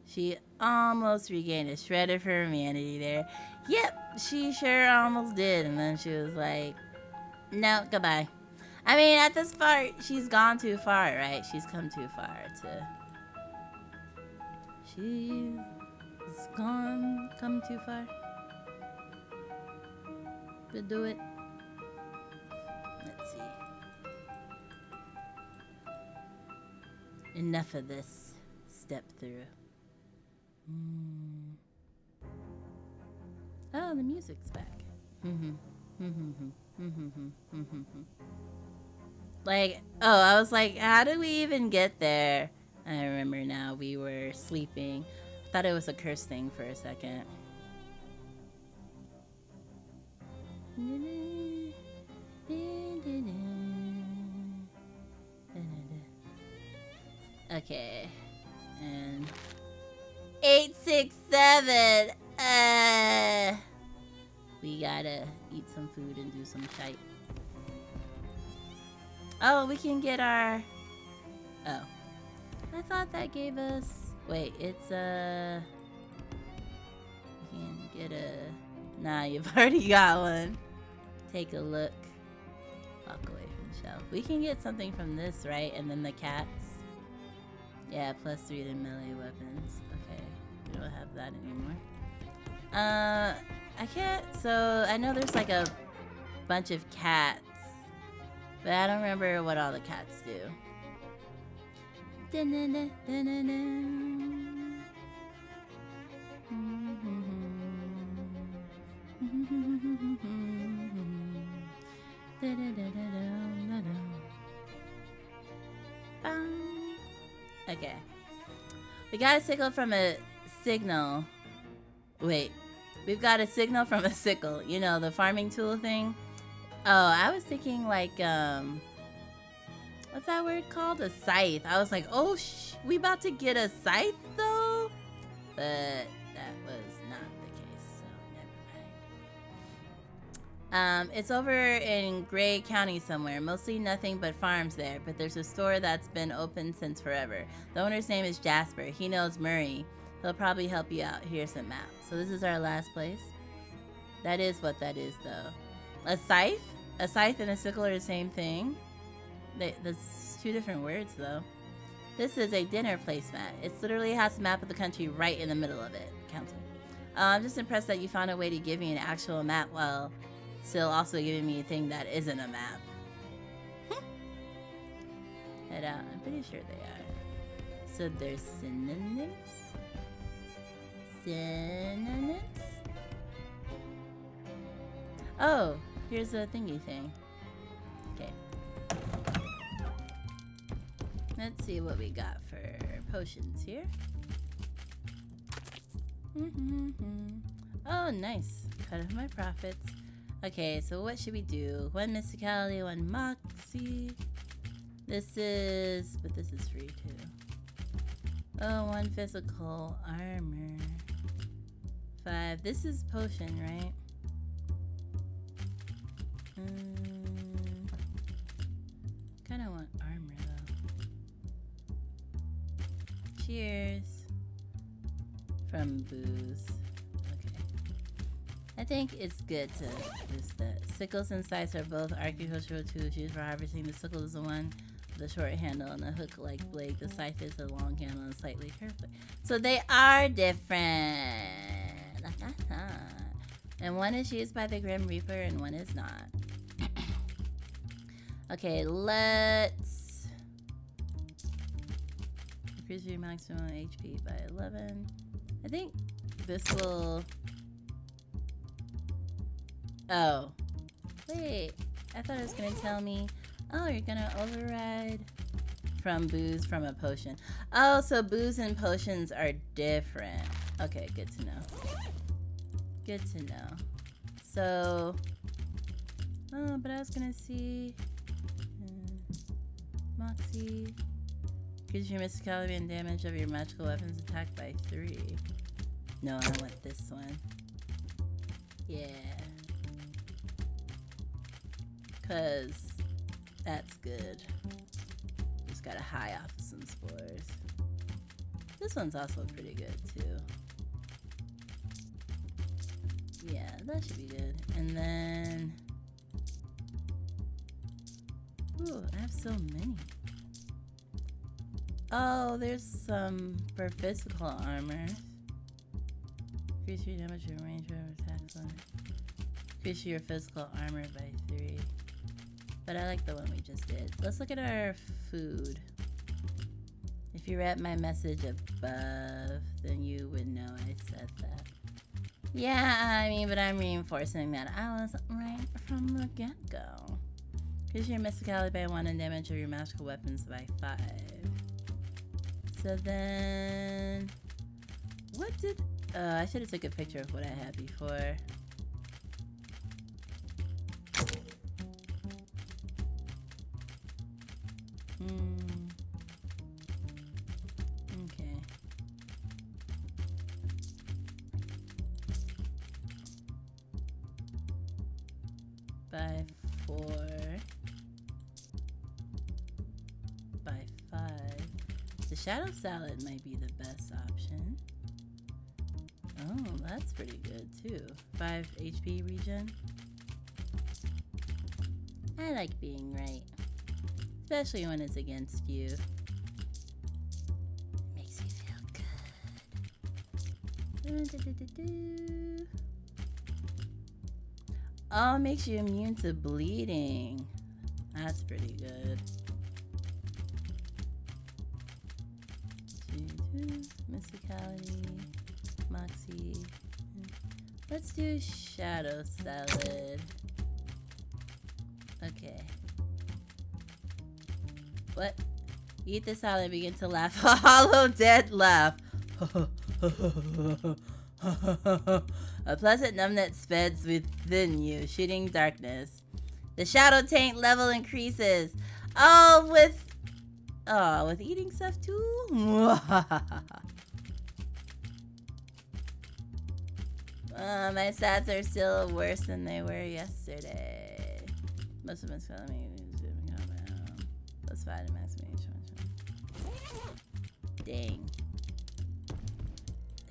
She almost regained a shred of her humanity there. Yep, she sure almost did. And then she was like, no, goodbye. I mean, at this part, she's gone too far, right? She's come too far to... She's come too far to do it. Let's see. Enough of this. Step through. Oh, the music's back. Like, oh, I was like, how did we even get there? I remember now, we were sleeping. I thought it was a curse thing for a second. Okay. And 867. We gotta eat some food and do some shite. Oh, we can get our... Oh. I thought that gave us... Wait, it's we can get a... Nah, you've already got one. Take a look. Walk away from the shelf. We can get something from this, right? And then the cats. Yeah, +3 to melee weapons. Okay, we don't have that anymore. I can't... So, I know there's like a bunch of cats. But I don't remember what all the cats do. Okay. We got a signal from a signal. Wait. We've got a signal from a sickle. You know, the farming tool thing. Oh, I was thinking like, what's that word called? A scythe. I was like, oh, we about to get a scythe though? But that was not the case, so never mind. It's over in Gray County somewhere. Mostly nothing but farms there, but there's a store that's been open since forever. The owner's name is Jasper. He knows Murray. He'll probably help you out. Here's a map. So this is our last place. That is what that is though. A scythe? A scythe and a sickle are the same thing. The 2 different words though. This is a dinner placemat. It literally has a map of the country right in the middle of it. Counting. I'm just impressed that you found a way to give me an actual map while still also giving me a thing that isn't a map. Head out. I'm pretty sure they are. So there's synonyms. Synonyms? Oh, here's a thingy thing. Okay. Let's see what we got for potions here. Oh, nice. Cut off my profits. Okay, so what should we do? 1 mysticality, 1 moxie. This is... but this is free too. Oh, 1 physical armor. 5. This is potion, right? Kinda want armor though. Cheers. From booze. Okay. I think it's good to use that. Sickles and scythes are both agricultural tools used for harvesting. The sickle is the one with a short handle and a hook-like blade. The scythe is a long handle and slightly curved blade. So they are different. And one is used by the Grim Reaper and one is not. Okay, let's increase your maximum HP by 11. I think this will... oh. Wait, I thought it was gonna tell me, oh, you're gonna override from booze from a potion. Oh, so booze and potions are different. Okay, good to know. Good to know. So, oh, but I was gonna see Moxie. Gives you mysticality and damage of your magical weapons attack by 3. No, I want this one. Yeah. Cause that's good. Just gotta high off some spores. This one's also pretty good too. Yeah, that should be good. And then... ooh, I have so many. Oh, there's some for physical armor. Increase your damage and range of attacks on it. Increase your physical armor by 3. But I like the one we just did. Let's look at our food. If you read my message above, then you would know I said that. Yeah, I mean, but I'm reinforcing that I was right from the get-go. Increase your mysticality by 1 and damage of your magical weapons by 5. So then... what did... I should have took a picture of what I had before. Okay. By 4. By 5. The shadow salad might be the best option. Oh, that's pretty good too. 5 HP regen. I like being right. Especially when it's against you. Makes me feel good. Oh, it makes you immune to bleeding. That's pretty good. Mysticality. Moxie. Let's do shadow salad. Okay. What? Eat the salad and begin to laugh. A hollow dead laugh. A pleasant numbness spreads within you, shooting darkness. The shadow taint level increases. Oh, with eating stuff too? My stats are still worse than they were yesterday. Most of us telling me that's 5 to maximum. Dang.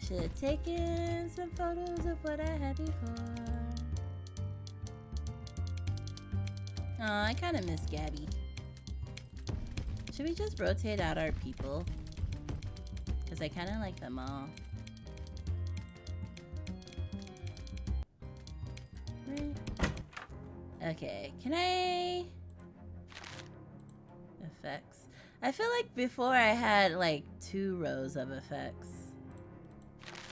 Should have taken some photos of what I had before. Oh, I kind of miss Gabby. Should we just rotate out our people? Because I kind of like them all. Okay, can I... Effects. I feel like before I had like 2 rows of effects.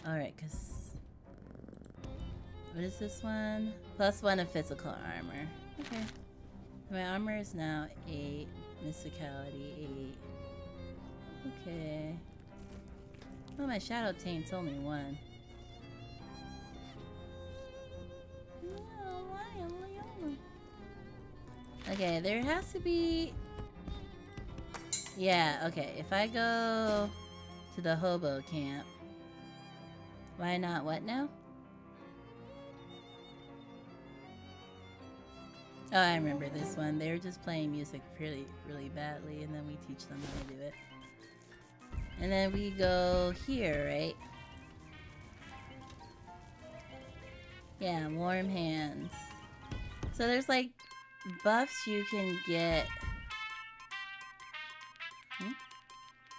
Alright, because... What is this one? +1 of physical armor. Okay. My armor is now 8. Mysticality 8. Okay. Oh, my shadow taint's only 1. Okay, there has to be... Yeah, okay. If I go to the hobo camp... Why not what now? Oh, I remember this one. They were just playing music really badly, and then we teach them how to do it. And then we go here, right? Yeah, warm hands. So there's like buffs you can get.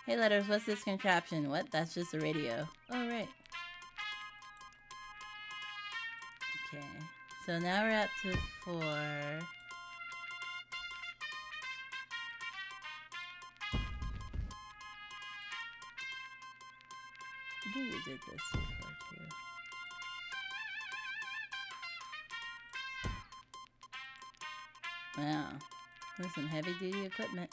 Hey Letters, what's this contraption? What? That's just a radio. Oh, right. Okay. So now we're up to 4. I think we did this before too. Wow. There's some heavy duty equipment.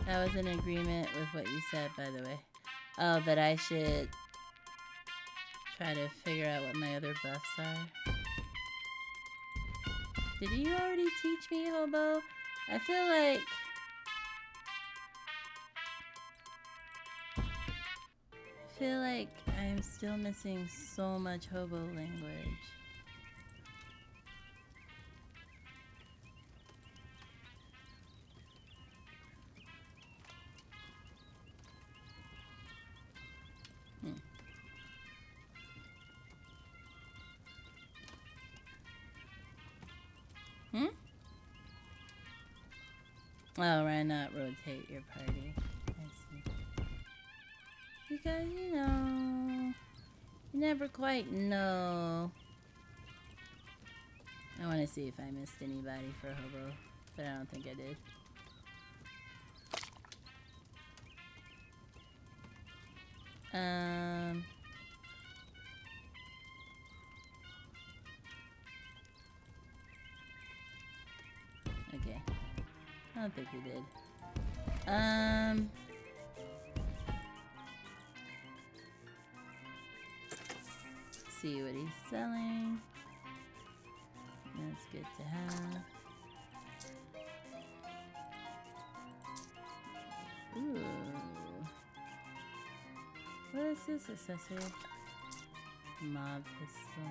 I was in agreement with what you said, by the way. Oh, that I should try to figure out what my other buffs are. Did you already teach me, Hobo? I feel like I'm still missing so much Hobo language. Oh, why not rotate your party? I see. Because, you know, you never quite know. I want to see if I missed anybody for Hobo, but I don't think I did. Okay. I don't think we did. See what he's selling. That's good to have. Ooh. What is this accessory? Mob pistol.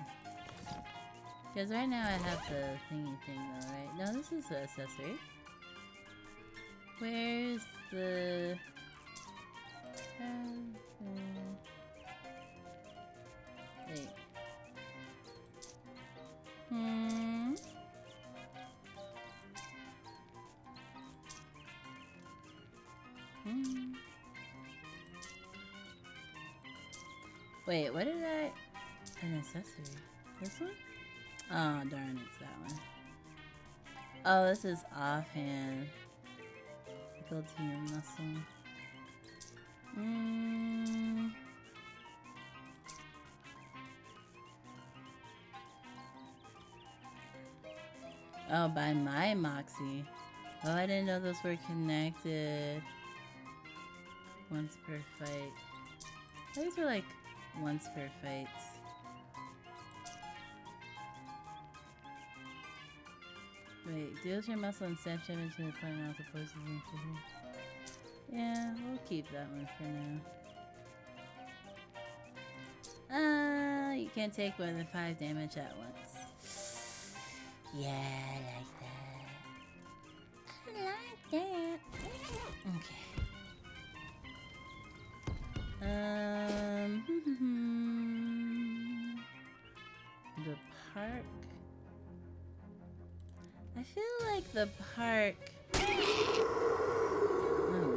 Because right now I have the thingy thing though, right? No, this is the accessory. Where's the... Wait. Wait, what did I... An accessory. This one? Oh, darn, it's that one. Oh, this is offhand. Build to your muscle. Oh, by my Moxie. Oh, I didn't know those were connected. Once per fight. These are like once per fights. Wait, deals your muscle and stab him into the point as opposed to the... Yeah, we'll keep that one for now. You can't take more than 5 damage at once. Yeah, I like that. I like that. Okay. The park. I feel like the park... Oh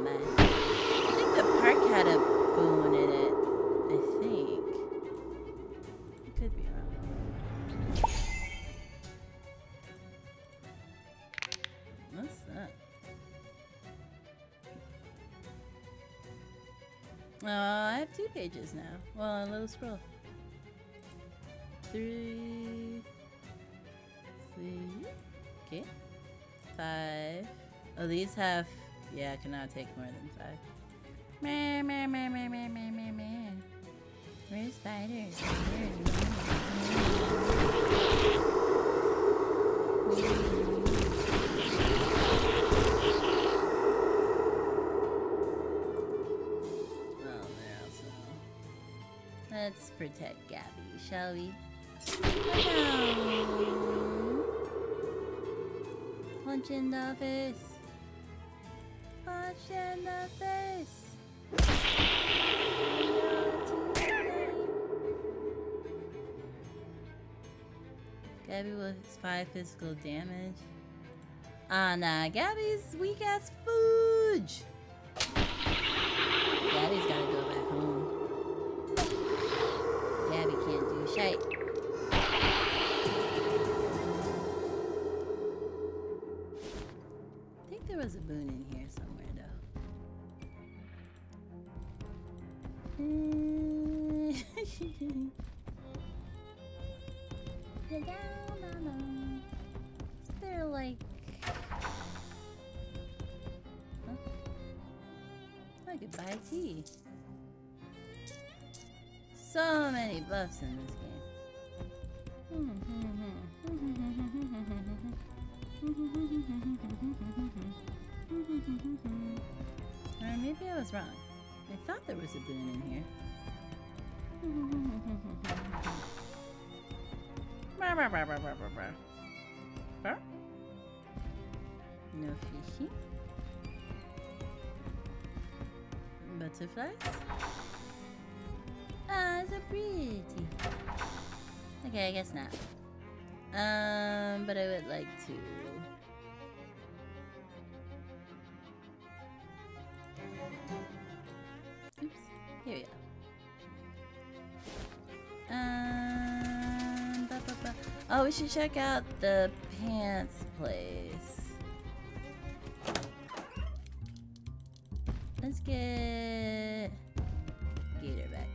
man. I think the park had a boon in it. I think. I could be wrong. What's that? Oh, I have 2 pages now. Well, a little scroll. 3. Okay. 5. Oh, these have... Yeah, I cannot take more than 5. Meh, meh, meh, meh, meh, meh, meh, meh. Where's spiders? Well, they're also... Let's protect Gabby, shall we? Punch in the face. Punch in the face. Gabby with 5 physical damage. Ah, nah. Gabby's weak ass fooge. Gabby's gotta go back home. Gabby can't do shite. I think there was a boon in here somewhere, though. Is there like... Huh? I could buy tea. So many buffs in this game. Or maybe I was wrong. I thought there was a boon in here. No fishy. Butterflies. Ah, so pretty. Okay, I guess not. But I would like to. Oops. Here we go. Oh, we should check out the pants place. Let's get Gator back.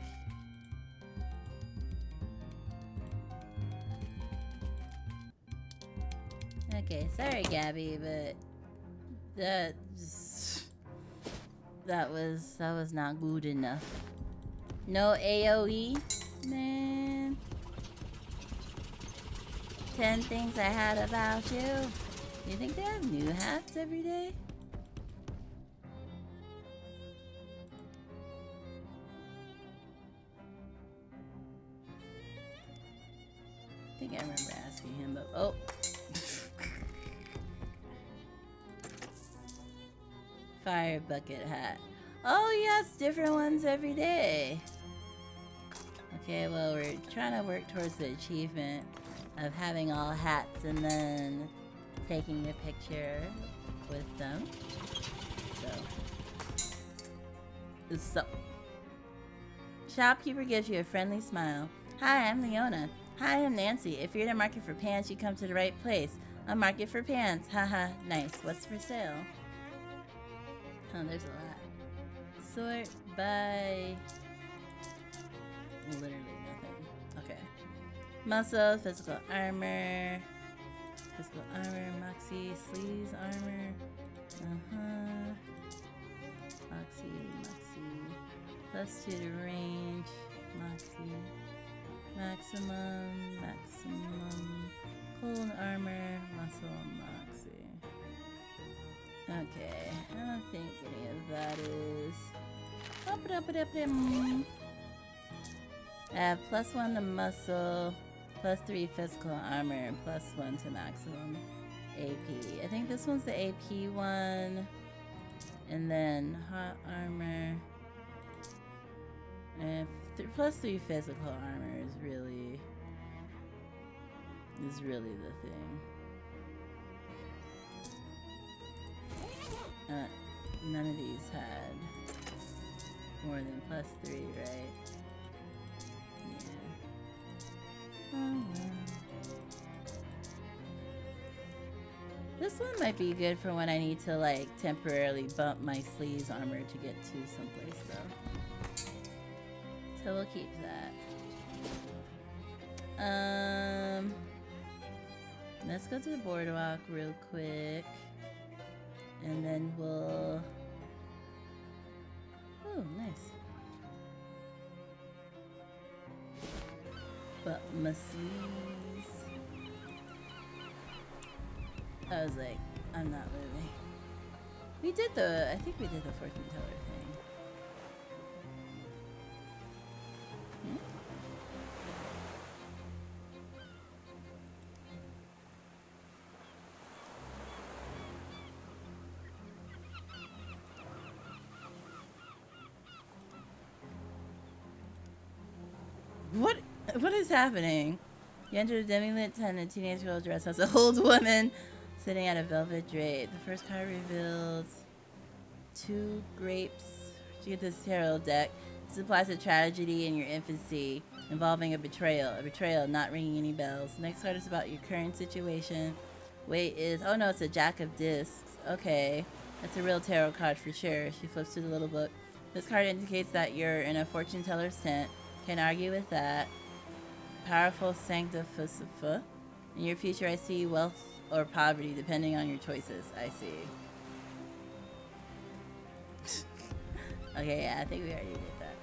Okay, sorry Gabby, but that was not good enough. No AoE, man. 10 things I had about you. You think they have new hats every day? I think I remember asking him, but oh. Fire bucket hat. Oh yes, different ones every day. Okay, well we're trying to work towards the achievement of having all hats and then taking a picture with them. So shopkeeper gives you a friendly smile. Hi, I'm Leona. Hi, I'm Nancy. If you're in a market for pants, you come to the right place. A market for pants. Haha, nice. What's for sale? Oh, there's a lot. Sort by... literally nothing. Okay. Muscle, physical armor, Moxie, sleeves, armor. Moxie. +2 to range. Moxie. Maximum. Cold armor, muscle, Moxie. Okay, I don't think any of that is. I have +1 to muscle, +3 physical armor, and +1 to maximum AP. I think this one's the AP one, and then hot armor, and +3 physical armor is really the thing. None of these had more than +3, right? Yeah. Oh well. This one might be good for when I need to like temporarily bump my sleeves armor to get to someplace though. So we'll keep that. Let's go to the boardwalk real quick. And then we'll... Oh, nice. But my sleeves. I was like, I'm not moving. We did the... I think we did the fortune teller thing. What is happening? You enter a demi-lit tent, a teenage girl dressed as an old woman sitting at a velvet drape. The first card reveals 2 grapes. You get this tarot deck. This applies to tragedy in your infancy involving a betrayal. A betrayal not ringing any bells. Next card is about your current situation. Weight is... Oh no, it's a Jack of Discs. Okay. That's a real tarot card for sure. She flips to the little book. This card indicates that you're in a fortune teller's tent. Can't argue with that. Powerful sanctificer. In your future, I see wealth or poverty, depending on your choices. I see. Okay, yeah, I think we already did that.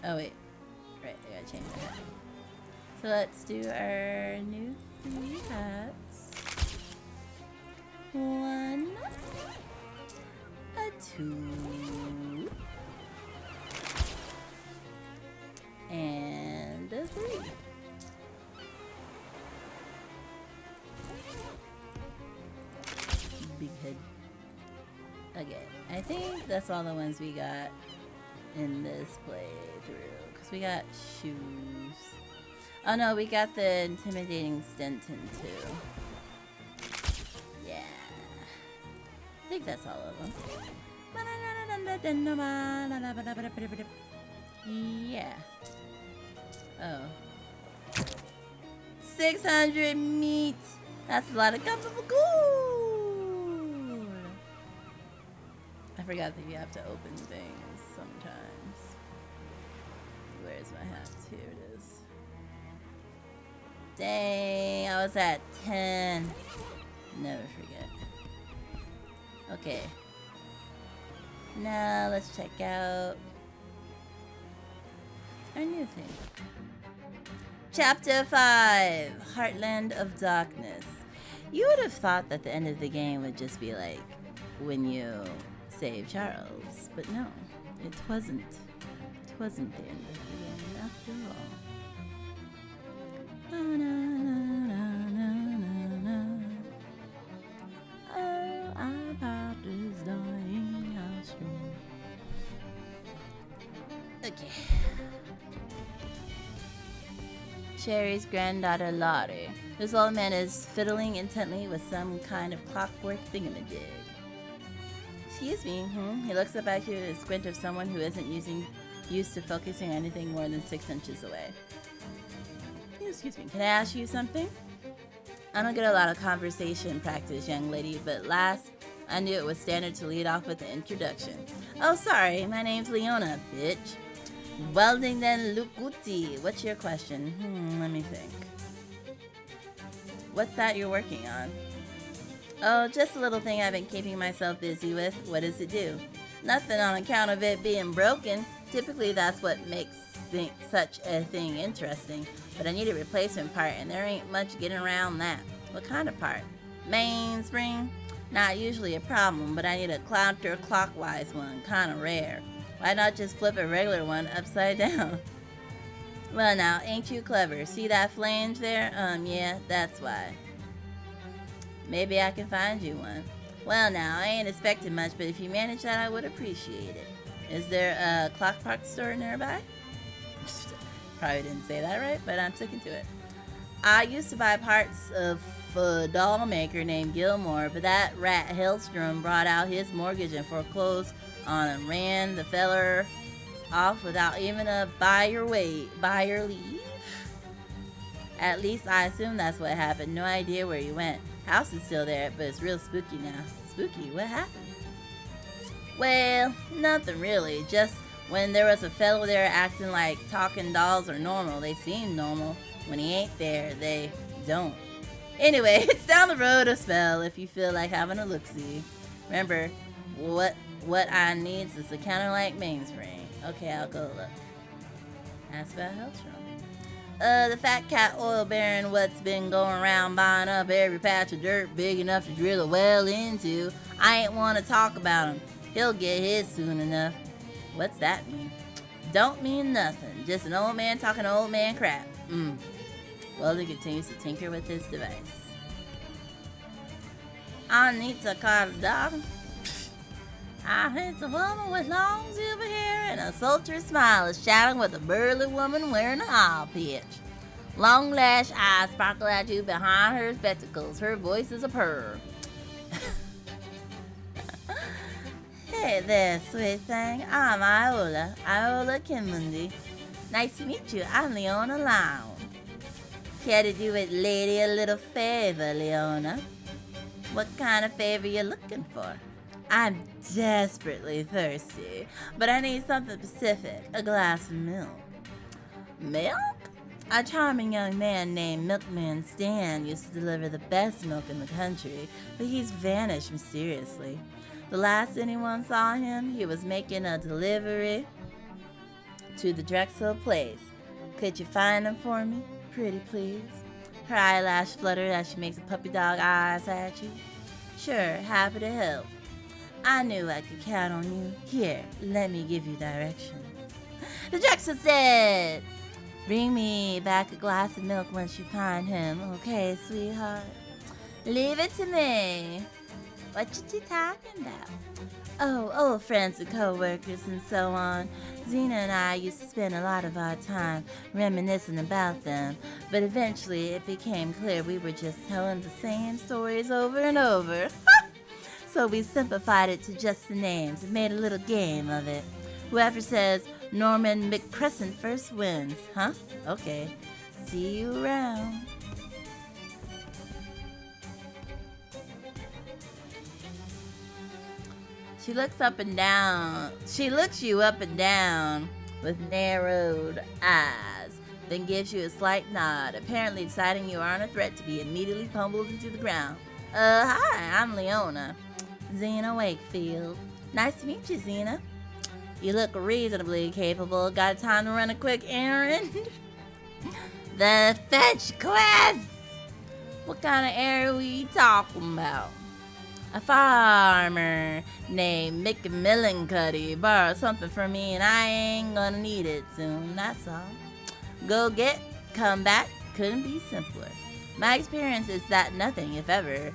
Oh, wait. Right, I gotta change that. So let's do our new 3 hats. 1, a 2, and a 3. Big head. Okay, I think that's all the ones we got in this playthrough. Because we got shoes. Oh no, we got the intimidating Stenton too. Yeah. I think that's all of them. Yeah. Oh. 600 meat! That's a lot of comfortable gold! I forgot that you have to open things sometimes. Where's my hat? Here it is. Dang, I was at 10. Never forget. Okay. Now let's check out our new thing. Chapter 5, Heartland of Darkness. You would have thought that the end of the game would just be like when you save Charles, but no, it wasn't. It wasn't the end of the game after all. Oh, our heart is dying, our stream. Okay. Sherry's granddaughter Lottie. This old man is fiddling intently with some kind of clockwork thingamajig. Excuse me, He looks up at you with a squint of someone who isn't used to focusing on anything more than 6 inches away. Excuse me, can I ask you something? I don't get a lot of conversation practice, young lady, but last I knew it was standard to lead off with an introduction. Oh, sorry, my name's Leona, bitch. Welding then Lukuti. What's your question? Let me think. What's that you're working on? Oh, just a little thing I've been keeping myself busy with. What does it do? Nothing on account of it being broken. Typically that's what makes such a thing interesting. But I need a replacement part and there ain't much getting around that. What kind of part? Mainspring? Not usually a problem, but I need a counterclockwise one. Kinda rare. Why not just flip a regular one upside down? Well now, ain't you clever? See that flange there? Yeah, that's why. Maybe I can find you one. Well now, I ain't expecting much, but if you manage that, I would appreciate it. Is there a clock park store nearby? Probably didn't say that right, but I'm sticking to it. I used to buy parts of a doll maker named Gilmore, but that rat Hellstrom brought out his mortgage and foreclosed on him, ran the feller off without even a buyer leave. At least I assume that's what happened. No idea where he went. House is still there, but it's real spooky now. Spooky? What happened? Well, nothing really. Just when there was a fellow there acting like talking dolls are normal, they seem normal. When he ain't there, they don't. Anyway, it's down the road a spell if you feel like having a look-see. Remember, what I needs is a counter-like mainspring. Okay, I'll go look. Ask about Hellstrom. The fat cat oil baron what's been going around buying up every patch of dirt big enough to drill a well into. I ain't want to talk about him. He'll get his soon enough. What's that mean? Don't mean nothing. Just an old man talking old man crap. Loathing continues to tinker with his device. Anita Cardog. It's a woman with long silver hair and a sultry smile is shouting with a burly woman wearing an owl pitch. Long lash eyes sparkle at you behind her spectacles. Her voice is a purr. Hey there, sweet thing. I'm Iola Kinmundy. Nice to meet you. I'm Leona Lown. Care to do with lady a little favor, Leona? What kind of favor you looking for? I'm desperately thirsty, but I need something specific. A glass of milk. Milk? A charming young man named Milkman Stan used to deliver the best milk in the country, but he's vanished mysteriously. The last anyone saw him, he was making a delivery to the Drexel place. Could you find him for me? Pretty please. Her eyelash fluttered as she makes a puppy dog eyes at you. Sure, happy to help. I knew I could count on you. Here, let me give you directions. The Drexel said, bring me back a glass of milk once you find him, okay, sweetheart? Leave it to me. What you talking about? Oh, old friends and co-workers and so on. Xena and I used to spend a lot of our time reminiscing about them, but eventually it became clear we were just telling the same stories over and over. So we simplified it to just the names and made a little game of it. Whoever says Norman McCrescent first wins, huh? Okay. See you around. She looks you up and down with narrowed eyes, then gives you a slight nod, apparently deciding you aren't a threat to be immediately pummeled into the ground. Hi, I'm Leona. Xena Wakefield. Nice to meet you, Xena. You look reasonably capable. Got time to run a quick errand? The fetch quest! What kind of errand we talking about? A farmer named Mick Millencuddy borrowed something from me and I ain't gonna need it soon, that's all. Go get, come back, couldn't be simpler. My experience is that nothing, if ever,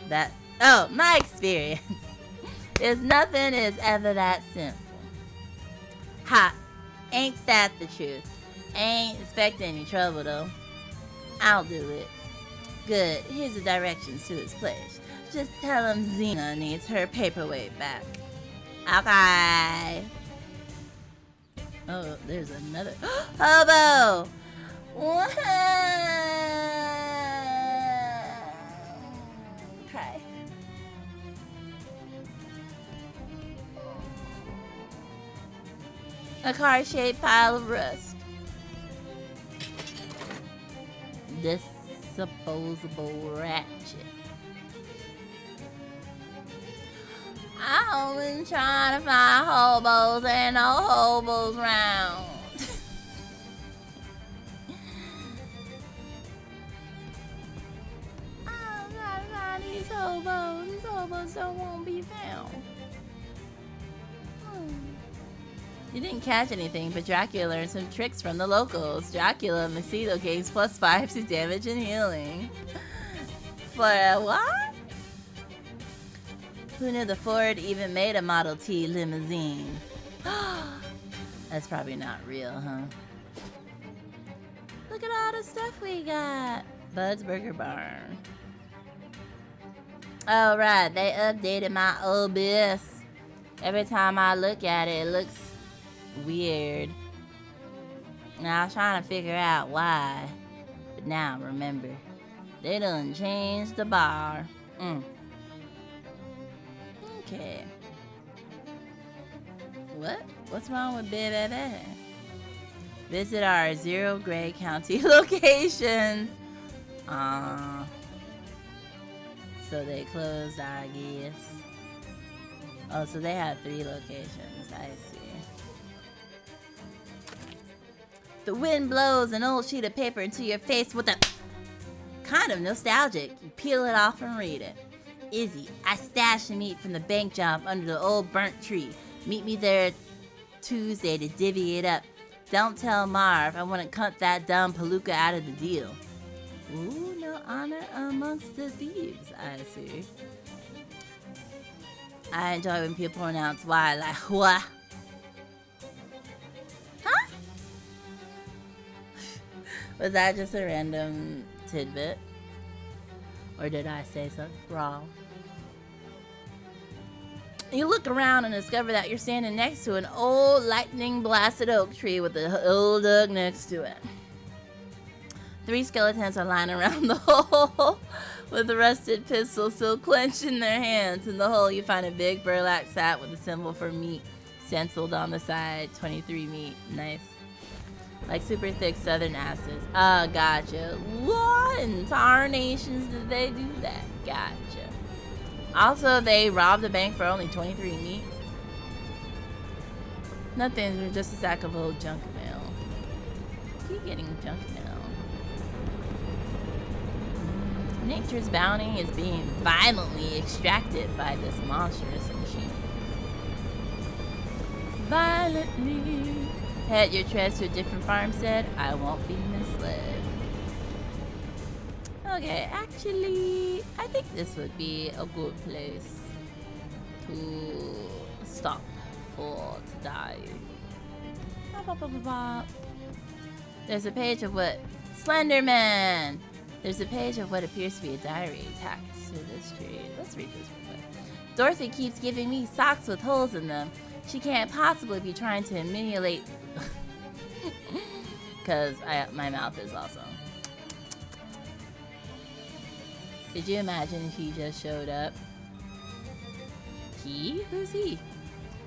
my experience is nothing is ever that simple. Ha, ain't that the truth? Ain't expecting any trouble though. I'll do it. Good, here's the directions to his place. Just tell him Xena needs her paperweight back. Okay. Oh, there's another. Hobo! What? Cry. A car-shaped pile of rust. Disposable ratchet. I've been trying to find hobos and no hobos round. I'm trying to find these hobos. These hobos don't want to be found. You didn't catch anything, but Dracula learned some tricks from the locals. Dracula Macedo gains +5 to damage and healing. For a what? Who knew the Ford even made a Model T limousine? That's probably not real, huh? Look at all the stuff we got. Bud's Burger Barn. Oh, right. They updated my OBS. Every time I look at it, it looks weird. Now, I was trying to figure out why. But now, remember. They done changed the bar. Okay. What? What's wrong with baby? Visit our 0 Gray County locations. So they closed, I guess. Oh, so they had 3 locations. I see. The wind blows an old sheet of paper into your face with a kind of nostalgic. You peel it off and read it. Izzy, I stashed the meat from the bank job under the old burnt tree. Meet me there Tuesday to divvy it up. Don't tell Marv I want to cut that dumb palooka out of the deal. Ooh, no honor amongst the thieves, I see. I enjoy when people pronounce Y like what? Huh? Was that just a random tidbit? Or did I say something wrong? You look around and discover that you're standing next to an old lightning-blasted oak tree with a old dog next to it. 3 skeletons are lying around the hole with rusted pistols still clenched in their hands. In the hole, you find a big burlap sack with a symbol for meat stenciled on the side. 23 meat. Nice. Like super thick southern asses. Ah, gotcha. What in tarnations did they do that? Gotcha. Also, they robbed the bank for only 23 meat. Nothing, just a sack of old junk mail. Keep getting junk mail. Nature's bounty is being violently extracted by this monstrous machine. Violently. Head your treads to a different farmstead. I won't be misled. Okay, actually, I think this would be a good place to stop for today. There's a page of what? Slenderman! There's a page of what appears to be a diary attached to this tree. Let's read this real quick. Dorothy keeps giving me socks with holes in them. She can't possibly be trying to emulate... Because my mouth is awesome. Could you imagine if he just showed up? He? Who's he?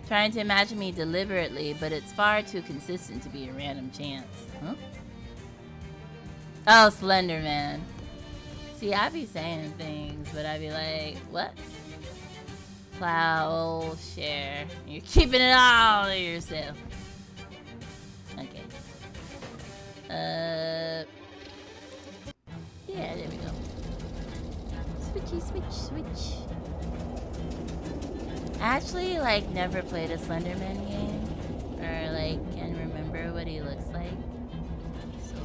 Trying to imagine me deliberately, but it's far too consistent to be a random chance. Huh? Oh, Slenderman. See, I'd be saying things, but I'd be like, what? Plow, share. You're keeping it all to yourself. Okay. Yeah, there we go. Switchy, switch, switch. I actually, like, never played a Slenderman game. Or, like, can remember what he looks like. So.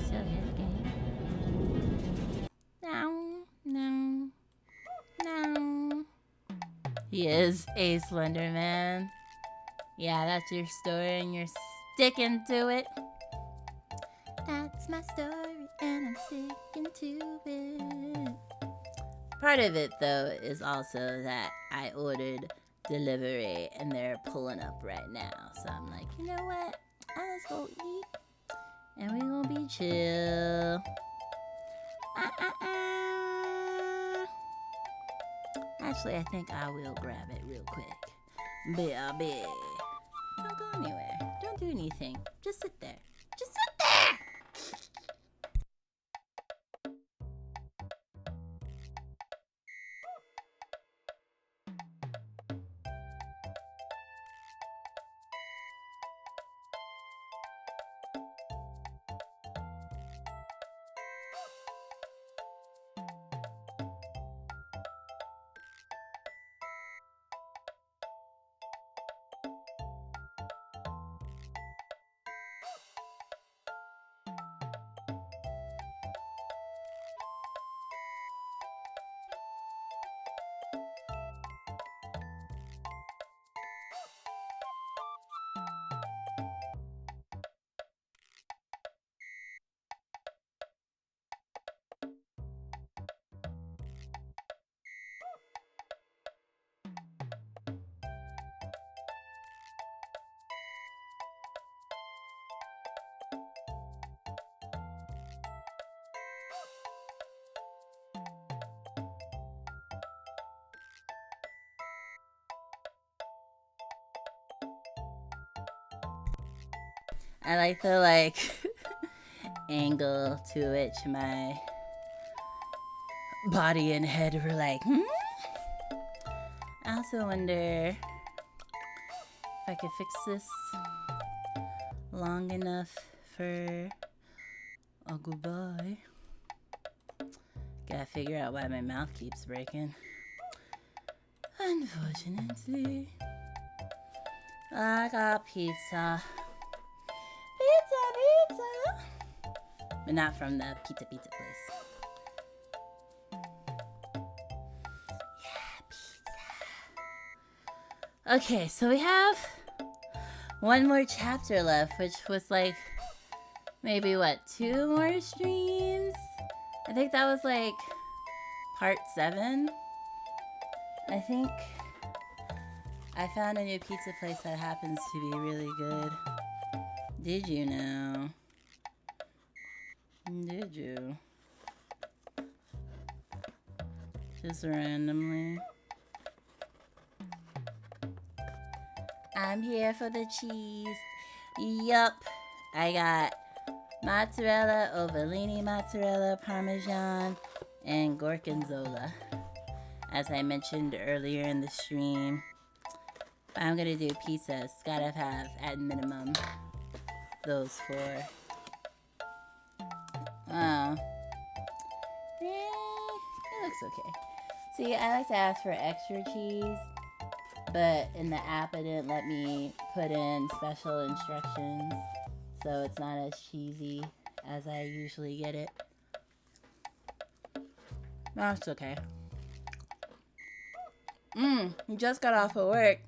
Still here the game. No. He is a Slenderman. Yeah, that's your story and you're sticking to it. That's my story and I'm sticking to it. Part of it, though, is also that I ordered delivery and they're pulling up right now. So I'm like, you know what? Let's go eat and we gonna be chill. Actually, I think I will grab it real quick. Baby. Don't go anywhere. Don't do anything. Just sit there. Just sit there! I like the like angle to which my body and head were like, I also wonder if I could fix this long enough for a goodbye. Gotta figure out why my mouth keeps breaking. Unfortunately. I got pizza. Pizza! But not from the pizza place. Yeah, pizza. Okay, so we have one more chapter left, which was like maybe what, 2 more streams? I think that was like part 7. I think I found a new pizza place that happens to be really good. Did you know? Did you? Just randomly. I'm here for the cheese. Yup. I got mozzarella, Ovalini mozzarella, Parmesan, and Gorgonzola. As I mentioned earlier in the stream, if I'm gonna do pizzas, gotta have at minimum those 4. Oh. It looks okay. See, I like to ask for extra cheese, but in the app it didn't let me put in special instructions, so it's not as cheesy as I usually get it. No, it's okay. You just got off of work.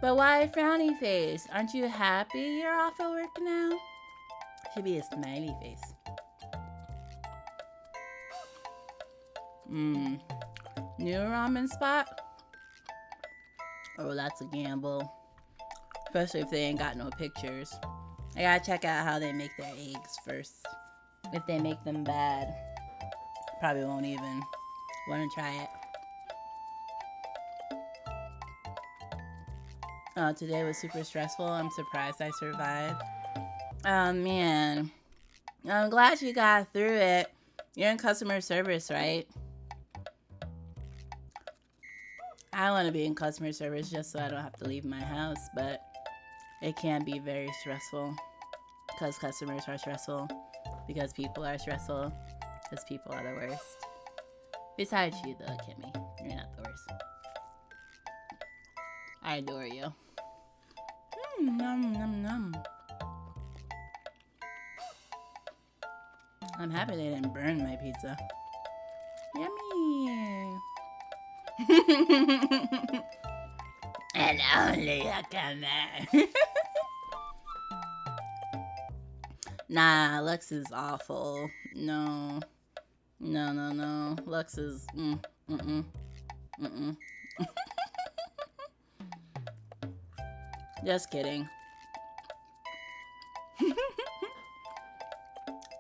But why frowny face? Aren't you happy you're off of work now? Should be a smiley face. New ramen spot? Oh, that's a gamble. Especially if they ain't got no pictures. I gotta check out how they make their eggs first. If they make them bad, probably won't even want to try it. Oh, today was super stressful. I'm surprised I survived. Oh, man. I'm glad you got through it. You're in customer service, right? I want to be in customer service just so I don't have to leave my house, but it can be very stressful because customers are stressful, because people are stressful, because people are the worst. Besides you, though, Kimmy. You're not the worst. I adore you. Nom, nom, nom. I'm happy they didn't burn my pizza. Yummy. And only a comer. Nah, Lux is awful. No. No. Lux is Just kidding.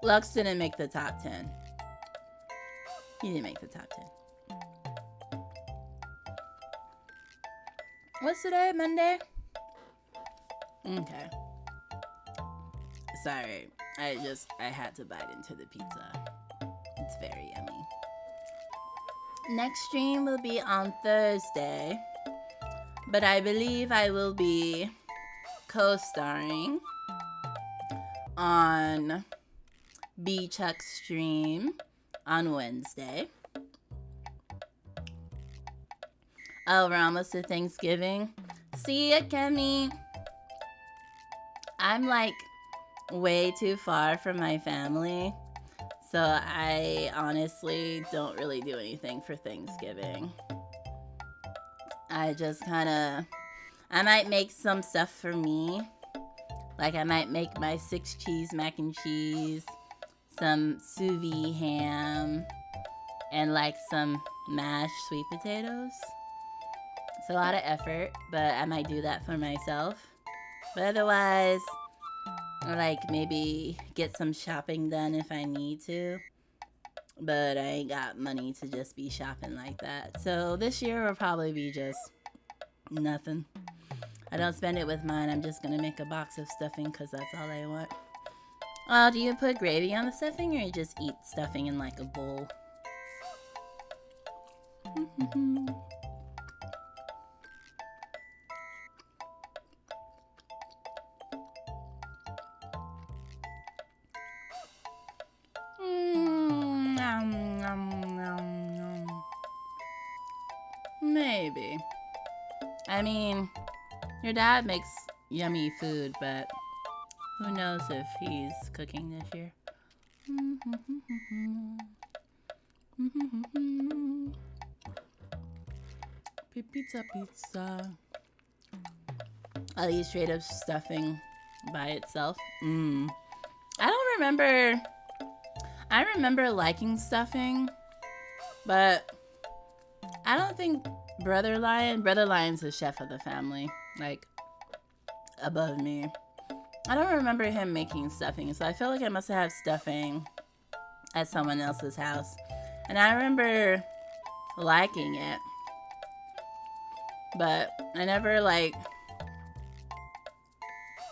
Lux didn't make the top 10. He didn't make the top 10. What's today? Monday? Okay. Sorry. I had to bite into the pizza. It's very yummy. Next stream will be on Thursday. But I believe I will be co-starring on B Chuck's stream on Wednesday. Oh, we're almost to Thanksgiving. See ya, Kemi. I'm like way too far from my family, so I honestly don't really do anything for Thanksgiving. I just I might make some stuff for me. Like I might make my 6 cheese mac and cheese, some sous vide ham, and like some mashed sweet potatoes. It's a lot of effort, but I might do that for myself. But otherwise, like maybe get some shopping done if I need to. But I ain't got money to just be shopping like that. So this year will probably be just nothing. I don't spend it with mine. I'm just gonna make a box of stuffing because that's all I want. Oh, do you put gravy on the stuffing or you just eat stuffing in like a bowl? Maybe. I mean, your dad makes yummy food, but who knows if he's cooking this year. Pizza, pizza. I'll eat straight up stuffing by itself. I don't remember. I remember liking stuffing, but I don't think Brother Lion's the chef of the family, like above me. I don't remember him making stuffing, so I feel like I must have stuffing at someone else's house. And I remember liking it, but I never like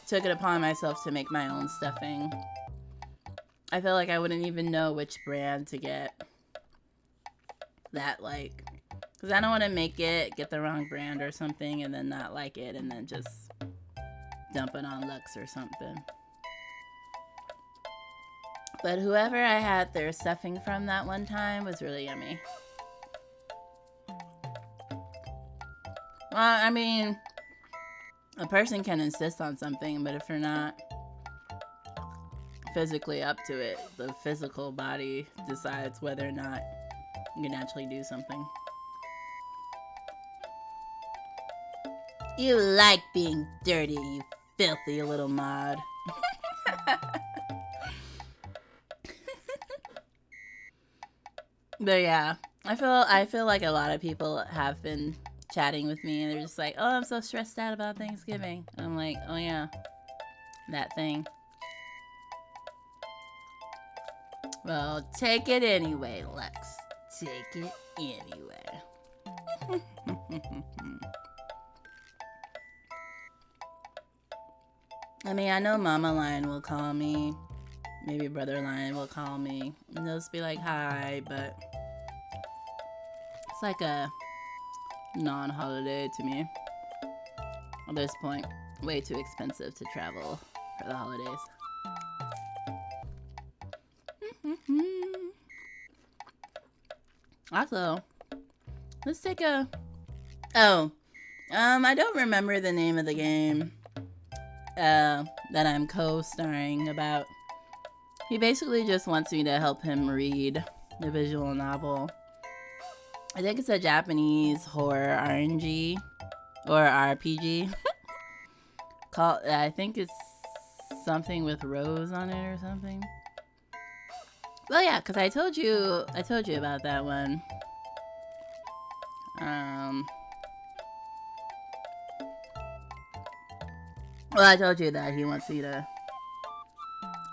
took it upon myself to make my own stuffing. I feel like I wouldn't even know which brand to get. That like, because I don't want to make it, get the wrong brand or something, and then not like it, and then just dump it on Lux or something. But whoever I had their stuffing from that one time was really yummy. Well, I mean, a person can insist on something, but if you're not physically up to it, the physical body decides whether or not you can actually do something. You like being dirty, you filthy little mod. But yeah, I feel like a lot of people have been chatting with me and they're just like, oh, I'm so stressed out about Thanksgiving. And I'm like, oh yeah, that thing. Well, take it anyway, Lex. Take it anyway. I mean, I know Mama Lion will call me. Maybe Brother Lion will call me. And they'll just be like, hi, but it's like a non-holiday to me. At this point, way too expensive to travel for the holidays. Also, let's take a... Oh, I don't remember the name of the game that I'm co-starring about. He basically just wants me to help him read the visual novel. I think it's a Japanese horror RNG or RPG. I think it's something with Rose on it or something. Well, yeah, because I told you about that one. Well, I told you that he wants me to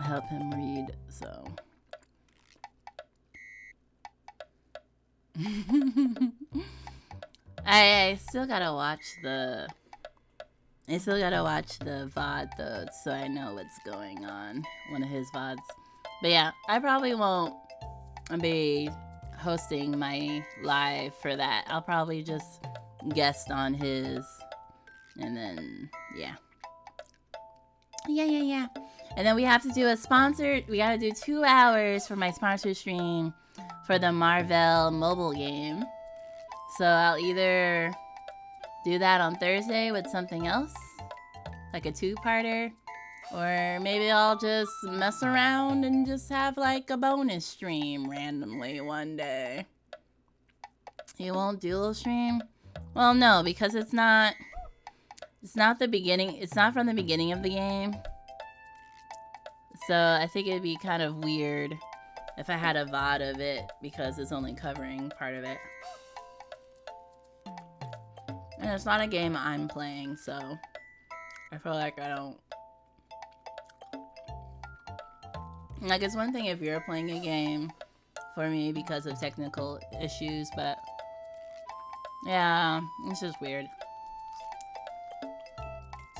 help him read, so. I still gotta watch the VOD though, so I know what's going on. One of his VODs. But yeah, I probably won't be hosting my live for that. I'll probably just guest on his, and then yeah. And then we have to do we gotta do 2 hours for my sponsored stream for the Marvel mobile game. So I'll either do that on Thursday with something else, like a 2-parter, or maybe I'll just mess around and just have like a bonus stream randomly one day. You won't dual stream? Well, no, because it's not the beginning. It's not from the beginning of the game. So I think it'd be kind of weird if I had a VOD of it because it's only covering part of it. And it's not a game I'm playing, so I feel like I don't... Like, it's one thing if you're playing a game for me because of technical issues, but yeah, it's just weird.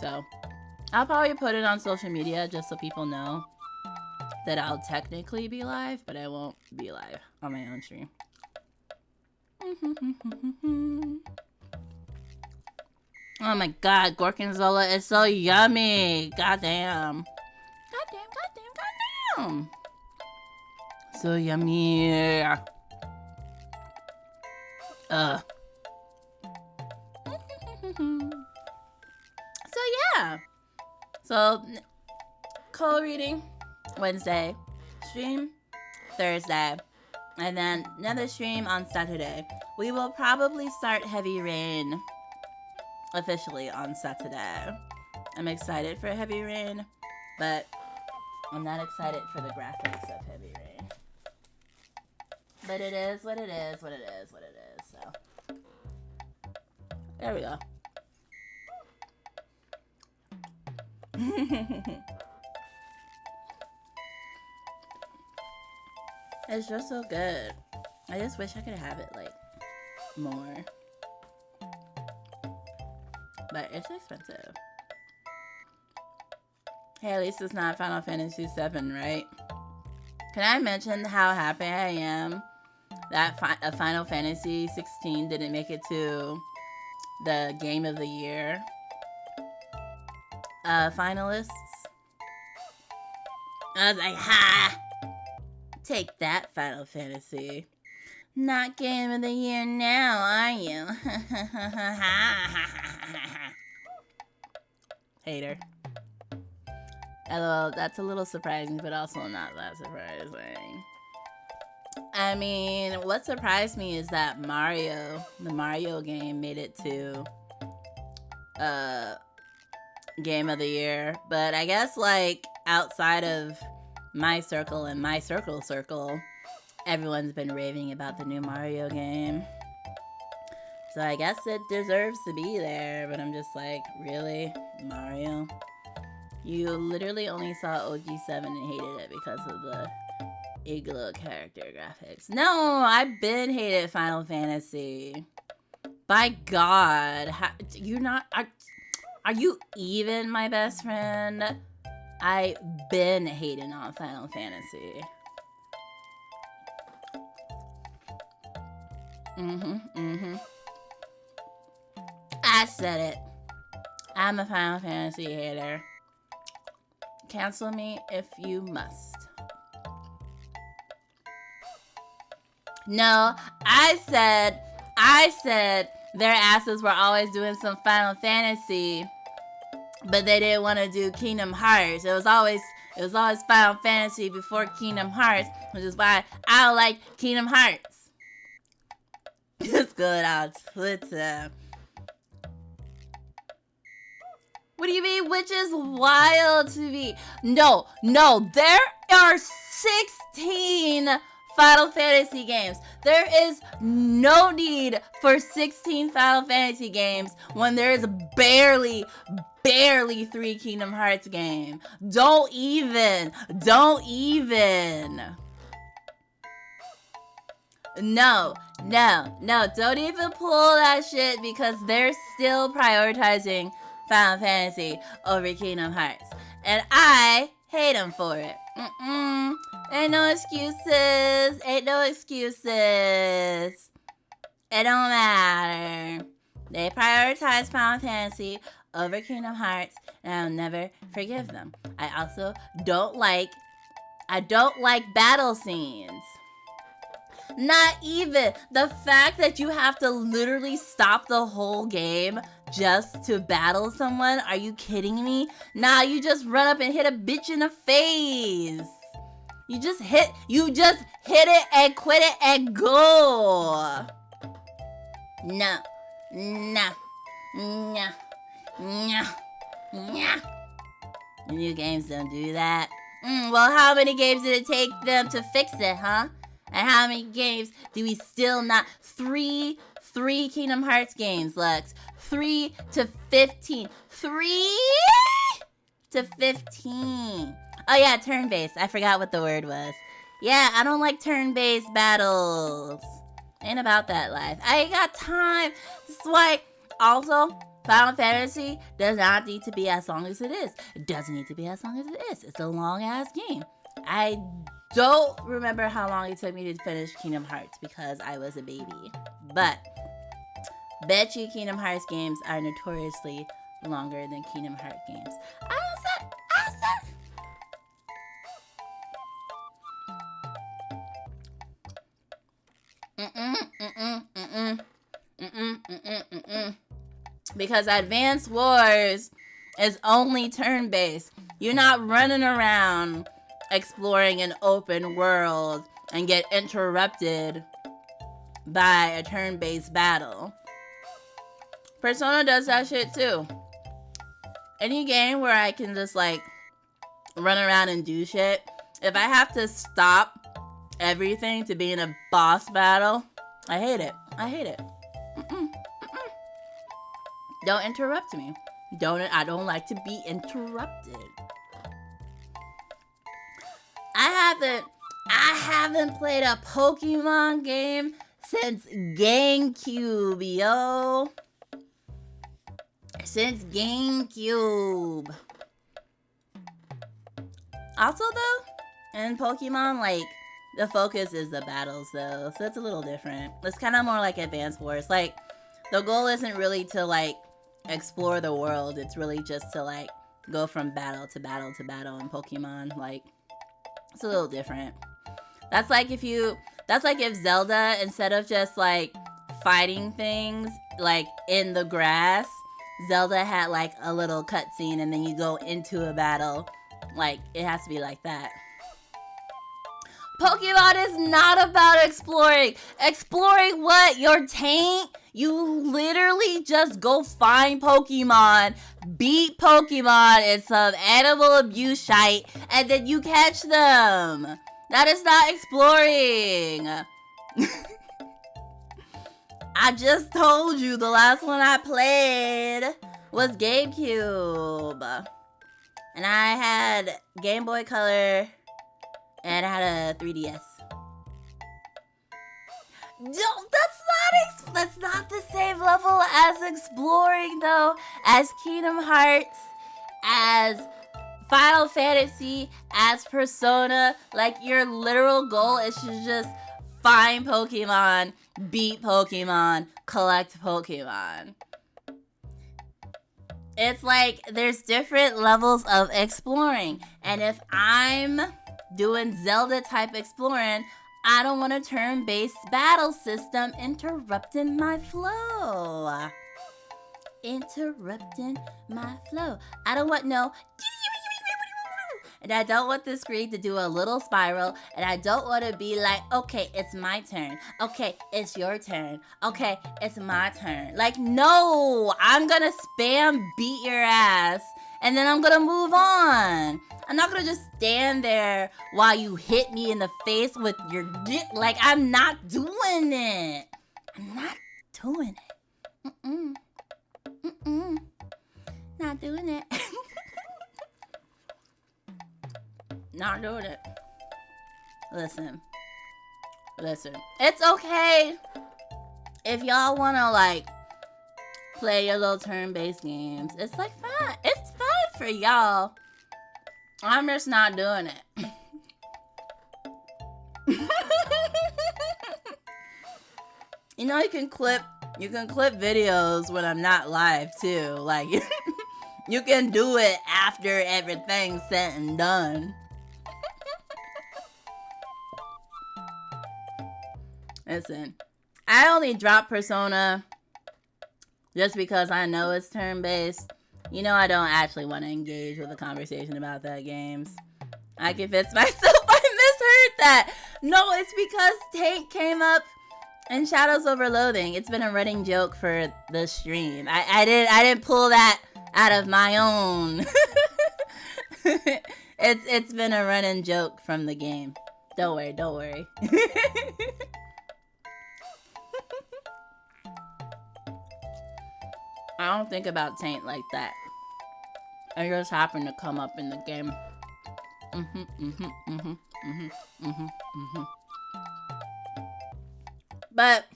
So I'll probably put it on social media just so people know that I'll technically be live, but I won't be live on my own stream. Oh my god, gorgonzola is so yummy. Goddamn. Goddamn. So yummy. So yeah. So co-reading Wednesday, stream Thursday, and then another stream on Saturday. We will probably start Heavy Rain officially on Saturday. I'm excited for Heavy Rain, but I'm not excited for the graphics of Heavy Rain. But it is what it is, what it is, what it is, so. There we go. It's just so good. I just wish I could have it, like, more. But it's expensive. Hey, at least it's not Final Fantasy VII, right? Can I mention how happy I am that Final Fantasy 16 didn't make it to the Game of the Year finalists? I was like, ha! Take that, Final Fantasy. Not Game of the Year now, are you? Hater. LOL, that's a little surprising, but also not that surprising. I mean, what surprised me is that the Mario game made it to Game of the Year. But I guess, like, outside of my circle and my circle, everyone's been raving about the new Mario game. So I guess it deserves to be there, but I'm just like, really? Mario? You literally only saw OG7 and hated it because of the Igloo character graphics. No, I've been hated Final Fantasy. By God. You're not... Are you even my best friend? I've been hating on Final Fantasy. I said it. I'm a Final Fantasy hater. Cancel me if you must. No, I said their asses were always doing some Final Fantasy, but they didn't want to do Kingdom Hearts. It was always Final Fantasy before Kingdom Hearts, which is why I don't like Kingdom Hearts. It's good on Twitter. What do you mean, which is wild to me? No, there are 16 Final Fantasy games. There is no need for 16 Final Fantasy games when there is barely 3 Kingdom Hearts games. Don't even. No, don't even pull that shit because they're still prioritizing Final Fantasy over Kingdom Hearts. And I hate them for it. Ain't no excuses. It don't matter. They prioritize Final Fantasy over Kingdom Hearts, and I'll never forgive them. I also don't like battle scenes. Not even the fact that you have to literally stop the whole game just to battle someone. Are you kidding me? Nah, you just run up and hit a bitch in the face. You just hit it and quit it and go. No. New games don't do that. Well, how many games did it take them to fix it, huh? And how many games do we still not? Three Kingdom Hearts games, Lux. 3 to 15. 3 to 15. Oh yeah, turn-based. I forgot what the word was. Yeah, I don't like turn-based battles. Ain't about that life. I ain't got time. This is why, also, Final Fantasy does not need to be as long as it is. It doesn't need to be as long as it is. It's a long-ass game. I don't remember how long it took me to finish Kingdom Hearts because I was a baby. But bet you Kingdom Hearts games are notoriously longer than Kingdom Hearts games. Because Advance Wars is only turn-based. You're not running around exploring an open world and get interrupted by a turn-based battle. Persona does that shit too. Any game where I can just like run around and do shit, if I have to stop everything to be in a boss battle, I hate it. I hate it. Don't interrupt me. I don't like to be interrupted. I haven't played a Pokemon game since GameCube, yo. Since GameCube. Also though, in Pokemon, like, the focus is the battles though, so it's a little different. It's kind of more like Advance Wars. Like, the goal isn't really to like explore the world, it's really just to like go from battle to battle to battle in Pokemon. Like, it's a little different. That's like if Zelda, instead of just like fighting things like in the grass, Zelda had like a little cutscene and then you go into a battle. Like, it has to be like that. Pokemon is not about exploring. Exploring what? Your taint? You literally just go find Pokemon, beat Pokemon in some animal abuse shite, and then you catch them. That is not exploring. I just told you the last one I played was GameCube. And I had Game Boy Color and I had a 3DS. No, that's not the same level as exploring though, as Kingdom Hearts, as Final Fantasy, as Persona. Like, your literal goal is to just find Pokemon, beat Pokemon, collect Pokemon. It's like there's different levels of exploring, and if I'm doing Zelda type exploring, I don't want a turn-based battle system interrupting my flow. Interrupting my flow. I don't want no... And I don't want the screen to do a little spiral. And I don't want to be like, okay, it's my turn. Okay, it's your turn. Okay, it's my turn. Like, no, I'm going to spam beat your ass. And then I'm going to move on. I'm not going to just stand there while you hit me in the face with your dick. Like, I'm not doing it. I'm not doing it. Not doing it. Not doing it. Listen. It's okay if y'all want to, like, play your little turn-based games. It's, like, fine. It's fine for y'all. I'm just not doing it. You know, you can clip videos when I'm not live too. Like, you can do it after everything's said and done. Listen, I only drop Persona just because I know it's turn-based. You know, I don't actually want to engage with a conversation about that games. I convinced myself I misheard that. No, it's because Tank came up in Shadows Over Loathing. It's been a running joke for the stream. I didn't pull that out of my own. It's been a running joke from the game. Don't worry. I don't think about Taint like that. It just happened to come up in the game. But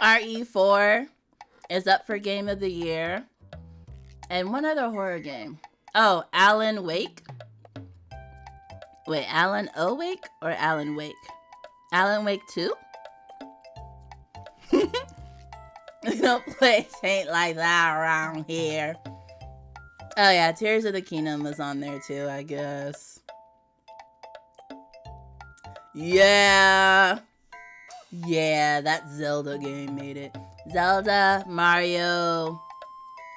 RE4 is up for Game of the Year. And one other horror game. Oh, Alan Wake. Wait, Alan Awake or Alan Wake? Alan Wake 2? We don't play Saint like that around here. Oh yeah, Tears of the Kingdom was on there too, I guess. Yeah. Yeah, that Zelda game made it. Zelda, Mario.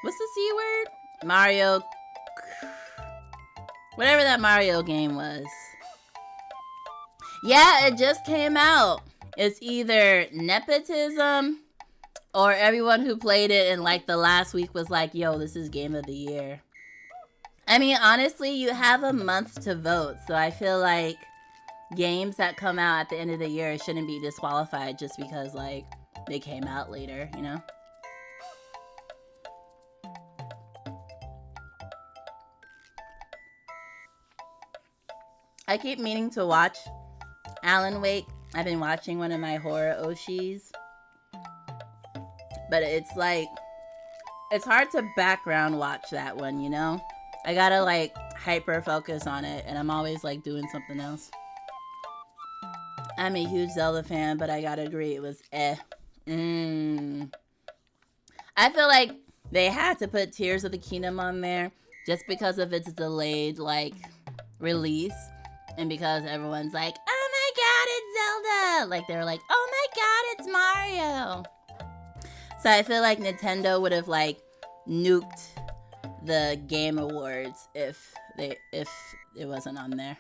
What's the C word? Mario. Whatever that Mario game was. Yeah, it just came out. It's either nepotism or everyone who played it in like the last week was like, yo, this is Game of the Year. I mean, honestly, you have a month to vote. So I feel like games that come out at the end of the year shouldn't be disqualified just because like they came out later, you know? I keep meaning to watch Alan Wake. I've been watching one of my horror Oshis. But it's like, it's hard to background watch that one, you know? I gotta like hyper focus on it and I'm always like doing something else. I'm a huge Zelda fan, but I gotta agree, it was I feel like they had to put Tears of the Kingdom on there just because of its delayed like release. And because everyone's like, oh my god, it's Zelda! Like, they were like, oh my god, it's Mario! So I feel like Nintendo would have, like, nuked the Game Awards if it wasn't on there.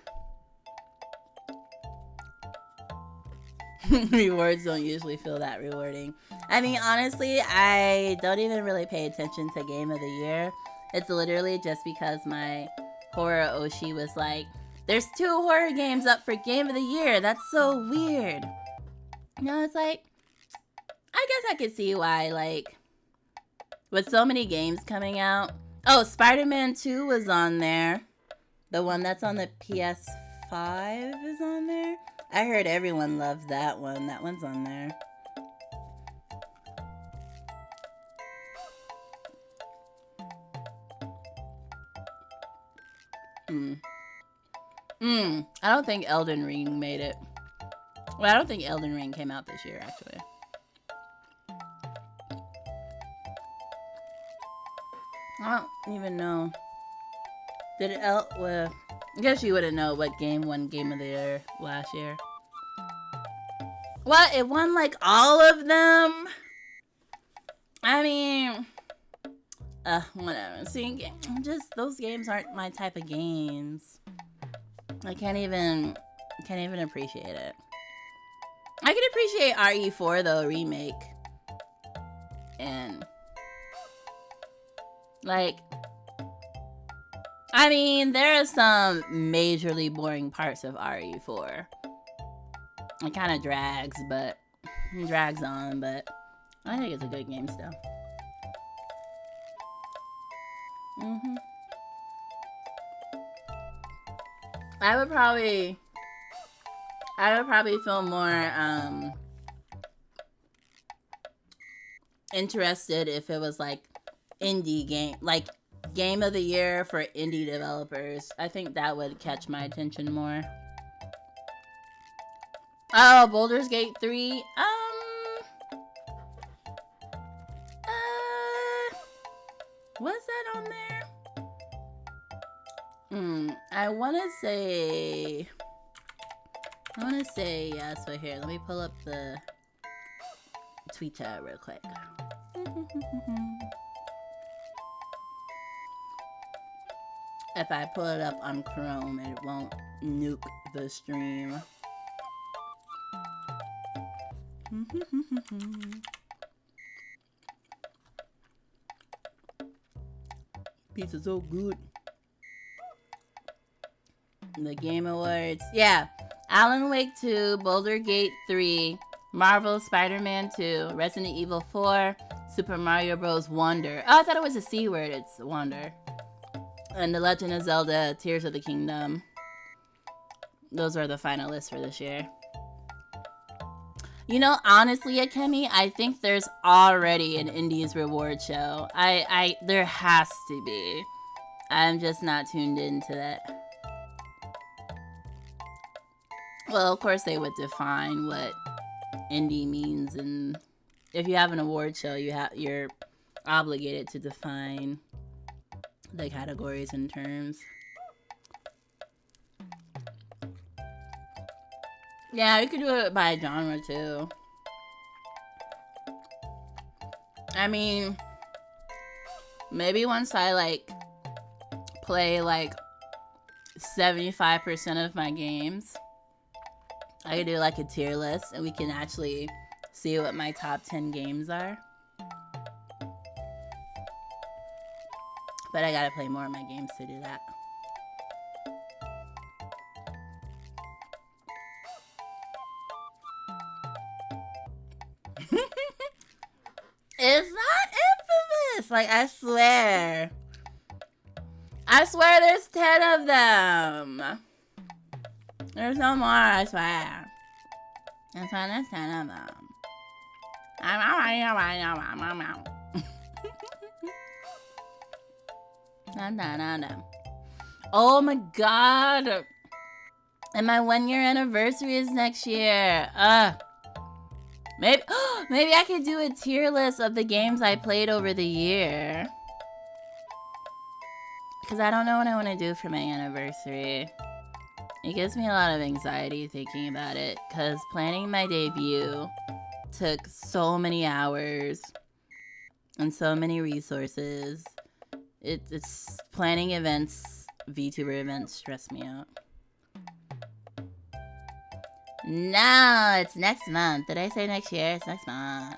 Rewards don't usually feel that rewarding. I mean, honestly, I don't even really pay attention to Game of the Year. It's literally just because my horror Oshi was like, there's 2 horror games up for Game of the Year. That's so weird. You know, it's like, I guess I could see why, like, with so many games coming out. Oh, Spider-Man 2 was on there. The one that's on the PS5 is on there. I heard everyone loved that one. That one's on there. I don't think Elden Ring made it. Well, I don't think Elden Ring came out this year, actually. I don't even know. Did it I guess you wouldn't know what game won Game of the Year last year. What? It won like all of them? I mean, whatever. See, just those games aren't my type of games. I can't even appreciate it. I can appreciate RE4 though, remake. And like, I mean, there are some majorly boring parts of RE4. It kind of drags, but it drags on, but I think it's a good game still. I would probably feel more interested if it was like indie game, like Game of the Year for indie developers. I think that would catch my attention more. Oh, Baldur's Gate 3. Was that on there? I want to say yes, but here, let me pull up the Twitter real quick. If I pull it up on Chrome, it won't nuke the stream. Pizza's so good. The Game Awards. Yeah. Alan Wake 2, Baldur's Gate 3, Marvel Spider-Man 2, Resident Evil 4, Super Mario Bros. Wonder. Oh, I thought it was a C word. It's Wonder. And The Legend of Zelda, Tears of the Kingdom. Those are the finalists for this year. You know, honestly, Akemi, I think there's already an Indies reward show. There has to be. I'm just not tuned into that. Well, of course they would define what indie means, and if you have an award show, you're obligated to define the categories and terms. Yeah, you could do it by genre too. I mean, maybe once I like play like 75% of my games, I could do like a tier list and we can actually see what my top 10 games are. But I gotta play more of my games to do that. It's not infamous! Like, I swear there's 10 of them. There's no more, I swear. There's 10 of them. Oh my god. And my 1-year anniversary is next year. Maybe I could do a tier list of the games I played over the year. Because I don't know what I want to do for my anniversary. It gives me a lot of anxiety thinking about it. Because planning my debut took so many hours and so many resources. It's planning events, VTuber events, stress me out. No, it's next month. Did I say next year? It's next month.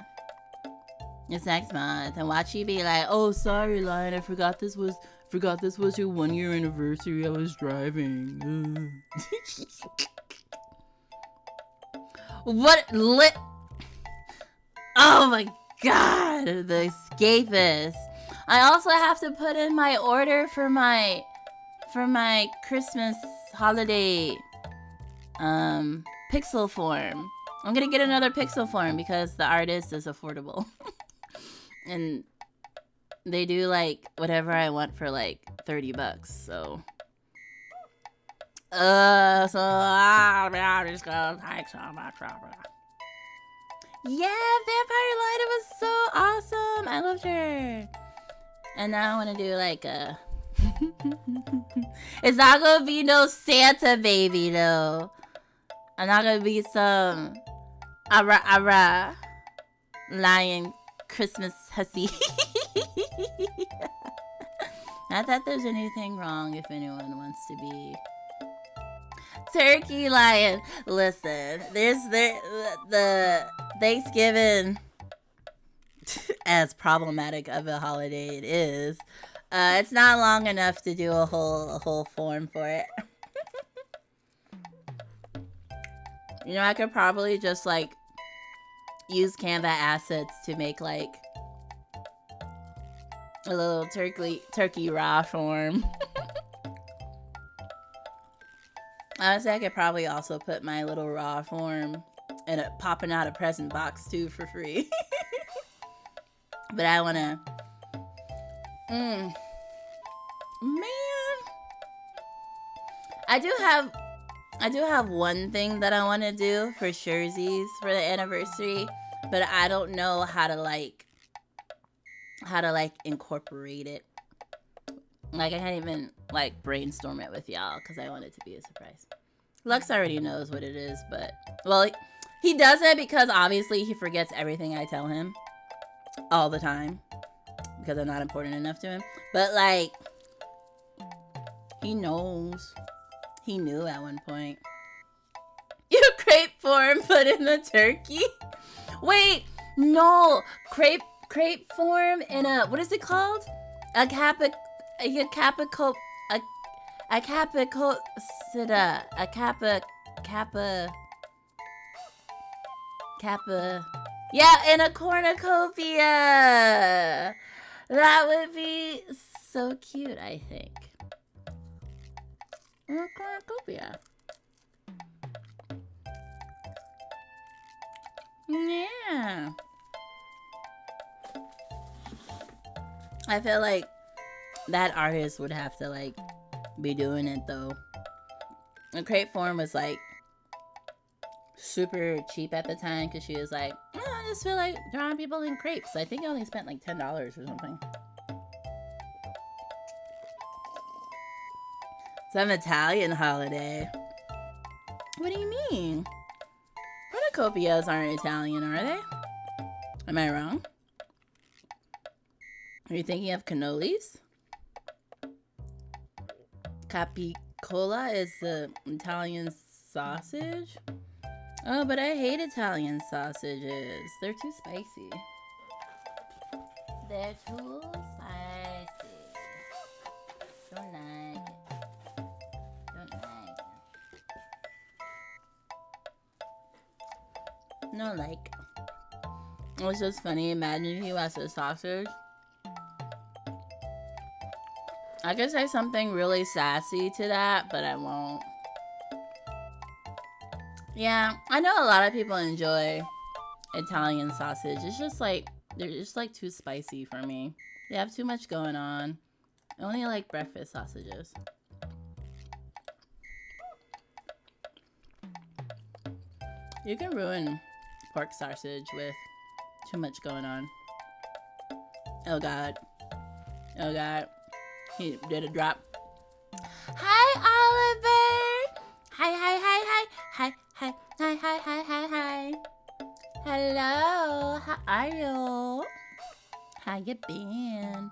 It's next month. And watch you be like, oh, sorry, Lion, I forgot this was your 1-year anniversary. I was driving. What lit? Oh my god, the escapist. I also have to put in my order for my Christmas holiday pixel form. I'm gonna get another pixel form because the artist is affordable. And they do like whatever I want for like $30, so I'm just gonna take so much trouble. Yeah, Vampire Lina was so awesome. I loved her. And now I want to do like a it's not gonna be no Santa baby though. I'm not gonna be some ara lion Christmas hussy. Not that there's anything wrong if anyone wants to be turkey lion. Listen, there's the Thanksgiving, as problematic of a holiday it is, it's not long enough to do a whole form for it. You know, I could probably just like use Canva assets to make like a little turkey raw form. Honestly, I could probably also put my little raw form in a popping out a present box too for free. But I wanna man, I do have one thing that I want to do for Sherzies for the anniversary, but I don't know how to like incorporate it. Like, I can't even like brainstorm it with y'all because I want it to be a surprise. Lux already knows what it is, but well, he does it because obviously he forgets everything I tell him all the time because I'm not important enough to him. But like, he knows. He knew at one point. You crepe form, put in the turkey? Wait, no. Crepe form in a, what is it called? A kappa. Yeah, in a cornucopia. That would be so cute, I think. In a cornucopia. Yeah. I feel like that artist would have to like be doing it though. The crate form was like super cheap at the time because she was like, oh, I just feel like drawing people in crepes. I think I only spent like $10 or something. Some Italian holiday. What do you mean? Cornucopias aren't Italian, are they? Am I wrong? Are you thinking of cannolis? Capicola is the Italian sausage? Oh, but I hate Italian sausages. They're too spicy. They're too spicy. Don't like it. Don't like it. No like. It was just funny. Imagine if you was a sausage. I could say something really sassy to that, but I won't. Yeah, I know a lot of people enjoy Italian sausage. It's just like, they're just like too spicy for me. They have too much going on. I only like breakfast sausages. You can ruin pork sausage with too much going on. Oh God. Oh God. He did a drop. Hi, Oliver. Hi, hi, hi, hi. Hi, hi, hi, hi, hi, hi, hi. Hello. How are you? How you been?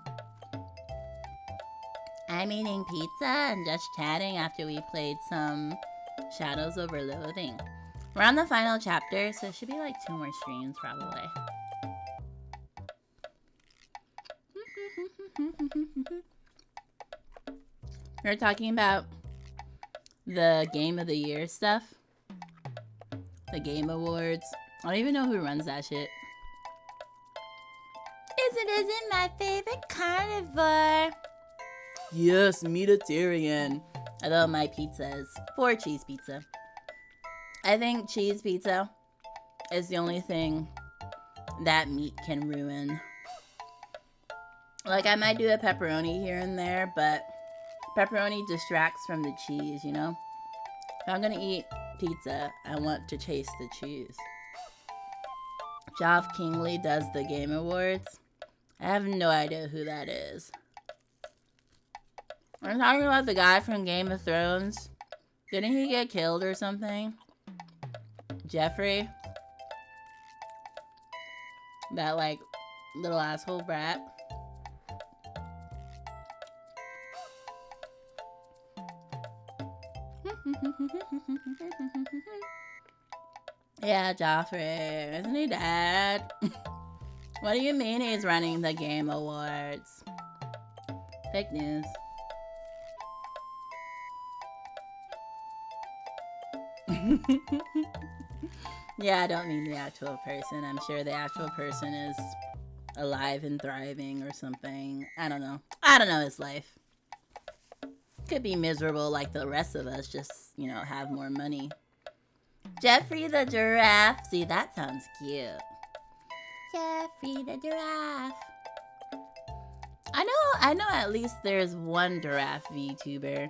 I'm eating pizza and just chatting after we played some Shadows Over Loathing. We're on the final chapter, so it should be like 2 more streams probably. We're talking about the Game of the Year stuff. The Game Awards. I don't even know who runs that shit. Isn't my favorite carnivore. Yes, meatitarian. Although my pizza is 4 cheese pizza. I think cheese pizza is the only thing that meat can ruin. Like, I might do a pepperoni here and there, but pepperoni distracts from the cheese, you know? If I'm gonna eat pizza, I want to taste the cheese. Geoff Kingley does the Game Awards. I have no idea who that is. I'm talking about the guy from Game of Thrones. Didn't he get killed or something? Jeffrey? That, like, little asshole brat. Yeah, Joffrey. Isn't he dead? What do you mean he's running the Game Awards? Fake news. Yeah, I don't mean the actual person. I'm sure the actual person is alive and thriving or something. I don't know. I don't know his life. Could be miserable like the rest of us, just, you know, have more money. Jeffrey the giraffe. See, that sounds cute. Jeffrey the giraffe. I know at least there's one giraffe VTuber.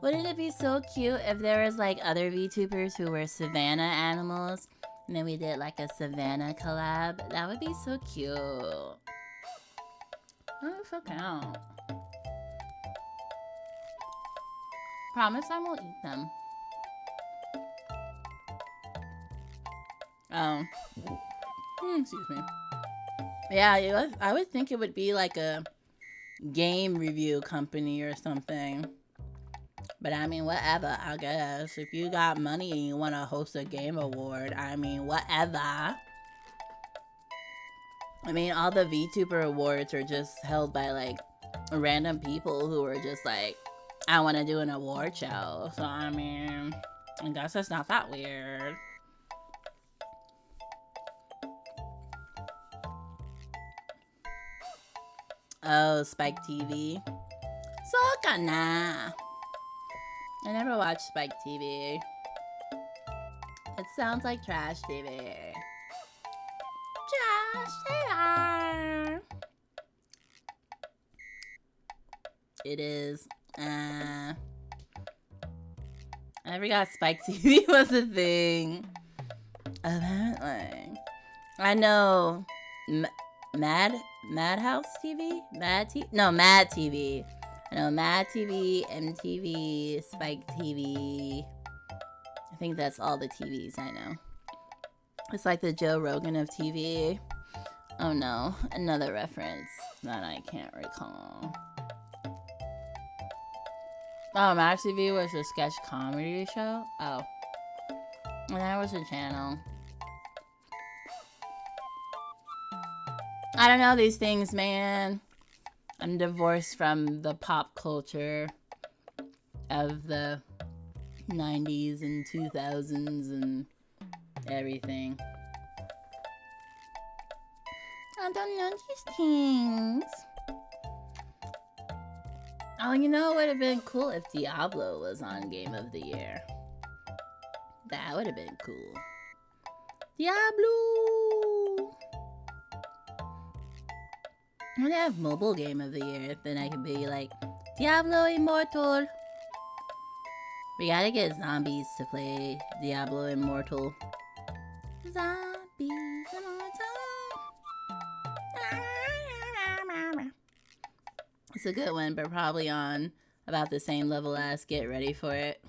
Wouldn't it be so cute if there was like other VTubers who were savannah animals and then we did like a savannah collab? That would be so cute. Oh, so count. Promise I won't eat them. Excuse me. Yeah, I would think it would be like a game review company or something. But I mean, whatever, I guess. If you got money and you want to host a game award, I mean, whatever. I mean, all the VTuber awards are just held by like random people who are just like, I want to do an award show. So, I mean, I guess it's not that weird. Oh, Spike TV. So kana. I never watched Spike TV. It sounds like trash TV. they are. It is. I forgot Spike TV was a thing. Apparently. I know Madhouse TV? Mad TV. I know Mad TV, MTV, Spike TV. I think that's all the TVs I know. It's like the Joe Rogan of TV. Oh no, another reference that I can't recall. Oh, Mad TV was a sketch comedy show? Oh. And that was a channel. I don't know these things, man. I'm divorced from the pop culture of the 90s and 2000s and everything. I don't know these things. Oh, you know, it would have been cool if Diablo was on Game of the Year. That would have been cool. Diablo! I'm gonna have mobile Game of the Year, then I can be like, Diablo Immortal. We gotta get zombies to play Diablo Immortal. Zombies Immortal. It's a good one, but probably on about the same level as Get Ready For It.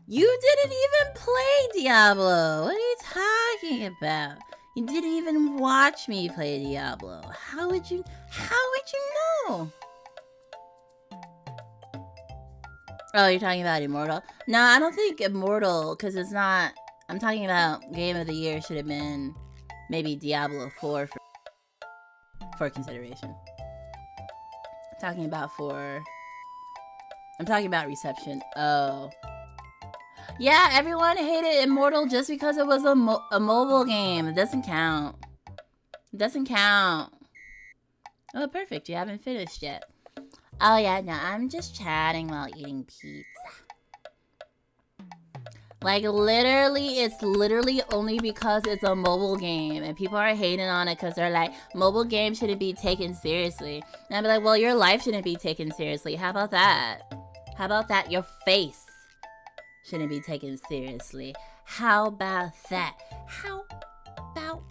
You didn't even play Diablo! What are you talking about? You didn't even watch me play Diablo. How would you know? Oh, you're talking about Immortal? No, I don't think Immortal, because it's not... I'm talking about Game of the Year should have been maybe Diablo 4 for consideration. I'm talking about reception. Oh. Yeah, everyone hated Immortal just because it was a mobile game. It doesn't count. It doesn't count. Oh, perfect. You haven't finished yet. Oh, yeah, no, I'm just chatting while eating pizza. Like, literally, it's literally only because it's a mobile game. And people are hating on it because they're like, mobile games shouldn't be taken seriously. And I'd be like, well, your life shouldn't be taken seriously. How about that? How about that? Your face shouldn't be taken seriously. How about that? How about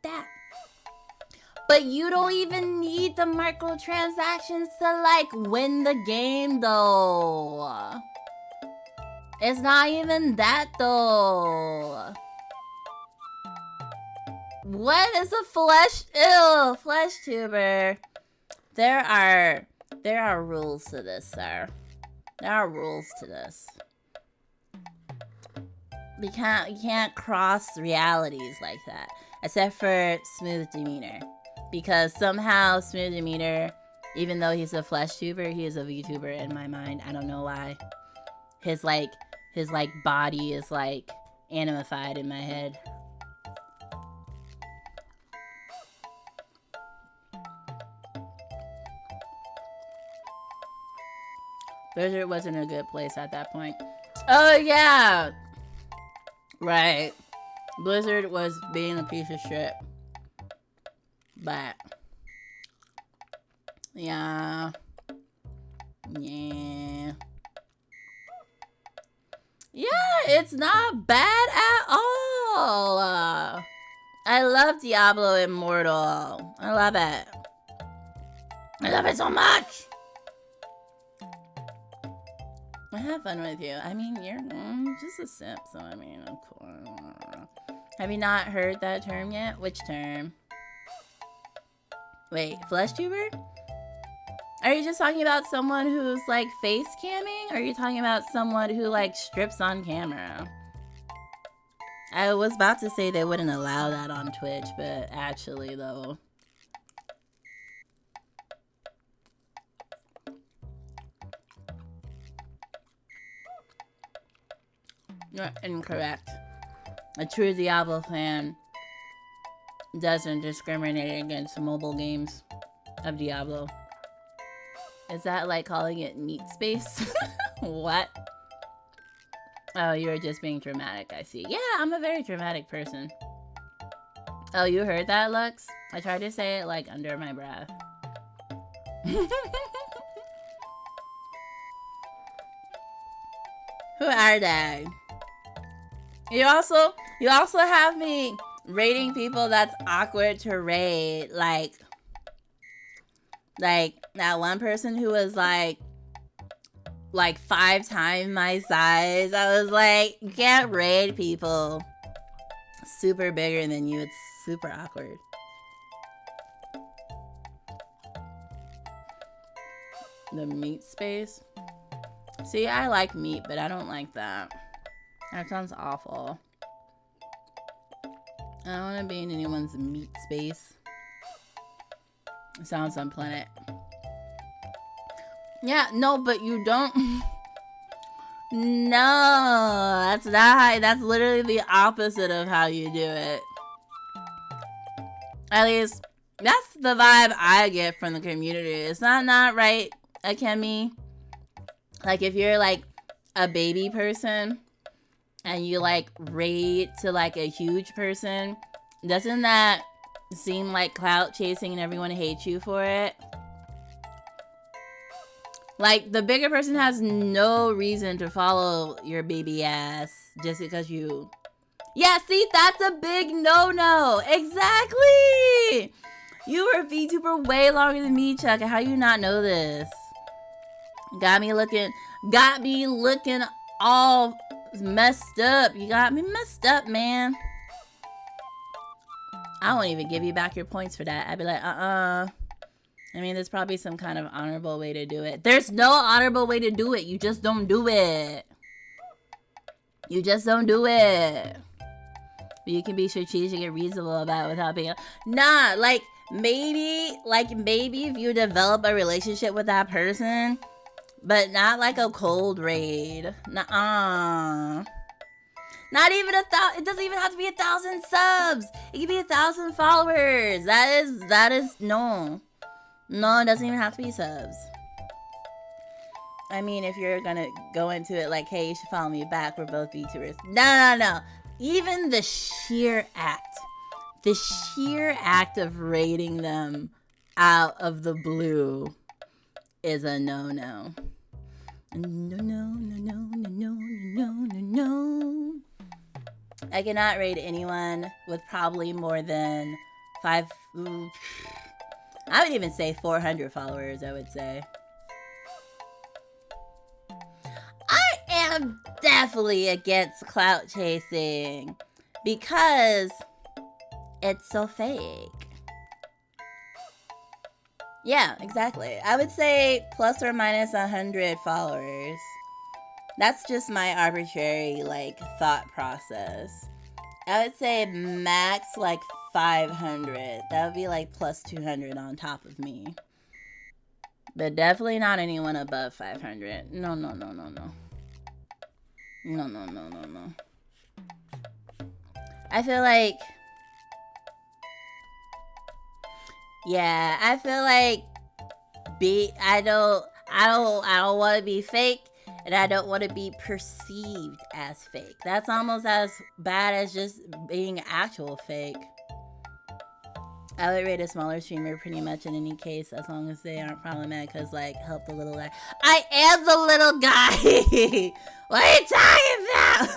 that? But you don't even need the microtransactions to, like, win the game, though. It's not even that, though. What is a flesh tuber? There are rules to this, sir. There are rules to this. You can't cross realities like that. Except for Smooth Demeanor. Because somehow Smooth Demeanor, even though he's a flesh tuber, he is a VTuber in my mind. I don't know why. His body is like animified in my head. Blizzard wasn't a good place at that point. Oh yeah! Right. Blizzard was being a piece of shit. But yeah. Yeah. Yeah, it's not bad at all. I love Diablo Immortal. I love it. I love it so much. I have fun with you. I mean, you're just a simp, so I mean, of course. Have you not heard that term yet? Which term? Wait, flesh tuber? Are you just talking about someone who's like face camming? Or are you talking about someone who like strips on camera? I was about to say they wouldn't allow that on Twitch, but actually though. You're incorrect. A true Diablo fan doesn't discriminate against mobile games of Diablo. Is that like calling it meat space? What? Oh, you were just being dramatic, I see. Yeah, I'm a very dramatic person. Oh, you heard that, Lux? I tried to say it like under my breath. Who are they? You also have me rating people that's awkward to rate. Like that one person who was like 5 times my size. I was like, you can't rate people super bigger than you. It's super awkward. The meat space. See, I like meat, but I don't like that. That sounds awful. I don't want to be in anyone's meat space. It sounds unpleasant. Yeah, no, but you don't. No, that's not how. That's literally the opposite of how you do it. At least, that's the vibe I get from the community. It's not right, Akemi. Like, if you're, like, a baby person and you, like, rate to, like, a huge person, doesn't that seem like clout chasing and everyone hates you for it? Like, the bigger person has no reason to follow your baby ass just because you... Yeah, see, that's a big no-no. Exactly! You were a VTuber way longer than me, Chuck. How do you not know this? Got me looking all messed up. You got me messed up, man. I won't even give you back your points for that. I'd be like, I mean, there's probably some kind of honorable way to do it. There's no honorable way to do it. You just don't do it. You just don't do it. But you can be strategic and reasonable about it without being... Nah, like, maybe if you develop a relationship with that person... But not like a cold raid. Nuh-uh. Not even it doesn't even have to be 1,000 subs. It can be 1,000 followers. That is, no. No, it doesn't even have to be subs. I mean, if you're gonna go into it like, hey, you should follow me back. We're both VTubers. No. Even the sheer act of raiding them out of the blue is a no. No. I cannot rate anyone with probably more than 5... I would even say 400 followers, I would say. I am definitely against clout chasing because it's so fake. Yeah, exactly. I would say plus or minus 100 followers. That's just my arbitrary, like, thought process. I would say max, like, 500. That would be, like, plus 200 on top of me. But definitely not anyone above 500. No. No. I feel like... Yeah, I feel like I don't want to be fake, and I don't want to be perceived as fake. That's almost as bad as just being actual fake. I would rate a smaller streamer pretty much in any case, as long as they aren't problematic, because, like, help the little guy. I am the little guy! What are you talking about?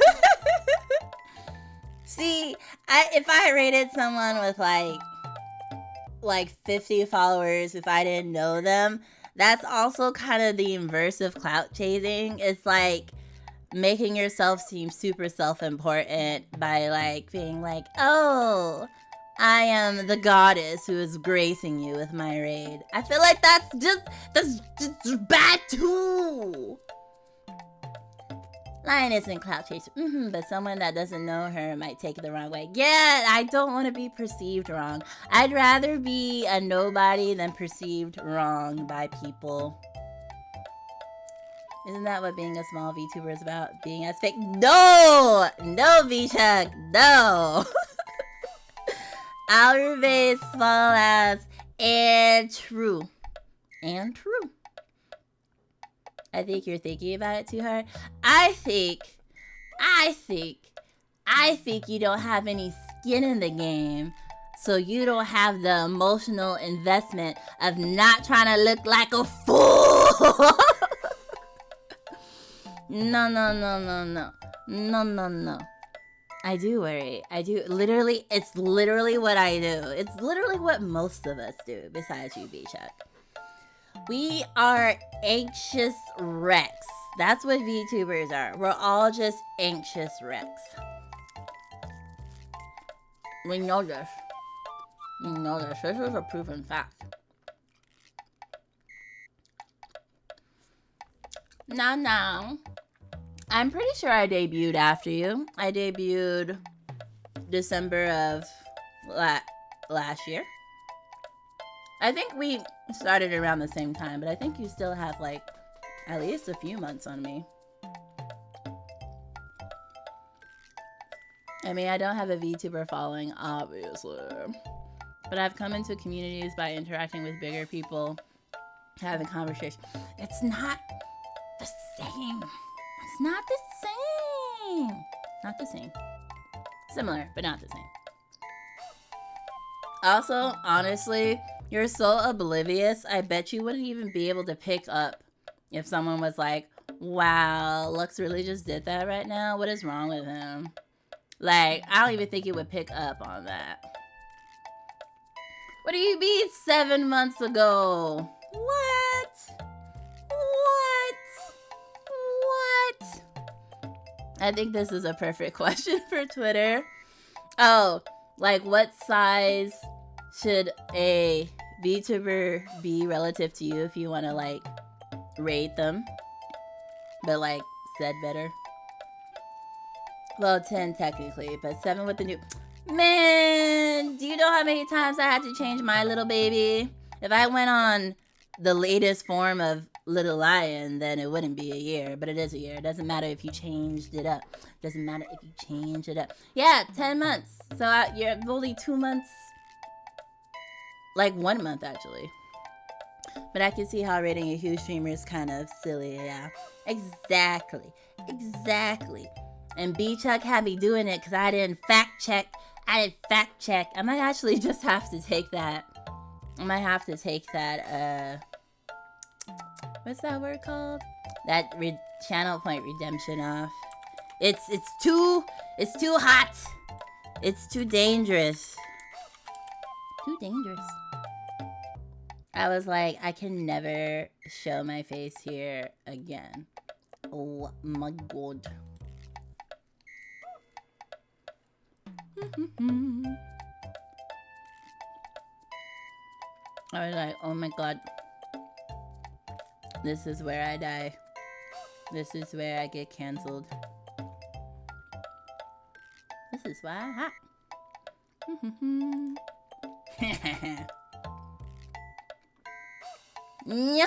See, if I rated someone with, like 50 followers, if I didn't know them, that's also kind of the inverse of clout chasing. It's like making yourself seem super self-important by, like, being like, oh, I am the goddess who is gracing you with my raid. I feel like that's just bad too. Lion isn't clout chaser, but someone that doesn't know her might take it the wrong way. Yeah, I don't want to be perceived wrong. I'd rather be a nobody than perceived wrong by people. Isn't that what being a small VTuber is about? Being as fake? No, V-Chuck, no. I'll remain small as and true. I think you're thinking about it too hard. I think I think you don't have any skin in the game, so you don't have the emotional investment of not trying to look like a fool. No. I do worry. I do. Literally, it's literally what I do. It's literally what most of us do, besides you, B-Chuck. We are anxious wrecks. That's what VTubers are. We're all just anxious wrecks. We know this. We know this. This is a proven fact. Now. I'm pretty sure I debuted after you. I debuted December of last year. I think we started around the same time, but I think you still have like at least a few months on me. I mean, I don't have a VTuber following, obviously. But I've come into communities by interacting with bigger people, having conversations. It's not the same. It's not the same. Not the same. Similar, but not the same. Also, honestly, you're so oblivious. I bet you wouldn't even be able to pick up if someone was like, wow, Lux really just did that right now. What is wrong with him? Like, I don't even think you would pick up on that. What do you mean 7 months ago? What? I think this is a perfect question for Twitter. Oh, like what size should a VTuber be relative to you if you want to like rate them? But like said better. Well, 10 technically, but 7 with the new... Man, do you know how many times I had to change my little baby? If I went on the latest form of Little Lion, then it wouldn't be a year, but it is a year. It doesn't matter if you changed it up. Doesn't matter if you change it up. Yeah, 10 months. So you're only 2 months, like 1 month actually. But I can see how rating a huge streamer is kind of silly. Yeah, exactly. And B-Chuck had me doing it because I didn't fact check. I might actually just have to take that. What's that word called? That channel point redemption off. It's too hot. It's too dangerous. I was like, I can never show my face here again. Oh my god. I was like, oh my god. This is where I die. This is where I get canceled. This is why I'm hot. No,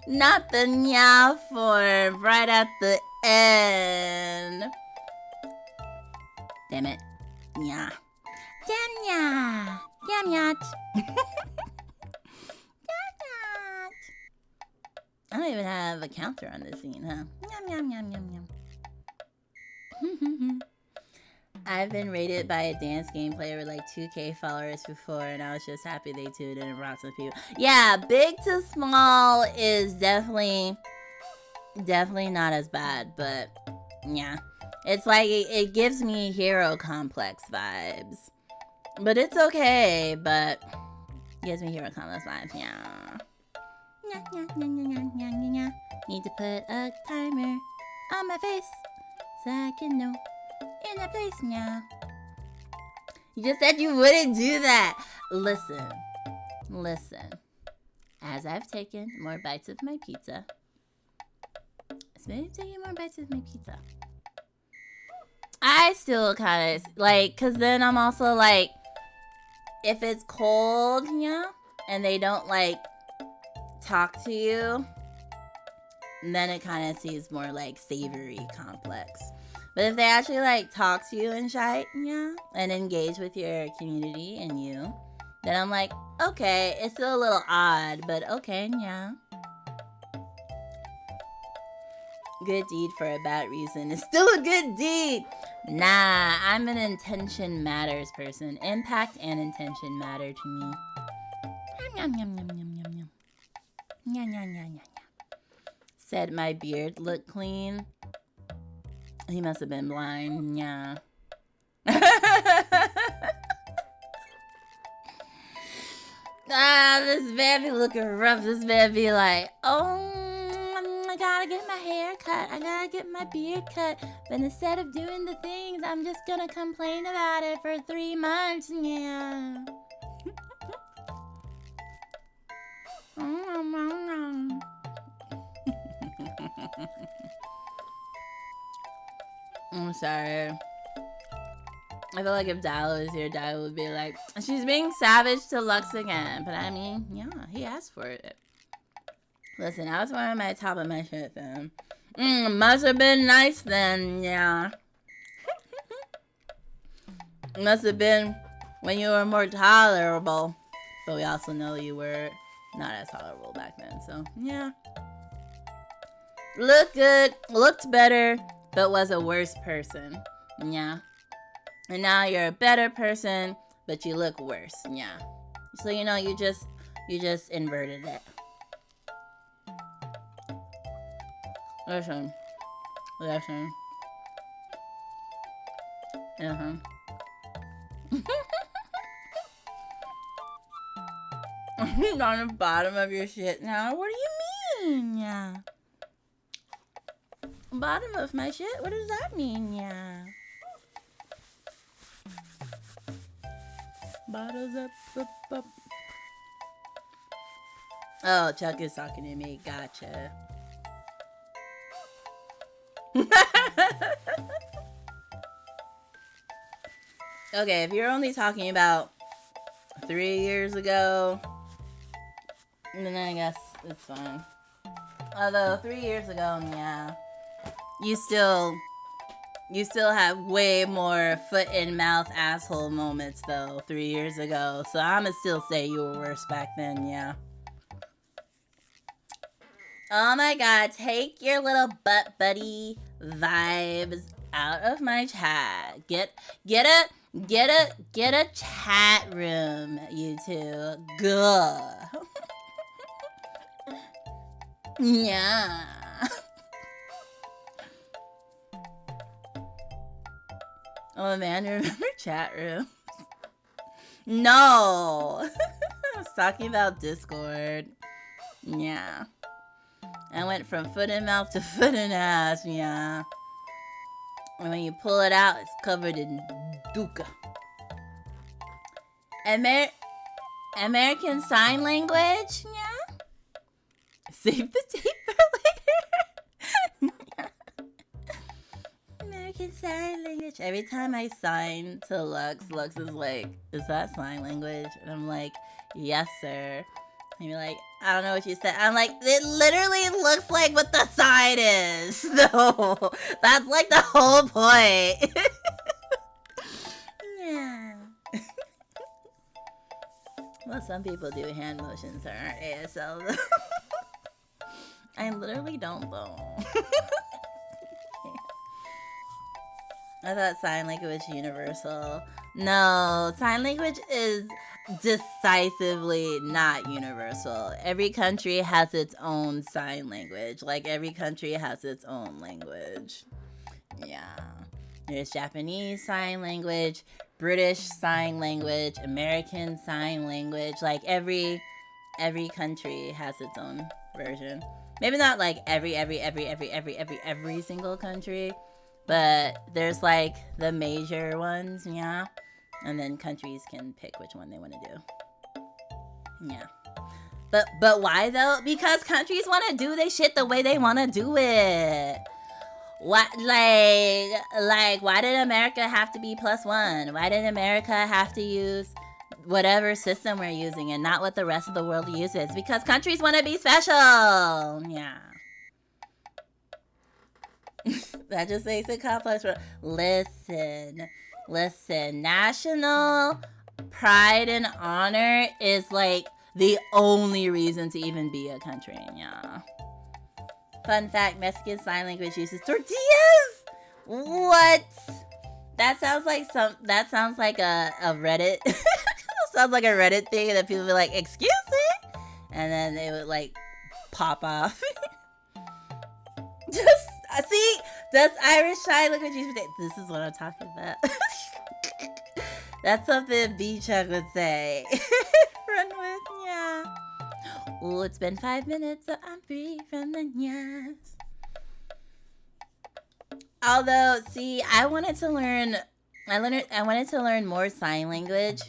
not the nya form right at the end. Damn it. Nya. Damn nya. Damn yat. I don't even have a counter on this scene, huh? Yum. I've been rated by a dance game player with like 2K followers before, and I was just happy they tuned in and brought some people. Yeah, big to small is definitely not as bad, but yeah. It's like, it gives me hero complex vibes. But it's okay, but it gives me hero complex vibes, yeah. Need to put a timer on my face so I can know in a place now. You just said you wouldn't do that. Listen. As I've taken more bites of my pizza, I still kind of like, cause then I'm also like, if it's cold, yeah, and they don't like talk to you, then it kind of seems more like savory complex. But if they actually like talk to you and shit, yeah, and engage with your community and you, then I'm like, okay, it's still a little odd, but okay, yeah. Good deed for a bad reason is still a good deed. Nah, I'm an intention matters person. Impact and intention matter to me. Yum, yum, yum, yum, yum, yum. Yum, yum, yum, yum. Said my beard looked clean. He must have been blind. Yeah. This man be looking rough. This man be like, oh, I gotta get my hair cut. I gotta get my beard cut. But instead of doing the things, I'm just gonna complain about it for 3 months. Yeah. I'm sorry. I feel like if Dial was here, Dial would be like, she's being savage to Lux again. But I mean, yeah, he asked for it. Listen, I was wearing my top of my shirt then. Must have been nice then, yeah. Must have been when you were more tolerable. But we also know you were not as tolerable back then, so yeah. Looked good, looked better, but was a worse person, yeah. And now you're a better person, but you look worse, yeah. So you know, you just inverted it. Listen. On the bottom of your shit now. What do you mean? Yeah. Bottom of my shit? What does that mean? Yeah. Bottles up. Oh, Chuck is talking to me. Gotcha. Okay, if you're only talking about 3 years ago, then I guess it's fine. Although 3 years ago, yeah, you still have way more foot in mouth asshole moments though 3 years ago. So I'ma still say you were worse back then, yeah. Oh my god, take your little butt buddy vibes out of my chat. Get a chat room, you two. Gah. Yeah. Oh man, remember chat rooms? No. I was talking about Discord. Yeah. I went from foot in mouth to foot in ass, yeah. And when you pull it out, it's covered in dukkha. American Sign Language, yeah. Save the tape for later. American Sign Language. Every time I sign to Lux, Lux is like, is that sign language? And I'm like, yes, sir. And you're like, I don't know what you said. I'm like, it literally looks like what the sign is. No, that's like the whole point. Yeah. Well, some people do hand motions that aren't ASL. I literally don't though. I thought sign language was universal. No, sign language is decisively not universal. Every country has its own sign language. Like every country has its own language. Yeah. There's Japanese sign language, British sign language, American sign language. Like every country has its own version. Maybe not like every single country, but there's like the major ones, yeah. And then countries can pick which one they want to do. Yeah. But why though? Because countries want to do their shit the way they want to do it. What, like why did America have to be +1? Why did America have to use whatever system we're using and not what the rest of the world uses? Because countries want to be special. Yeah. That just makes it complex. Listen. National pride and honor is like the only reason to even be a country. Yeah. Fun fact, Mexican Sign Language uses tortillas! What? That sounds like a Reddit. Sounds like a Reddit thing that people be like, excuse me? And then they would like pop off. Just, see? Does Irish Sign Language use tortillas? This is what I'm talking about. That's something B-Chuck would say. Run with, yeah. Oh, it's been 5 minutes, so I'm free from the nyas. Although, see, I wanted to learn more sign language,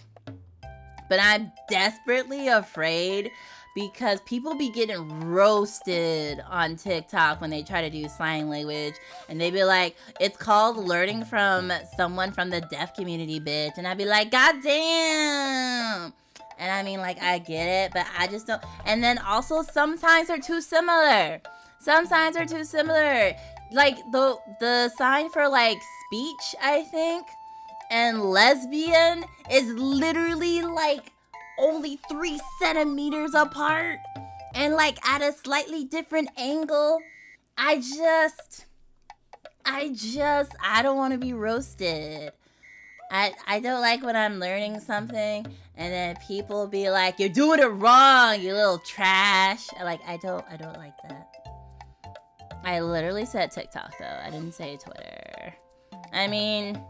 but I'm desperately afraid because people be getting roasted on TikTok when they try to do sign language, and they be like, it's called learning from someone from the deaf community, bitch. And I'd be like, God damn. And I mean, like, I get it, but I just don't. And then also, some signs are too similar. Like, the sign for, like, speech, I think, and lesbian is literally, like, only 3 centimeters apart. And, like, at a slightly different angle. I don't want to be roasted. I don't like when I'm learning something and then people be like, you're doing it wrong, you little trash. Like, I don't like that. I literally said TikTok though. I didn't say Twitter. I mean,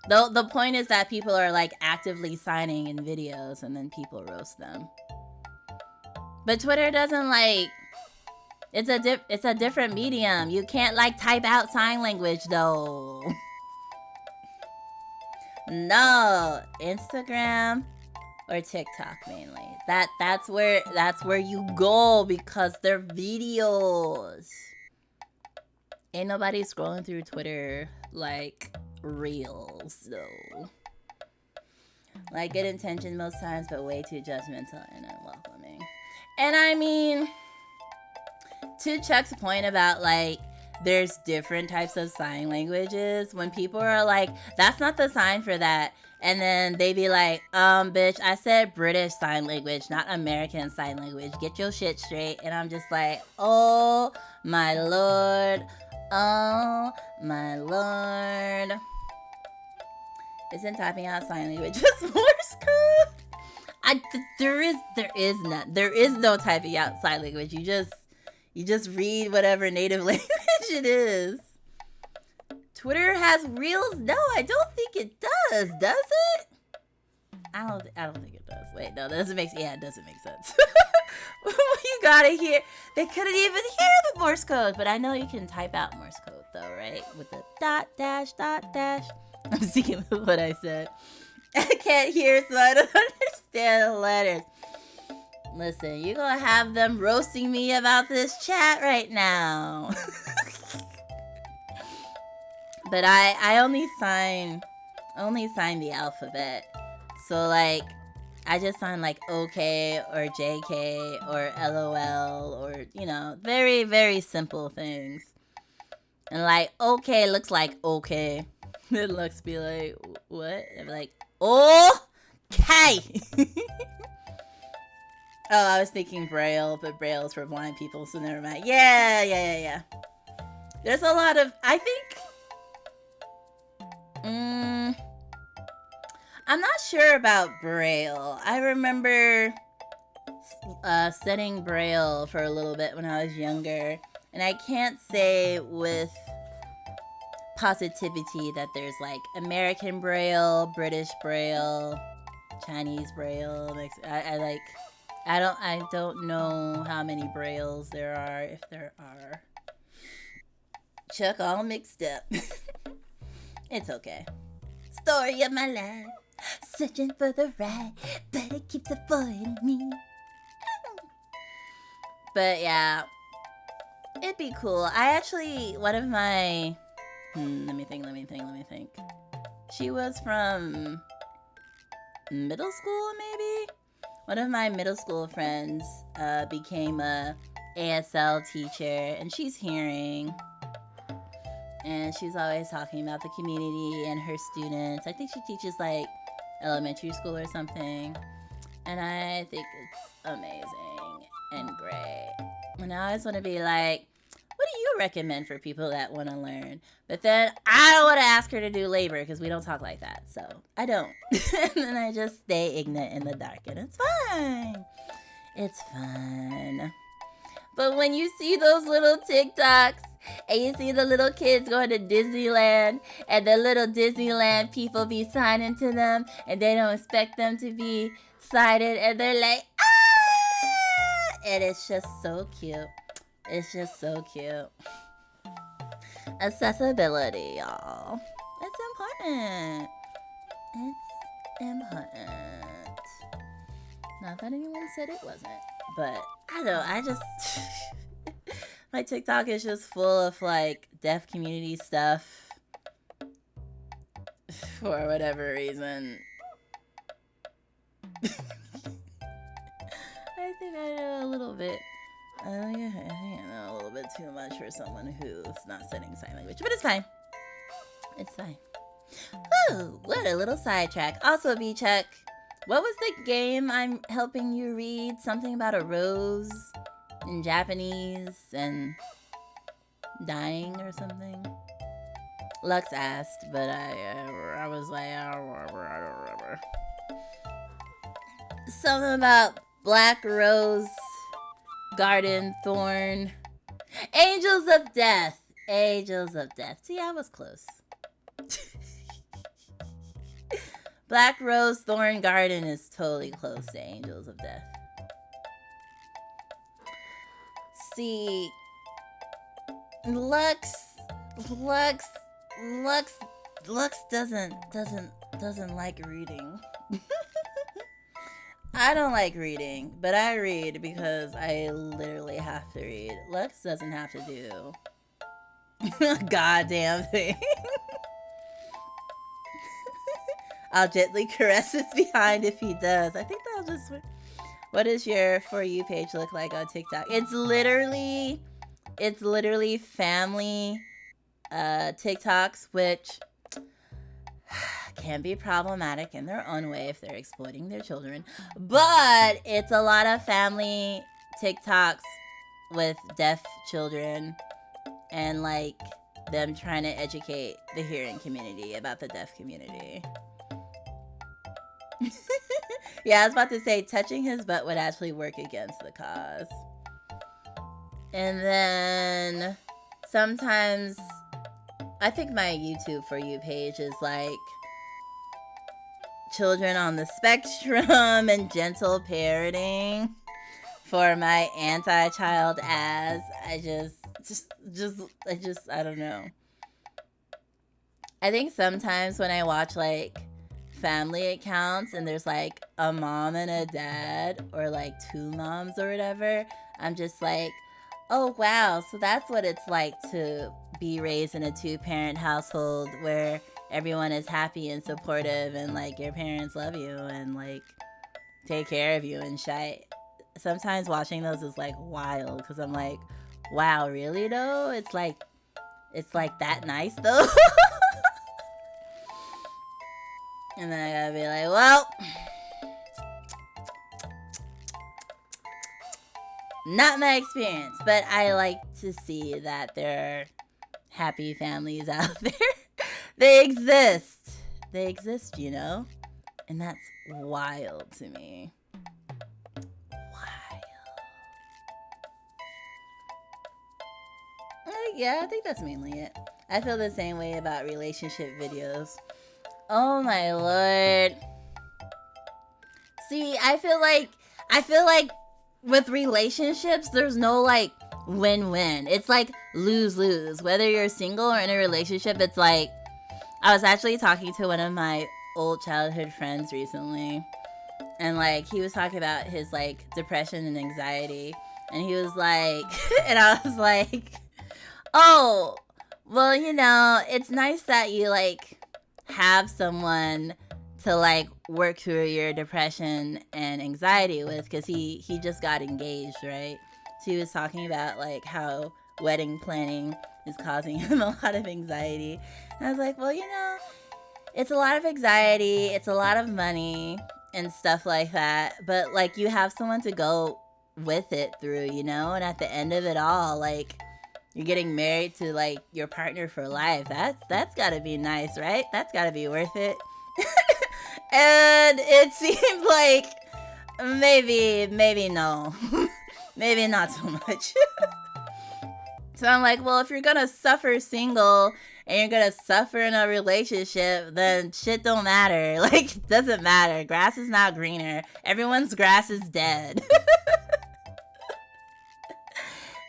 the point is that people are like actively signing in videos and then people roast them. But Twitter doesn't like, it's a different medium. You can't like type out sign language though. No, Instagram or TikTok mainly. That's where you go because they're videos. Ain't nobody scrolling through Twitter like reels though. Like, good intention most times, but way too judgmental and unwelcoming. And I mean, to Chuck's point about like, there's different types of sign languages. When people are like, that's not the sign for that. And then they be like, bitch, I said British Sign Language, not American Sign Language. Get your shit straight. And I'm just like, oh my Lord. Oh my Lord. Isn't typing out sign language just Morse code? There is no typing out sign language. You just read whatever native language it is. Twitter has reels? No, I don't think it does. Does it? I don't think it does. Wait, no, that doesn't make sense. Yeah, it doesn't make sense. You gotta hear. They couldn't even hear the Morse code, but I know you can type out Morse code though, right? With the dot dash. I'm sticking with what I said. I can't hear, so I don't understand the letters. Listen, you're gonna have them roasting me about this chat right now. But I only sign the alphabet. So like, I just sign like OK or JK or LOL or, you know, very, very simple things. And like, OK looks like OK. It looks be like, what? I'm like, okay. Oh, I was thinking Braille, but Braille is for blind people, so never mind. Yeah. There's a lot of, I think, I'm not sure about Braille. I remember studying Braille for a little bit when I was younger, and I can't say with positivity that there's like American Braille, British Braille, Chinese Braille. I don't know how many Brailles there are, if there are. Chuck all mixed up. It's okay. Story of my life. Searching for the right, but it keeps avoiding me. But yeah, it'd be cool. I actually, one of my, let me think. She was from middle school, maybe? One of my middle school friends became a ASL teacher, and she's hearing. And she's always talking about the community and her students. I think she teaches like elementary school or something. And I think it's amazing and great. And I always want to be like, do you recommend for people that want to learn? But then I don't want to ask her to do labor because we don't talk like that. So I don't. And then I just stay ignorant in the dark, and it's fine. It's fun. But when you see those little TikToks and you see the little kids going to Disneyland and the little Disneyland people be signing to them and they don't expect them to be sighted and they're like, ah! And it's just so cute. It's just so cute. Accessibility, y'all. It's important. It's important. Not that anyone said it wasn't. But I don't know, I just my TikTok is just full of like deaf community stuff for whatever reason. I think I know a little bit. I think I know a little bit too much for someone who's not studying sign language, but it's fine. It's fine. Woo! What a little sidetrack. Also, B-Check. What was the game I'm helping you read? Something about a rose in Japanese and dying or something? Lux asked, but I was like, I don't remember. Something about black rose, garden thorn, angels of death. Angels of death. See, I was close. Black Rose Thorn Garden is totally close to Angels of Death. See, Lux doesn't like reading. I don't like reading, but I read because I literally have to read. Lux doesn't have to do a goddamn thing. I'll gently caress his behind if he does. I think that'll just... What does your For You page look like on TikTok? It's literally family TikToks, which can be problematic in their own way if they're exploiting their children. But it's a lot of family TikToks with deaf children and like them trying to educate the hearing community about the deaf community. Yeah, I was about to say touching his butt would actually work against the cause. And then sometimes I think my YouTube For You page is like children on the spectrum and gentle parenting for my anti-child ads. I don't know. I think sometimes when I watch like family accounts and there's like a mom and a dad or like two moms or whatever, I'm just like, oh wow, so that's what it's like to be raised in a two-parent household where everyone is happy and supportive and like your parents love you and like take care of you and shit. Sometimes watching those is like wild because I'm like, wow, really though? It's like that nice though. And then I gotta be like, well, not my experience, but I like to see that there are happy families out there. They exist, you know? And that's wild to me. Wild. Yeah, I think that's mainly it. I feel the same way about relationship videos. Oh my lord. See, I feel like with relationships, there's no like win-win. It's like lose-lose. Whether you're single or in a relationship, it's like, I was actually talking to one of my old childhood friends recently, and like he was talking about his like depression and anxiety, and he was like, and I was like, oh, well, you know, it's nice that you like have someone to like work through your depression and anxiety with, because he just got engaged, right? So he was talking about like how wedding planning is causing him a lot of anxiety, and I was like, well, you know, it's a lot of anxiety, it's a lot of money and stuff like that, but like you have someone to go with it through, you know? And at the end of it all, like you're getting married to like your partner for life. That's gotta be nice, right? That's gotta be worth it. And it seemed like maybe no. Maybe not so much. So I'm like, well, if you're gonna suffer single and you're gonna suffer in a relationship, then shit don't matter. Like, it doesn't matter. Grass is not greener. Everyone's grass is dead.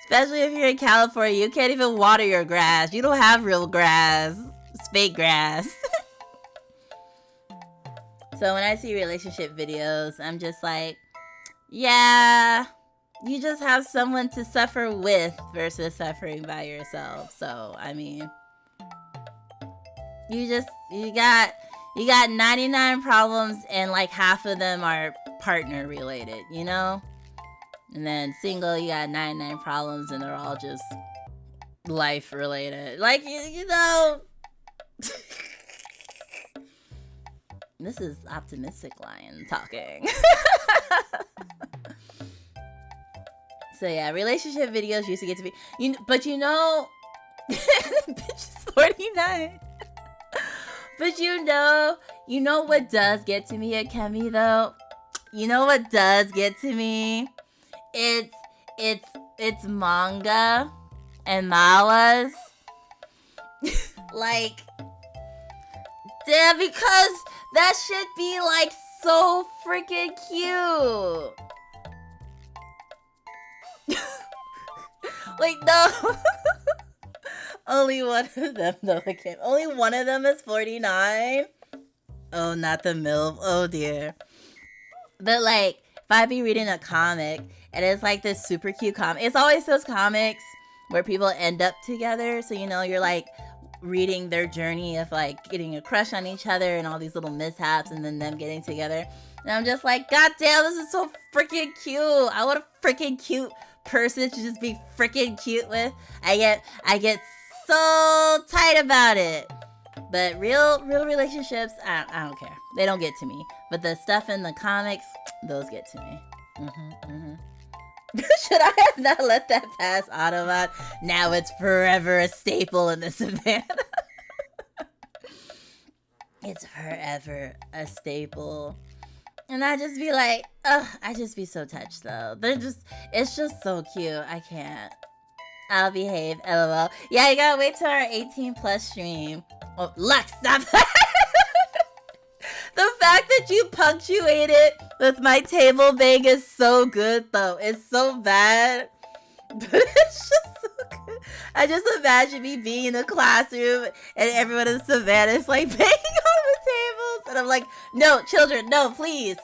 Especially if you're in California, you can't even water your grass. You don't have real grass. It's fake grass. So when I see relationship videos, I'm just like, yeah, you just have someone to suffer with versus suffering by yourself. So, I mean, you got 99 problems and like half of them are partner related, you know? And then single, you got 99 problems and they're all just life related. Like, you know... This is optimistic lion talking. So yeah, relationship videos used to get to be... But you know... Bitch is 49. But you know what does get to me at Kemi, though? You know what does get to me? It's manga and manhwas. Like, damn, because that should be like so freaking cute. Like, no. Only one of them, though. I can't. Only one of them is 49. Oh, not the MILF. Oh, dear. But, like, if I be reading a comic, and it's, like, this super cute comic. It's always those comics where people end up together. So, you know, you're, like, reading their journey of, like, getting a crush on each other and all these little mishaps and then them getting together. And I'm just like, God damn, this is so freaking cute. I want a freaking cute person to just be freaking cute with. I get so tight about it. But real relationships, I don't care. They don't get to me. But the stuff in the comics, those get to me. Should I have not let that pass Autobot? Now it's forever a staple in the savannah. It's forever a staple. And I just be like, ugh, I just be so touched though. It's just so cute. I can't. I'll behave, LOL. Yeah, you gotta wait till our 18 plus stream. Oh, Lux, stop. The fact that you punctuate it with my table bang is so good though. It's so bad. But it's just so good. I just imagine me being in the classroom and everyone in Savannah is like banging on the tables. And I'm like, no, children, no, please.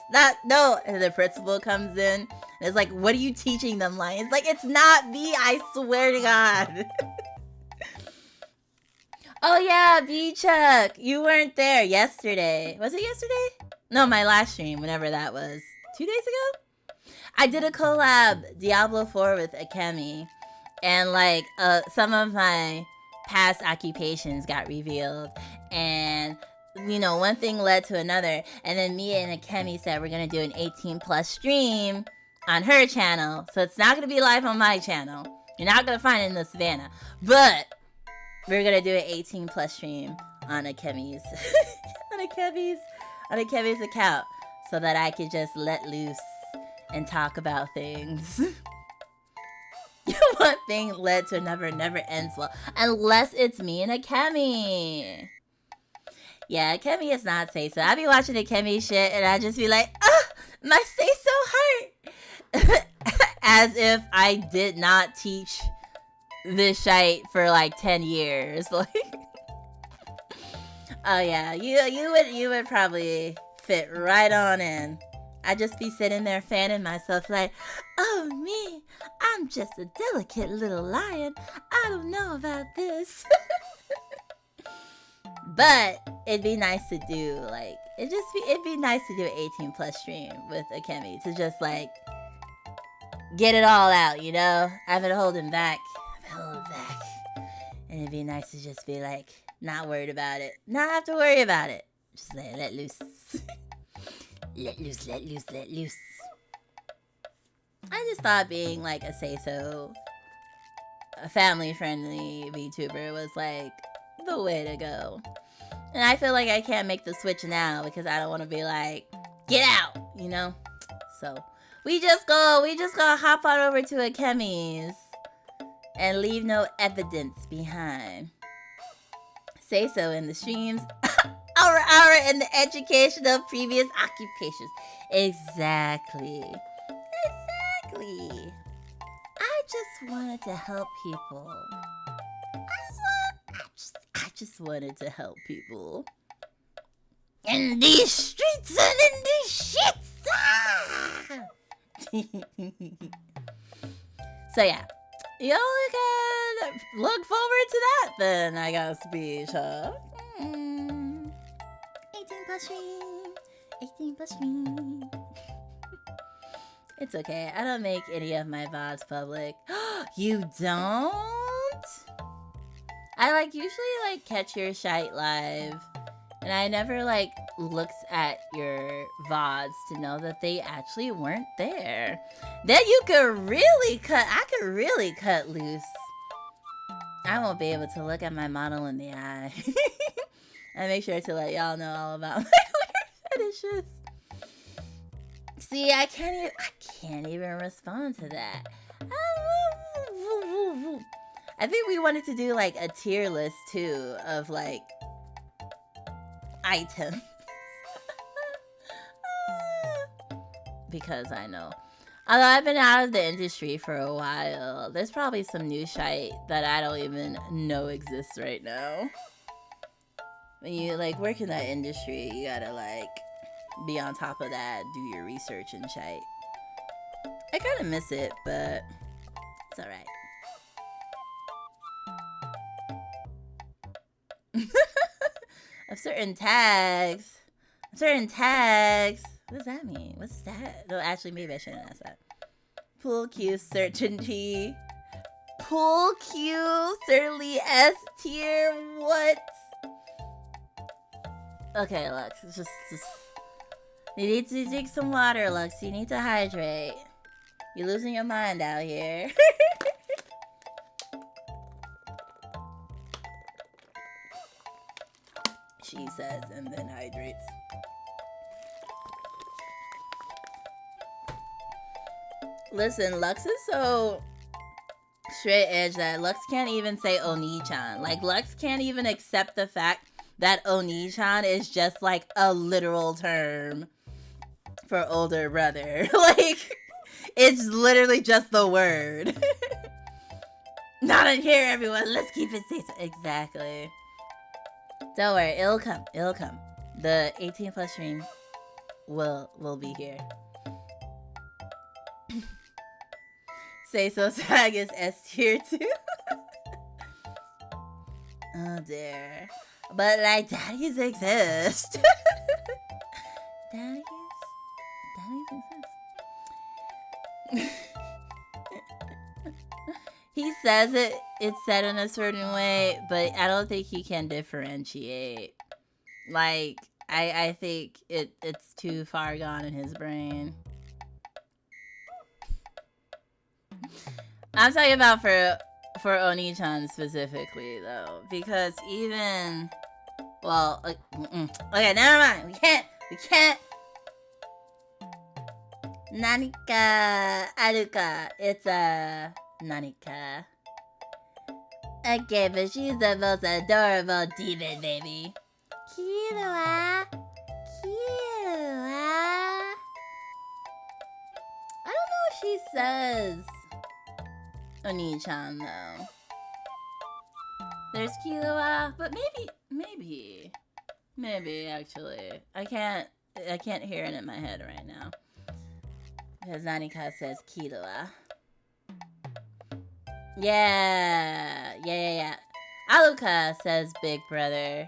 No. And the principal comes in and it's like, what are you teaching them, Lions? Like, it's not me, I swear to God. Oh yeah, B-Chuck, you weren't there yesterday. Was it yesterday? No, my last stream, whenever that was. 2 days ago? I did a collab, Diablo 4 with Akemi. And like, some of my past occupations got revealed. And, you know, one thing led to another. And then me and Akemi said we're going to do an 18 plus stream on her channel. So it's not going to be live on my channel. You're not going to find it in the Savannah. But we're gonna do an 18 plus stream on Akemi's on Akemi's account so that I could just let loose and talk about things. One thing led to another, never ends well. Unless it's me and Akemi. Yeah, Akemi is not say so. I be watching Akemi shit and I just be like, my say so hurt. As if I did not teach this shite for like 10 years. Like, oh yeah, you would probably fit right on in. I'd just be sitting there fanning myself like, oh me, I'm just a delicate little lion. I don't know about this. But it'd be nice to do like, it'd be nice to do an 18 plus stream with Akemi to just like get it all out, you know? I've been holding back. And it'd be nice to just be like, not worried about it. Not have to worry about it. Just let loose. Let loose. I just thought being like a say-so family-friendly VTuber was like the way to go. And I feel like I can't make the switch now because I don't want to be like, get out, you know? So we just go hop on over to a Kemi's and leave no evidence behind. Say so in the streams. Hour in the education of previous occupations. Exactly. I just wanted to help people. I just wanted to help people. In these streets and in these shits. So yeah. You can look forward to that then, I got a speech, huh? 18 plus stream. 18 plus stream. It's okay. I don't make any of my VODs public. You don't? I usually catch your shite live. And I never looked at your VODs to know that they actually weren't there. Then you could really cut loose. I won't be able to look at my model in the eye. I make sure to let y'all know all about my weird fetishes. See, I can't even respond to that. I think we wanted to do a tier list too of items. Because I know. Although I've been out of the industry for a while, there's probably some new shite that I don't even know exists right now. When you work in that industry, you gotta be on top of that, do your research and shite. I kinda miss it, but it's alright. Of certain tags. What does that mean? What's that? No, actually, maybe I shouldn't ask that. Pool Q certainty. Pool Q certainly S tier. What? Okay, Lux. It's just you need to drink some water, Lux. You need to hydrate. You're losing your mind out here. She says, and then hydrates. Listen, Lux is so straight edge that Lux can't even say Oni-chan. Lux can't even accept the fact that Oni-chan is just a literal term for older brother. It's literally just the word. Not in here, everyone. Let's keep it safe. Exactly. Don't worry, it'll come. The 18 plus stream will be here. Say so tag is S tier too. Oh dear. But daddies exist. Daddies exist. He says it's said in a certain way, but I don't think he can differentiate. I think it's too far gone in his brain. I'm talking about for Oni-chan specifically though, because even okay, never mind. We can't. Nanika aruka. It's a Nanika. Okay, but she's the most adorable demon, baby. Killua. I don't know if she says Oni-chan though. There's Killua, but maybe actually. I can't hear it in my head right now. Because Nanika says Killua. Yeah. Aluka says Big Brother.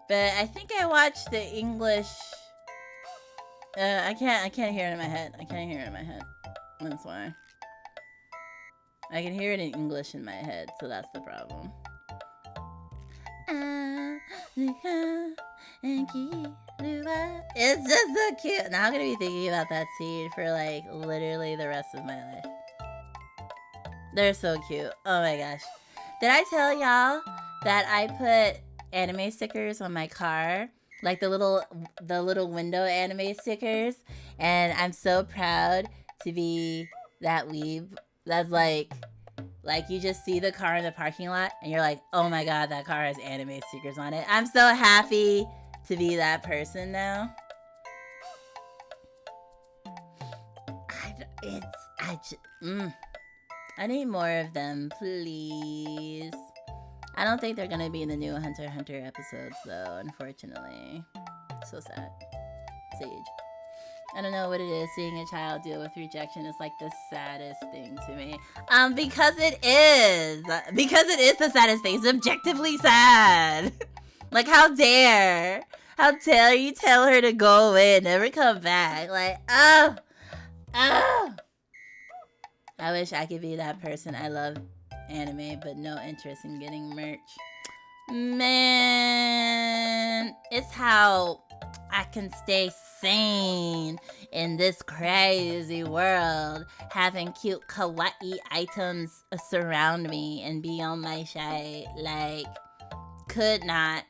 But I think I watched the English. I can't hear it in my head. That's why. I can hear it in English in my head, so that's the problem. It's just so cute. Now I'm gonna be thinking about that scene for literally the rest of my life. They're so cute. Oh my gosh. Did I tell y'all that I put anime stickers on my car? Like the little window anime stickers. And I'm so proud to be that weeb. That's like you just see the car in the parking lot and you're like, oh my god, that car has anime stickers on it. I'm so happy to be that person now. I need more of them, please. I don't think they're gonna be in the new Hunter x Hunter episodes, though, unfortunately. So sad. Sage. I don't know what it is. Seeing a child deal with rejection is like the saddest thing to me. Because it is. Because it is the saddest thing. It's objectively sad. Like, how dare? How dare you tell her to go away and never come back? Like, oh. I wish I could be that person. I love anime, but no interest in getting merch. Man, it's how I can stay sane in this crazy world, having cute kawaii items surround me and be on my shite. Like, could not.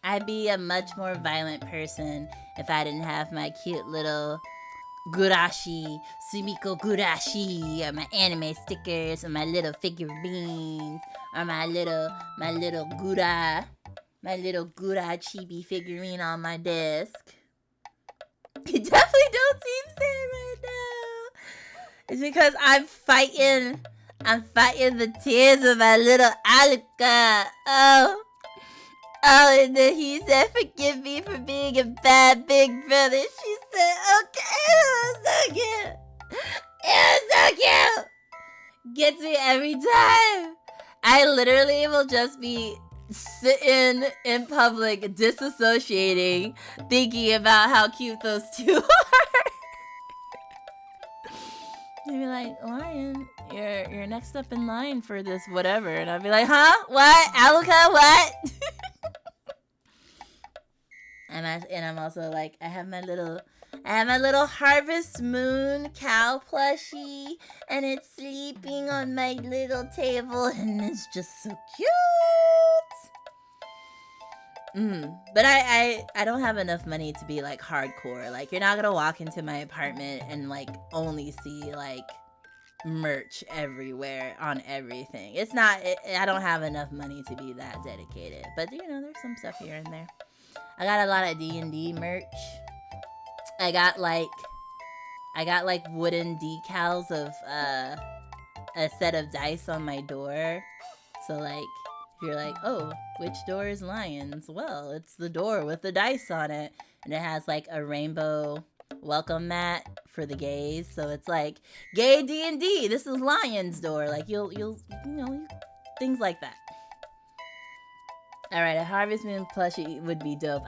I'd be a much more violent person if I didn't have my cute little Gurashi, Sumiko Gurashi, or my anime stickers, or my little figurines, or my little Gura chibi figurine on my desk. You definitely don't seem sad right now. It's because I'm fighting the tears of my little Aluka. Oh, and then he said, forgive me for being a bad big brother. She said, okay, it was so cute. It was so cute. Gets me every time. I literally will just be sitting in public, disassociating, thinking about how cute those two are. They'd be like, Lion, you're next up in line for this whatever. And I'd be like, huh? What? Aluka, what? And I'm also like, I have my little Harvest Moon cow plushie, and it's sleeping on my little table, and it's just so cute. But I don't have enough money to be like hardcore. Like, you're not gonna walk into my apartment and like only see like merch everywhere on everything. It's not. I don't have enough money to be that dedicated. But you know, there's some stuff here and there. I got a lot of D&D merch. I got like wooden decals of a set of dice on my door. So like, if you're like, oh, which door is Lions? Well, it's the door with the dice on it, and it has like a rainbow welcome mat for the gays. So it's like, gay D&D. This is Lions' door. Like you'll things like that. Alright, a Harvest Moon plushie would be dope.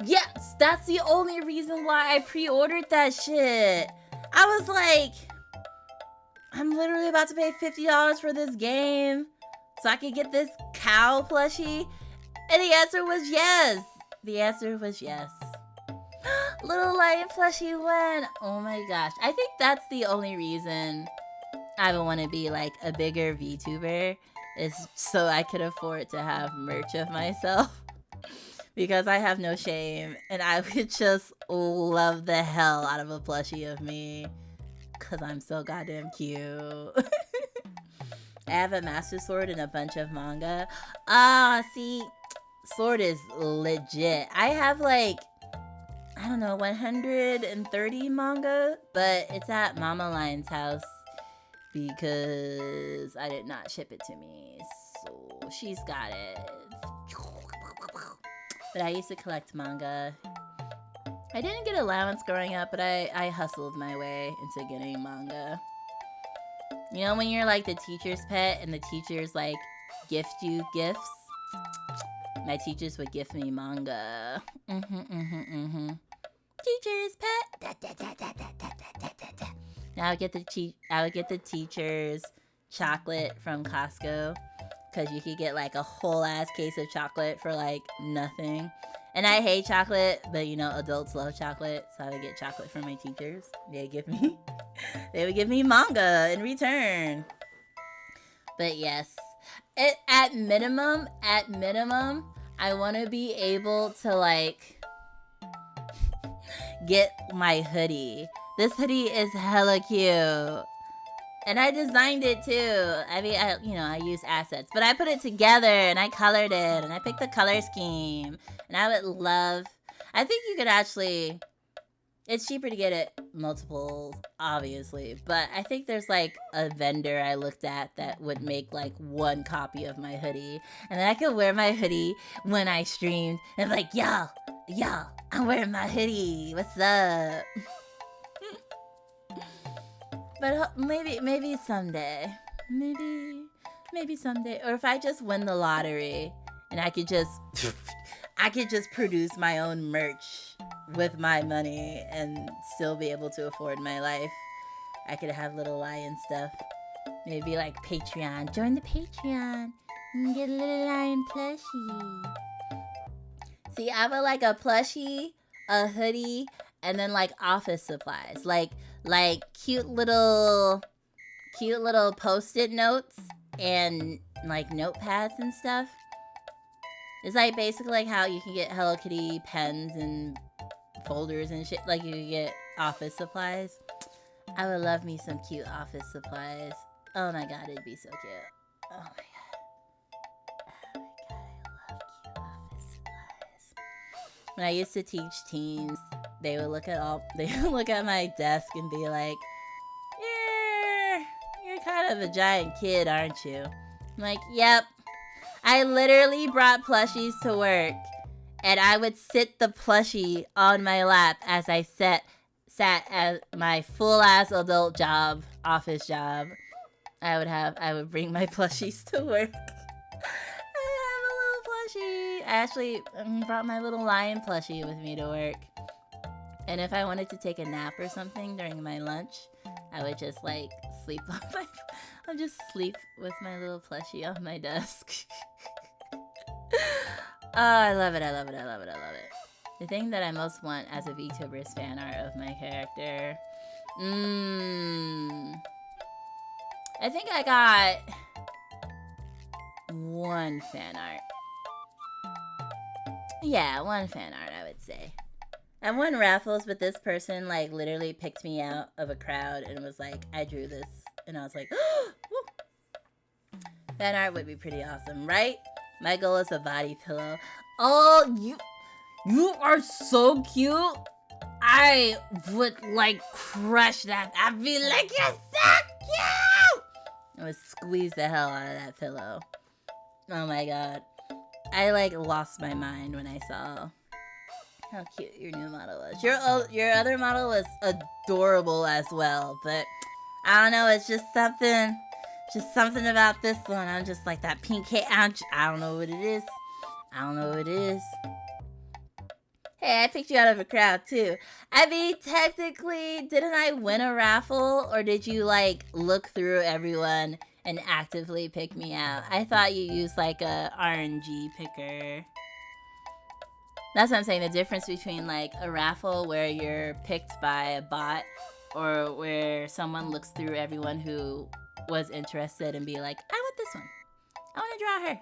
Yes, that's the only reason why I pre-ordered that shit. I was like, I'm literally about to pay $50 for this game so I could get this cow plushie. And the answer was yes. Little Lion plushie win. Oh my gosh. I think that's the only reason I would want to be like a bigger VTuber, is so I could afford to have merch of myself. Because I have no shame, and I would just love the hell out of a plushie of me, because I'm so goddamn cute. I have a master sword and a bunch of manga. See, sword is legit. I have like, I don't know, 130 manga, but it's at Mama Lion's house because I did not ship it to me, so she's got it. But I used to collect manga. I didn't get allowance growing up, but I hustled my way into getting manga. You know when you're like the teacher's pet and the teachers like gift you gifts? My teachers would gift me manga. Teacher's pet. Now I would get the teacher's chocolate from Costco, because you could get like a whole ass case of chocolate for like nothing. And I hate chocolate, but you know, adults love chocolate, so I would get chocolate from my teachers. They would give me manga in return. But yes, at minimum, I want to be able to like get my hoodie. This hoodie is hella cute. And I designed it too. I mean, I use assets, but I put it together and I colored it and I picked the color scheme. And I think you could actually, it's cheaper to get it multiples, obviously, but I think there's like a vendor I looked at that would make like one copy of my hoodie. And then I could wear my hoodie when I streamed and be like, yo, I'm wearing my hoodie. What's up? But maybe someday. Maybe someday. Or if I just win the lottery and I could just produce my own merch with my money and still be able to afford my life. I could have little lion stuff. Maybe like Patreon. Join the Patreon and get a little lion plushie. See, I would like a plushie, a hoodie, and then like office supplies. Like cute little post-it notes and like notepads and stuff. It's like basically like how you can get Hello Kitty pens and folders and shit. Like you can get office supplies. I would love me some cute office supplies. Oh my god, it'd be so cute. Oh my god. I love cute office supplies. When I used to teach teens, they would look at my desk and be like, you're kind of a giant kid, aren't you? I'm like, yep. I literally brought plushies to work, and I would sit the plushie on my lap as I sat at my full-ass adult job, office job. I would bring my plushies to work. I have a little plushie. I actually brought my little lion plushie with me to work. And if I wanted to take a nap or something during my lunch, I would just like sleep with my little plushie on my desk. Oh, I love it. The thing that I most want as a VTuber is fan art of my character. I think I got one fan art. Yeah, one fan art, I would say. I won raffles, but this person like literally picked me out of a crowd and was like, I drew this. And I was like, fan art would be pretty awesome, right? My goal is a body pillow. Oh, you are so cute. I would like crush that. I'd be like, you're so cute. I would squeeze the hell out of that pillow. Oh my god. I like lost my mind when I saw how cute your new model was. Your other model was adorable as well, but I don't know, it's just something about this one. I'm just like that pink hair. I don't know what it is. Hey, I picked you out of a crowd too. I mean, technically, didn't I win a raffle, or did you like look through everyone and actively pick me out? I thought you used like a RNG picker. That's what I'm saying. The difference between like a raffle where you're picked by a bot, or where someone looks through everyone who was interested and be like, I want this one. I want to draw her.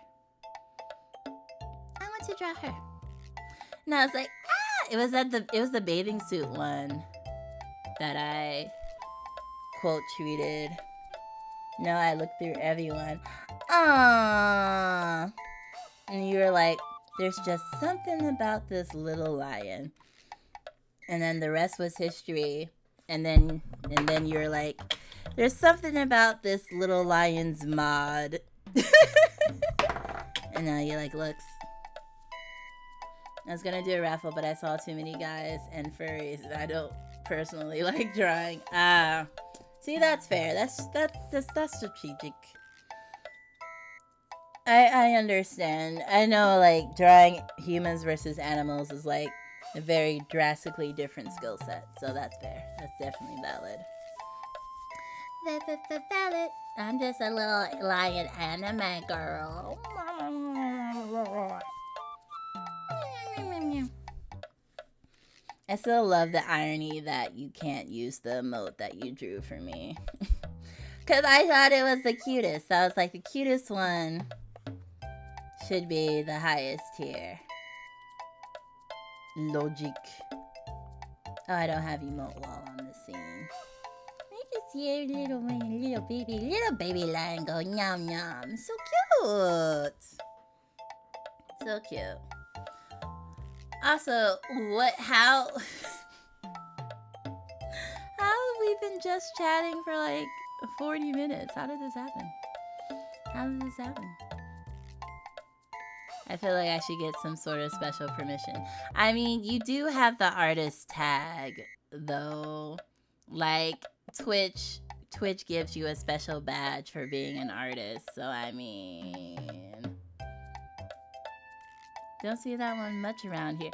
And I was like, it was the bathing suit one that I quote tweeted. No, I looked through everyone. Aww. And you were like, there's just something about this little lion. And then the rest was history. And then you're like, there's something about this little lion's mod. And now you're like, looks. I was gonna do a raffle, but I saw too many guys and furries. I don't personally like drawing. See, that's fair. That's strategic. I understand. I know, like, drawing humans versus animals is like a very drastically different skill set. So that's fair. That's definitely valid. Valid. I'm just a little lion anime girl. I still love the irony that you can't use the emote that you drew for me. Because I thought it was the cutest. I was like, the cutest one should be the highest tier. Logic. Oh, I don't have emote wall on the scene. I just see a little baby lion go nyam nyam. So cute. So cute. Also, how have we been just chatting for like 40 minutes? How did this happen? I feel like I should get some sort of special permission. I mean, you do have the artist tag, though. Like, Twitch gives you a special badge for being an artist. So, I mean, don't see that one much around here.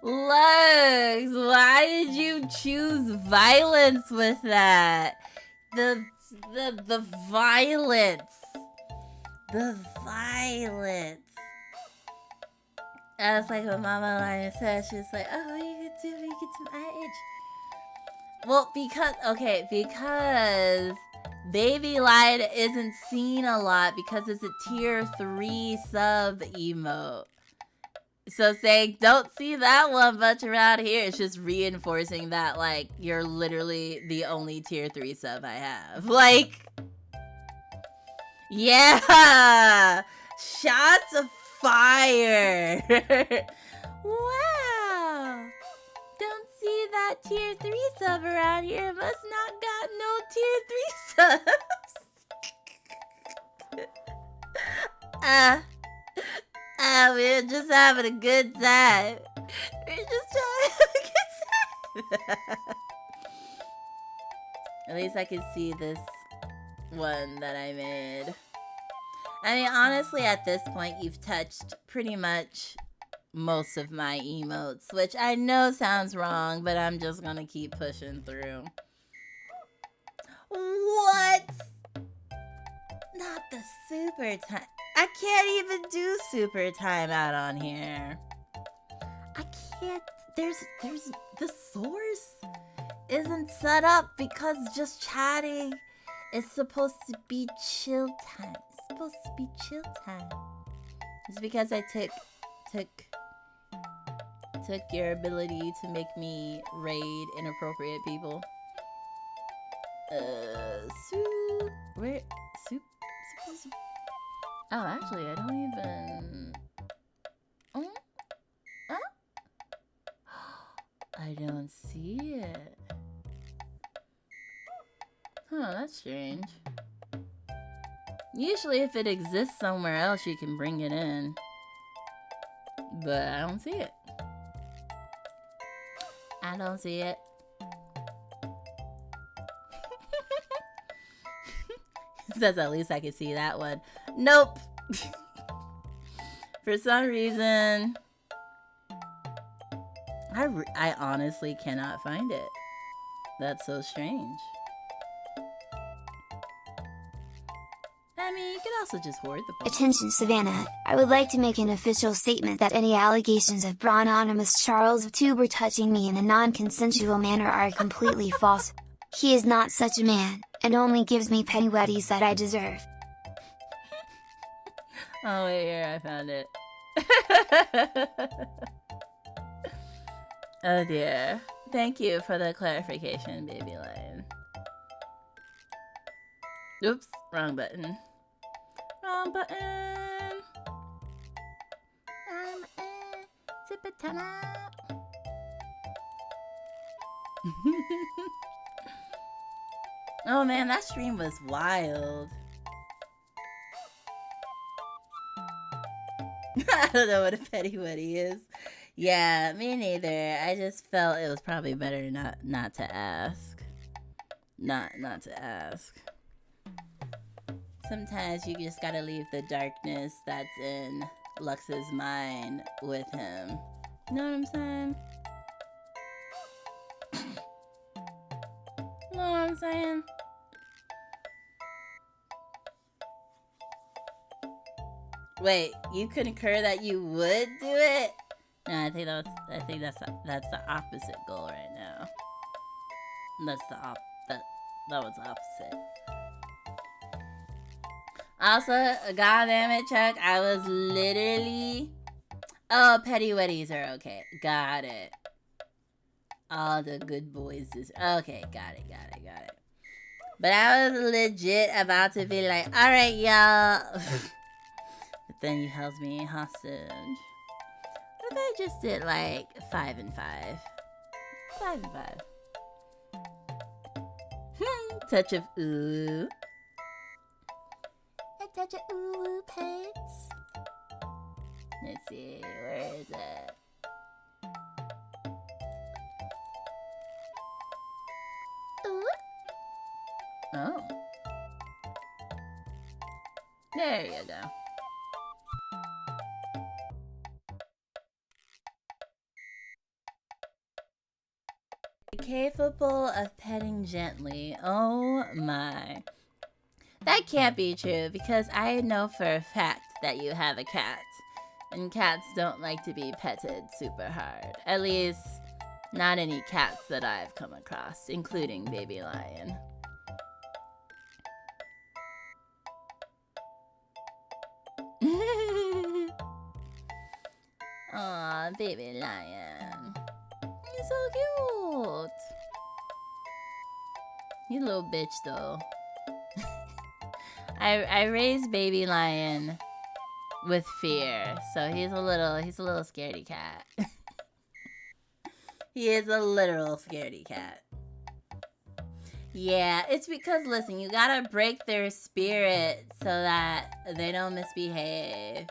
Lux, why did you choose violence with that? The violence. The violence. I was like, what Mama Lion said, she was like, oh, you could do my age. Well, because Baby Lion isn't seen a lot because it's a tier 3 sub emote. So saying don't see that one much around here, it's just reinforcing that, like, you're literally the only tier 3 sub I have. Like, yeah! Shots of fire! Wow! Don't see that tier 3 sub around here. Must not got no tier 3 subs. We're just having a good time. We're just trying to have a good time. At least I can see this one that I made. I mean, honestly, at this point, you've touched pretty much most of my emotes, which I know sounds wrong, but I'm just gonna keep pushing through. What? Not the super time. I can't even do super timeout on here. I can't. There's the source isn't set up because just chatting is supposed to be chill time. It's supposed to be chill time. It's because I took your ability to make me raid inappropriate people. Soup. Oh, actually, I don't even. I don't see it. Huh, that's strange. Usually, if it exists somewhere else, you can bring it in. But I don't see it. I don't see it. Says at least I can see that one. Nope. For some reason, I honestly cannot find it. That's so strange. I mean, you could also just hoard the post. Attention Savannah, I would like to make an official statement that any allegations of Anonymous Charles VTuber touching me in a non-consensual manner are completely false. He is not such a man, and only gives me petty wetties that I deserve. Oh wait, here, I found it. Oh dear. Thank you for the clarification, Baby Lion. Oops, wrong button. Wrong button. Sip it time out. Oh man, that stream was wild. I don't know what a petty wetty is. Yeah, me neither. I just felt it was probably better not to ask. Not to ask. Sometimes you just gotta leave the darkness that's in Lux's mind with him. You know what I'm saying? You know what I'm saying? Wait, you concur that you would do it? No, I think that's the opposite goal right now. That was the opposite. Also, goddamn it, Chuck, I was literally... Oh, petty wetties are okay. Got it. All the good boys is... Okay, got it. But I was legit about to be like, alright, y'all. But then you held me hostage. What if I just did like 5 and 5? 5 and 5. Touch of ooh. A touch of ooh pets. Let's see, where is it? Ooh. Oh. There you go. Capable of petting gently. Oh my. That can't be true because I know for a fact that you have a cat. And cats don't like to be petted super hard. At least, not any cats that I've come across, including Baby Lion. Aw, Baby Lion. He's so cute. He's a little bitch though. I raised Baby Lion with fear, so he's a little scaredy cat. He is a literal scaredy cat. Yeah, it's because, listen, you gotta break their spirit so that they don't misbehave.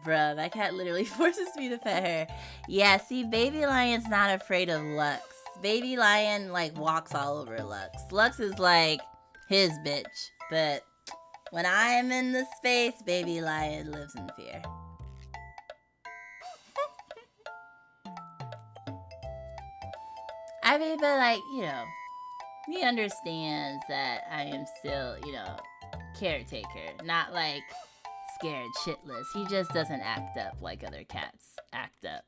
Bruh, that cat literally forces me to pet her. Yeah, see, Baby Lion's not afraid of Lux. Baby Lion, like, walks all over Lux. Lux is, like, his bitch. But when I am in the space, Baby Lion lives in fear. I mean, but, like, you know, he understands that I am still, you know, caretaker. Not, like, scared shitless. He just doesn't act up like other cats act up.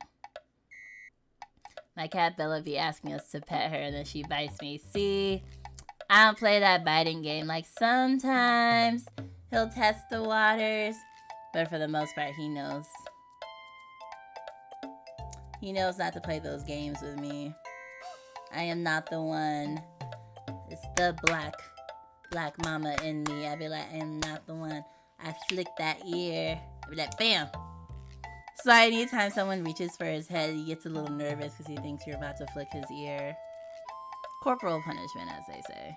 My cat Bella be asking us to pet her and then she bites me. See, I don't play that biting game. Like, sometimes he'll test the waters, but for the most part, he knows. He knows not to play those games with me. I am not the one. It's the black mama in me. I be like, I am not the one. I flick that ear. I be like, bam. So anytime someone reaches for his head, he gets a little nervous because he thinks you're about to flick his ear. Corporal punishment, as they say.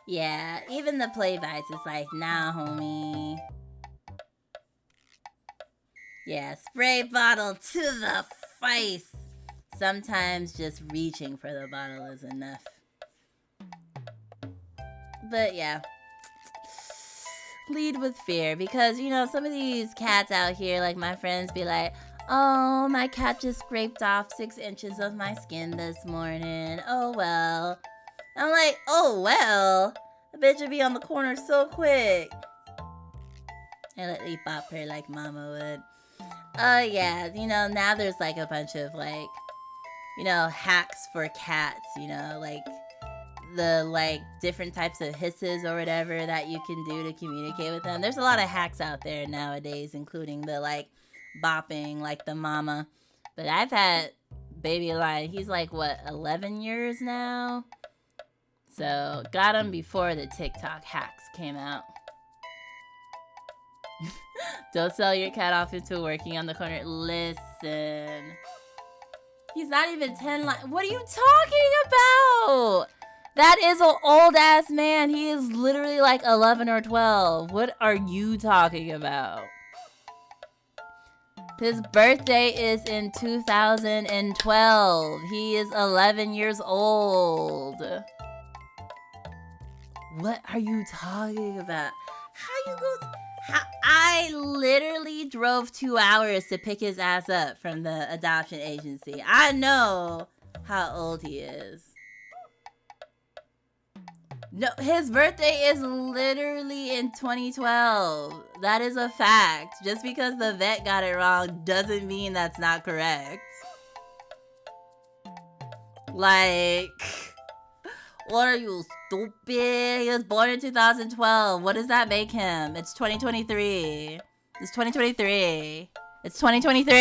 Yeah, even the play bites, it's like, nah, homie. Yeah, spray bottle to the face. Sometimes just reaching for the bottle is enough. But yeah. Lead with fear, because, you know, some of these cats out here, like my friends be like, oh, my cat just scraped off 6 inches of my skin this morning. Oh, well. I'm like, oh, well. The bitch would be on the corner so quick. I let me bop her like mama would. Yeah, you know, now there's like a bunch of like, you know, hacks for cats, you know, like the like different types of hisses or whatever that you can do to communicate with them. There's a lot of hacks out there nowadays, including the like bopping, like the mama. But I've had Baby Lion, he's like what, 11 years now? So got him before the TikTok hacks came out. Don't sell your cat off into working on the corner. Listen, he's not even 10. What are you talking about? That is an old ass man. He is literally like 11 or 12. What are you talking about? His birthday is in 2012. He is 11 years old. What are you talking about? How you go? I literally drove 2 hours to pick his ass up from the adoption agency. I know how old he is. No, his birthday is literally in 2012. That is a fact. Just because the vet got it wrong doesn't mean that's not correct. Like, what are you, stupid? He was born in 2012. What does that make him? It's 2023. It's 2023. It's 2023.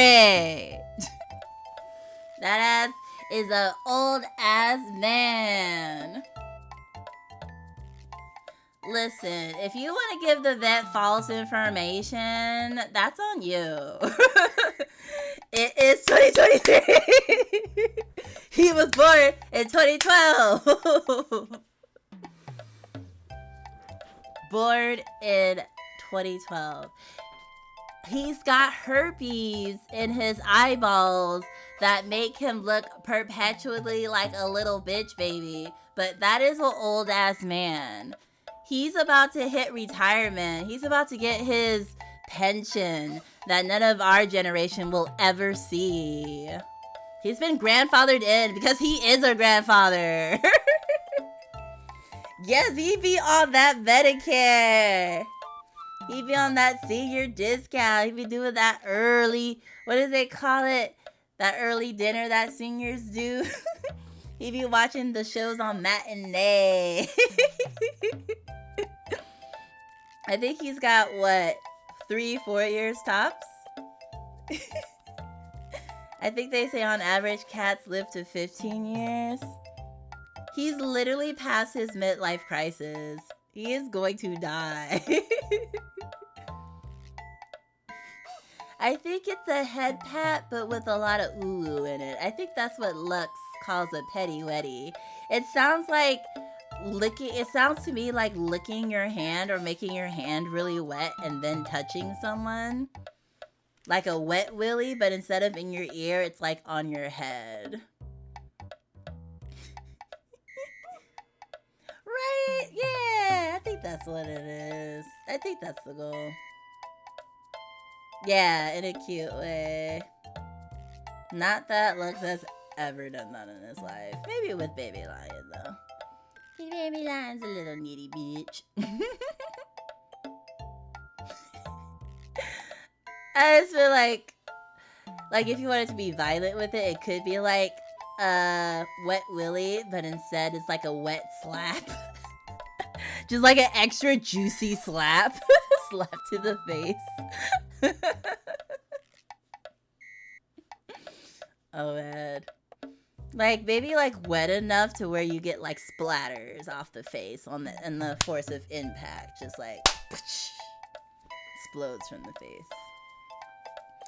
That ass is an old ass man. Listen, if you want to give the vet false information, that's on you. It is 2023. He was born in 2012. Born in 2012. He's got herpes in his eyeballs that make him look perpetually like a little bitch baby. But that is an old ass man. He's about to hit retirement. He's about to get his pension that none of our generation will ever see. He's been grandfathered in because he is a grandfather. Yes, he be on that Medicare. He be on that senior discount. He be doing that early, what does they call it? That early dinner that seniors do. He be watching the shows on matinee. I think he's got, what, 3-4 years tops? I think they say on average cats live to 15 years. He's literally past his midlife crisis. He is going to die. I think it's a head pat, but with a lot of ooh in it. I think that's what Lux calls a petty wetty. It sounds like licking. It sounds to me like licking your hand or making your hand really wet and then touching someone. Like a wet willy, but instead of in your ear, it's like on your head. Right? Yeah, I think that's what it is. I think that's the goal. Yeah, in a cute way. Not that Lux has ever done that in his life. Maybe with Baby Lion, though. Baby Lion's a little needy bitch. I just feel like if you wanted to be violent with it, it could be like wet willy, but instead it's like a wet slap. Just like an extra juicy slap. Slap to the face. Oh man. Like maybe like wet enough to where you get like splatters off the face and the force of impact just like explodes from the face.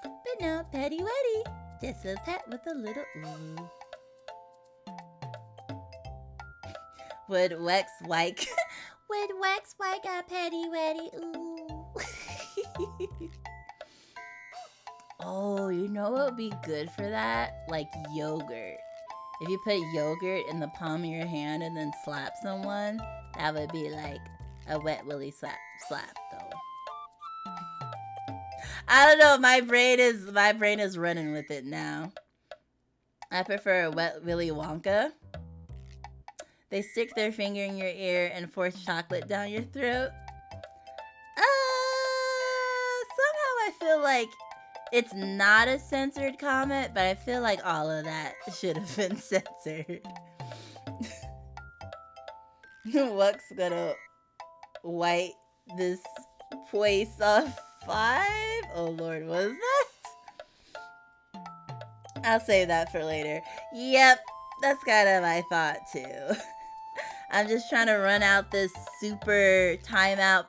But no, petty wetty. Just a pet with a little ooh. Would Wex White got petty wetty ooh. Oh, you know what would be good for that? Like yogurt. If you put yogurt in the palm of your hand and then slap someone, that would be like a wet willy slap though. I don't know, my brain is running with it now. I prefer a wet Willy Wonka. They stick their finger in your ear and force chocolate down your throat. Somehow I feel like it's not a censored comment, but I feel like all of that should have been censored. What's gonna wipe this place off 5? Oh Lord, what is that? I'll save that for later. Yep, that's kind of my thought too. I'm just trying to run out this super timeout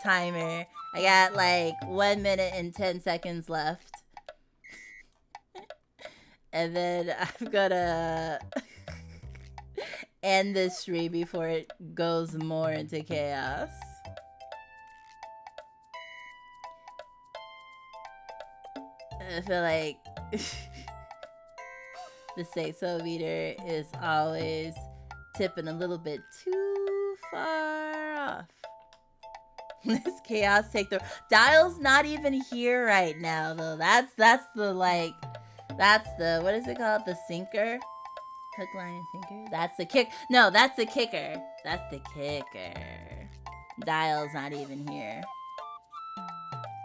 timer. I got like 1 minute and 10 seconds left. And then I'm gonna end this stream before it goes more into chaos. I feel like the sexo meter is always tipping a little bit too far off. This chaos take the dial's not even here right now though. That's the what is it called? The sinker. Hook, line, and sinker. That's the kick. No, that's the kicker. That's the kicker. Dial's not even here.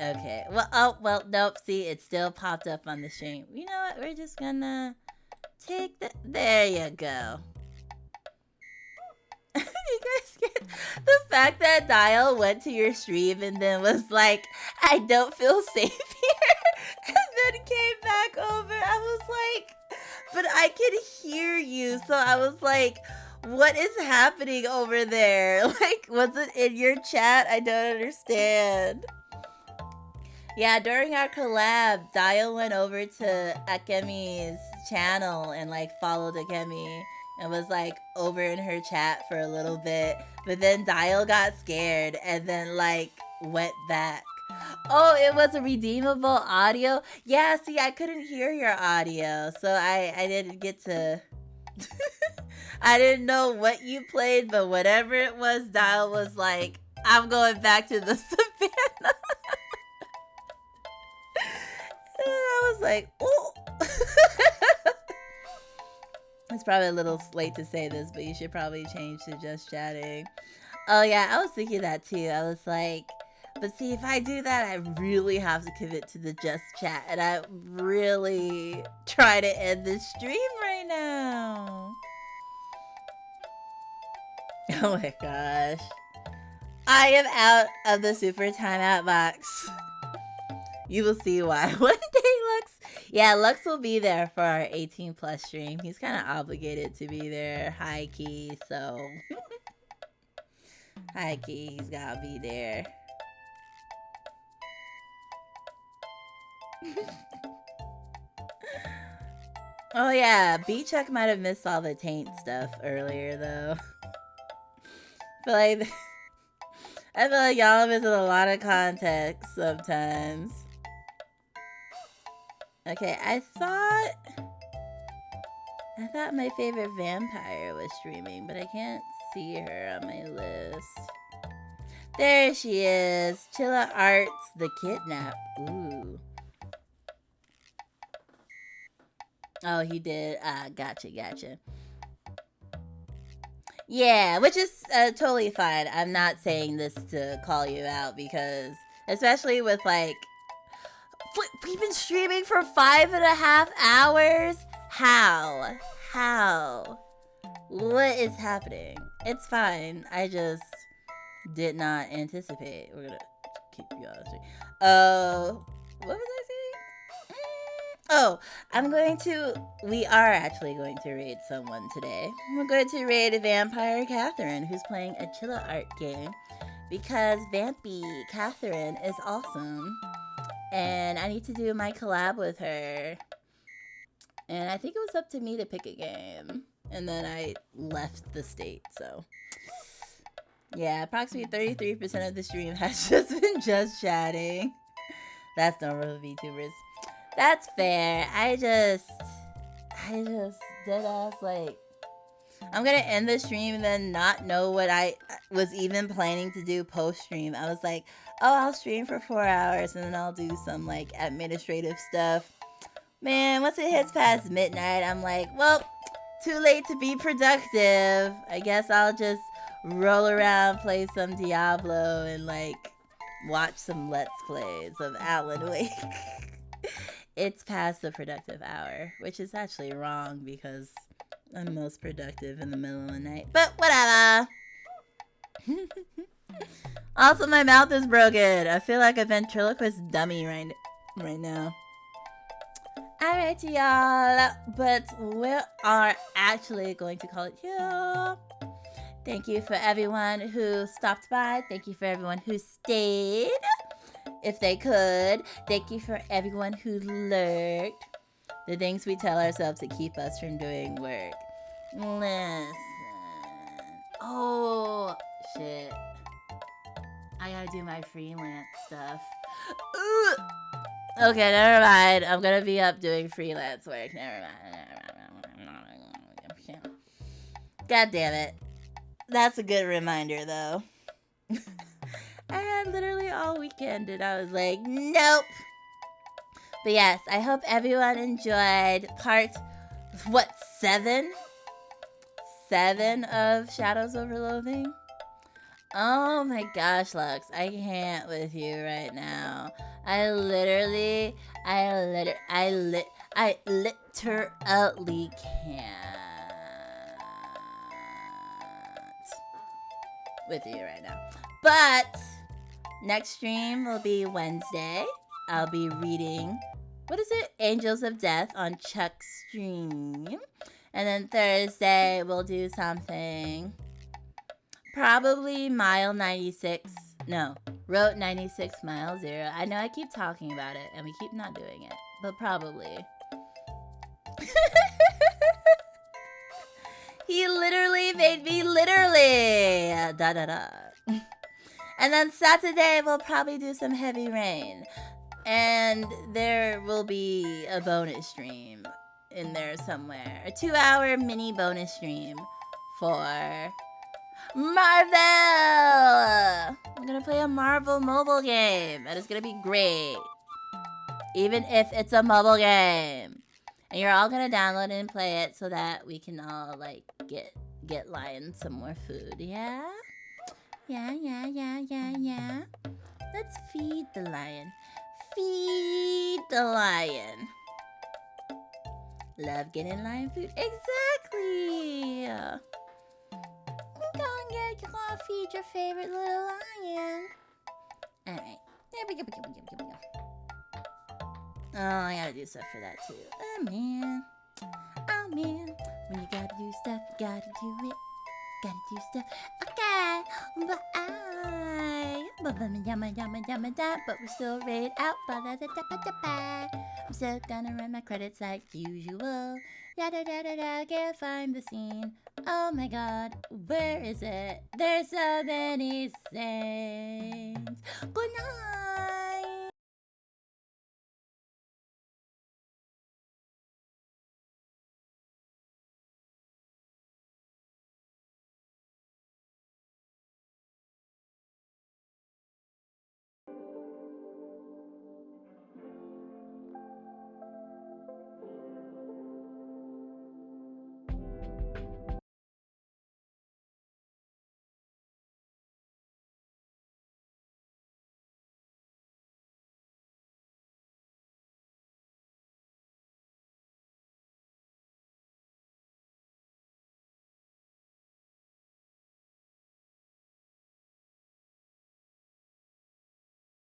Okay. Well, nope. See, it still popped up on the stream. You know what? We're just gonna take the... There you go. You guys get the fact that Dial went to your stream and then was like, I don't feel safe here, and then came back over. I was like, but I can hear you, so I was like, what is happening over there? Like, was it in your chat? I don't understand. Yeah, during our collab, Dial went over to Akemi's channel and like followed Akemi and was like over in her chat for a little bit, but then Dial got scared and then like went back. Oh, it was a redeemable audio? Yeah, see, I couldn't hear your audio, so I didn't get to... I didn't know what you played, but whatever it was, Dial was like, I'm going back to the savannah. And I was like, oh. It's probably a little late to say this, but you should probably change to just chatting. Oh yeah, I was thinking that too. I was like, but see, if I do that, I really have to commit to the just chat, and I really try to end the stream right now. Oh my gosh. I am out of the super timeout box. You will see why one day, Lux. Yeah, Lux will be there for our 18 plus stream. He's kind of obligated to be there, high key, so high key, he's gotta be there. Oh yeah, B-Chuck might have missed all the taint stuff earlier though. I feel like y'all are missing a lot of context sometimes. Okay, I thought my favorite vampire was streaming, but I can't see her on my list. There she is. Chilla Arts, the kidnap. Ooh. Oh, he did. Gotcha. Yeah, which is totally fine. I'm not saying this to call you out because, especially with like, we've been streaming for 5.5 hours? How? What is happening? It's fine. I just did not anticipate. We're gonna keep you on the stream. What was I saying? Oh, we are actually going to raid someone today. We're going to raid a Vampire Catherine, who's playing a Chilla Art game, because Vampy Catherine is awesome. And I need to do my collab with her. And I think it was up to me to pick a game. And then I left the state, so. Yeah, approximately 33% of the stream has just been just chatting. That's normal with VTubers. That's fair. I just dead ass like, I'm gonna end the stream and then not know what I was even planning to do post stream. I was like, oh, I'll stream for 4 hours and then I'll do some like administrative stuff. Man, once it hits past midnight, I'm like, well, too late to be productive. I guess I'll just roll around, play some Diablo, and like watch some Let's Plays of Alan Wake. It's past the productive hour, which is actually wrong because I'm most productive in the middle of the night. But whatever. Also, my mouth is broken. I feel like a ventriloquist dummy right now. Alright, y'all. But we are actually going to call it here. Thank you for everyone who stopped by. Thank you for everyone who stayed, if they could. Thank you for everyone who lurked. The things we tell ourselves to keep us from doing work. Listen. Oh, shit. I gotta do my freelance stuff. Ooh. Okay, never mind. I'm gonna be up doing freelance work. Never mind. God damn it. That's a good reminder, though. I had literally all weekend, and I was like, nope. But yes, I hope everyone enjoyed part, 7 7 of Shadows Over Loathing. Oh my gosh, Lux, I can't with you right now. I literally can't with you right now. But next stream will be Wednesday. I'll be reading, what is it? Angels of Death on Chuck's stream. And then Thursday we'll do something. Probably mile 96. No, Route 96 mile 0. I know I keep talking about it and we keep not doing it, but probably. He literally made me literally. Da da da. And then Saturday we'll probably do some heavy rain. And there will be a bonus stream in there somewhere. A 2-hour mini bonus stream for Marvel! I'm gonna play a Marvel mobile game. And it's gonna be great. Even if it's a mobile game. And you're all gonna download it and play it so that we can all, like, get Lion some more food, yeah? Yeah. Let's feed the lion. Feed the lion. Love getting lion food. Exactly! You're gonna feed your favorite little lion. Alright. There we go. Oh, I gotta do stuff for that too. Oh man. When you gotta do stuff, you gotta do it. Gotta do stuff. Okay. But we're still rated out. I'm still gonna run my credits like usual. Can't find the scene. Oh my god, where is it? There's so many things. Good night.